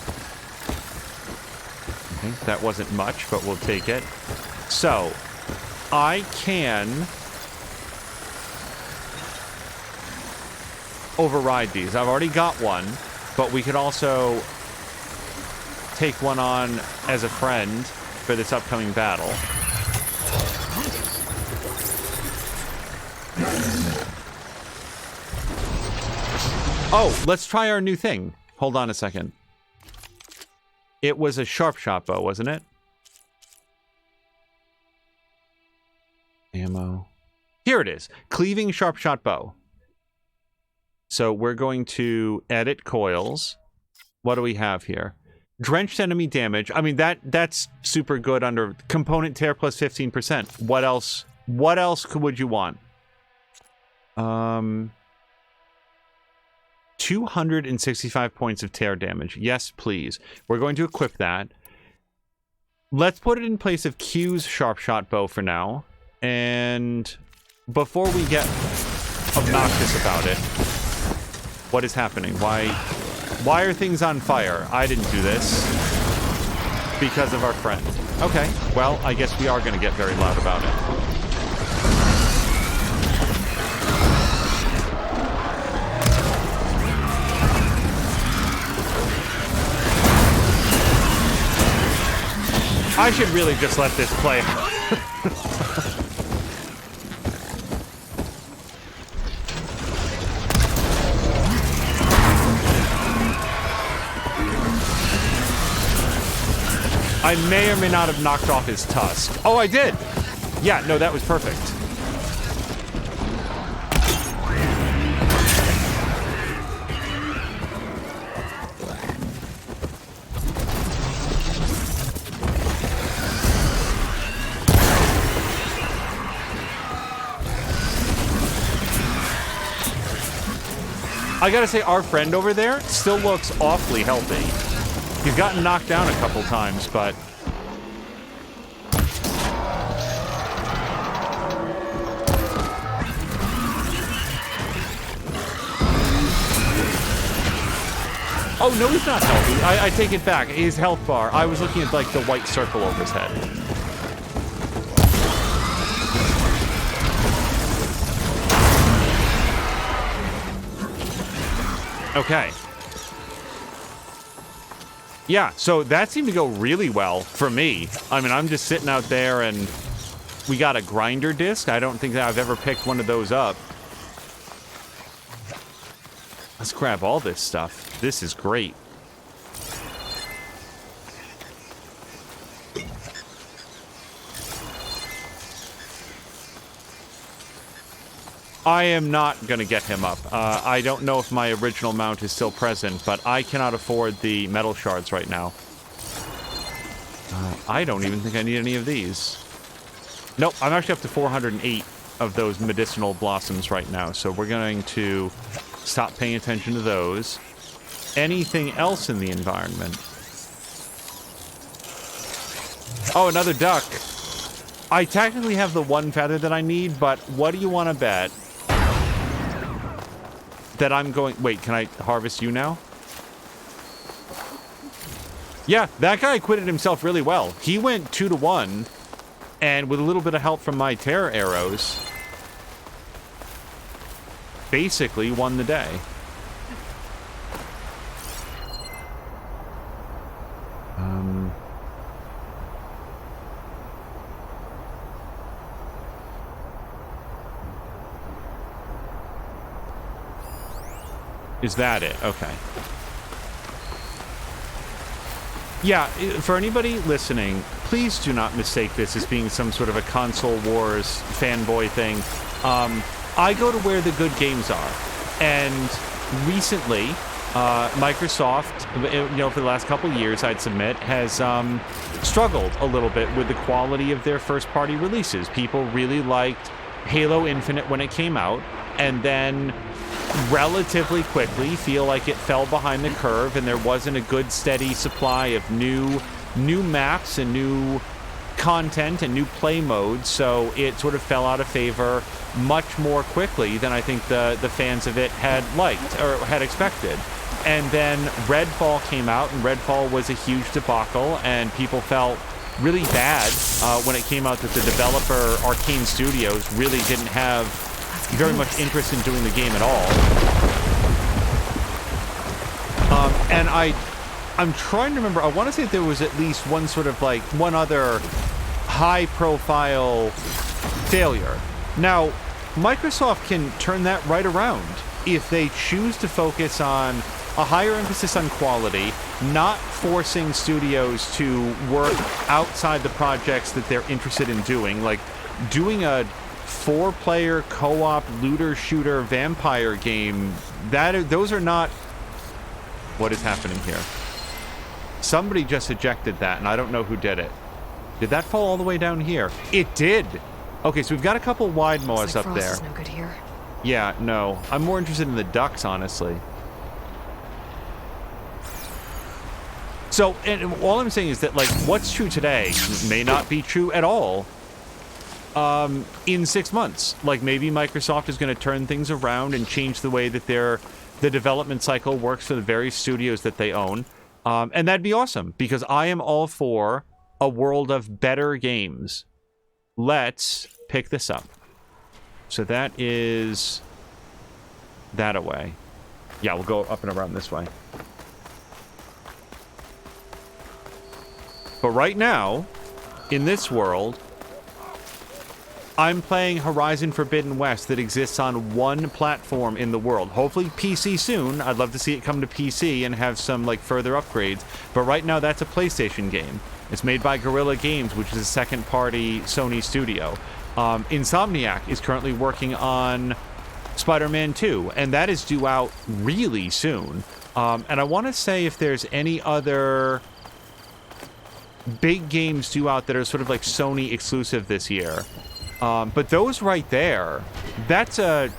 Okay, that wasn't much, but we'll take it. So, I can override these. I've already got one, but we could also take one on as a friend for this upcoming battle. Oh, let's try our new thing. Hold on a second. It was a sharp shot bow, wasn't it? Ammo. Here it is. Cleaving sharp shot bow. So we're going to edit coils. What do we have here? Drenched enemy damage. I mean, that's super good under component tear plus 15%. What else? What else would you want? 265 points of tear damage. Yes, please. We're going to equip that. Let's put it in place of Q's sharp shot bow for now. And before we get obnoxious about it, what is happening? Why are things on fire? I didn't do this. Because of our friend. Okay, well, I guess we are going to get very loud about it. I should really just let this play. I may or may not have knocked off his tusk. Oh, I did! Yeah, no, that was perfect. I gotta say, our friend over there still looks awfully healthy. He's gotten knocked down a couple times, but... Oh, no, he's not healthy. I take it back. His health bar. I was looking at, like, the white circle over his head. Okay. Yeah, so that seemed to go really well for me. I mean, I'm just sitting out there and we got a grinder disc. I don't think that I've ever picked one of those up. Let's grab all this stuff. This is great. I am not going to get him up. I don't know if my original mount is still present, but I cannot afford the metal shards right now. I don't even think I need any of these. Nope, I'm actually up to 408 of those medicinal blossoms right now, so we're going to stop paying attention to those. Anything else in the environment? Oh, another duck. I technically have the one feather that I need, but what do you want to bet? That I'm going... Wait, can I harvest you now? Yeah, that guy acquitted himself really well. He went 2 to 1, and with a little bit of help from my terror arrows, basically won the day. Is that it? Okay. Yeah, for anybody listening, please do not mistake this as being some sort of a console wars fanboy thing. I go to where the good games are. And recently, Microsoft, you know, for the last couple years, I'd submit, has struggled a little bit with the quality of their first-party releases. People really liked Halo Infinite when it came out, and then relatively quickly feel like it fell behind the curve and there wasn't a good steady supply of new maps and new content and new play modes, so it sort of fell out of favor much more quickly than I think the fans of it had liked or had expected. And then Redfall came out, and Redfall was a huge debacle, and people felt really bad when it came out that the developer Arcane Studios really didn't have very much interest in doing the game at all. And I'm trying to remember, I want to say there was at least one sort of like, one other high-profile failure. Now, Microsoft can turn that right around if they choose to focus on a higher emphasis on quality, not forcing studios to work outside the projects that they're interested in doing, like doing a 4-player co-op looter-shooter vampire game. Those are not... What is happening here? Somebody just ejected that, and I don't know who did it. Did that fall all the way down here? It did! Okay, so we've got a couple wide moas up there. Is no good here. Yeah, no. I'm more interested in the ducks, honestly. So, and all I'm saying is that, like, what's true today may not be true at all in 6 months. Like, maybe Microsoft is going to turn things around and change the way that the development cycle works for the various studios that they own. And that'd be awesome, because I am all for a world of better games. Let's pick this up. So that is that away. Yeah, we'll go up and around this way. But right now, in this world, I'm playing Horizon Forbidden West that exists on one platform in the world. Hopefully PC soon. I'd love to see it come to PC and have some like further upgrades. But right now that's a PlayStation game. It's made by Guerrilla Games, which is a second-party Sony studio. Insomniac is currently working on Spider-Man 2, and that is due out really soon. And I want to say if there's any other big games due out that are sort of like Sony exclusive this year. But those right there, that's a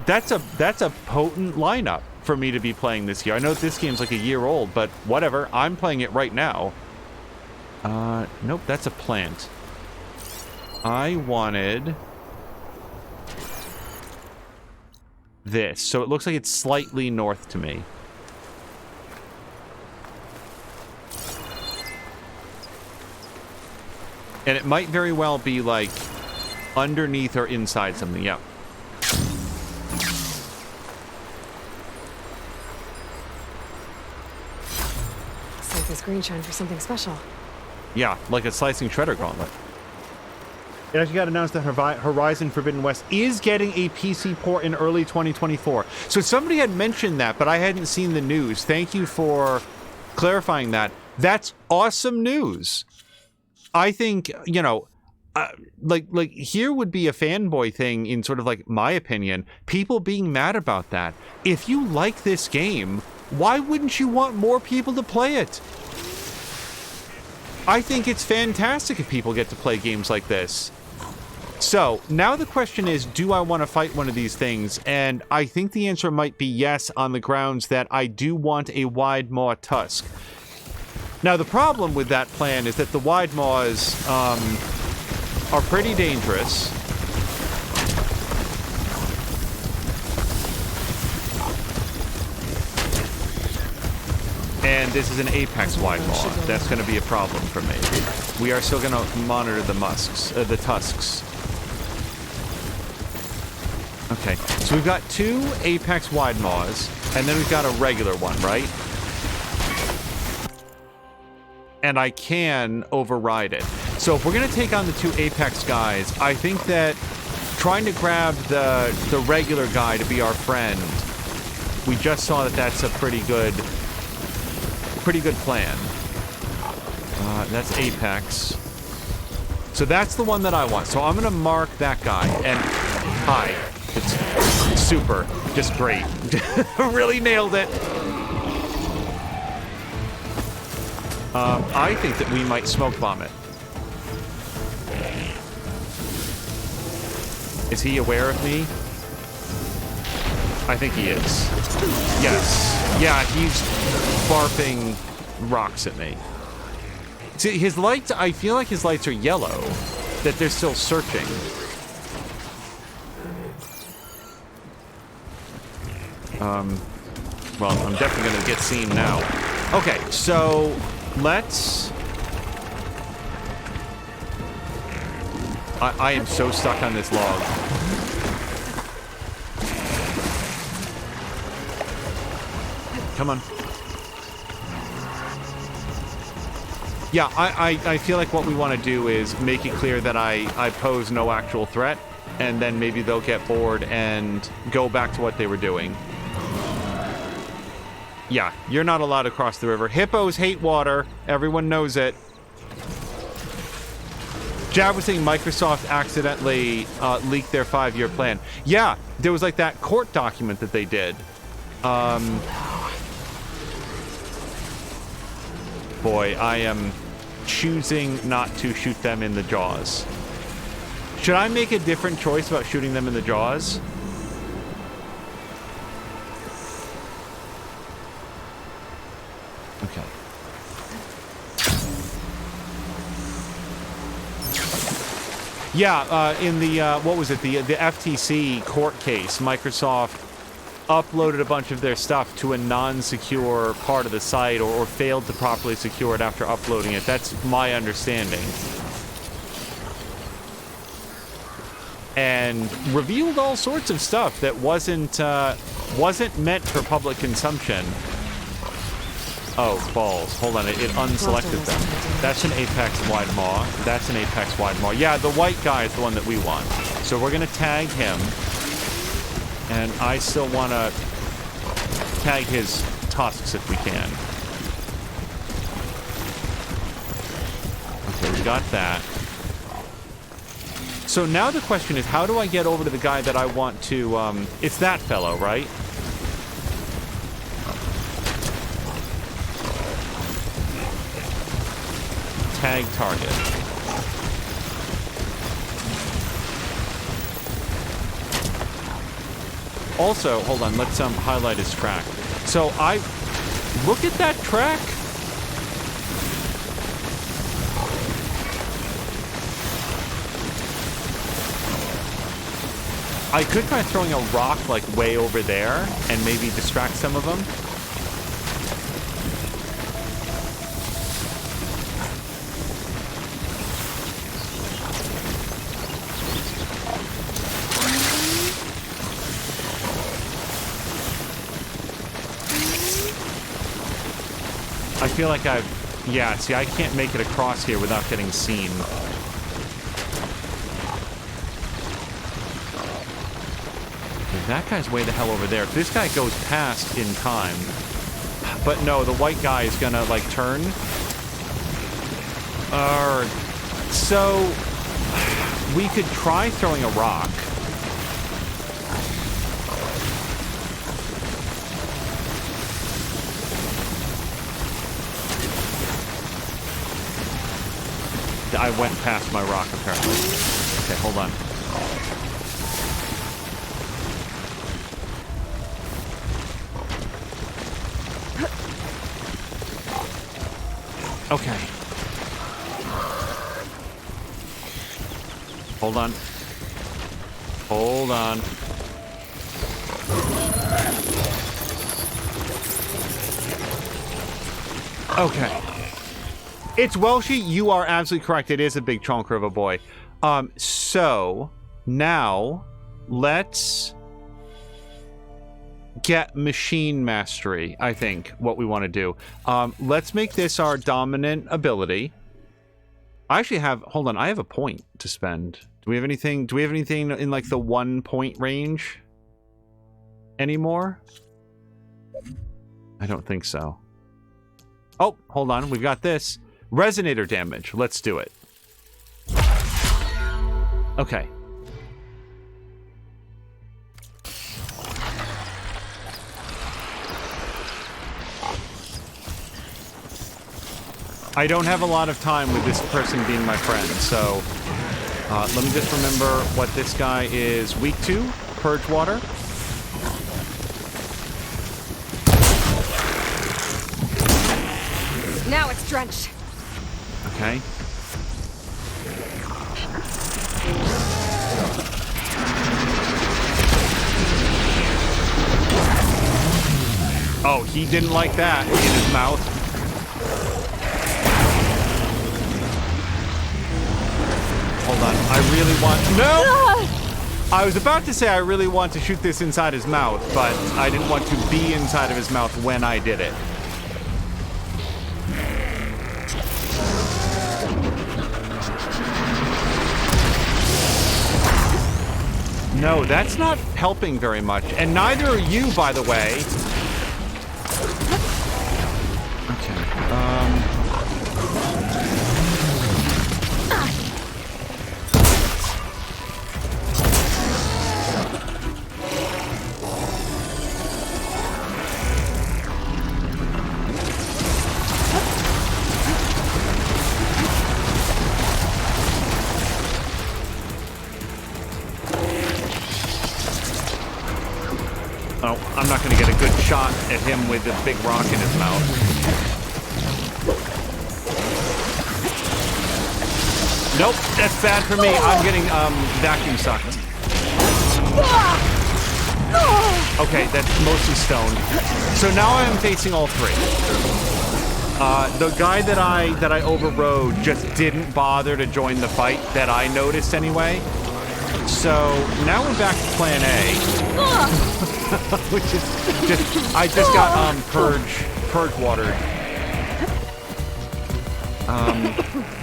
potent lineup for me to be playing this year. I know this game's like a year old, but whatever. I'm playing it right now. Nope, that's a plant. I wanted this. So it looks like it's slightly north to me. And it might very well be like underneath or inside something. Yeah. this green shine for something special. Yeah, like a slicing shredder gauntlet. It actually got announced that Horizon Forbidden West is getting a PC port in early 2024. So somebody had mentioned that, but I hadn't seen the news. Thank you for clarifying that. That's awesome news. I think, you know, like here would be a fanboy thing in sort of like my opinion. People being mad about that. If you like this game, why wouldn't you want more people to play it? I think it's fantastic if people get to play games like this. So, now the question is, do I want to fight one of these things? And I think the answer might be yes, on the grounds that I do want a wide maw tusk. Now, the problem with that plan is that the wide maws are pretty dangerous. And this is an apex wide maw. That's going to be a problem for me. We are still going to monitor the tusks. Okay, so we've got 2 apex wide maws, and then we've got a regular one, right? And I can override it. So if we're going to take on the 2 apex guys, I think that trying to grab the regular guy to be our friend, we just saw that that's a pretty good plan. That's apex. So that's the one that I want. So I'm going to mark that guy. And hi. It's super. Just great. Really nailed it. I think that we might smoke bomb it. Is he aware of me? I think he is. Yes. Yeah, he's barfing rocks at me. See, his lights, I feel like his lights are yellow. That they're still searching. Well, I'm definitely going to get seen now. Okay, so let's... I am so stuck on this log. Come on. Yeah, I feel like what we want to do is make it clear that I pose no actual threat, and then maybe they'll get bored and go back to what they were doing. Yeah, you're not allowed to cross the river. Hippos hate water. Everyone knows it. Jab was saying Microsoft accidentally leaked their 5-year plan. Yeah, there was like that court document that they did. Boy, I am choosing not to shoot them in the jaws. Should I make a different choice about shooting them in the jaws? Okay. Yeah, in the, what was it, the FTC court case, Microsoft uploaded a bunch of their stuff to a non-secure part of the site or failed to properly secure it after uploading it. That's my understanding. And revealed all sorts of stuff that wasn't meant for public consumption. Oh, balls. Hold on, it unselected them. That's an apex wide maw. That's an apex wide maw. Yeah, the white guy is the one that we want. So we're going to tag him. And I still want to tag his tusks if we can. Okay, we got that. So now the question is, how do I get over to the guy that I want to... it's that fellow, right? Tag target. Also, hold on, let's highlight his track. So look at that track. I could try throwing a rock like way over there and maybe distract some of them. I feel like I've Yeah, see, I can't make it across here without getting seen. Okay, that guy's way the hell over there. If this guy goes past in time... But no, the white guy is gonna, like, turn. So... we could try throwing a rock. I went past my rock, apparently. Okay, hold on. Okay. Hold on. Hold on. Okay. It's Welshie. You are absolutely correct. It is a big chonker of a boy. So now let's get machine mastery, I think, what we want to do. Let's make this our dominant ability. I actually have, hold on, I have a point to spend. Do we have anything in like the 1 point range anymore? I don't think so. Oh, hold on, we've got this. Resonator damage. Let's do it. Okay. I don't have a lot of time with this person being my friend, so let me just remember what this guy is weak to. Purge water. Now it's drenched. Okay. Oh, he didn't like that in his mouth. Hold on, I really want... No! I was about to say I really want to shoot this inside his mouth, but I didn't want to be inside of his mouth when I did it. No, that's not helping very much. And neither are you, by the way. Okay, oh, I'm not going to get a good shot at him with this big rock in his mouth. Nope, that's bad for me. I'm getting vacuum sucked. Okay, that's mostly stone. So now I'm facing all three. The guy that I overrode just didn't bother to join the fight that I noticed anyway. So now we're back to plan A. Which is just, I just got purge watered.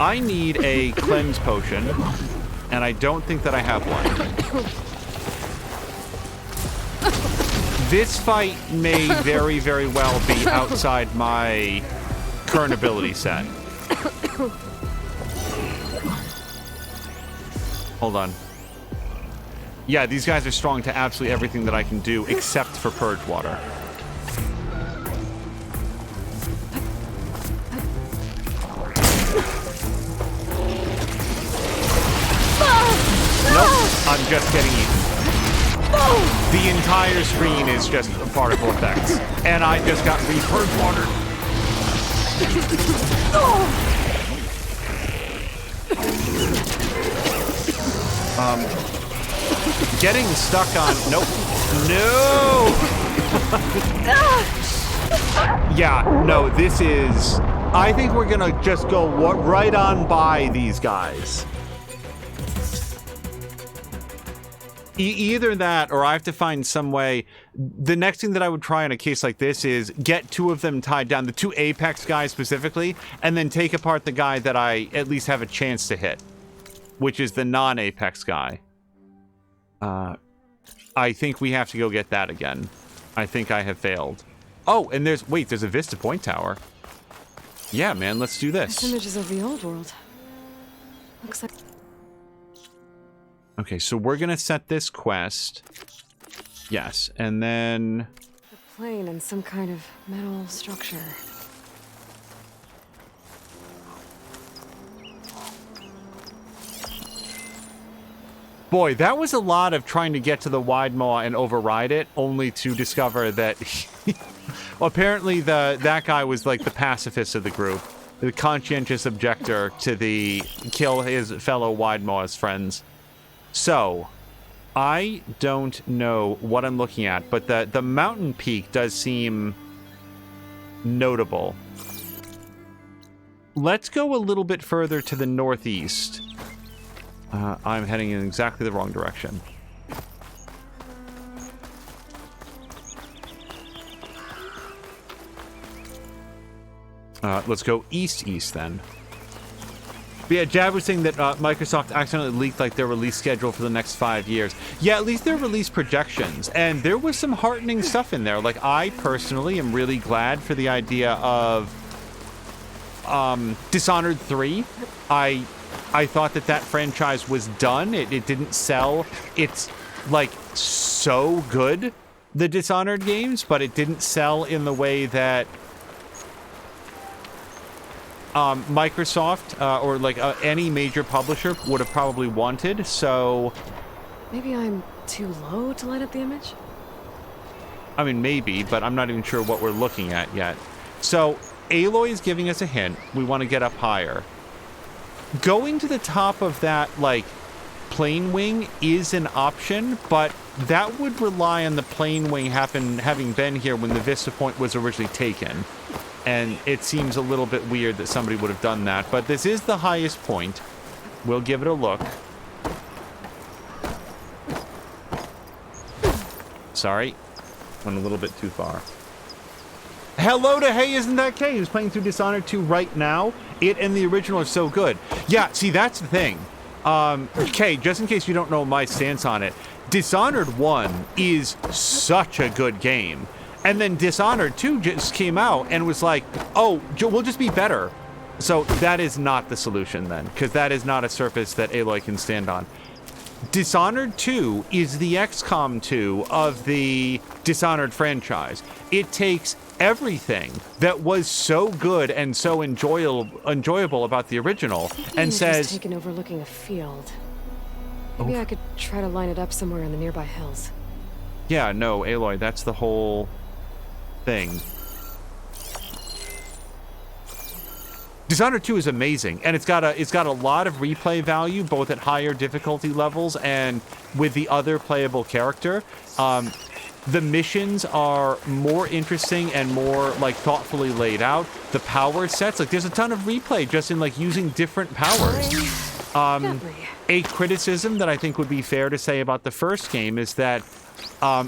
I need a cleanse potion, and I don't think that I have one. This fight may very, very well be outside my current ability set. Hold on. Yeah, these guys are strong to absolutely everything that I can do, except for purge water. Nope, I'm just getting eaten. The entire screen is just particle effects. And I just got re-purge watered. Getting stuck on... Nope. No! Yeah, no, this is... I think we're gonna just go right on by these guys. Either that, or I have to find some way. The next thing that I would try in a case like this is get 2 of them tied down, the 2 Apex guys specifically, and then take apart the guy that I at least have a chance to hit, which is the non-Apex guy. I think we have to go get that again. I think I have failed. Oh, and there's a Vista Point Tower. Yeah, man, let's do this. This images of the old world. Looks like... Okay, so we're gonna set this quest. Yes, and then... a plane and some kind of metal structure. Boy, that was a lot of trying to get to the Wide Maw and override it, only to discover that... well, apparently that guy was like the pacifist of the group. The conscientious objector to the kill his fellow Wide Maw's friends. So, I don't know what I'm looking at, but the mountain peak does seem notable. Let's go a little bit further to the northeast. I'm heading in exactly the wrong direction. Let's go east-east then. But yeah, Jab was saying that Microsoft accidentally leaked like their release schedule for the next 5 years. Yeah, at least their release projections. And there was some heartening stuff in there. Like, I personally am really glad for the idea of Dishonored 3. I thought that franchise was done. It didn't sell. It's, like, so good, the Dishonored games, but it didn't sell in the way that Microsoft or like any major publisher would have probably wanted. So maybe I'm too low to light up the image? I mean, maybe, but I'm not even sure what we're looking at yet. So Aloy is giving us a hint. We want to get up higher. Going to the top of that, like, plane wing is an option, but that would rely on the plane wing having been here when the Vista Point was originally taken. And it seems a little bit weird that somebody would have done that. But this is the highest point. We'll give it a look. Sorry. Went a little bit too far. Hello to Hey Isn't That Kay, who's playing through Dishonored 2 right now. It and the original are so good. Yeah, see, that's the thing. Kay, just in case you don't know my stance on it, Dishonored 1 is such a good game. And then Dishonored 2 just came out and was like, oh, we'll just be better. So that is not the solution then, because that is not a surface that Aloy can stand on. Dishonored 2 is the XCOM 2 of the Dishonored franchise. It takes everything that was so good and so enjoyable about the original and says... taken overlooking a field. Maybe I could try to line it up somewhere in the nearby hills. Yeah, no, Aloy, that's the whole thing. Dishonored 2 is amazing, and it's got a lot of replay value, both at higher difficulty levels and with the other playable character. The missions are more interesting and more, like, thoughtfully laid out. The power sets, like, there's a ton of replay just in, like, using different powers. A criticism that I think would be fair to say about the first game is that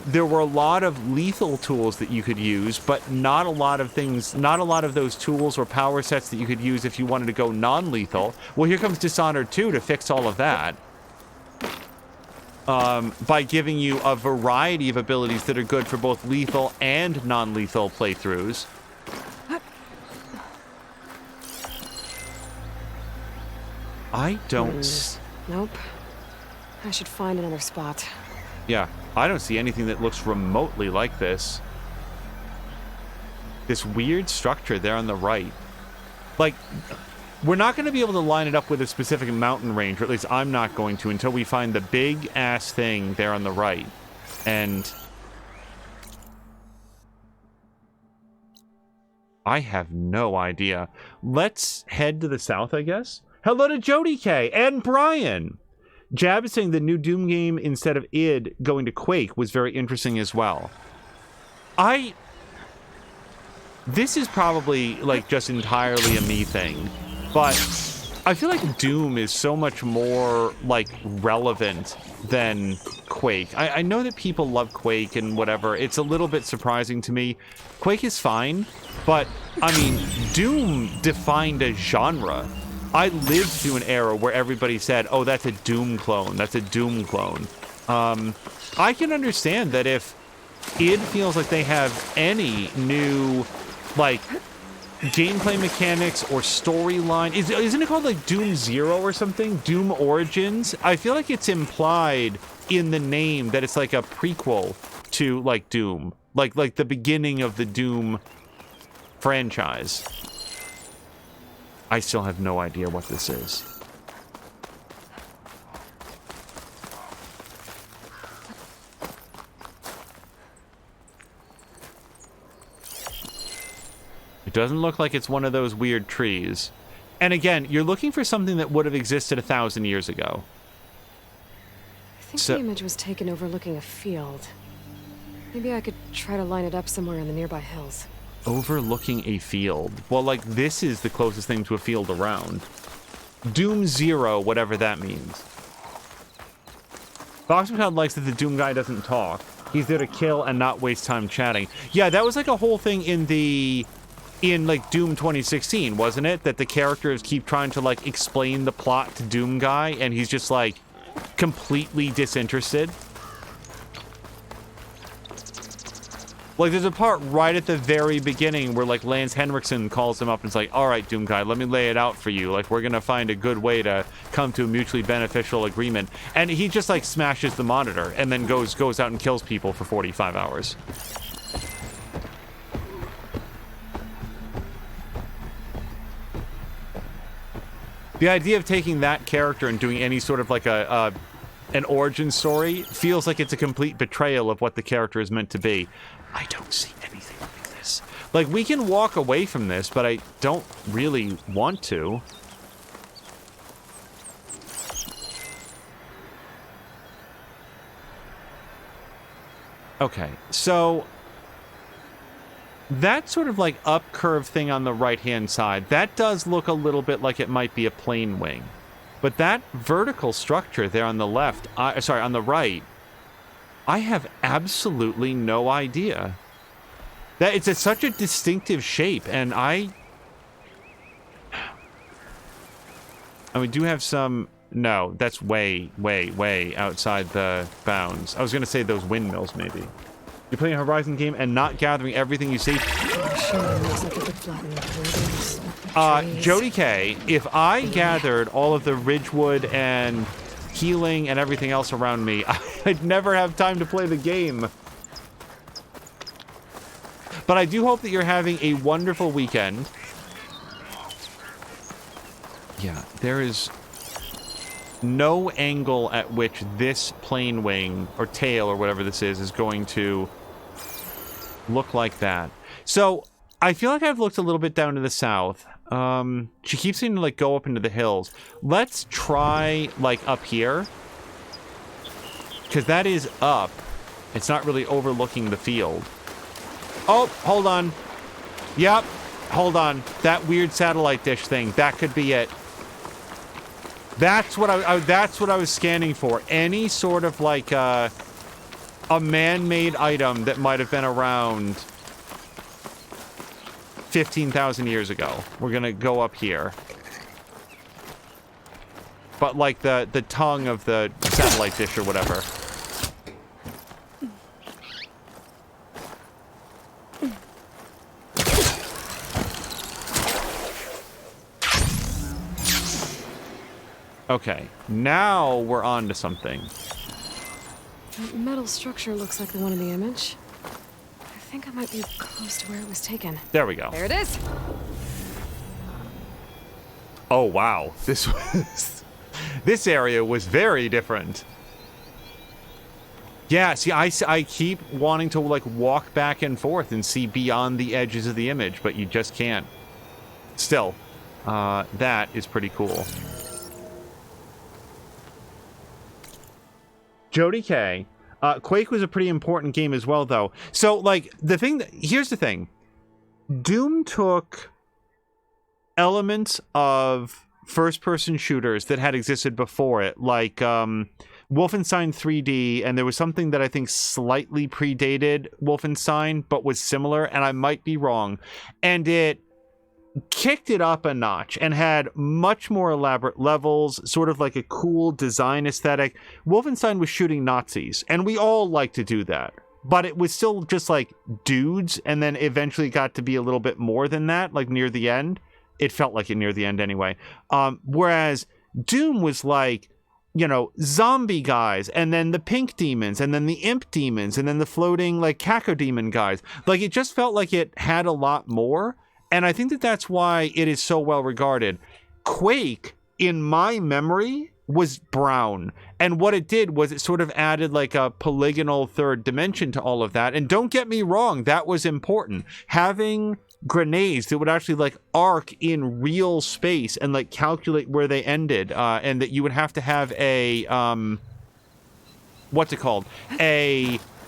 there were a lot of lethal tools that you could use, but not a lot of those tools or power sets that you could use if you wanted to go non-lethal. Well, here comes Dishonored 2 to fix all of that. By giving you a variety of abilities that are good for both lethal and non-lethal playthroughs. I don't... Nope. I should find another spot. Yeah, I don't see anything that looks remotely like this. This weird structure there on the right. Like, we're not going to be able to line it up with a specific mountain range, or at least I'm not going to, until we find the big-ass thing there on the right. And I have no idea. Let's head to the south, I guess. Hello to Jody K and Brian. Jab is saying the new Doom game, instead of id going to Quake, was very interesting as well. This is probably, like, just entirely a me thing, but I feel like Doom is so much more, like, relevant than Quake. I know that people love Quake and whatever. It's a little bit surprising to me. Quake is fine, but, I mean, Doom defined a genre. I lived through an era where everybody said, oh, that's a Doom clone. That's a Doom clone. I can understand that if id feels like they have any new, like, gameplay mechanics or storyline. Isn't it called like Doom Zero or something? Doom Origins? I feel like it's implied in the name that it's like a prequel to like Doom. Like the beginning of the Doom franchise. I still have no idea what this is. It doesn't look like it's one of those weird trees. And again, you're looking for something that would have existed 1,000 years ago. I think the image was taken overlooking a field. Maybe I could try to line it up somewhere in the nearby hills. Overlooking a field. Well, like, this is the closest thing to a field around. Doom Zero, whatever that means. Foxmetown likes that the Doom guy doesn't talk. He's there to kill and not waste time chatting. Yeah, that was like a whole thing in like Doom 2016, wasn't it? That the characters keep trying to like explain the plot to Doom guy and he's just like completely disinterested. Like there's a part right at the very beginning where like Lance Henriksen calls him up and it's like, all right, Doom guy, let me lay it out for you. Like we're gonna find a good way to come to a mutually beneficial agreement. And he just like smashes the monitor and then goes out and kills people for 45 hours. The idea of taking that character and doing any sort of like an origin story feels like it's a complete betrayal of what the character is meant to be. I don't see anything like this. Like, we can walk away from this, but I don't really want to. Okay, so that sort of like up curve thing on the right-hand side, that does look a little bit like it might be a plane wing. But that vertical structure there on the left, on the right, I have absolutely no idea. That it's such a distinctive shape, and we do have some. No, that's way, way, way outside the bounds. I was gonna say those windmills, maybe. You're playing a Horizon game and not gathering everything you see. Jody K, if I gathered all of the Ridgewood and healing and everything else around me, I'd never have time to play the game. But I do hope that you're having a wonderful weekend. Yeah, there is no angle at which this plane wing or tail or whatever this is going to look like that. So I feel like I've looked a little bit down to the south. She keeps seeming to like go up into the hills. Let's try like up here, because that is up. It's not really overlooking the field. Oh, hold on. Yep, hold on. That weird satellite dish thing, that could be it. That's what I was scanning for. Any sort of like a man-made item that might have been around 15,000 years ago. We're gonna go up here. But like the tongue of the satellite dish or whatever. Okay, now we're on to something. That metal structure looks like the one in the image. I think I might be close to where it was taken. There we go. There it is. Oh wow, this area was very different. Yeah, see, I keep wanting to like walk back and forth and see beyond the edges of the image, but you just can't. Still, that is pretty cool. Jody K. Quake was a pretty important game as well, though. So, like, here's the thing. Doom took elements of first-person shooters that had existed before it, like Wolfenstein 3D, and there was something that I think slightly predated Wolfenstein, but was similar, and I might be wrong, and it kicked it up a notch and had much more elaborate levels, sort of like a cool design aesthetic. Wolfenstein was shooting Nazis, and we all like to do that. But it was still just like dudes, and then eventually got to be a little bit more than that, like near the end. It felt like it near the end anyway. Whereas Doom was like, you know, zombie guys, and then the pink demons, and then the imp demons, and then the floating like cacodemon guys. Like, it just felt like it had a lot more. And I think that that's why it is so well regarded. Quake, in my memory, was brown. And what it did was it sort of added like a polygonal third dimension to all of that. And don't get me wrong, that was important. Having grenades that would actually like arc in real space and like calculate where they ended. And that you would have to have a, what's it called?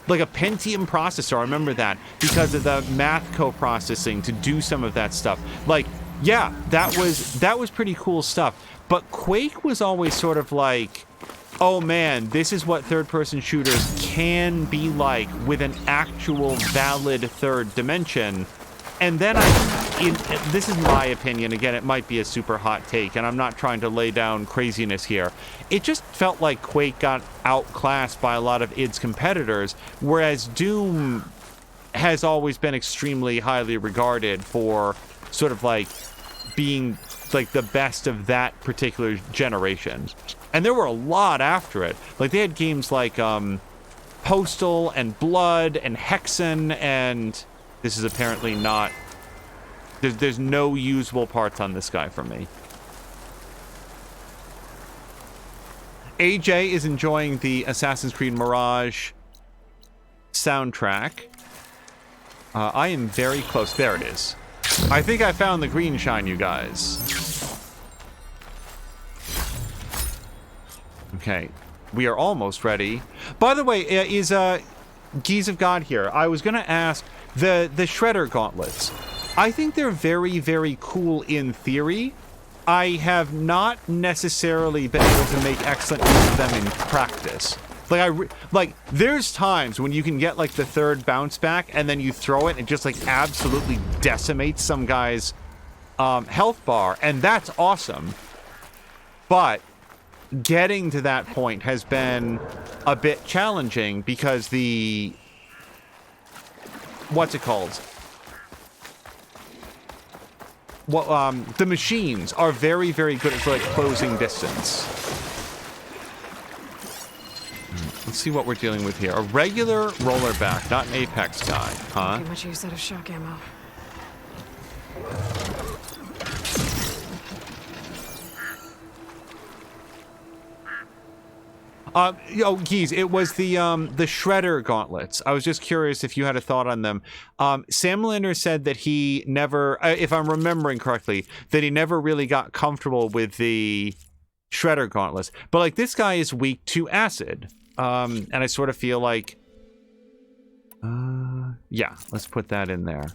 Like a Pentium processor, I remember that, because of the math co-processing to do some of that stuff. Like, yeah, that was pretty cool stuff. But Quake was always sort of like, oh man, this is what third-person shooters can be like with an actual valid third dimension. And then this is my opinion, again, it might be a super hot take, and I'm not trying to lay down craziness here. It just felt like Quake got outclassed by a lot of its competitors, whereas Doom has always been extremely highly regarded for sort of like being like the best of that particular generation. And there were a lot after it. Like, they had games like Postal and Blood and Hexen, and this is apparently not... There's no usable parts on this guy for me. AJ is enjoying the Assassin's Creed Mirage soundtrack. I am very close. There it is. I think I found the green shine, you guys. Okay. We are almost ready. By the way, is Geese of God here? I was going to ask... The Shredder gauntlets. I think they're very, very cool in theory. I have not necessarily been able to make excellent use of them in practice. Like, there's times when you can get like the third bounce back and then you throw it and it just like absolutely decimates some guy's health bar, and that's awesome. But getting to that point has been a bit challenging because the... What's it called? Well, the machines are very, very good at like closing distance. Let's see what we're dealing with here. A regular rollerback, not an Apex guy, huh? Pretty much use out of shock ammo. Geez, it was the Shredder gauntlets. I was just curious if you had a thought on them. Sam Linder said that he never, if I'm remembering correctly, that he never really got comfortable with the Shredder gauntlets. But like, this guy is weak to acid. And I sort of feel like, yeah, let's put that in there.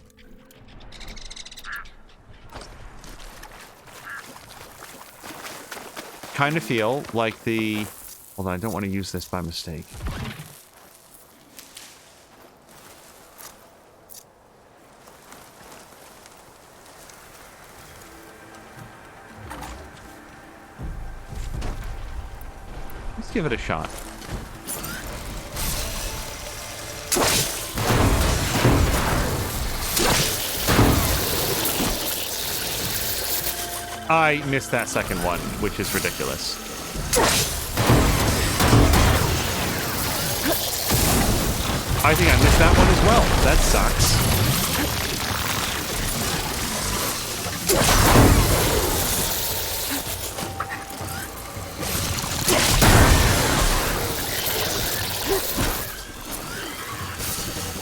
Kind of feel like the... Hold on, I don't want to use this by mistake. Let's give it a shot. I missed that second one, which is ridiculous. I think I missed that one as well. That sucks.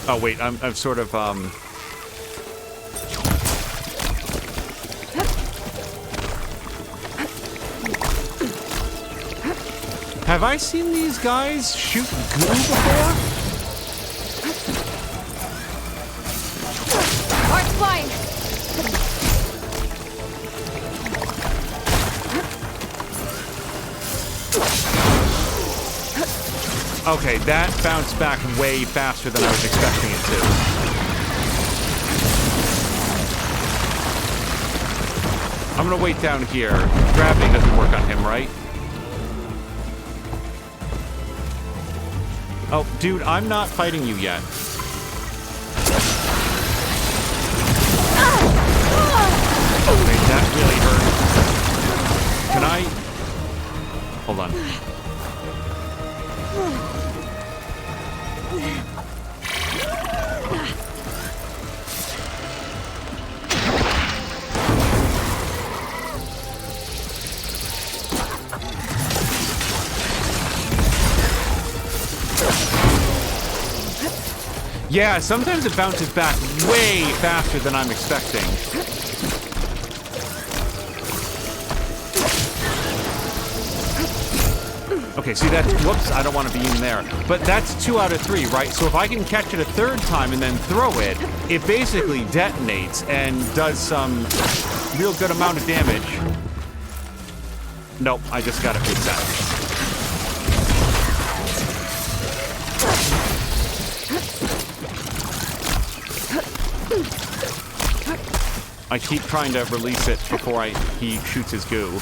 Oh wait, I'm sort of Have I seen these guys shoot goo before? Art's flying! Okay, that bounced back way faster than I was expecting it to. I'm gonna wait down here. Gravity doesn't work on him, right? Oh, dude, I'm not fighting you yet. Okay, that really hurt. Can I... Hold on. Yeah, sometimes it bounces back way faster than I'm expecting. Okay, see, that's... Whoops, I don't want to be in there. But that's 2 out of 3, right? So if I can catch it a third time and then throw it, it basically detonates and does some real good amount of damage. Nope, I just got it reset. I keep trying to release it before he shoots his goo.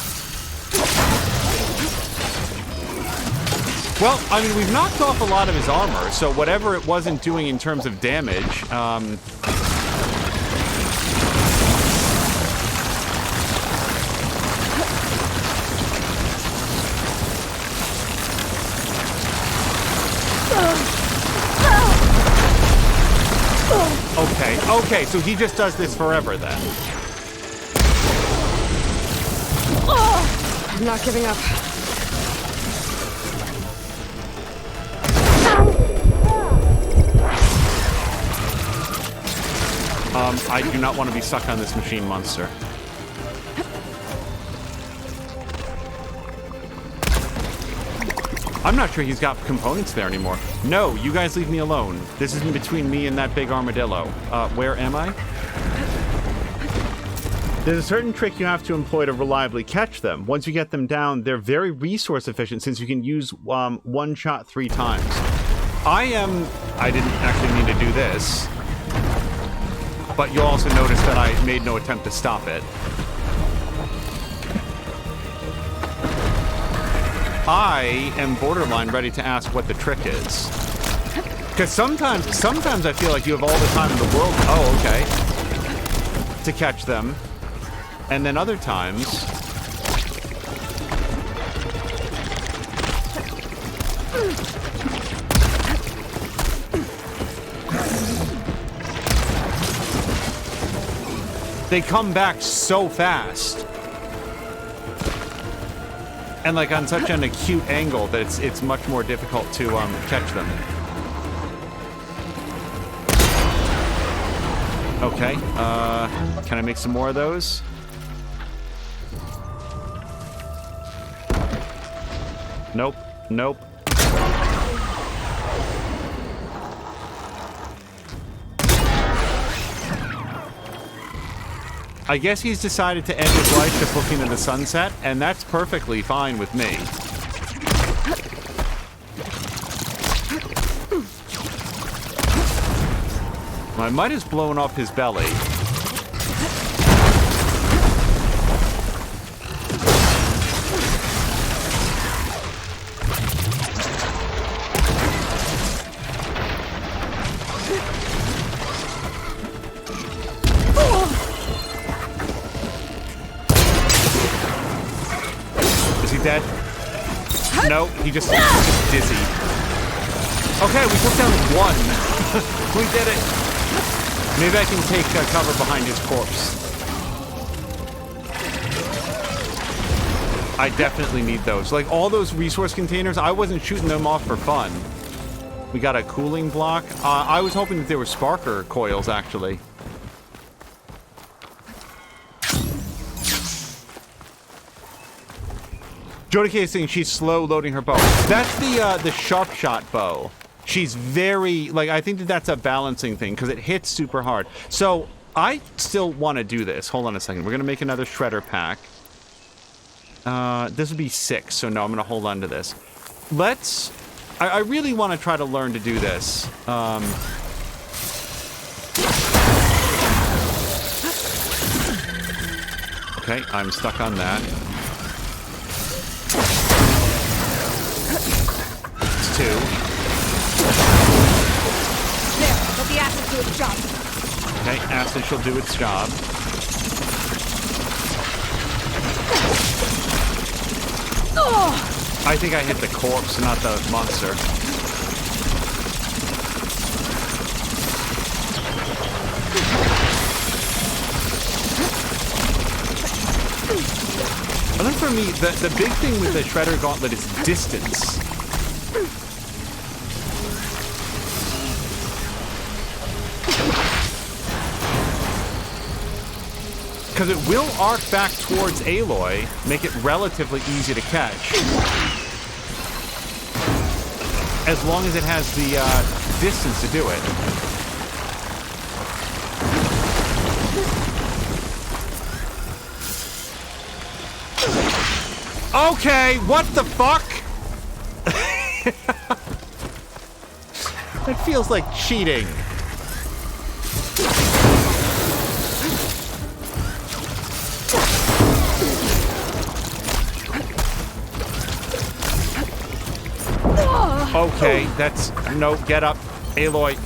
Well, I mean, we've knocked off a lot of his armor, so whatever it wasn't doing in terms of damage, Okay, so he just does this forever then. I'm not giving up. I do not want to be stuck on this machine monster. I'm not sure he's got components there anymore. No, you guys leave me alone. This isn't between me and that big armadillo. Where am I? There's a certain trick you have to employ to reliably catch them. Once you get them down, they're very resource efficient since you can use one shot 3 times. I didn't actually mean to do this. But you'll also notice that I made no attempt to stop it. I am borderline ready to ask what the trick is. Because sometimes I feel like you have all the time in the world, oh, okay, to catch them. And then other times... they come back so fast. And like on such an acute angle that it's much more difficult to catch them. Okay, can I make some more of those? Nope, nope. I guess he's decided to end his life just looking at the sunset, and that's perfectly fine with me. I might have blown off his belly. Dead? No, he just dizzy. Okay, we took down 1. We did it. Maybe I can take cover behind his corpse. I definitely need those. Like, all those resource containers, I wasn't shooting them off for fun. We got a cooling block. I was hoping that there were sparker coils, actually. Jodike is saying she's slow loading her bow. That's the sharp shot bow. She's very, like, I think that's a balancing thing because it hits super hard. So I still want to do this. Hold on a second. We're going to make another shredder pack. This would be 6, so no, I'm going to hold on to this. Let's I really want to try to learn to do this. Okay, I'm stuck on that. It's 2. There, let the acid do its job. Okay, acid shall do its job. I think I hit the corpse, not the monster. I think for me, the big thing with the Shredder Gauntlet is distance. Because it will arc back towards Aloy, make it relatively easy to catch. As long as it has the distance to do it. Okay, what the fuck? That feels like cheating. Okay, that's... No, get up, Aloy.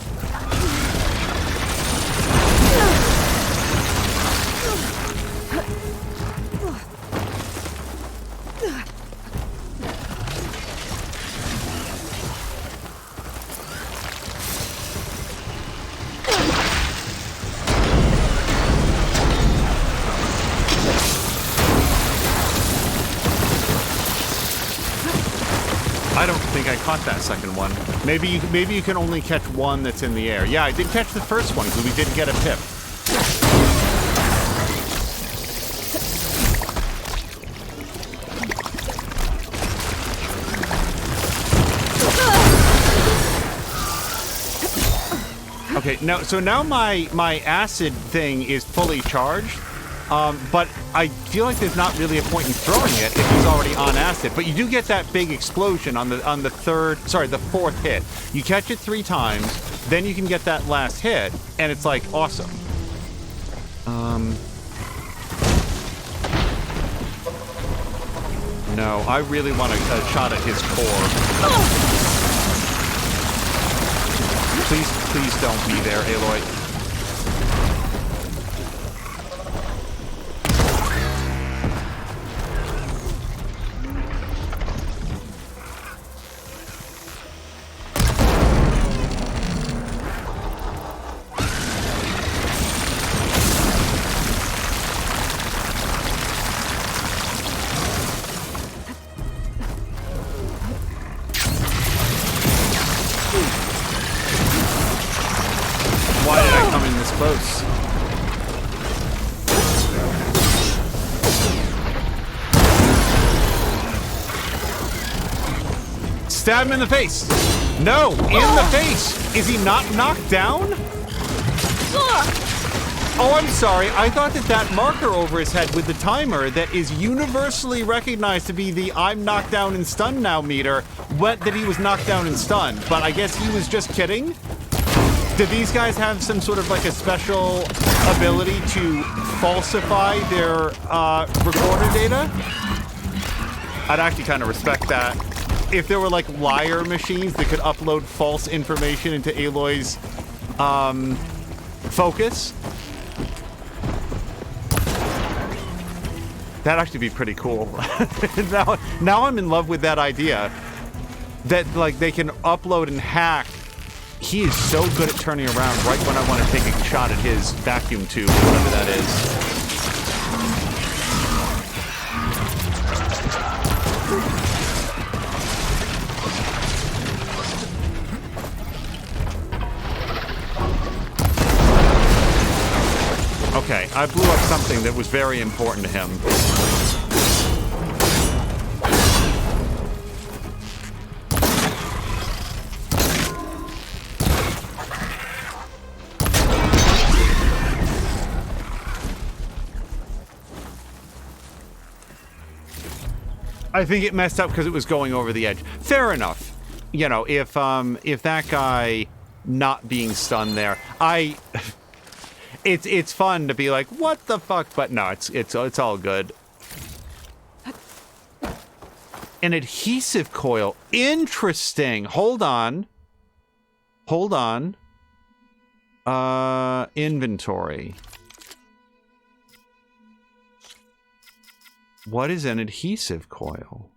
I don't think I caught that second one. Maybe you can only catch one that's in the air. Yeah, I did catch the first one because we did get a pip. Okay, now my acid thing is fully charged. But I feel like there's not really a point in throwing it if he's already on acid. But you do get that big explosion on the fourth hit. You catch it 3 times, then you can get that last hit, and it's like awesome. No, I really want a shot at his core. Please don't be there, Aloy. Why did I come in this close? Stab him in the face! No! In the face! Is he not knocked down? Oh, I'm sorry. I thought that marker over his head with the timer that is universally recognized to be the I'm knocked down and stunned now meter, that he was knocked down and stunned. But I guess he was just kidding? Do these guys have some sort of like a special ability to falsify their recorder data? I'd actually kind of respect that. If there were like liar machines that could upload false information into Aloy's focus, that'd actually be pretty cool. now I'm in love with that idea that like they can upload and hack. He is so good at turning around right when I want to take a shot at his vacuum tube, whatever that is. Okay, I blew up something that was very important to him. I think it messed up because it was going over the edge. Fair enough. you know, if that guy not being stunned there, it's fun to be like, what the fuck? But no, it's all good. An adhesive coil. Interesting. Hold on. Inventory. What is an adhesive coil?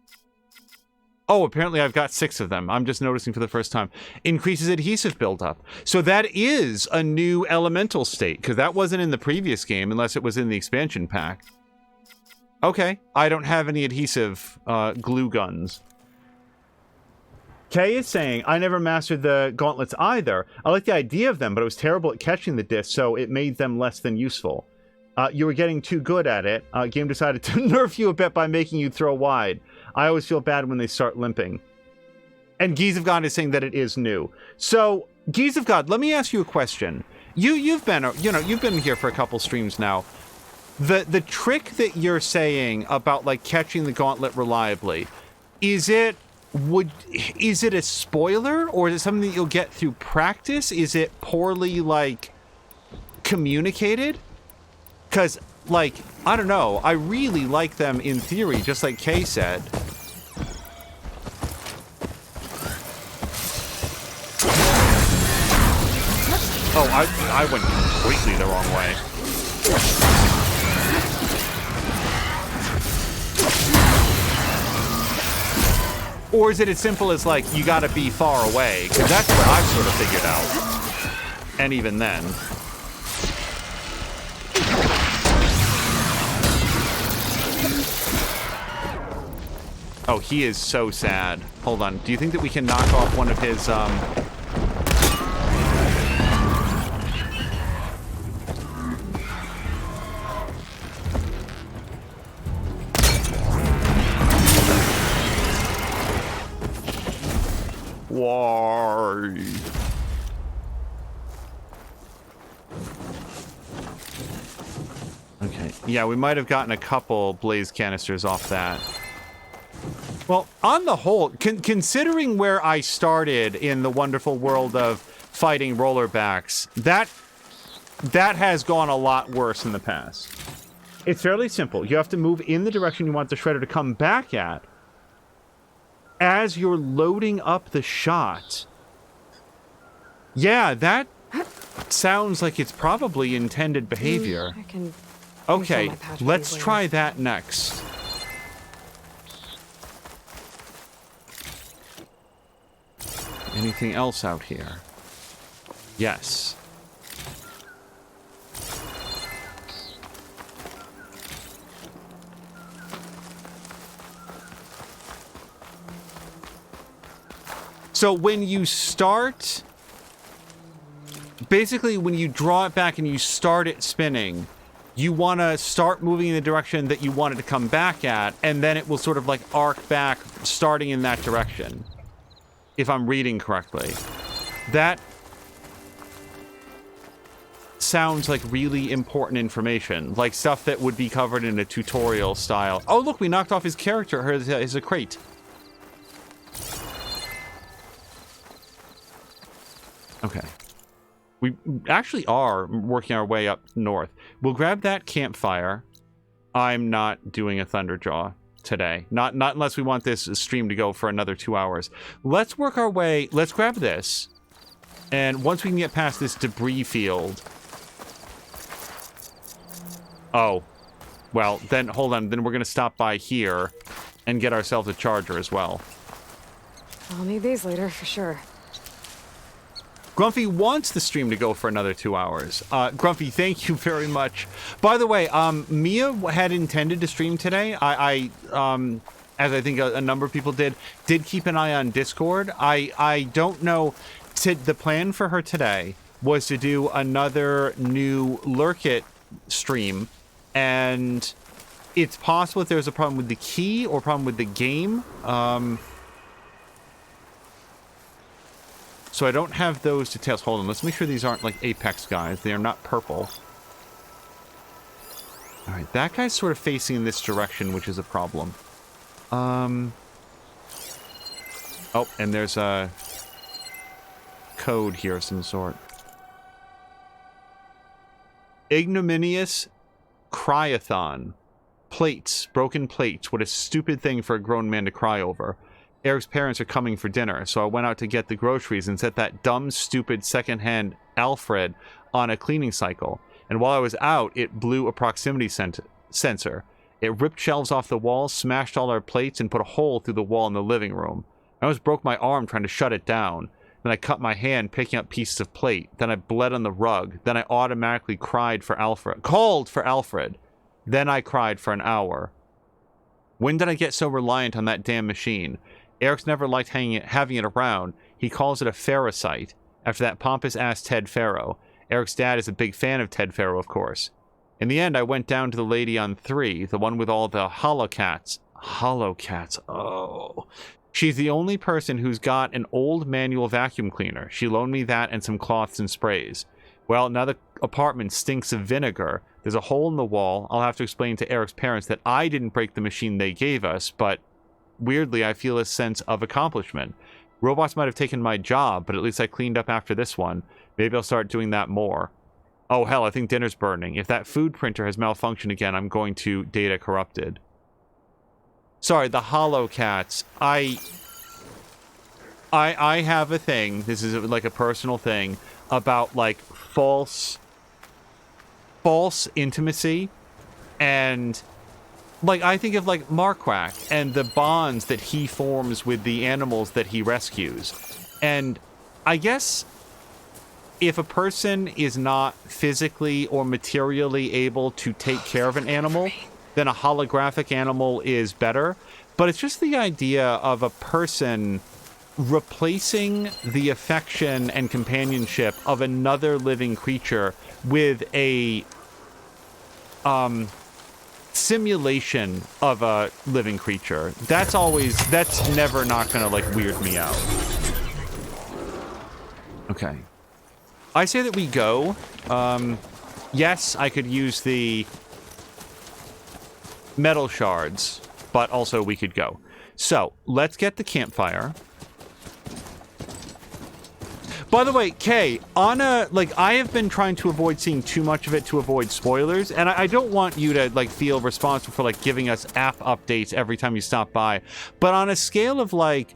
Oh, apparently I've got 6 of them. I'm just noticing for the first time. Increases adhesive buildup. So that is a new elemental state, because that wasn't in the previous game unless it was in the expansion pack. Okay, I don't have any adhesive glue guns. Kay is saying, I never mastered the gauntlets either. I like the idea of them, but I was terrible at catching the disc, so it made them less than useful. You were getting too good at it. Game decided to nerf you a bit by making you throw wide. I always feel bad when they start limping. And Geese of God is saying that it is new. So, Geese of God, let me ask you a question. You've been here for a couple streams now. The trick that you're saying about like catching the gauntlet reliably, is it a spoiler, or is it something that you'll get through practice? Is it poorly like communicated? Because like, I don't know, I really like them in theory, just like Kay said. Oh, I went completely the wrong way. Or is it as simple as, like, you gotta be far away? Because that's what I've sort of figured out. And even then. Oh, he is so sad. Hold on. Do you think that we can knock off one of his, Why? Okay. Yeah, we might have gotten a couple blaze canisters off that. Well, on the whole, considering where I started in the wonderful world of fighting rollerbacks, that has gone a lot worse in the past. It's fairly simple. You have to move in the direction you want the shredder to come back at. As you're loading up the shot. Yeah, that sounds like it's probably intended behavior. I can okay, let's try that next. Anything else out here? Yes. So when you start, basically when you draw it back and you start it spinning, you want to start moving in the direction that you want it to come back at, and then it will sort of like arc back starting in that direction. If I'm reading correctly. That sounds like really important information, like stuff that would be covered in a tutorial style. Oh look, we knocked off his character, his crate. Okay. We actually are working our way up north. We'll grab that campfire. I'm not doing a Thunderjaw today. Not unless we want this stream to go for another 2 hours. Let's work our way. Let's grab this. And once we can get past this debris field. Oh. Well, then hold on. Then we're going to stop by here and get ourselves a charger as well. I'll need these later for sure. Grumpy wants the stream to go for another 2 hours. Grumpy, thank you very much. By the way, Mia had intended to stream today. I as I think a number of people did keep an eye on Discord. I don't know. The plan for her today was to do another new Lurk It stream, and it's possible if there's a problem with the key or a problem with the game. So I don't have those details. Hold on, let's make sure these aren't like Apex guys. They are not purple. Alright, that guy's sort of facing in this direction, which is a problem. Oh, and there's a code here of some sort. Ignominious cryathon. Plates, broken plates. What a stupid thing for a grown man to cry over. Eric's parents are coming for dinner, so I went out to get the groceries and set that dumb, stupid second-hand Alfred on a cleaning cycle. And while I was out, it blew a proximity sensor. It ripped shelves off the wall, smashed all our plates, and put a hole through the wall in the living room. I almost broke my arm trying to shut it down. Then I cut my hand picking up pieces of plate. Then I bled on the rug. Then I automatically called for Alfred. Then I cried for an hour. When did I get so reliant on that damn machine? Eric's never liked having it around. He calls it a ferrocite, after that pompous-ass Ted Faro. Eric's dad is a big fan of Ted Faro, of course. In the end, I went down to the lady on 3, the one with all the holocats. Holocats, oh. She's the only person who's got an old manual vacuum cleaner. She loaned me that and some cloths and sprays. Well, now the apartment stinks of vinegar. There's a hole in the wall. I'll have to explain to Eric's parents that I didn't break the machine they gave us, but weirdly, I feel a sense of accomplishment. Robots might have taken my job, but at least I cleaned up after this one. Maybe I'll start doing that more. Oh, hell, I think dinner's burning. If that food printer has malfunctioned again, I'm going to data corrupted. Sorry, the holocats. I have a thing, this is like a personal thing, about like false intimacy, and like I think of like Marquardt and the bonds that he forms with the animals that he rescues. And I guess if a person is not physically or materially able to take care of an animal, then a holographic animal is better. But it's just the idea of a person replacing the affection and companionship of another living creature with a simulation of a living creature. That's never not gonna like weird me out. Okay. I say that we go. Yes, I could use the metal shards, but also we could go. So, let's get the campfire. By the way, Kay, I have been trying to avoid seeing too much of it to avoid spoilers, and I don't want you to, like, feel responsible for, like, giving us app updates every time you stop by. But on a scale of, like,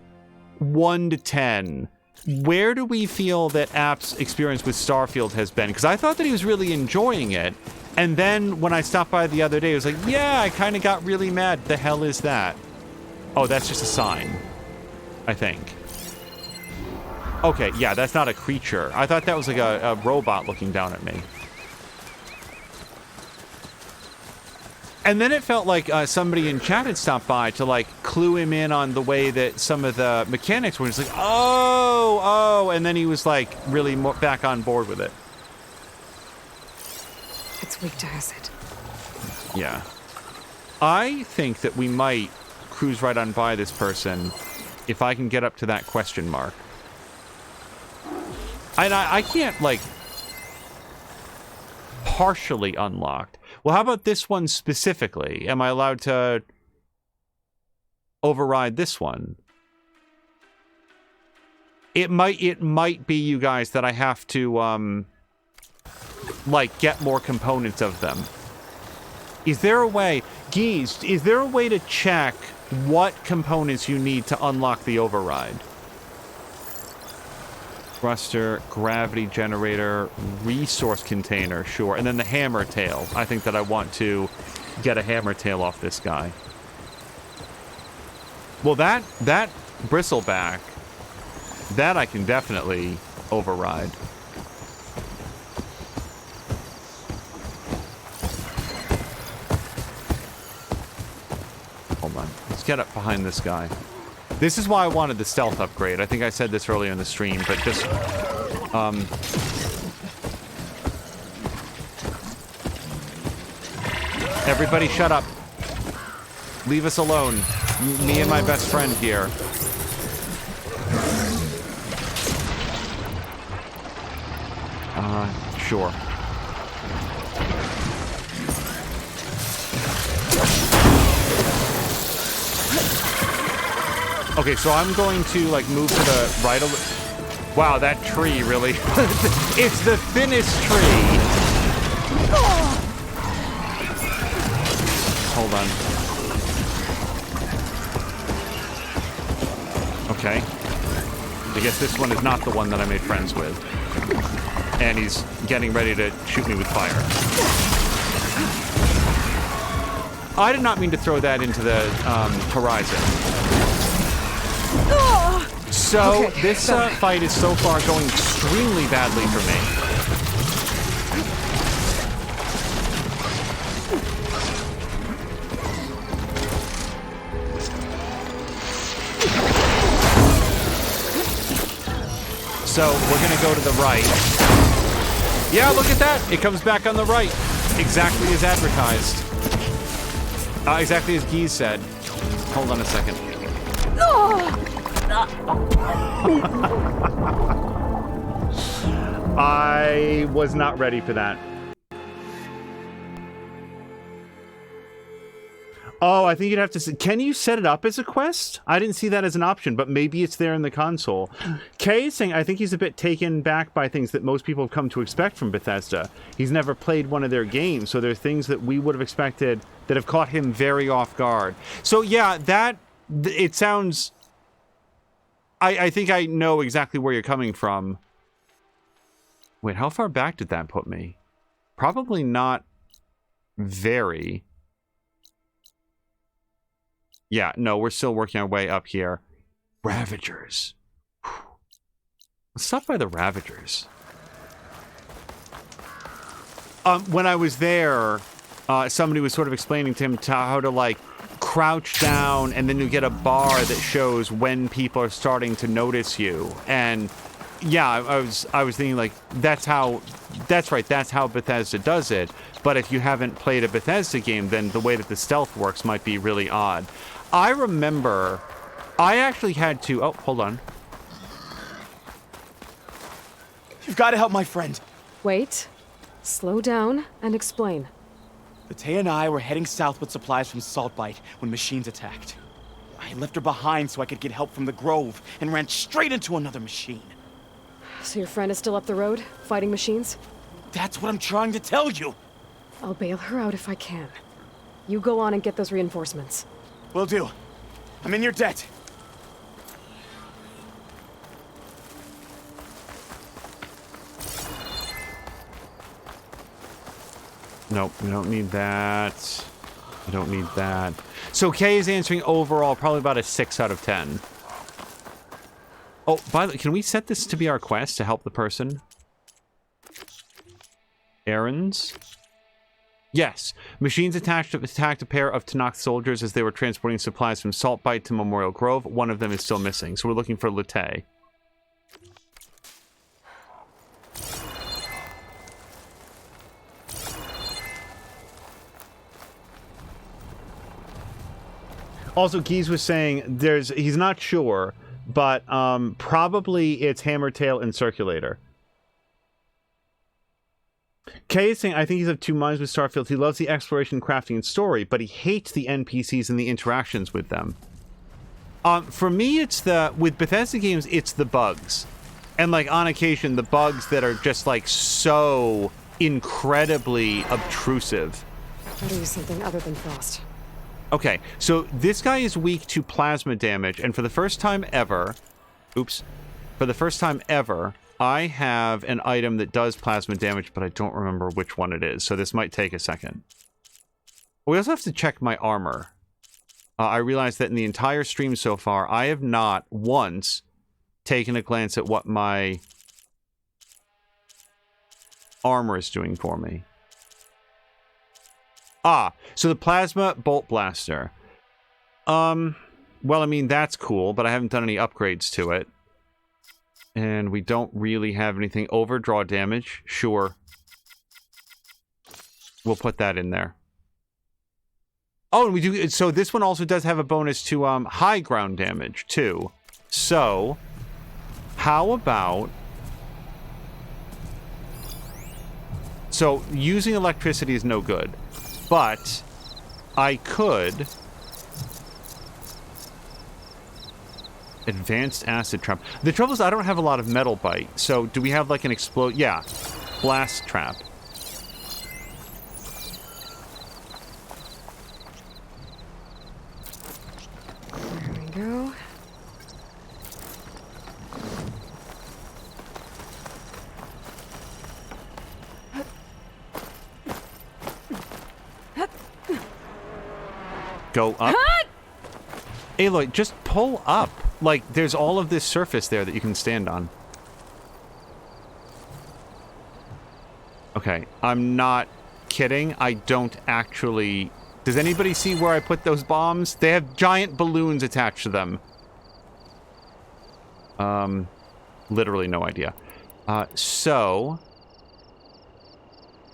1 to 10, where do we feel that App's experience with Starfield has been? Because I thought that he was really enjoying it, and then when I stopped by the other day, I was like, yeah, I kind of got really mad. The hell is that? Oh, that's just a sign, I think. Okay, yeah, that's not a creature. I thought that was like a robot looking down at me. And then it felt like somebody in chat had stopped by to, like, clue him in on the way that some of the mechanics were. He's like, oh, and then he was, like, really back on board with it. It's weak to acid. Yeah. I think that we might cruise right on by this person if I can get up to that question mark. And I can't, like, partially unlocked. Well, how about this one specifically? Am I allowed to override this one? It might be, you guys, that I have to, like, get more components of them. Is there a way, Geese, is there a way to check what components you need to unlock the override? Thruster, gravity generator, resource container, sure. And then the hammer tail. I think that I want to get a hammer tail off this guy. Well, that bristleback, that I can definitely override. Hold on. Let's get up behind this guy. This is why I wanted the stealth upgrade. I think I said this earlier in the stream, but just, everybody shut up. Leave us alone. Me and my best friend here. Sure. Okay, so I'm going to, like, move to the right a little. Wow, that tree, really. It's the thinnest tree. Hold on. Okay. I guess this one is not the one that I made friends with. And he's getting ready to shoot me with fire. I did not mean to throw that into the horizon. So, okay, this fight is so far going extremely badly for me. So, we're gonna go to the right. Yeah, look at that! It comes back on the right. Exactly as advertised. Exactly as Guise said. Hold on a second. I was not ready for that. Oh, I think you'd have to... Can you set it up as a quest? I didn't see that as an option, but maybe it's there in the console. Kay is saying I think he's a bit taken back by things that most people have come to expect from Bethesda. He's never played one of their games, so there are things that we would have expected that have caught him very off guard. So yeah, that... It sounds... I think I know exactly where you're coming from. Wait, how far back did that put me? Probably not very... Yeah, no, we're still working our way up here. Ravagers. Let's stop by the Ravagers. When I was there, somebody was sort of explaining to him how to, like, crouch down, and then you get a bar that shows when people are starting to notice you. And yeah, I was thinking, like, that's right, that's how Bethesda does it. But if you haven't played a Bethesda game, then the way that the stealth works might be really odd. I remember I actually had to... Oh, hold on. You've got to help my friend. Wait. Slow down and explain. Bethea and I were heading south with supplies from Saltbite when machines attacked. I left her behind so I could get help from the Grove and ran straight into another machine. So your friend is still up the road, fighting machines? That's what I'm trying to tell you. I'll bail her out if I can. You go on and get those reinforcements. Will do. I'm in your debt. Nope, we don't need that. We don't need that. So Kay is answering overall probably about a 6 out of 10. Oh, by the way, can we set this to be our quest to help the person? Errands? Yes. Machines attacked a pair of Tenakth soldiers as they were transporting supplies from Saltbite to Memorial Grove. One of them is still missing, so we're looking for Lute. Also, Guise was saying he's not sure, but probably it's Hammertail and Circulator. Kay is saying, I think he's of two minds with Starfield. He loves the exploration, crafting, and story, but he hates the NPCs and the interactions with them. For me, with Bethesda games, it's the bugs. And, like, on occasion, the bugs that are just, like, so incredibly obtrusive. I'll use something other than frost. Okay, so this guy is weak to plasma damage, and for the first time ever... Oops. For the first time ever... I have an item that does plasma damage, but I don't remember which one it is, so this might take a second. We also have to check my armor. I realized that in the entire stream so far, I have not once taken a glance at what my armor is doing for me. So the plasma bolt blaster. Well, I mean, that's cool, but I haven't done any upgrades to it. And we don't really have anything. Overdraw damage, sure. We'll put that in there. Oh, and we do. So this one also does have a bonus to high ground damage too. So, how about? So using electricity is no good, but I could Advanced acid trap. The trouble is I don't have a lot of metal bite, so do we have like an explode? Yeah. Blast trap. There we go. Go up. Aloy, just pull up. Like, there's all of this surface there that you can stand on. Okay, I'm not kidding. I don't actually... Does anybody see where I put those bombs? They have giant balloons attached to them. Literally no idea. So...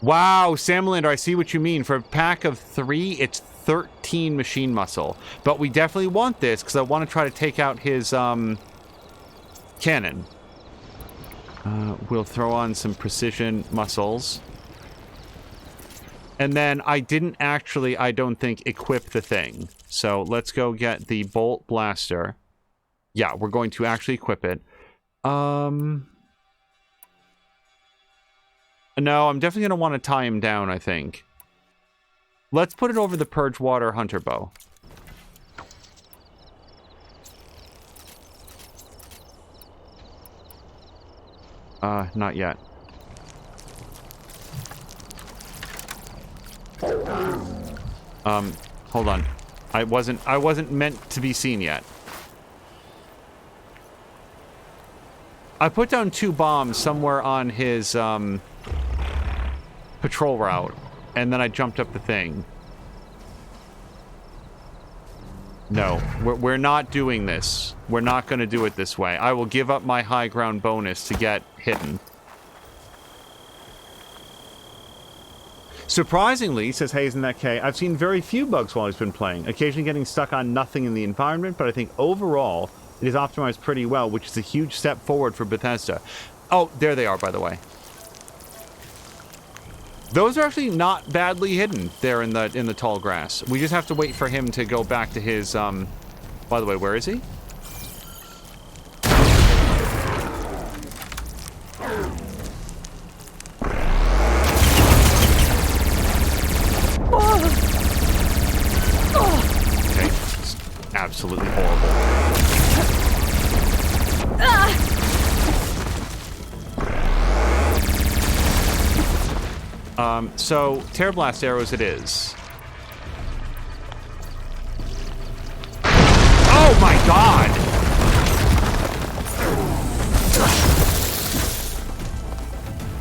Wow, Samlander, I see what you mean. For a pack of 3, it's 13 machine muscle. But we definitely want this, because I want to try to take out his, cannon. We'll throw on some precision muscles. And then I didn't actually, I don't think, equip the thing. So let's go get the bolt blaster. Yeah, we're going to actually equip it. No, I'm definitely going to want to tie him down, I think. Let's put it over the Purge Water Hunter Bow. Not yet. Hold on. I wasn't meant to be seen yet. I put down 2 bombs somewhere on his, patrol route, and then I jumped up the thing. No, we're not doing this. We're not going to do it this way. I will give up my high ground bonus to get hidden. Surprisingly, says Hayes in that K, I've seen very few bugs while he's been playing, occasionally getting stuck on nothing in the environment, but I think overall it is optimized pretty well, which is a huge step forward for Bethesda. Oh, there they are, by the way. Those are actually not badly hidden there in the tall grass. We just have to wait for him to go back to his, by the way, where is he? Okay, this is absolutely horrible. So, Tear Blast arrows it is. Oh my god!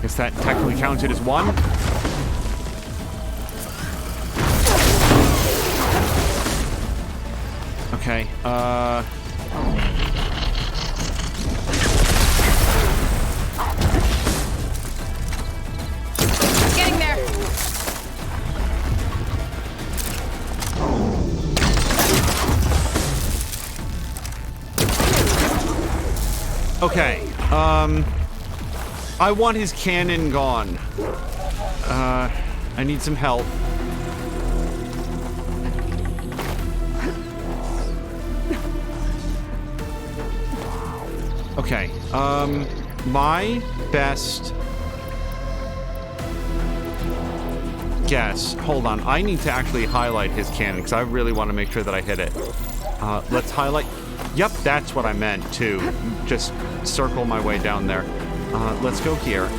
Guess that technically counted as 1. Okay, Getting there. okay, I want his cannon gone. I need some help. Okay, my best guess. Hold on, I need to actually highlight his cannon because I really want to make sure that I hit it. Let's highlight. Yep, that's what I meant to just circle my way down there. Let's go here.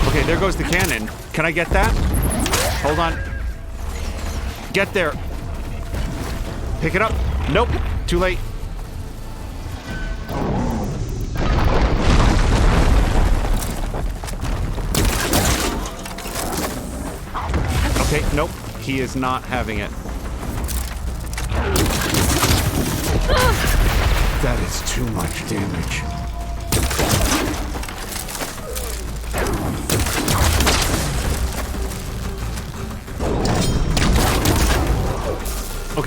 Okay, there goes the cannon. Can I get that? Hold on. Get there. Pick it up. Nope. Too late. Okay, nope. He is not having it. That is too much damage.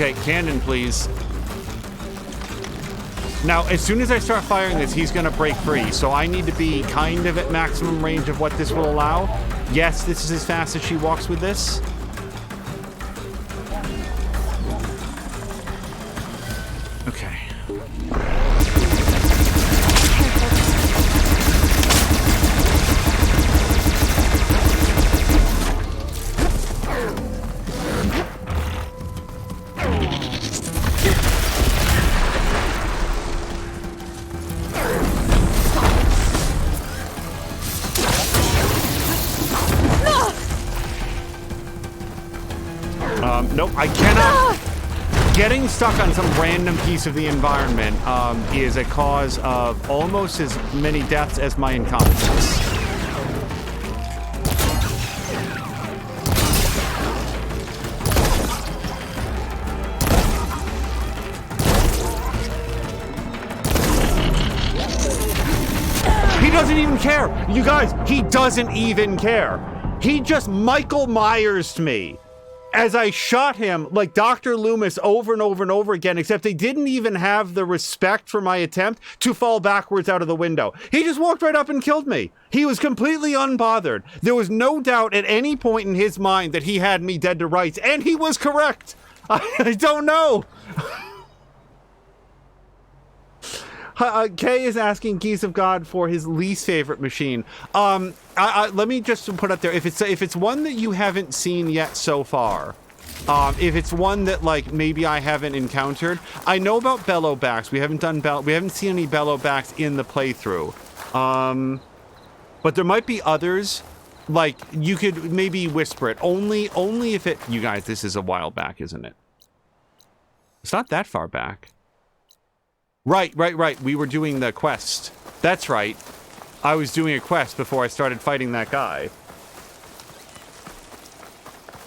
Okay, cannon, please. Now, as soon as I start firing this, he's gonna break free, so I need to be kind of at maximum range of what this will allow. Yes, this is as fast as she walks with this. Okay. Nope, I cannot. Getting stuck on some random piece of the environment is a cause of almost as many deaths as my incompetence. He doesn't even care. You guys, he doesn't even care. He just Michael Myers'd me as I shot him like Dr. Loomis over and over and over again, except they didn't even have the respect for my attempt to fall backwards out of the window. He just walked right up and killed me. He was completely unbothered. There was no doubt at any point in his mind that he had me dead to rights, and he was correct. I don't know. Kay is asking Geese of God for his least favorite machine. Let me just put out there, if it's one that you haven't seen yet so far, if it's one that like maybe I haven't encountered, I know about bellowbacks. We haven't seen any bellowbacks in the playthrough, but there might be others. Like you could maybe whisper it only if it. You guys, this is a while back, isn't it? It's not that far back. Right. We were doing the quest. That's right. I was doing a quest before I started fighting that guy.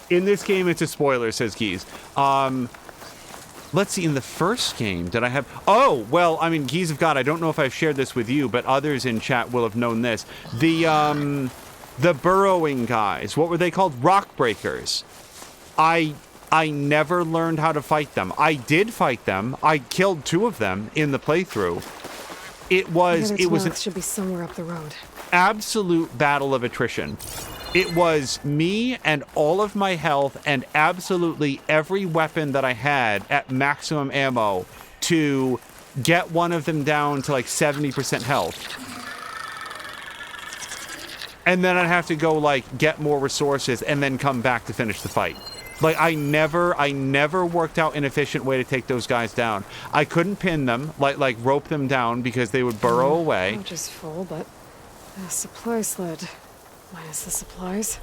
In this game, it's a spoiler, says Geese. Let's see, in the first game, did I have... Oh, well, I mean, Geese of God, I don't know if I've shared this with you, but others in chat will have known this. The burrowing guys, what were they called? Rock breakers. I never learned how to fight them. I did fight them. I killed 2 of them in the playthrough. It should be somewhere up the road. Absolute battle of attrition. It was me and all of my health and absolutely every weapon that I had at maximum ammo to get one of them down to like 70% health. And then I'd have to go like get more resources and then come back to finish the fight. Like, I never worked out an efficient way to take those guys down. I couldn't pin them, like rope them down because they would burrow away. Pouch is full, but a supply sled. Minus the supplies.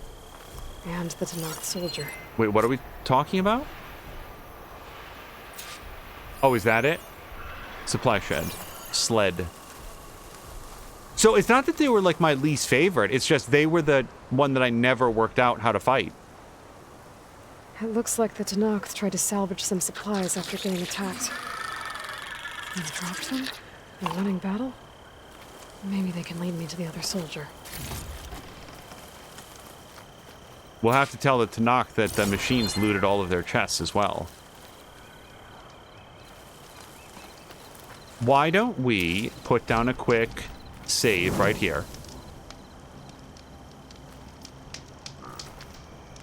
And the Tanakh soldier. Wait, what are we talking about? Oh, is that it? Supply shed. Sled. So it's not that they were like my least favorite, it's just they were the one that I never worked out how to fight. It looks like the Tanakh tried to salvage some supplies after getting attacked. And dropped them? In a running battle? Maybe they can lead me to the other soldier. We'll have to tell the Tanakh that the machines looted all of their chests as well. Why don't we put down a quick save right here?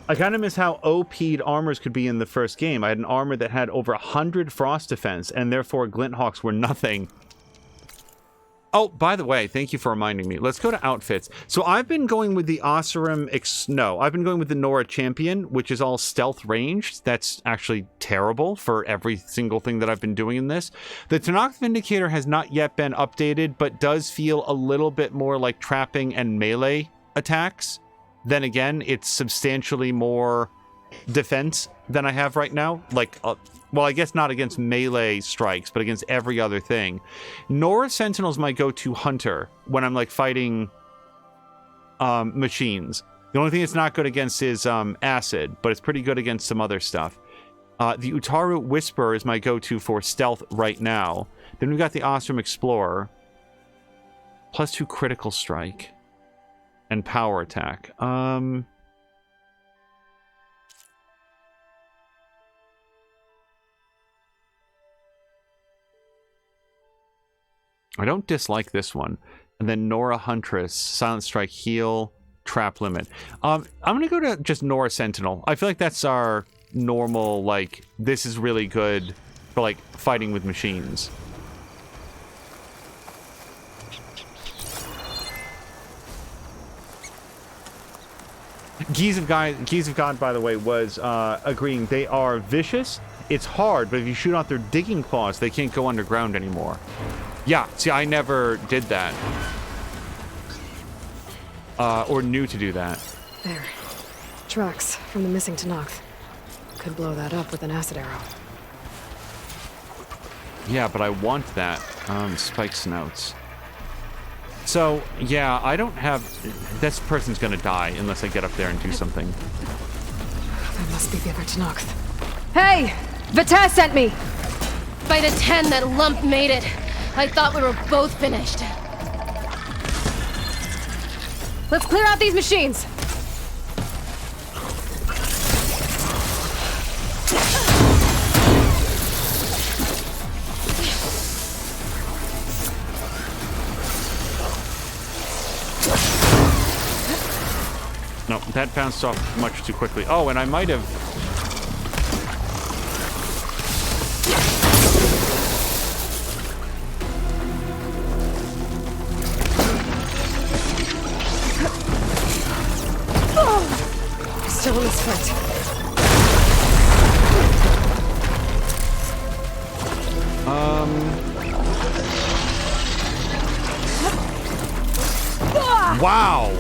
I kind of miss how OP'd armors could be in the first game. I had an armor that had over 100 frost defense, and therefore Glinthawks were nothing. Oh, by the way, thank you for reminding me. Let's go to outfits. So I've been going with the Oseram... I've been going with the Nora Champion, which is all stealth ranged. That's actually terrible for every single thing that I've been doing in this. The Tanakh Vindicator has not yet been updated, but does feel a little bit more like trapping and melee attacks. Then again, it's substantially more defense than I have right now. Like, well, I guess not against melee strikes, but against every other thing. Nora Sentinel's my go-to hunter when I'm, like, fighting machines. The only thing it's not good against is acid, but it's pretty good against some other stuff. The Utaru Whisperer is my go-to for stealth right now. Then we've got the Oseram Explorer. +2 critical strike. And power attack. I don't dislike this one. And then Nora Huntress, Silent Strike, Heal, Trap Limit. I'm gonna go to just Nora Sentinel. I feel like that's our normal, like, this is really good for, like, fighting with machines. Geese of God, by the way, was agreeing they are vicious. It's hard, but if you shoot out their digging claws, they can't go underground anymore. Yeah, see, I never did that. Or knew to do that. There. Tracks from the missing Tenakth. Could blow that up with an acid arrow. Yeah, but I want that. Spike snouts. So, yeah, I don't have... This person's gonna die unless I get up there and do something. That must be the other Tenakth. Hey! Vita sent me! By the 10, that lump made it. I thought we were both finished. Let's clear out these machines! No, that bounced off much too quickly. Oh, and I might have... Still in this fight. Wow!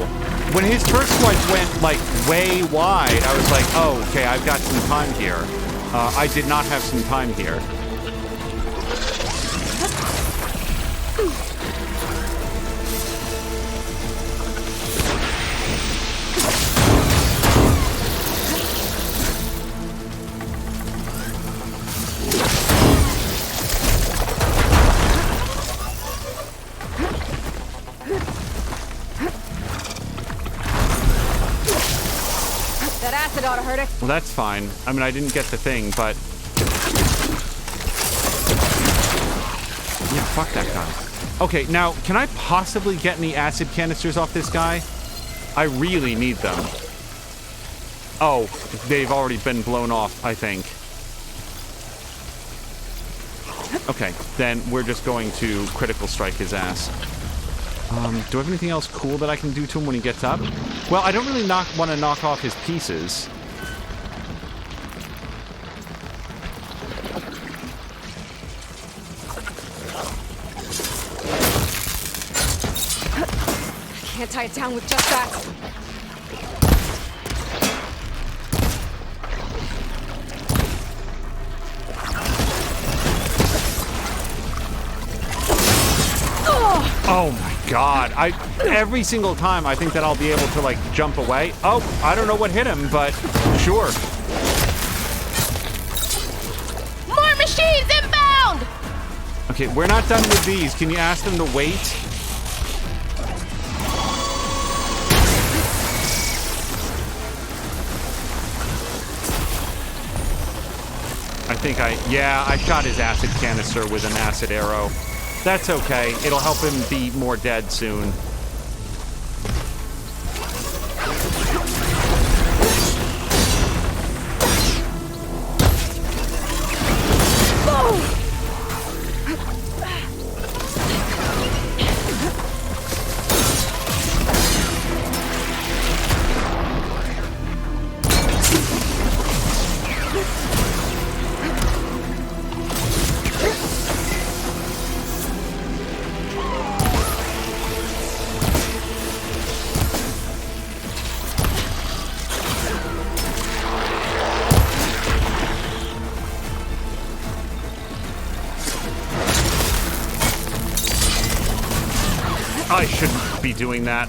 When his first strike went, like, way wide, I was like, oh, okay, I've got some time here. I did not have some time here. That acid ought to hurt it. Well, that's fine. I mean, I didn't get the thing, but... Yeah, fuck that guy. Okay, now, can I possibly get any acid canisters off this guy? I really need them. Oh, they've already been blown off, I think. Okay, then we're just going to critical strike his ass. Do I have anything else cool that I can do to him when he gets up? Well, I don't really want to knock off his pieces. I can't tie it down with just that. Oh my god. Every single time I think that I'll be able to, like, jump away. Oh, I don't know what hit him, but sure. More machines inbound! Okay, we're not done with these. Can you ask them to wait? I shot his acid canister with an acid arrow. That's okay. It'll help him be more dead soon. I shouldn't be doing that.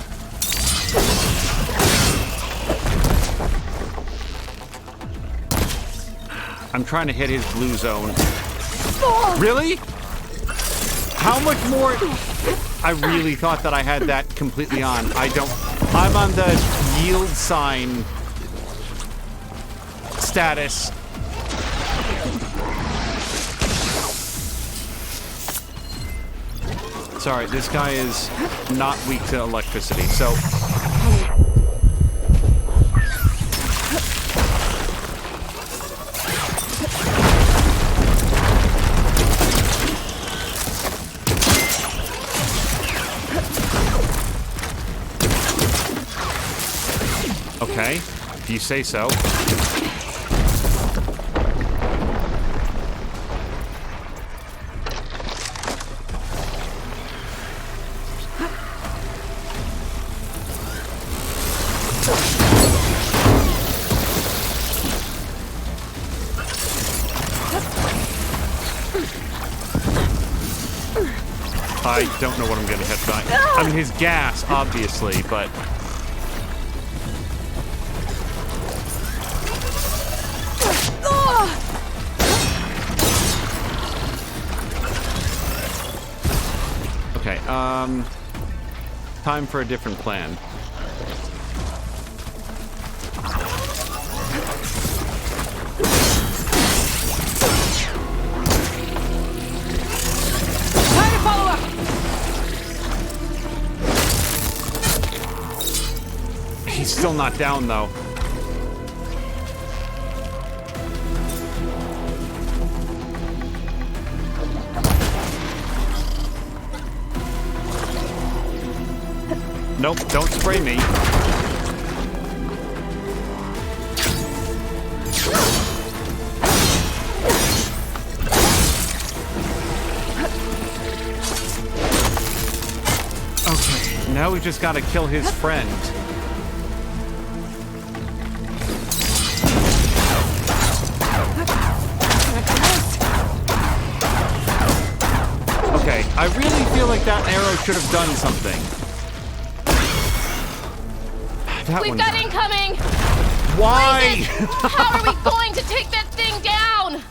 I'm trying to hit his blue zone. Really? How much more? I really thought that I had that completely on. I don't. I'm on the yield sign status. sorry, this guy is not weak to electricity, so... Okay, if you say so. I don't know what I'm getting hit by. I mean, his gas, obviously, but... Okay, time for a different plan. Time to follow up! He's still not down, though. Nope, don't spray me. Okay, now we just gotta kill his friend. Okay, I really feel like that arrow should have done something. We've got incoming! Why? How are we going to take that thing down?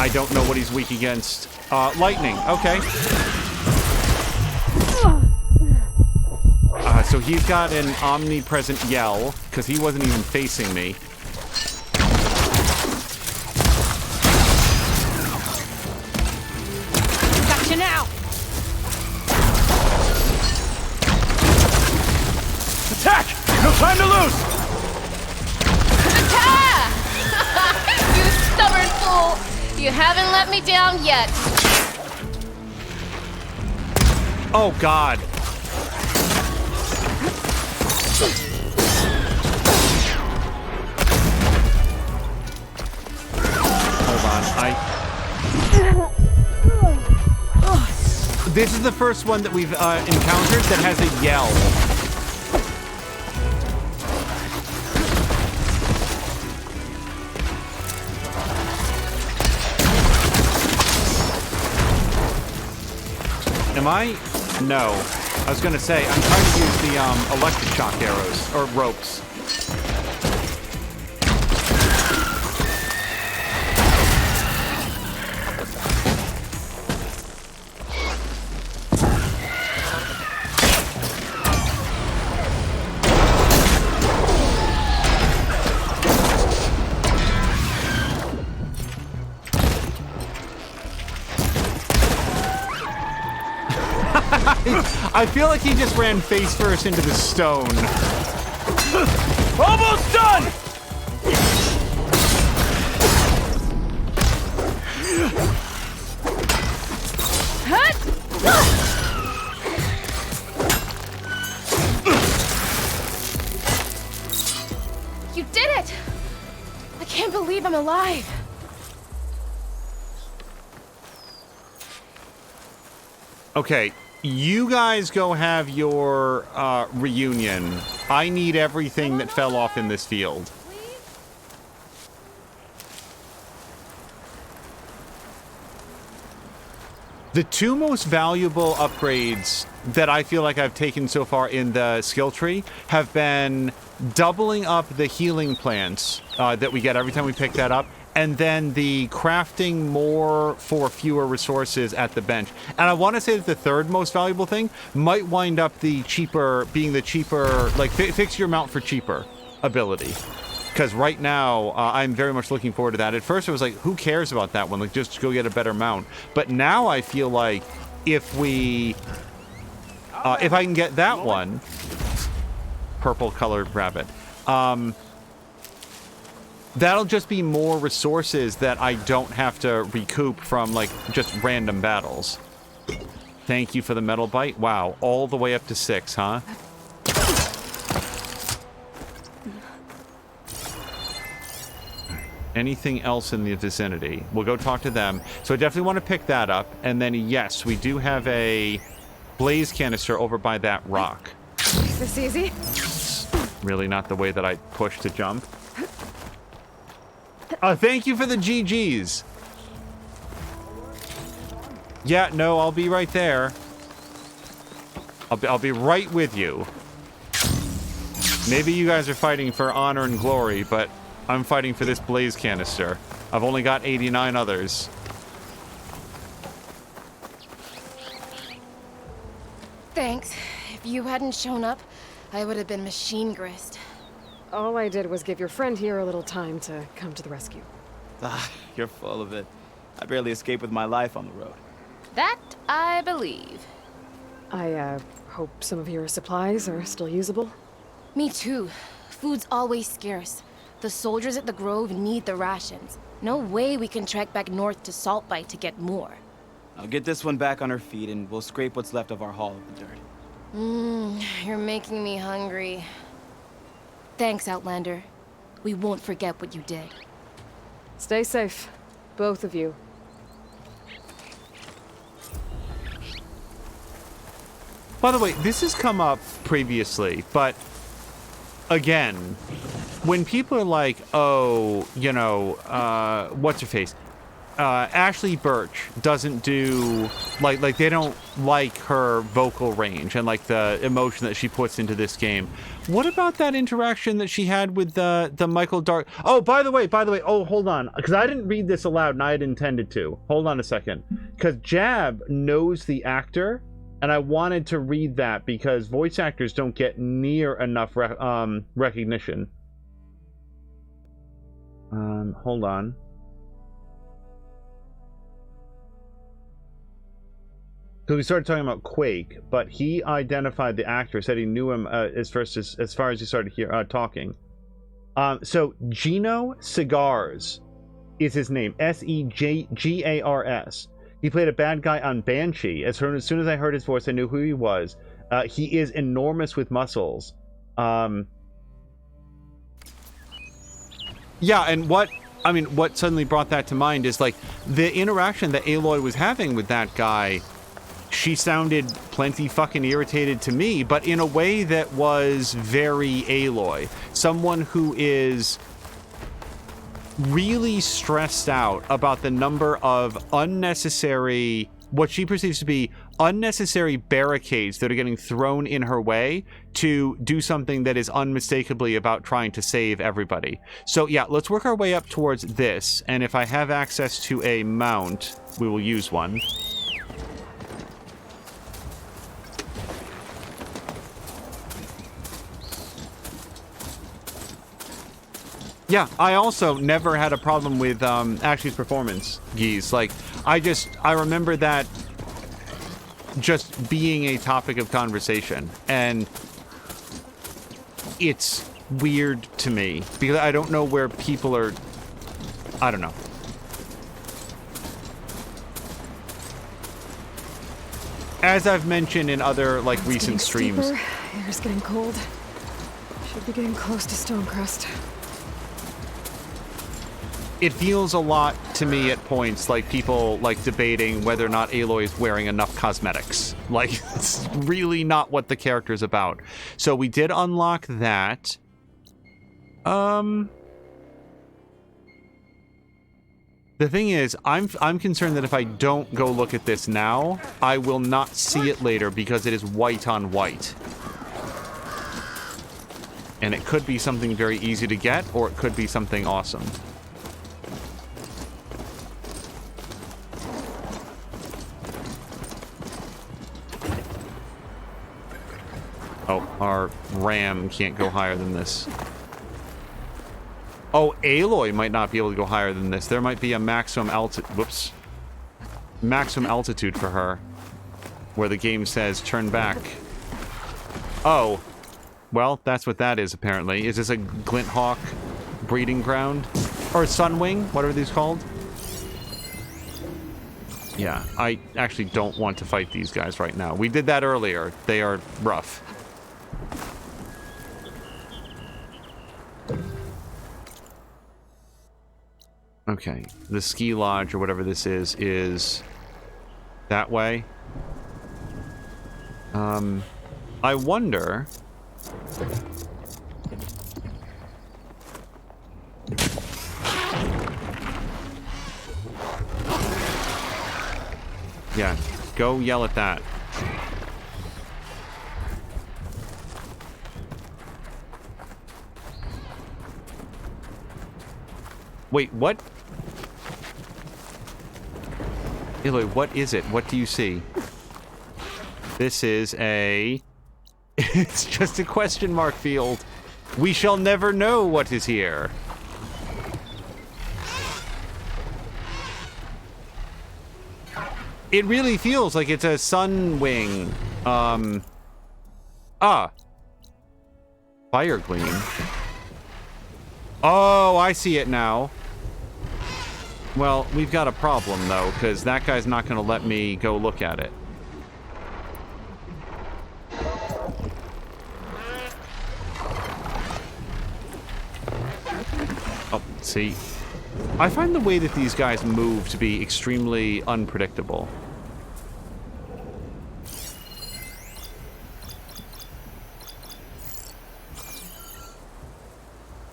I don't know what he's weak against. Lightning, okay. So he's got an omnipresent yell, because he wasn't even facing me. Gotcha now! Attack! No time to lose! Attack! You stubborn fool! You haven't let me down yet. Oh, God. Hold on, This is the first one that we've encountered that has a yell. Am I? No. I was gonna say, I'm trying to use the electric shock arrows, or ropes. I feel like he just ran face first into the stone. Almost done! You did it! I can't believe I'm alive. Okay, you guys go have your reunion. I need everything that fell off in this field. The two most valuable upgrades that I feel like I've taken so far in the skill tree have been doubling up the healing plants that we get every time we pick that up, and then the crafting more for fewer resources at the bench. And I want to say that the third most valuable thing might wind up the cheaper, being the cheaper, like fix your mount for cheaper ability. Because right now, I'm very much looking forward to that. At first, I was like, who cares about that one? Like, just go get a better mount. But now I feel like if we... if I can get that one... Purple-colored rabbit. That'll just be more resources that I don't have to recoup from, like, just random battles. Thank you for the metal bite. Wow, all the way up to 6, huh? Anything else in the vicinity? We'll go talk to them. So I definitely want to pick that up. And then, yes, we do have a blaze canister over by that rock. Is this easy? Really not the way that I push to jump. Thank you for the GGs. Yeah, no, I'll be right there. I'll be right with you. Maybe you guys are fighting for honor and glory, but I'm fighting for this blaze canister. I've only got 89 others. Thanks. If you hadn't shown up, I would have been machine grist. All I did was give your friend here a little time to come to the rescue. Ah, you're full of it. I barely escaped with my life on the road. That I believe. I, hope some of your supplies are still usable. Me too. Food's always scarce. The soldiers at the Grove need the rations. No way we can trek back north to Saltbite to get more. I'll get this one back on her feet and we'll scrape what's left of our haul of the dirt. You're making me hungry. Thanks, Outlander. We won't forget what you did. Stay safe, both of you. By the way, this has come up previously, but again, when people are like, oh, you know, what's her face? Ashley Birch doesn't do, like they don't like her vocal range and like the emotion that she puts into this game. What about that interaction that she had with the Michael Dark? Oh, by the way, oh, hold on, because I didn't read this aloud and I had intended to. Hold on a second, because Jab knows the actor, and I wanted to read that because voice actors don't get near enough recognition. Hold on. Because we started talking about Quake, but he identified the actor, said he knew him as far as he started talking. So Gino Cigars is his name, Segars. He played a bad guy on Banshee. As soon as I heard his voice, I knew who he was. He is enormous with muscles. Yeah, and what suddenly brought that to mind is like the interaction that Aloy was having with that guy. She sounded plenty fucking irritated to me, but in a way that was very Aloy. Someone who is really stressed out about the number of unnecessary, what she perceives to be unnecessary barricades that are getting thrown in her way to do something that is unmistakably about trying to save everybody. So yeah, let's work our way up towards this, and if I have access to a mount, we will use one. Yeah, I also never had a problem with Ashley's performance, Geese. Like, I remember that just being a topic of conversation, and it's weird to me because I don't know where people are. I don't know. As I've mentioned in other like recent streams, steeper. Air's getting cold. Should be getting close to Stonecrest. it feels a lot to me at points like people like debating whether or not Aloy is wearing enough cosmetics. Like, it's really not what the character's about. So we did unlock that. The thing is, I'm concerned that if I don't go look at this now, I will not see it later because it is white on white. And it could be something very easy to get, or it could be something awesome. Oh, our ram can't go higher than this. Oh, Aloy might not be able to go higher than this. There might be a maximum altitude. Whoops. Maximum altitude for her, where the game says turn back. Oh, well, that's what that is apparently. Is this a glint hawk breeding ground, or sunwing, whatever these called? Yeah, I actually don't want to fight these guys right now. We did that earlier. They are rough. Okay, the ski lodge or whatever this is that way. I wonder... Yeah, go yell at that. Wait, what? Aloy, what is it? What do you see? This is a... It's just a question mark field. We shall never know what is here. It really feels like it's a sun wing. Fire gleam. Oh, I see it now. Well, we've got a problem, though, because that guy's not going to let me go look at it. Oh, see. I find the way that these guys move to be extremely unpredictable.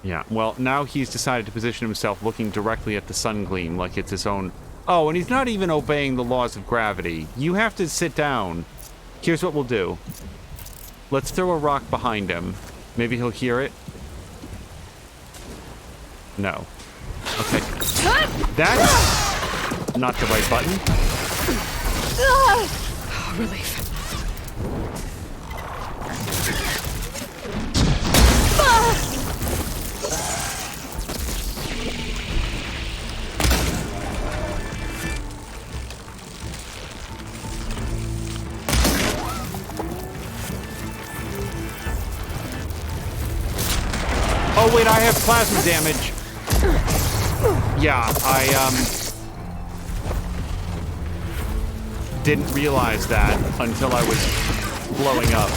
Yeah, well, now he's decided to position himself looking directly at the sun gleam like it's his own... Oh, and he's not even obeying the laws of gravity. You have to sit down. Here's what we'll do. Let's throw a rock behind him. Maybe he'll hear it. No. Okay. That's not the right button. Oh, relief. Oh, wait, I have plasma damage. Yeah, I, didn't realize that until I was blowing up.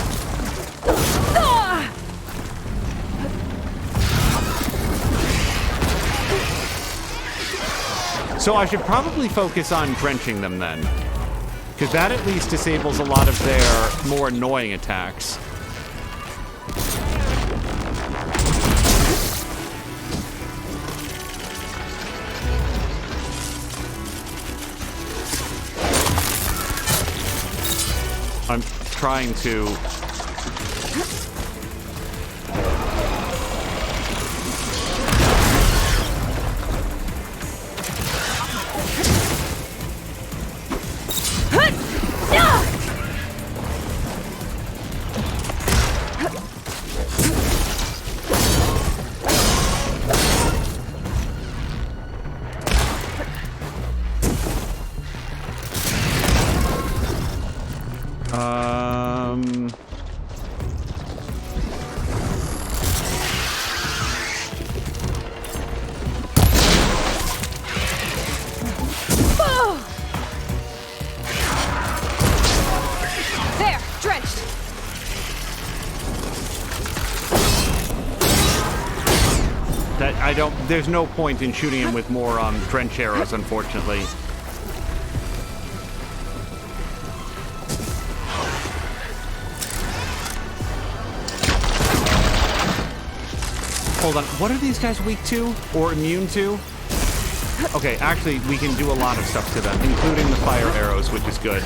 So I should probably focus on drenching them then. Because that at least disables a lot of their more annoying attacks. I'm trying to... There, drenched. That I don't... There's no point in shooting him with more, drench arrows, unfortunately. Hold on, what are these guys weak to? Or immune to? Okay, actually, we can do a lot of stuff to them, including the fire arrows, which is good.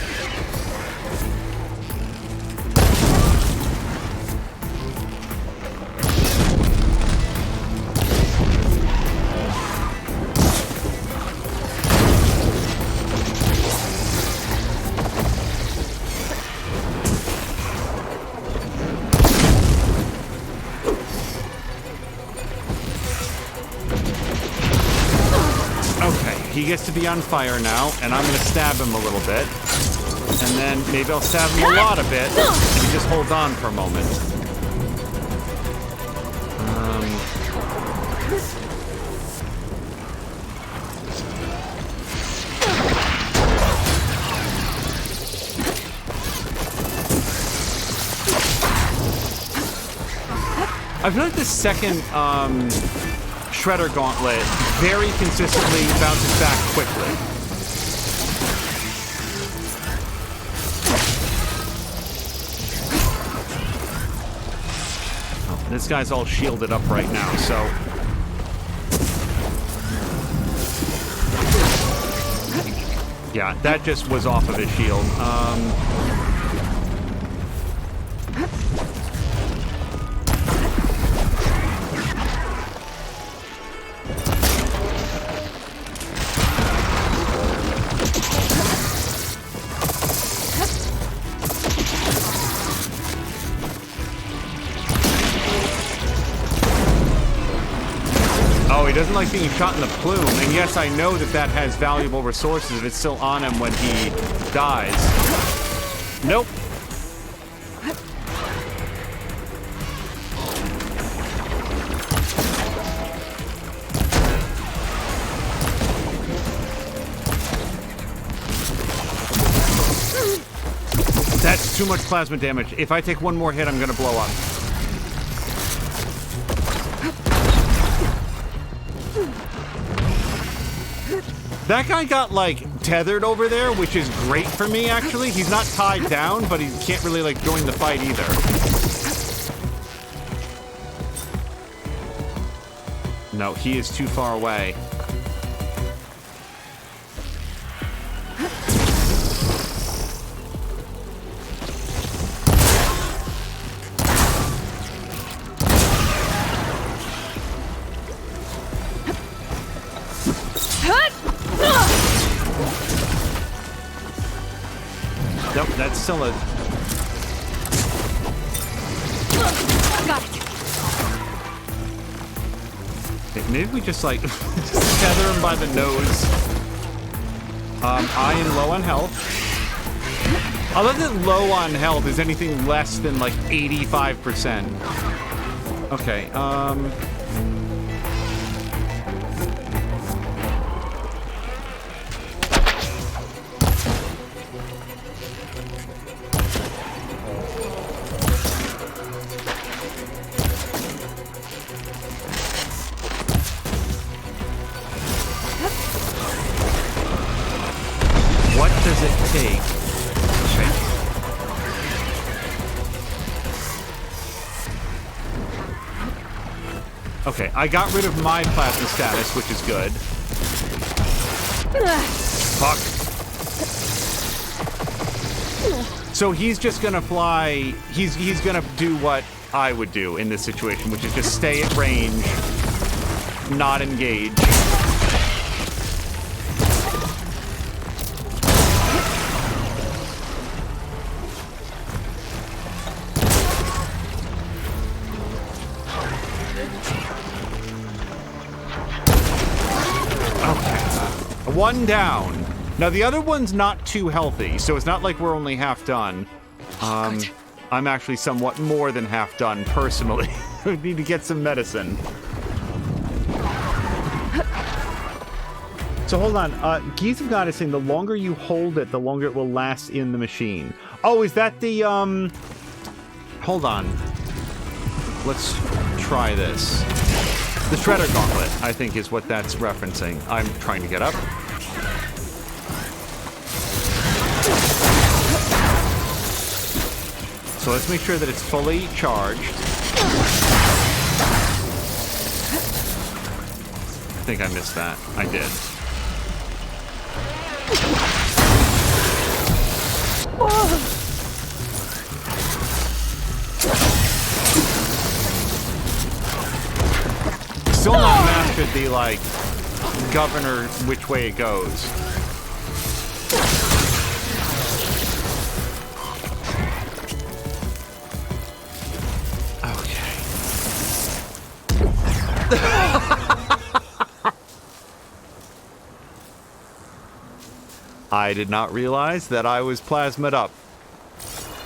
he gets to be on fire now, and I'm gonna stab him a little bit. And then maybe I'll stab him a lot a bit, and he just holds on for a moment. I feel like the second Shredder Gauntlet very consistently bounces back quickly. Oh, this guy's all shielded up right now, so... Yeah, that just was off of his shield. He doesn't like being shot in the plume, and yes, I know that that has valuable resources if it's still on him when he dies. Nope. That's too much plasma damage. If I take one more hit, I'm gonna blow up. That guy got, like, tethered over there, which is great for me, actually. He's not tied down, but he can't really, like, join the fight either. No, he is too far away. Nope, that's still a... Got it. Okay, maybe we just, like, just tether him by the nose. I am low on health. I love that low on health is anything less than, like, 85%. Okay, what does it take? Okay, I got rid of my plasma status, which is good. Fuck. So he's just gonna fly, he's gonna do what I would do in this situation, which is just stay at range, not engage. One down. Now the other one's not too healthy, so it's not like we're only half done. I'm actually somewhat more than half done, personally. We need to get some medicine. So hold on. Geese of God is saying the longer you hold it, the longer it will last in the machine. Oh, is that the, Hold on. Let's try this. The Shredder Gauntlet, I think, is what that's referencing. I'm trying to get up. So let's make sure that it's fully charged. I think I missed that. I did. Still not mastered the, like, governor which way it goes. I did not realize that I was plasmid up.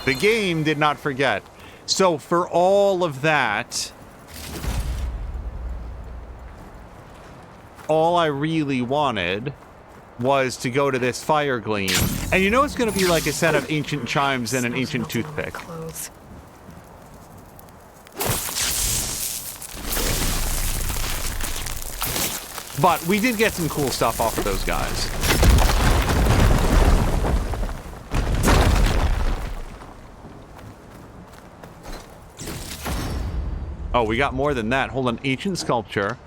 The game did not forget. So for all of that, all I really wanted was to go to this fire gleam. And you know it's going to be like a set of ancient chimes and an ancient toothpick. Clothes. But we did get some cool stuff off of those guys. Oh, we got more than that. Hold on. Ancient sculpture.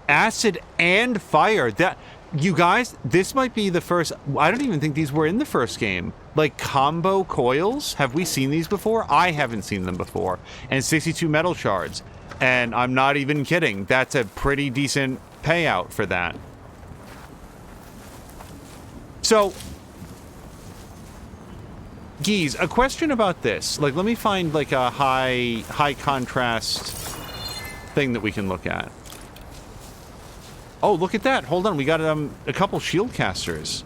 Acid and fire. That, you guys, this might be the first... I don't even think these were in the first game. Like, combo coils? Have we seen these before? I haven't seen them before. And 62 metal shards. And I'm not even kidding. That's a pretty decent payout for that. So... Geez, a question about this. Like, let me find, like, a high contrast thing that we can look at. Oh, look at that. Hold on. We got a couple shield casters.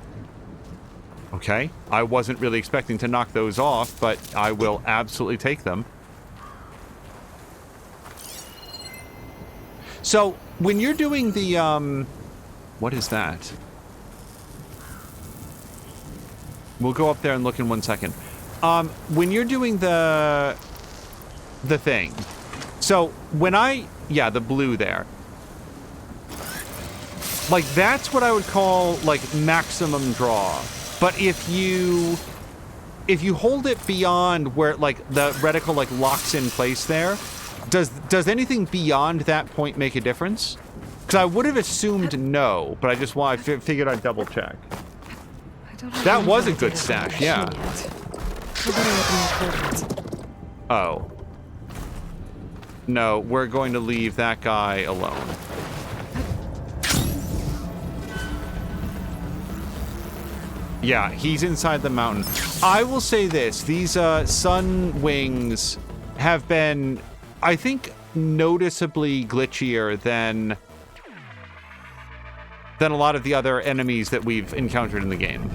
Okay. I wasn't really expecting to knock those off, but I will absolutely take them. So, when you're doing the, what is that? We'll go up there and look in 1 second. When you're doing the thing. So, when yeah, the blue there. Like, that's what I would call, like, maximum draw. But if you hold it beyond where, like, the reticle, like, locks in place there, does anything beyond that point make a difference? Because I would have assumed no, but I just figured I'd double check. That was a good stash, yeah. Oh. No, we're going to leave that guy alone. Yeah, he's inside the mountain. I will say this. These sun wings have been, I think, noticeably glitchier than a lot of the other enemies that we've encountered in the game.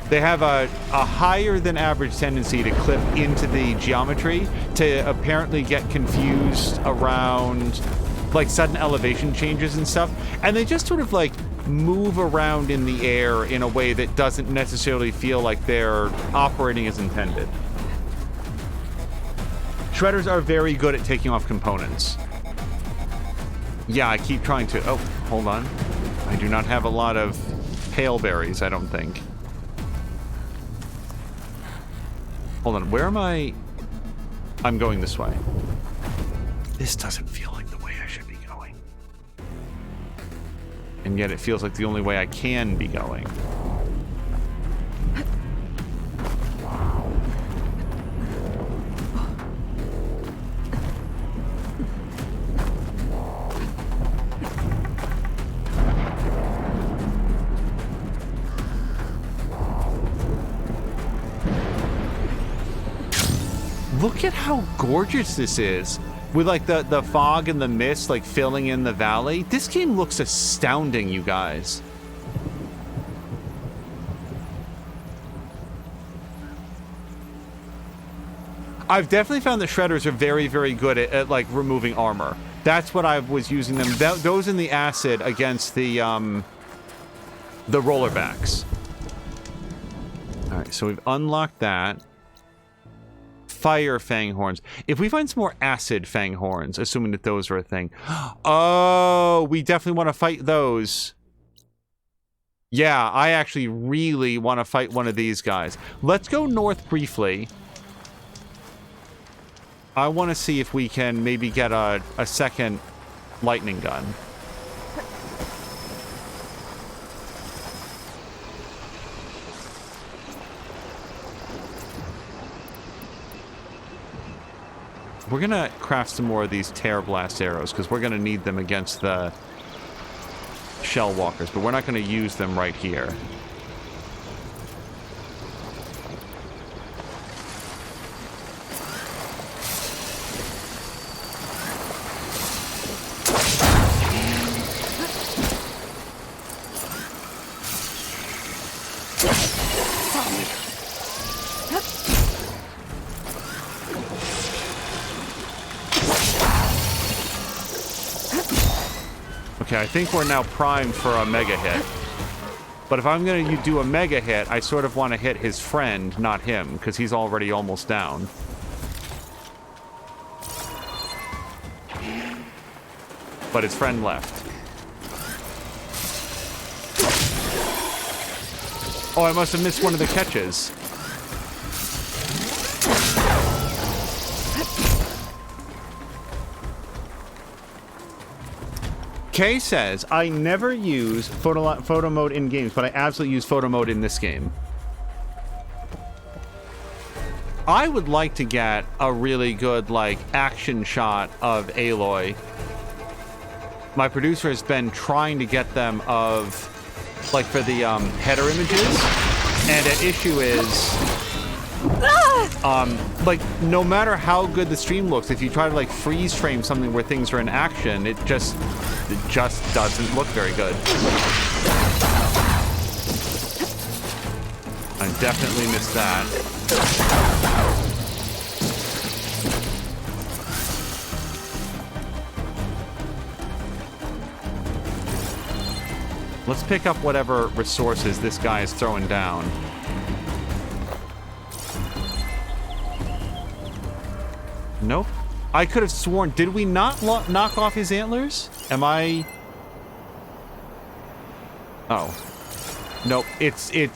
They have a higher than average tendency to clip into the geometry, to apparently get confused around like sudden elevation changes and stuff, and they just sort of like move around in the air in a way that doesn't necessarily feel like they're operating as intended. Shredders are very good at taking off components. Yeah, I keep trying to... Oh, hold on. I do not have a lot of pale berries, I don't think. Hold on, where am I? I'm going this way. This doesn't feel like the way I should be going. And yet it feels like the only way I can be going. Look at how gorgeous this is. With like the fog and the mist like filling in the valley. This game looks astounding, you guys. I've definitely found that shredders are very, very good at like removing armor. That's what I was using them. Those in the acid against the rollerbacks. All right, so we've unlocked that. Fire fang horns. If we find some more acid fang horns, assuming that those are a thing. Oh, we definitely want to fight those. Yeah, I actually really want to fight one of these guys. Let's go north briefly. I want to see if we can maybe get a second lightning gun. We're going to craft some more of these tear blast arrows because we're going to need them against the shell walkers, but we're not going to use them right here. Okay, I think we're now primed for a mega hit. But if I'm going to do a mega hit, I sort of want to hit his friend, not him, because he's already almost down. But his friend left. Oh, I must have missed one of the catches. Kay says, I never use photo mode in games, but I absolutely use photo mode in this game. I would like to get a really good, like, action shot of Aloy. My producer has been trying to get them of, like, for the header images. And an issue is, like, no matter how good the stream looks, if you try to, like, freeze frame something where things are in action, it just doesn't look very good. I definitely missed that. Let's pick up whatever resources this guy is throwing down. Nope. I could have sworn, did we not knock off his antlers? Am I... Oh. Nope,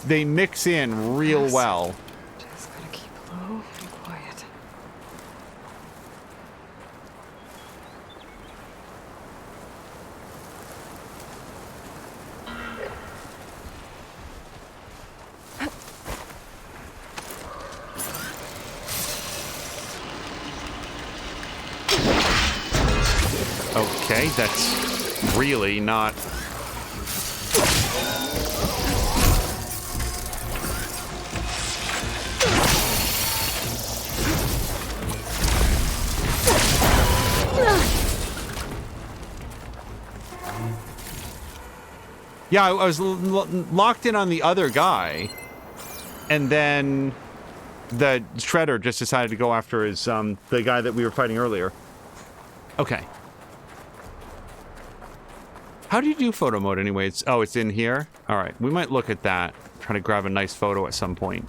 they mix in real well. Just gotta keep low and quiet. Okay, that's really not... Yeah, I was locked in on the other guy, and then the Shredder just decided to go after his, the guy that we were fighting earlier. Okay. How do you do photo mode anyway? It's in here? Alright, we might look at that. Try to grab a nice photo at some point.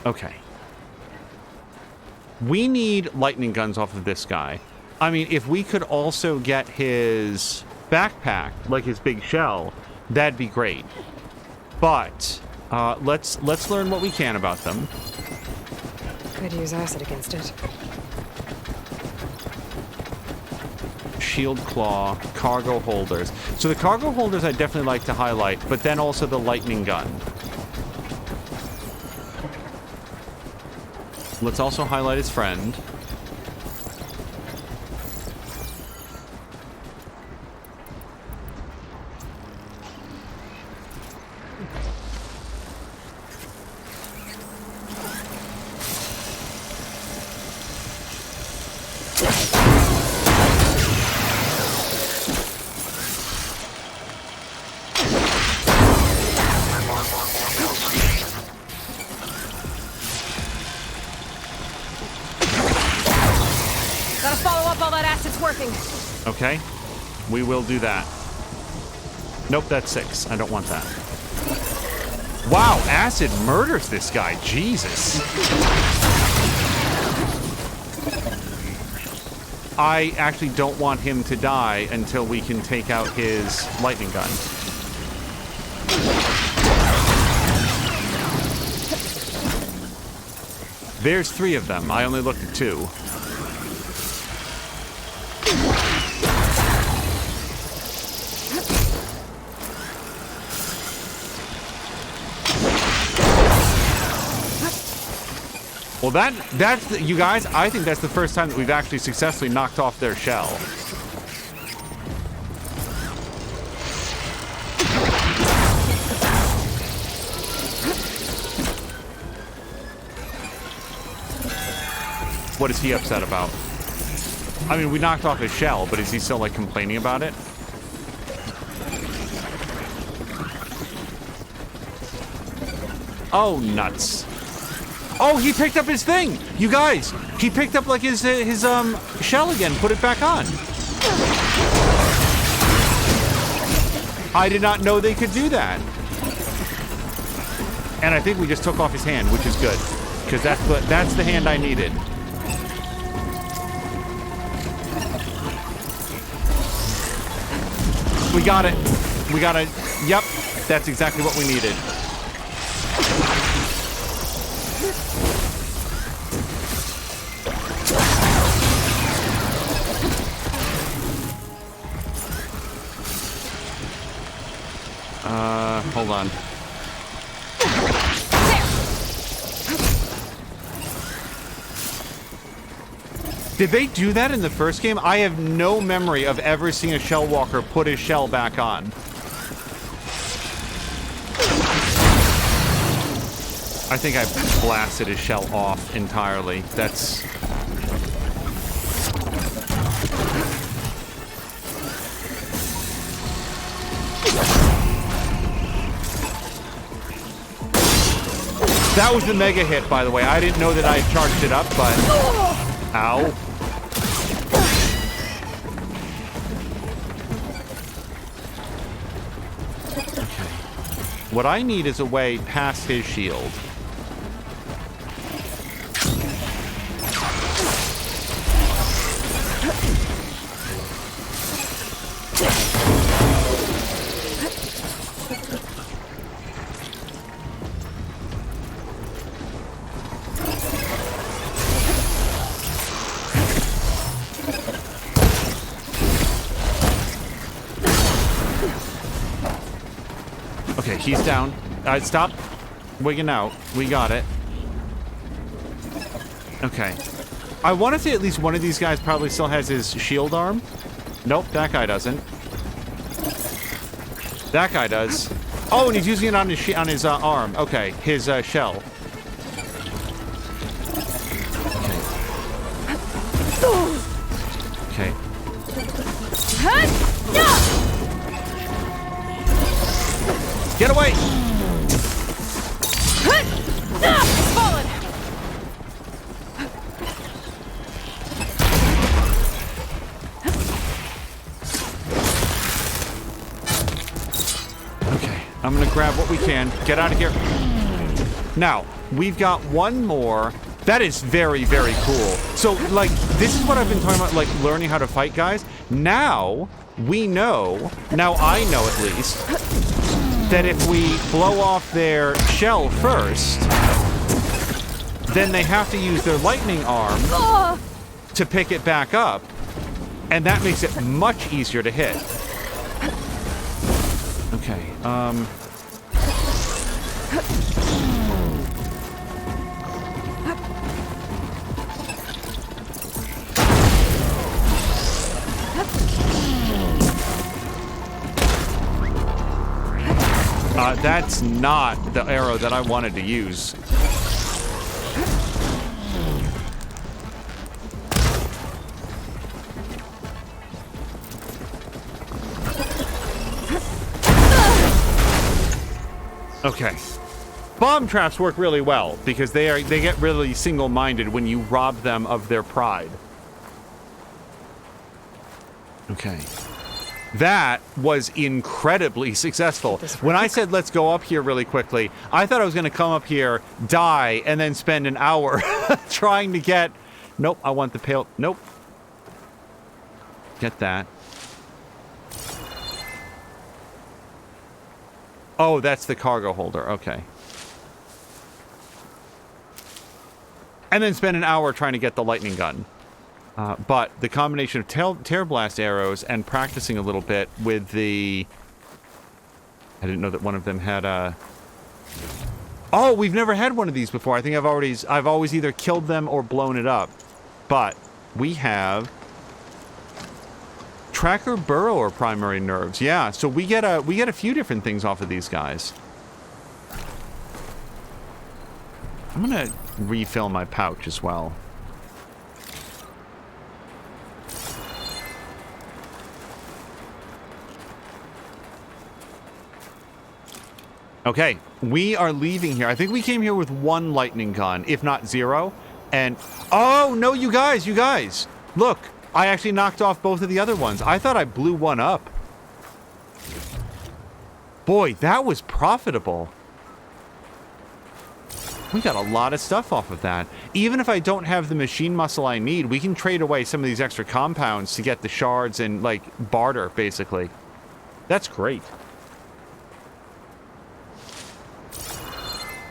Okay. We need lightning guns off of this guy. I mean, if we could also get his backpack, like his big shell, that'd be great. But let's learn what we can about them. Could use acid against it. Shield claw, cargo holders. So the cargo holders I'd definitely like to highlight, but then also the lightning gun. Let's also highlight his friend. Gotta follow up while that acid's working. Okay, we will do that. Nope, that's 6. I don't want that. Wow, acid murders this guy. Jesus. I actually don't want him to die until we can take out his lightning gun. There's 3 of them. I only looked at 2. Well, that's you guys, I think that's the first time that we've actually successfully knocked off their shell. What is he upset about? I mean, we knocked off his shell, but is he still, like, complaining about it? Oh, nuts. Oh, he picked up his thing! You guys! He picked up, like, his shell again, put it back on. I did not know they could do that. And I think we just took off his hand, which is good. Because that's the hand I needed. We got it. We got it. Yep, that's exactly what we needed. Hold on. Did they do that in the first game? I have no memory of ever seeing a shell walker put his shell back on. I think I blasted his shell off entirely. That's... That was the mega hit, by the way. I didn't know that I had charged it up, but... Ow. Okay. What I need is a way past his shield. Okay, he's down. Stop wigging out. We got it. Okay. I want to say at least one of these guys probably still has his shield arm. Nope, that guy doesn't. That guy does. Oh, and he's using it on his arm. Okay, his shell. Okay. Get away! Fallen! Okay, I'm gonna grab what we can. Get out of here. Now, we've got one more. That is very, very cool. So, like, this is what I've been talking about, like, learning how to fight guys. Now, we know, now I know at least, that if we blow off their shell first, then they have to use their lightning arm to pick it back up, and that makes it much easier to hit. Okay, that's not the arrow that I wanted to use. Okay. Bomb traps work really well because they get really single-minded when you rob them of their pride. Okay. That was incredibly successful. When I said let's go up here really quickly, I thought I was going to come up here, die, and then spend an hour trying to get... Nope, I want the pail... Nope. Get that. Oh, that's the cargo holder. Okay. And then spend an hour trying to get the lightning gun. But the combination of tear blast arrows and practicing a little bit with the... I didn't know that one of them had a... Oh, we've never had one of these before. I think I've always either killed them or blown it up. But we have tracker burrower primary nerves. Yeah, so we get a few different things off of these guys. I'm gonna refill my pouch as well. Okay, we are leaving here. I think we came here with 1 lightning gun, if not 0. And, oh, no, you guys. Look, I actually knocked off both of the other ones. I thought I blew one up. Boy, that was profitable. We got a lot of stuff off of that. Even if I don't have the machine muscle I need, we can trade away some of these extra compounds to get the shards and, like, barter, basically. That's great.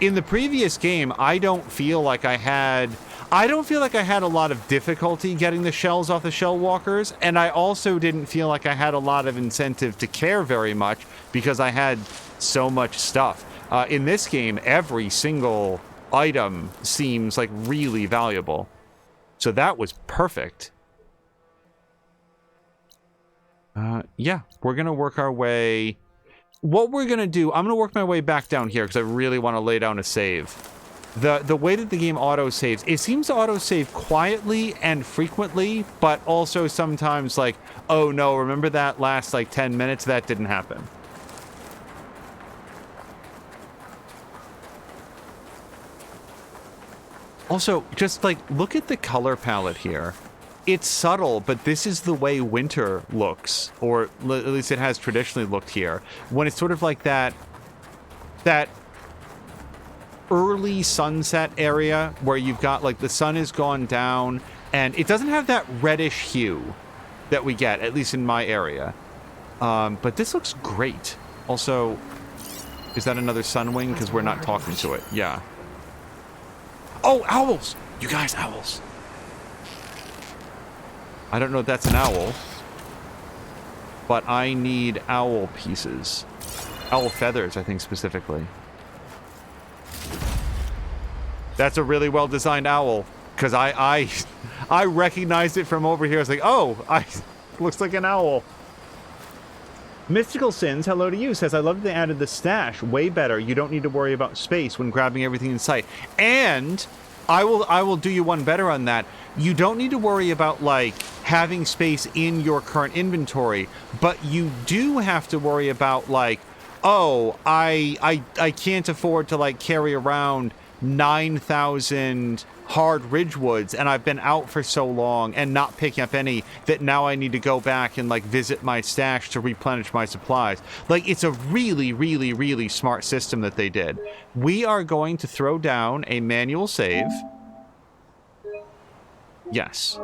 In the previous game, I don't feel like I had a lot of difficulty getting the shells off the shell walkers, and I also didn't feel like I had a lot of incentive to care very much because I had so much stuff. In this game, every single item seems like really valuable. So that was perfect. Yeah, we're gonna work our way. What we're gonna do, I'm gonna work my way back down here because I really want to lay down a save. The way that the game auto-saves, it seems to auto-save quietly and frequently, but also sometimes like, oh no, remember that last like 10 minutes? That didn't happen. Also, just like, look at the color palette here. It's subtle, but this is the way winter looks, or at least it has traditionally looked here. When it's sort of like that early sunset area where you've got like the sun has gone down and it doesn't have that reddish hue that we get, at least in my area. But this looks great. Also, is that another sunwing? Because we're not talking to it. Yeah. Oh, owls! You guys, owls. I don't know if that's an owl, but I need owl pieces. Owl feathers, I think, specifically. That's a really well-designed owl, because I recognized it from over here. I was like, oh, looks like an owl. Mystical Sins, hello to you, says, I love that they added the stash. Way better. You don't need to worry about space when grabbing everything in sight. And I will do you one better on that. You don't need to worry about, like, having space in your current inventory, but you do have to worry about, like, oh, I can't afford to, like, carry around 9,000 hard ridgewoods, and I've been out for so long and not picking up any that now I need to go back and like visit my stash to replenish my supplies. Like, it's a really, really, really smart system that they did. We are going to throw down a manual save. Yes.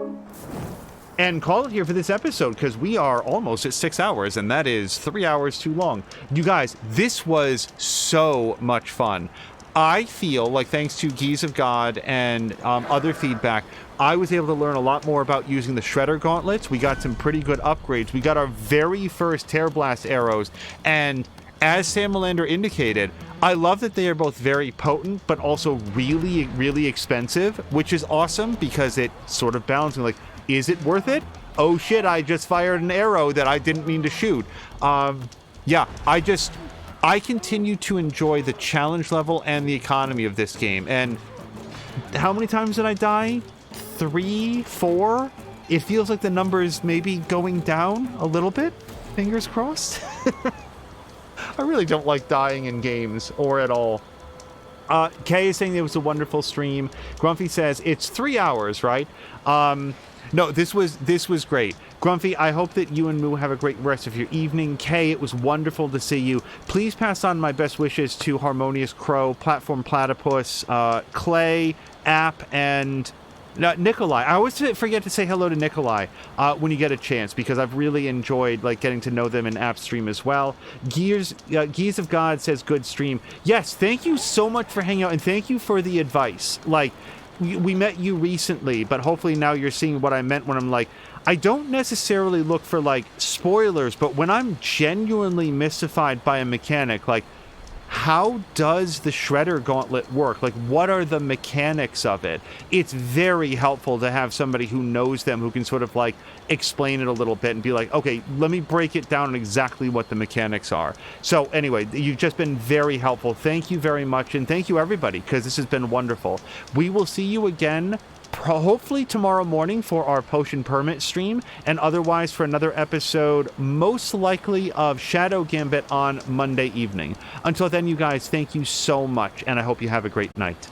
And call it here for this episode, because we are almost at 6 hours, and that is 3 hours too long. You guys, this was so much fun. I feel like, thanks to Geese of God and other feedback, I was able to learn a lot more about using the Shredder gauntlets. We got some pretty good upgrades. We got our very first Tear Blast arrows, and as Sam Melander indicated, I love that they are both very potent, but also really, really expensive, which is awesome because it sort of balances, like, is it worth it? Oh shit, I just fired an arrow that I didn't mean to shoot. Yeah, I continue to enjoy the challenge level and the economy of this game. And how many times did I die? 3, 4? It feels like the number is maybe going down a little bit. Fingers crossed. I really don't like dying in games, or at all. Kay is saying it was a wonderful stream. Grumpy says it's 3 hours, right? No, this was great. Grumpy, I hope that you and Moo have a great rest of your evening. Kay, it was wonderful to see you. Please pass on my best wishes to Harmonious Crow, Platform Platypus, Clay, App, and Nikolai. I always forget to say hello to Nikolai when you get a chance, because I've really enjoyed like getting to know them in App stream as well. Geese of God says good stream. Yes, thank you so much for hanging out, and thank you for the advice. Like, we met you recently, but hopefully now you're seeing what I meant when I'm like, I don't necessarily look for like spoilers, but when I'm genuinely mystified by a mechanic, like, how does the Shredder gauntlet work? Like, what are the mechanics of it? It's very helpful to have somebody who knows them, who can sort of like explain it a little bit and be like, okay, let me break it down on exactly what the mechanics are. So anyway, you've just been very helpful. Thank you very much. And thank you everybody, because this has been wonderful. We will see you again hopefully tomorrow morning for our Potion Permit stream, and otherwise for another episode, most likely of Shadow Gambit on Monday evening. Until then, you guys, thank you so much, and I hope you have a great night.